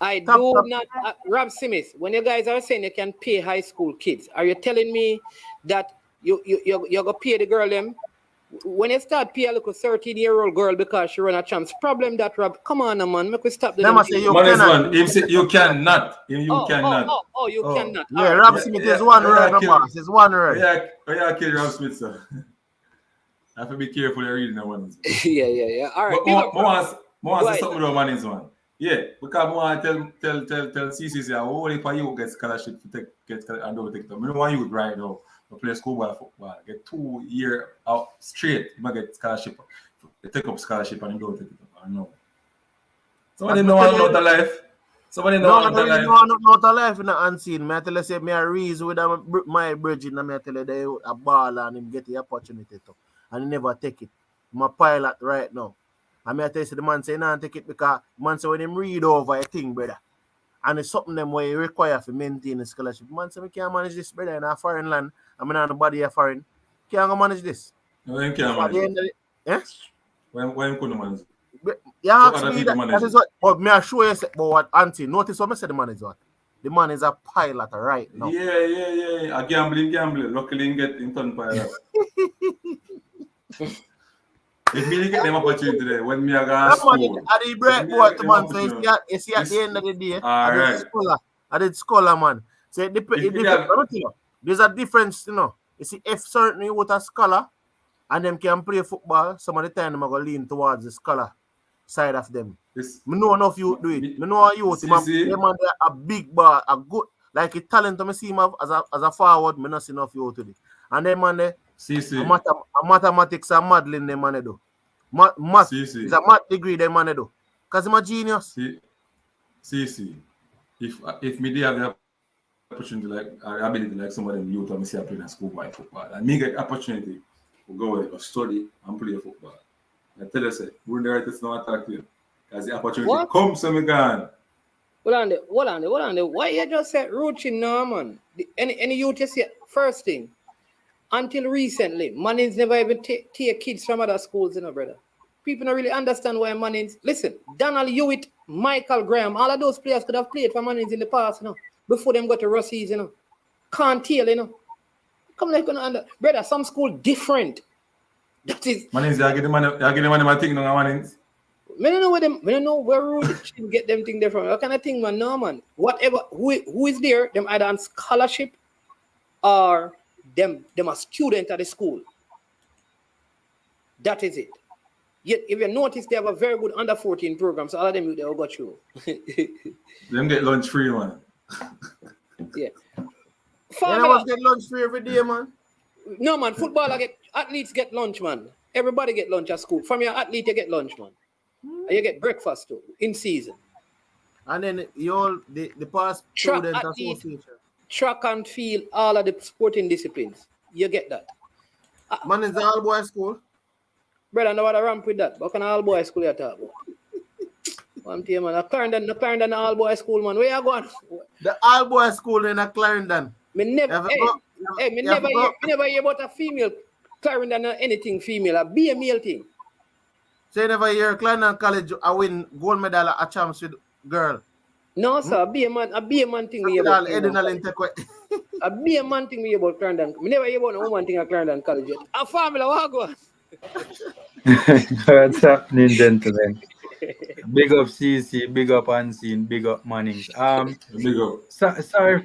A: I do not. Rob Smith, when you guys are saying you can pay high school kids, are you telling me that you're going to pay the girl them? When you start pay a little 13-year-old girl because she run a chance, problem that Rob, come on, man, make we stop the
D: you
C: cannot. You
A: cannot. You cannot.
D: Yeah, Rob Smith is one word, it's one word.
C: Yeah, kill Rob Smith, sir. I have to be careful reading that one.
A: Yeah. All right.
C: But more say something about Mannings one. Yeah, because I want to tell CC say only for you get scholarship to get and don't take them. I don't want you right now to play schoolboy football. Get 2 years out straight, you might get scholarship. Take up scholarship and you don't take it up. I know. Somebody know I'm not alive. Somebody know
D: No,
C: I'm
D: I
C: not
D: don't
C: alive.
D: know I'm not alive in the unseen. Me I tell you say me a reason with my bridging and me I tell you they a ball and him get the opportunity to. And he never take it. I'm a pilot right now. And me I tell you say the man say nah take it because man say when him read over a thing, brother. And it's something them where you require to maintain the scholarship. Man say me can't manage this, brother, in a foreign land. I mean on the body of foreign. Can't go manage this.
C: When
D: So
C: can
D: at
C: manage
D: the
C: it?
D: end of the eh?
C: When couldn't manage it?
D: You
C: So
D: ask
C: other
D: me
C: people
D: that,
C: manage
D: that is
C: it.
D: what, but me I show you say, but what Auntie, notice what I said the man is what? The man is a pilot right now.
C: Yeah. A gambling. Luckily, he get in turn pilot. If me didn't get them opportunity there, when me I go to
D: That man,
C: school,
D: I did
C: if
D: break
C: me I
D: boy
C: get
D: to
C: them
D: man, so
C: opportunity,
D: you see at the end of the day,
C: all right.
D: I did scholar man. So
C: If
D: it
C: me
D: different,
C: have,
D: let me tell you, there's a difference, you know. You see, if certainly with a scholar and them can play football, some of the time them are gonna lean towards the scholar side of them.
C: this,
D: Me know enough you do it.
C: me,
D: Me know how you them
C: see,
D: them a big ball, a good like a talent. Me see him as a forward. Me not see enough you to it. And them man a mathematics and modeling them man do. Math is a math degree them man do. Cause I'm a genius.
C: see. If me did have the opportunity like ability like some of them youth when me see I play in schoolboy football, and me get opportunity to go away, go study and play football. I tell you, say, we're the right to attack you. Because the opportunity
A: What?
C: comes, so me gone.
A: Hold on there. Why you just said roaching now, man? Any youth you see, first thing, until recently, Mannings never even take kids from other schools, you know, brother. People don't really understand why Mannings. Listen, Donald Hewitt, Michael Graham, all of those players could have played for Mannings in the past, you know, before them got to Rossies, you know. Can't tell, you know. Come like brother, some school different. That is.
C: Mannings, you give the money, my thing, no, Mannings.
A: I don't know where Rudy get them thing there from. What kind of thing, man? No, man. Whatever, who is there, them either on scholarship or them a student at the school. That is it. Yet, if you notice, they have a very good under 14 program, so all of them they all got through.
C: Them get lunch free, man.
A: Yeah.
D: You know get lunch free every day, man.
A: No, man. Athletes get lunch, man. Everybody get lunch at school. From your athlete, you get lunch, man. And you get breakfast too in season.
D: And then the past student association.
A: Track and field, all of the sporting disciplines. You get that.
D: Man, is the all boy school?
A: Brother, I know what I ramp with that. But can all boy school you talk about? One thing, man. The Clarendon all boy school, man. Where you going?
D: The all boy school in a Clarendon.
A: Me never hear about a female Clarendon or anything female. Be a male thing.
D: So you never hear Clarendon College I win gold medal at champs with girl?
A: No, sir. Be a man thing we hear about. Be a man thing we hear about Clarendon. Me never hear about a woman thing at Clarendon College yet. A family, what go on?
E: What's happening, gentlemen? Big up CC, big up Unseen, big up Mannings.
C: Big up.
E: Sorry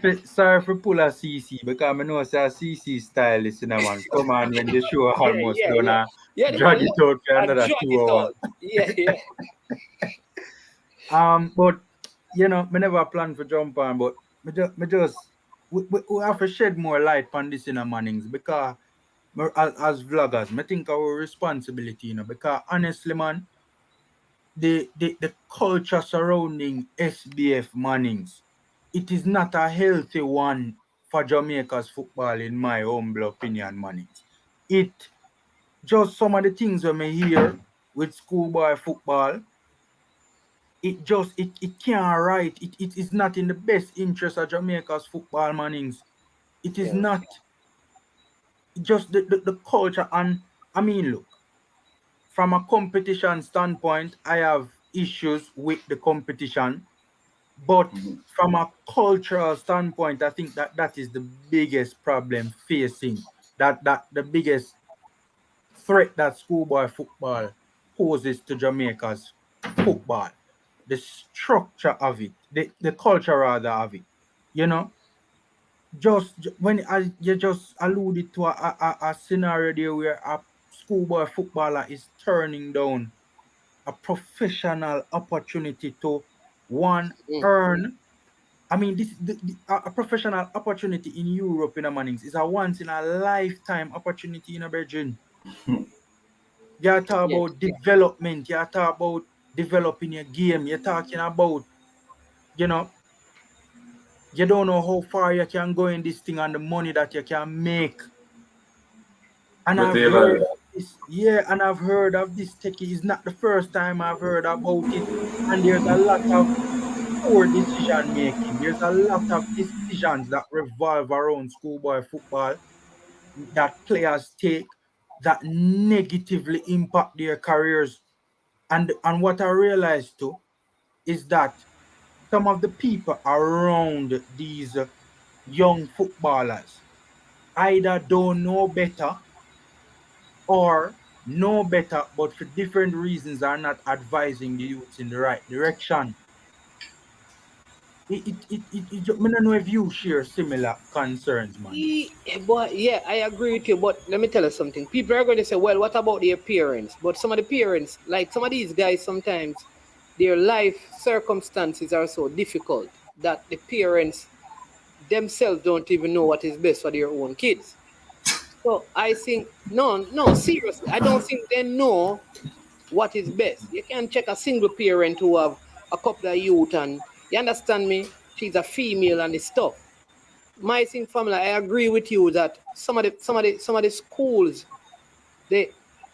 E: for pull a CC because I know it's a CC style is in a man. Come on when the show almost done. Drag it out for another 2 hours.
A: Yeah.
E: But you know, me never plan for jump on, but we have to shed more light on this in a Mannings because as vloggers, I think our responsibility, you know, because honestly, man, the culture surrounding SBF Mannings, it is not a healthy one for Jamaica's football, in my humble opinion, Mannings. It just some of the things we may hear with schoolboy football, it can't right. It is not in the best interest of Jamaica's football, Mannings. It is not just the culture. And I mean, look, from a competition standpoint, I have issues with the competition. But from a cultural standpoint, I think that is the biggest problem facing, that the biggest threat that schoolboy football poses to Jamaica's football. The structure of it, the culture rather of it. You know, just when you just alluded to a scenario there where a schoolboy footballer is turning down a professional opportunity to earn. I mean, this a professional opportunity in Europe in a Mannings is a once in a lifetime opportunity in a Virgin. You talk about development, you talk about developing your game. You're talking about, you know, you don't know how far you can go in this thing and the money that you can make. And
C: But
E: I've
C: they
E: heard
C: evaluate.
E: of this, yeah, and I've heard of this techie. It's not the first time I've heard about it. And there's a lot of poor decision making. There's a lot of decisions that revolve around schoolboy football that players take that negatively impact their careers. And what I realized too is that some of the people around these young footballers either don't know better or know better, but for different reasons are not advising the youths in the right direction. I don't know if you share similar concerns, man.
A: But yeah, I agree with you. But let me tell you something. People are going to say, well, what about their parents? But some of the parents, like some of these guys, sometimes their life circumstances are so difficult that the parents themselves don't even know what is best for their own kids. So I think, no, seriously, I don't think they know what is best. You can check a single parent who have a couple of youth and you understand me, she's a female and the stuff. My thing family, I agree with you that some of the schools they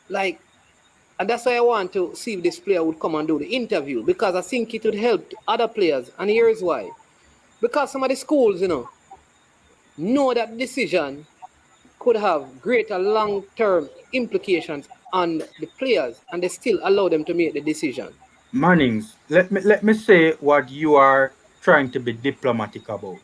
A: like, and that's why I want to see if this player would come and do the interview because I think it would help other players. And here's why. Because some of the schools, know that decision could have greater long-term implications on the players and they still allow them to make the decision.
E: Mannings, let me say what you are trying to be diplomatic about.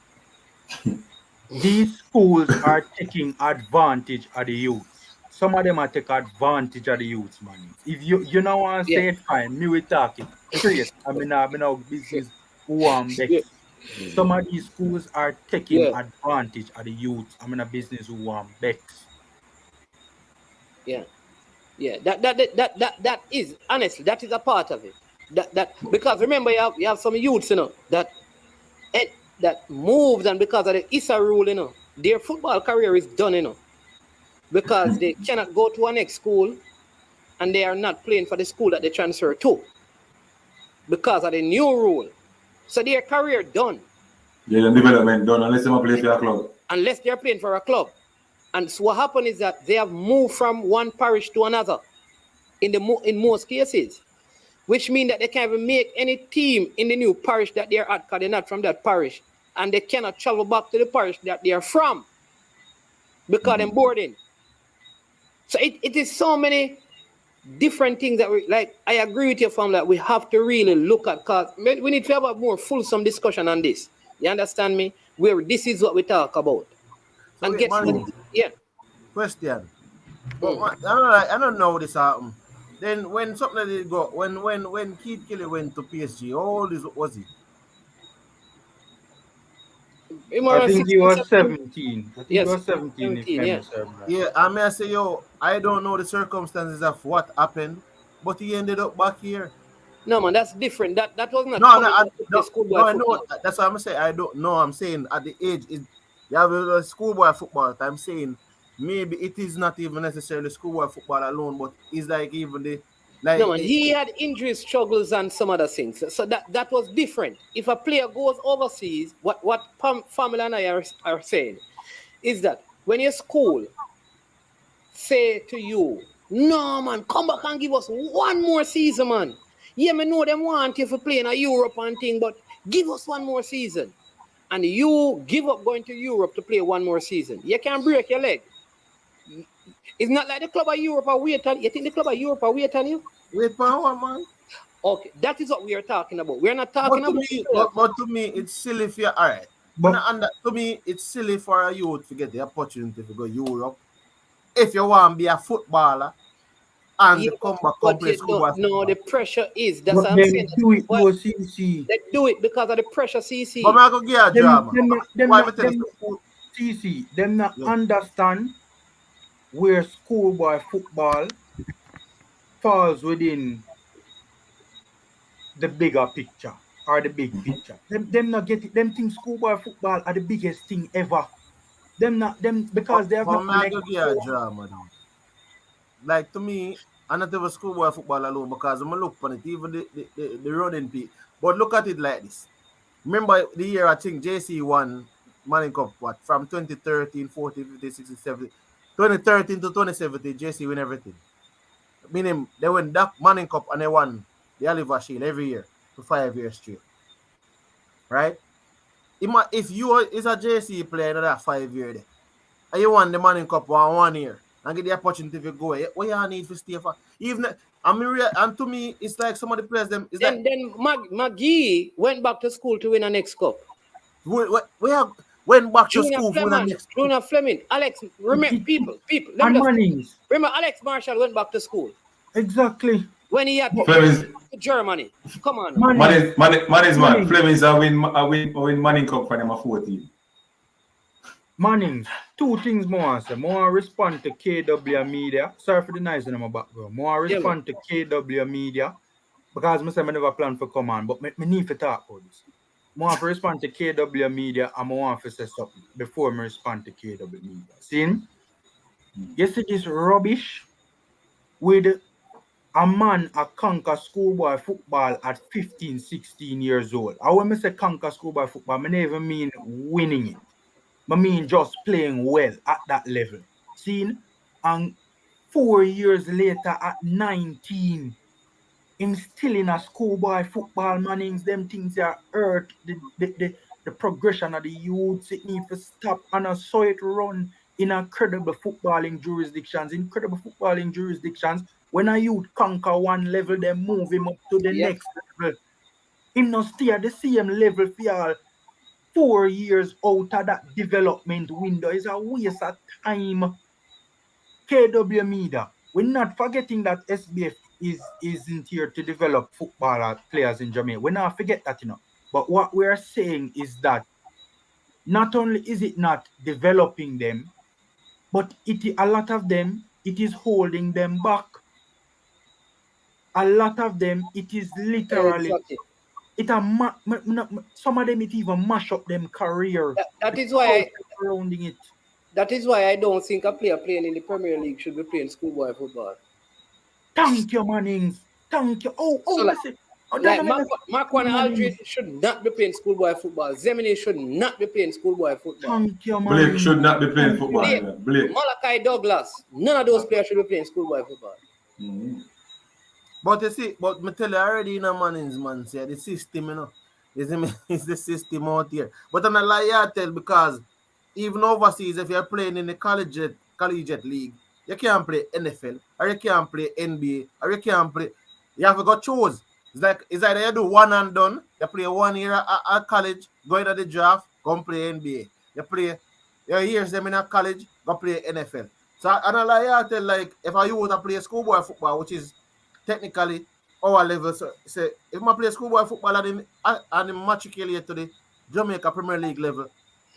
E: These schools are taking advantage of the youths. Some of them are taking advantage of the youths, Mannings. If you know want to
A: Yeah,
E: say it, fine. Me we talk it straight. I mean, business who
A: yeah,
E: bex. Some of these schools are taking
A: yeah,
E: advantage of the youths. I'm in a business who bex.
A: yeah. Yeah, that is honestly that is a part of it. That because remember you have some youths eh, that moved and because of the ISA rule their football career is done because they cannot go to a next school and they are not playing for the school that they transfer to because of the new rule. So their career done
C: Yeah, the development done unless they play for a club.
A: unless they're playing for a club. And so what happened is that they have moved from one parish to another in most cases. Which means that they can't even make any team in the new parish that they're at because they're not from that parish. And they cannot travel back to the parish that they're from because they're boarding. So it is so many different things that we like. I agree with your family that we have to really look at because we need to have a more fulsome discussion on this. You understand me? Where this is what we talk about.
D: So
A: And
D: wait,
A: get
D: man,
A: yeah.
D: question. But
A: Mm.
D: I don't know this happen. Then when something did go when Keith Kelly went to PSG, how old was he?
E: I
A: Around
E: think he
A: 16,
E: was
A: 17.
E: 17. I think he
A: Yes,
E: was 17 if
A: 17, yeah.
E: memory serves right.
D: Yeah, I may say yo, I don't know the circumstances of what happened, but he ended up back here.
A: No man, that's different. That was not
D: No, no,
A: coming back to play schoolboy
D: no, I know.
A: football.
D: That's what I'm saying. I don't know. I'm saying at the age is you have a schoolboy football. I'm saying maybe it is not even necessarily schoolboy football alone, but it's like even the
A: No,
D: like
A: man, he had injury struggles and some other things. So that was different. If a player goes overseas, what Family and I are saying is that when your school say to you, no, man, come back and give us one more season, man. Yeah, me know them want you for playing a Europe and thing, but give us one more season. And you give up going to Europe to play one more season. You can break your leg. It's not like the club of Europe are wait on you. Think the club of Europe are wait on you?
D: wait for one man.
A: Okay, that is what we are talking about. We're not
D: But
A: talking
D: to
A: about
D: me,
A: players.
D: but to me, it's silly for all right.
E: But
D: To me, it's silly for a youth to get the opportunity to go Europe. If you want to be a footballer and
A: Yeah,
D: come back and
A: but
D: play
A: you don't
D: schoolboy
A: know the
D: football.
A: pressure is. That's
E: but
A: what I'm
E: them
A: saying.
E: do it
A: Why
E: though, CC.
A: they do it because of the pressure,
D: But
A: CC.
D: I go give you a
E: Them
D: drama.
E: them not them
D: Why me
E: not
D: tell you
E: them
D: school?
E: CC. Them not
D: Yeah.
E: understand where schoolboy football falls within the bigger picture or the big picture. Them not get it. Them think schoolboy football are the biggest thing ever. Them not them because they have
D: But
E: not
D: I go
E: connected.
D: give you a drama though. Like to me, And not even schoolboy football alone, because I'm look on it, even the running peak. But look at it like this. Remember the year I think JC won Manning Cup, what, from 2013, 14, 15, 16, 17. 2013 to 2017, JC win everything. Meaning they win that Manning Cup and they won the Oliver Shield every year for 5 years straight. Right? If you is a JC player in that 5 year there, and you won the Manning Cup 1 year and get the opportunity to go, what you need to stay for? Even and to me, it's like some of the players them is like
A: Then McGee went back to school to win a next cup.
D: we have went back to
A: Junior
D: school for the
A: Fleming,
D: next.
A: Junior Fleming, Alex, remember people. Let
E: And
A: me just
E: Mannings.
A: remember Alex Marshall went back to school
E: Exactly.
A: when he had to
C: Fleming's
A: go to Germany. Come on.
E: Mannings.
C: Mannings man.
E: Mannings.
C: Fleming's a win Manning Cup for them a 14.
E: Mannings, two things more. So more respond to KW Media. Sorry for the noise in my background. More respond to KW Media because I say I never plan for come on, but me need to talk about this. More for respond to KW Media and I want to say something before I respond to KW Media. See? You see this rubbish with a man a conquer schoolboy football at 15, 16 years old. I when I say conquer schoolboy football, I never mean winning it. I mean just playing well at that level. Seen? And 4 years later at 19, him still in a schoolboy football, Mannings, them things are hurt. The progression of the youths, it need to stop. And I saw it run in incredible footballing jurisdictions. When a youth conquer one level, they move him up to the next level. Him not stay at the same level for y'all. 4 years out of that development window is a waste of time. KW Media, we're not forgetting that SBF isn't here to develop football players in Jamaica. We're not forget that, But what we're saying is that not only is it not developing them, but a lot of them, it is holding them back. A lot of them, it is literally some of them it even mash up them career.
A: That is why
E: surrounding it.
A: That is why I don't think a player playing in the Premier League should be playing schoolboy football.
E: Thank you, Mannings. Thank you. Listen.
A: Marquand Aldridge should not be playing schoolboy football. Zemini should not be playing schoolboy football.
E: Thank you,
C: Blake
E: Mannings.
C: should not be playing football. Blake.
A: Malachi Douglas, none of those players should be playing schoolboy football.
C: Mm-hmm.
D: But you see, me tell you already in a Mannings, man, say the system, it's the system out here. But I'm not lie I tell, because even overseas, if you're playing in the collegiate league, you can't play NFL, or you can't play NBA, or you can't play. You have to go choose. It's either you do one and done, you play 1 year at college, go into the draft, go and play NBA. You hear them in a college, go play NFL. So and I lie I tell, like, if I want to play schoolboy football, which is technically our level, so say if I play schoolboy football and matriculate to the Jamaica Premier League level,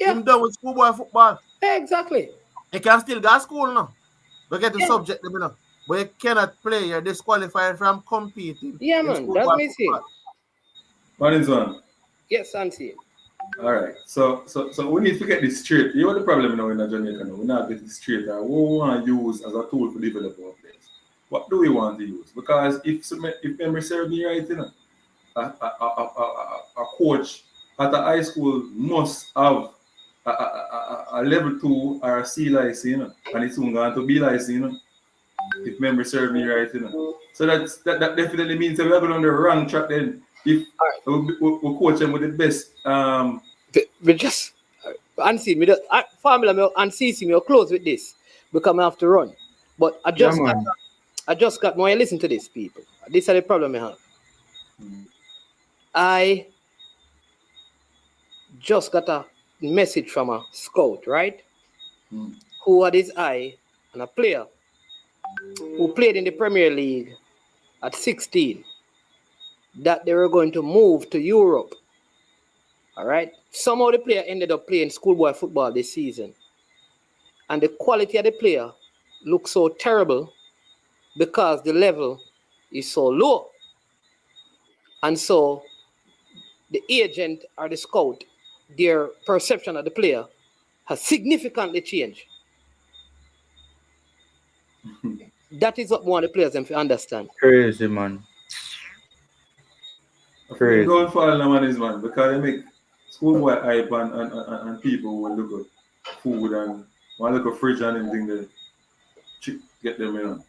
D: I'm done with schoolboy football.
A: Exactly.
D: You can still go to school now. We get the subject, but you cannot play. You're disqualified from competing.
A: Yeah, man. That's me saying.
C: Mannings one.
A: Yes, Santi.
C: All right. So we need to get this straight. You know the problem now in Jamaica now. We're not getting straight. What we want to use as a tool to develop our players. What do we want to use? Because if memory serves me right, a coach at a high school must have a level 2 or a C license, and it's soon going to be license, if memory serves me right, So that definitely means that we're going on the wrong track then. If we coach them with the best.
A: We just unsee me. Formula and CC me close with this because I have to run. But I just got more. Listen to this, people. This is the problem I have. I just got a message from a scout, right? Who had his eye on a player who played in the Premier League at 16, that they were going to move to Europe. All right. Somehow the player ended up playing schoolboy football this season. And the quality of the player looks so terrible because the level is so low. And so the agent or the scout, their perception of the player has significantly changed. That is what we want the players them to understand.
E: Crazy, man.
C: They don't fall now, man, because they make schoolboy hype and people who look at food and want to look at fridge and anything they get them, you know.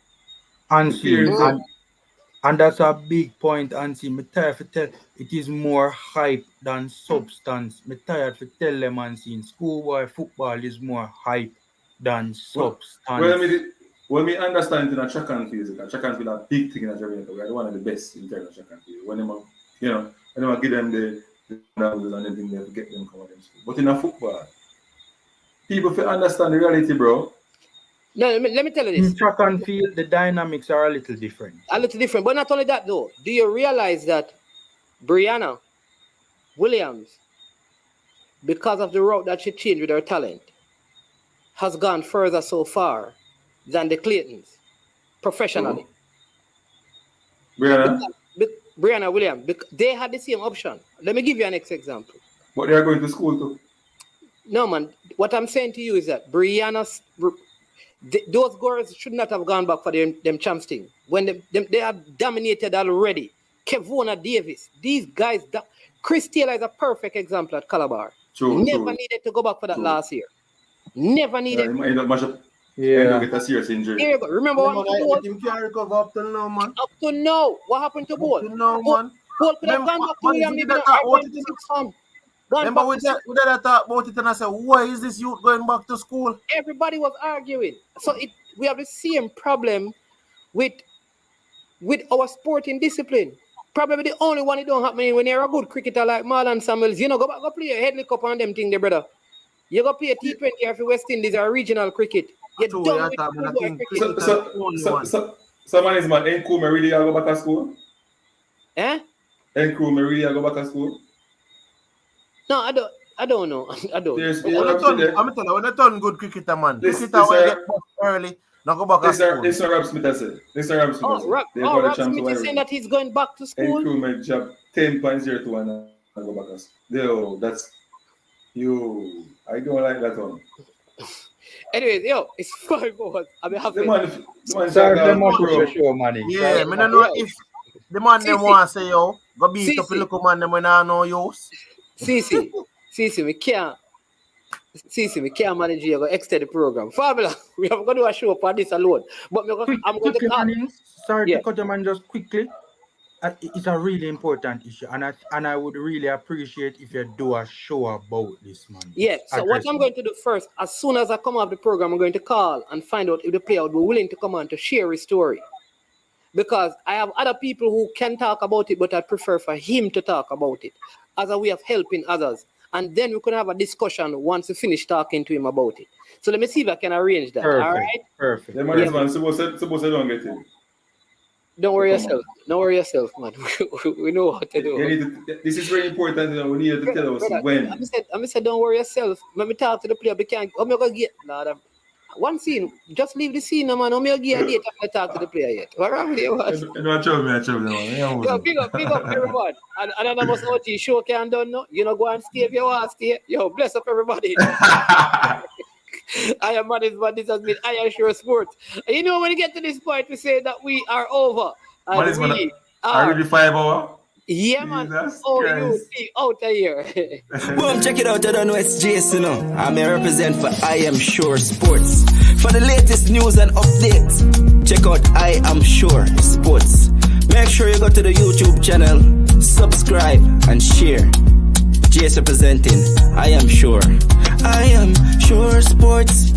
E: And
C: The
E: see,
C: parents,
E: and that's a big point, and see, me tired to tell it is more hype than substance. Me tired to tell them and see, schoolboy football is more hype than substance.
C: when we understand in a track and field, track and field a big thing in Jamaica. We are one of the best in terms of track and field. When they give them the numbers and everything, they get them come out in school. But in a football, people feel understand the reality, bro.
A: No, let me tell you this.
E: In track and field, the dynamics are a little different.
A: A little different, but not only that though. Do you realize that Brianna Williams, because of the route that she changed with her talent, has gone further so far than the Claytons professionally? Brianna Williams, they had the same option. Let me give you an next example.
C: But they are going to school too.
A: No, man. What I'm saying to you is that those girls should not have gone back for them champs thing. When they have dominated already. Kevona Davis, these guys. Chris Taylor is a perfect example at Calabar. Never needed to go back for that last year. Never needed.
C: He might mash up.
E: Yeah.
C: Get a serious injury.
A: Here you go. Remember what
D: Him can't recover up till now, man.
A: up to now? What happened to Bol?
D: Up till now, man.
A: Bol could have gone back to William.
D: Remember we did talk about it and I said, why is this youth going back to school?
A: Everybody was arguing. So we have the same problem with our sporting discipline. Probably the only one it don't happen when you're a good cricketer like Marlon Samuels. You know, go play a head lick up on them thing there, brother. You go play a T20 or for West Indies or regional cricket. You're done with cricket.
C: So man is man, ain't cool, me really go back to school?
A: Eh?
C: Ain't cool, me really go back to school?
A: No, I don't know. I don't.
D: I'm telling you, when I turn good cricketer, man. Cricketer will get back early, now go back to school.
C: This is Rob Smith, I said.
A: Rob Smith is saying that he's going back to school.
C: Ain't cool, my job 10.02 and I go back to school. Yo, that's you. I don't like that one.
A: Anyways, it's 5 hours. I mean,
C: The man
E: Serve them up with your show, money.
D: Yeah, I don't know if the man them want to say, yo, go beat up the local man them when I know use.
A: CC, me can't manage you. Go extend the program. Fabulous. We have got to do a show for this alone. But I'm going to
E: Mannings, sorry to cut your man just quickly. It's a really important issue, and I would really appreciate if you do a show about this, man.
A: Yeah. So what I'm going to do first, as soon as I come off the program, I'm going to call and find out if the player would be willing to come on to share his story. Because I have other people who can talk about it, but I prefer for him to talk about it as a way of helping others. And then we can have a discussion once we finish talking to him about it. So let me see if I can arrange that.
E: Perfect.
A: All right?
E: Perfect.
C: The man is man, suppose I don't get it.
A: Don't worry yourself, man. We know what to do.
C: This is very important. We need to tell us when.
A: I said, don't worry yourself. Let me talk to the player. I'm not going to get one scene. Just leave the scene, man. I'm not going to get a date to talk to the player yet. What wrong with you?
C: I trouble, man.
A: Yo, big up everybody. And I must know what show can done now. You know, go and stay if you want to stay. Yo, bless up everybody. I am Mannings, but this has been I Am Sure Sports. And you know, when you get to this point, we say that we are over.
C: Mannings, man, are really 5 hours?
A: Yeah, man. You see out of here.
F: Boom, check it out. I don't know it's Jason. I'm a represent for I Am Sure Sports. For the latest news and updates, check out I Am Sure Sports. Make sure you go to the YouTube channel, subscribe, and share. Jace representing I Am Sure. I Am Sure Sports.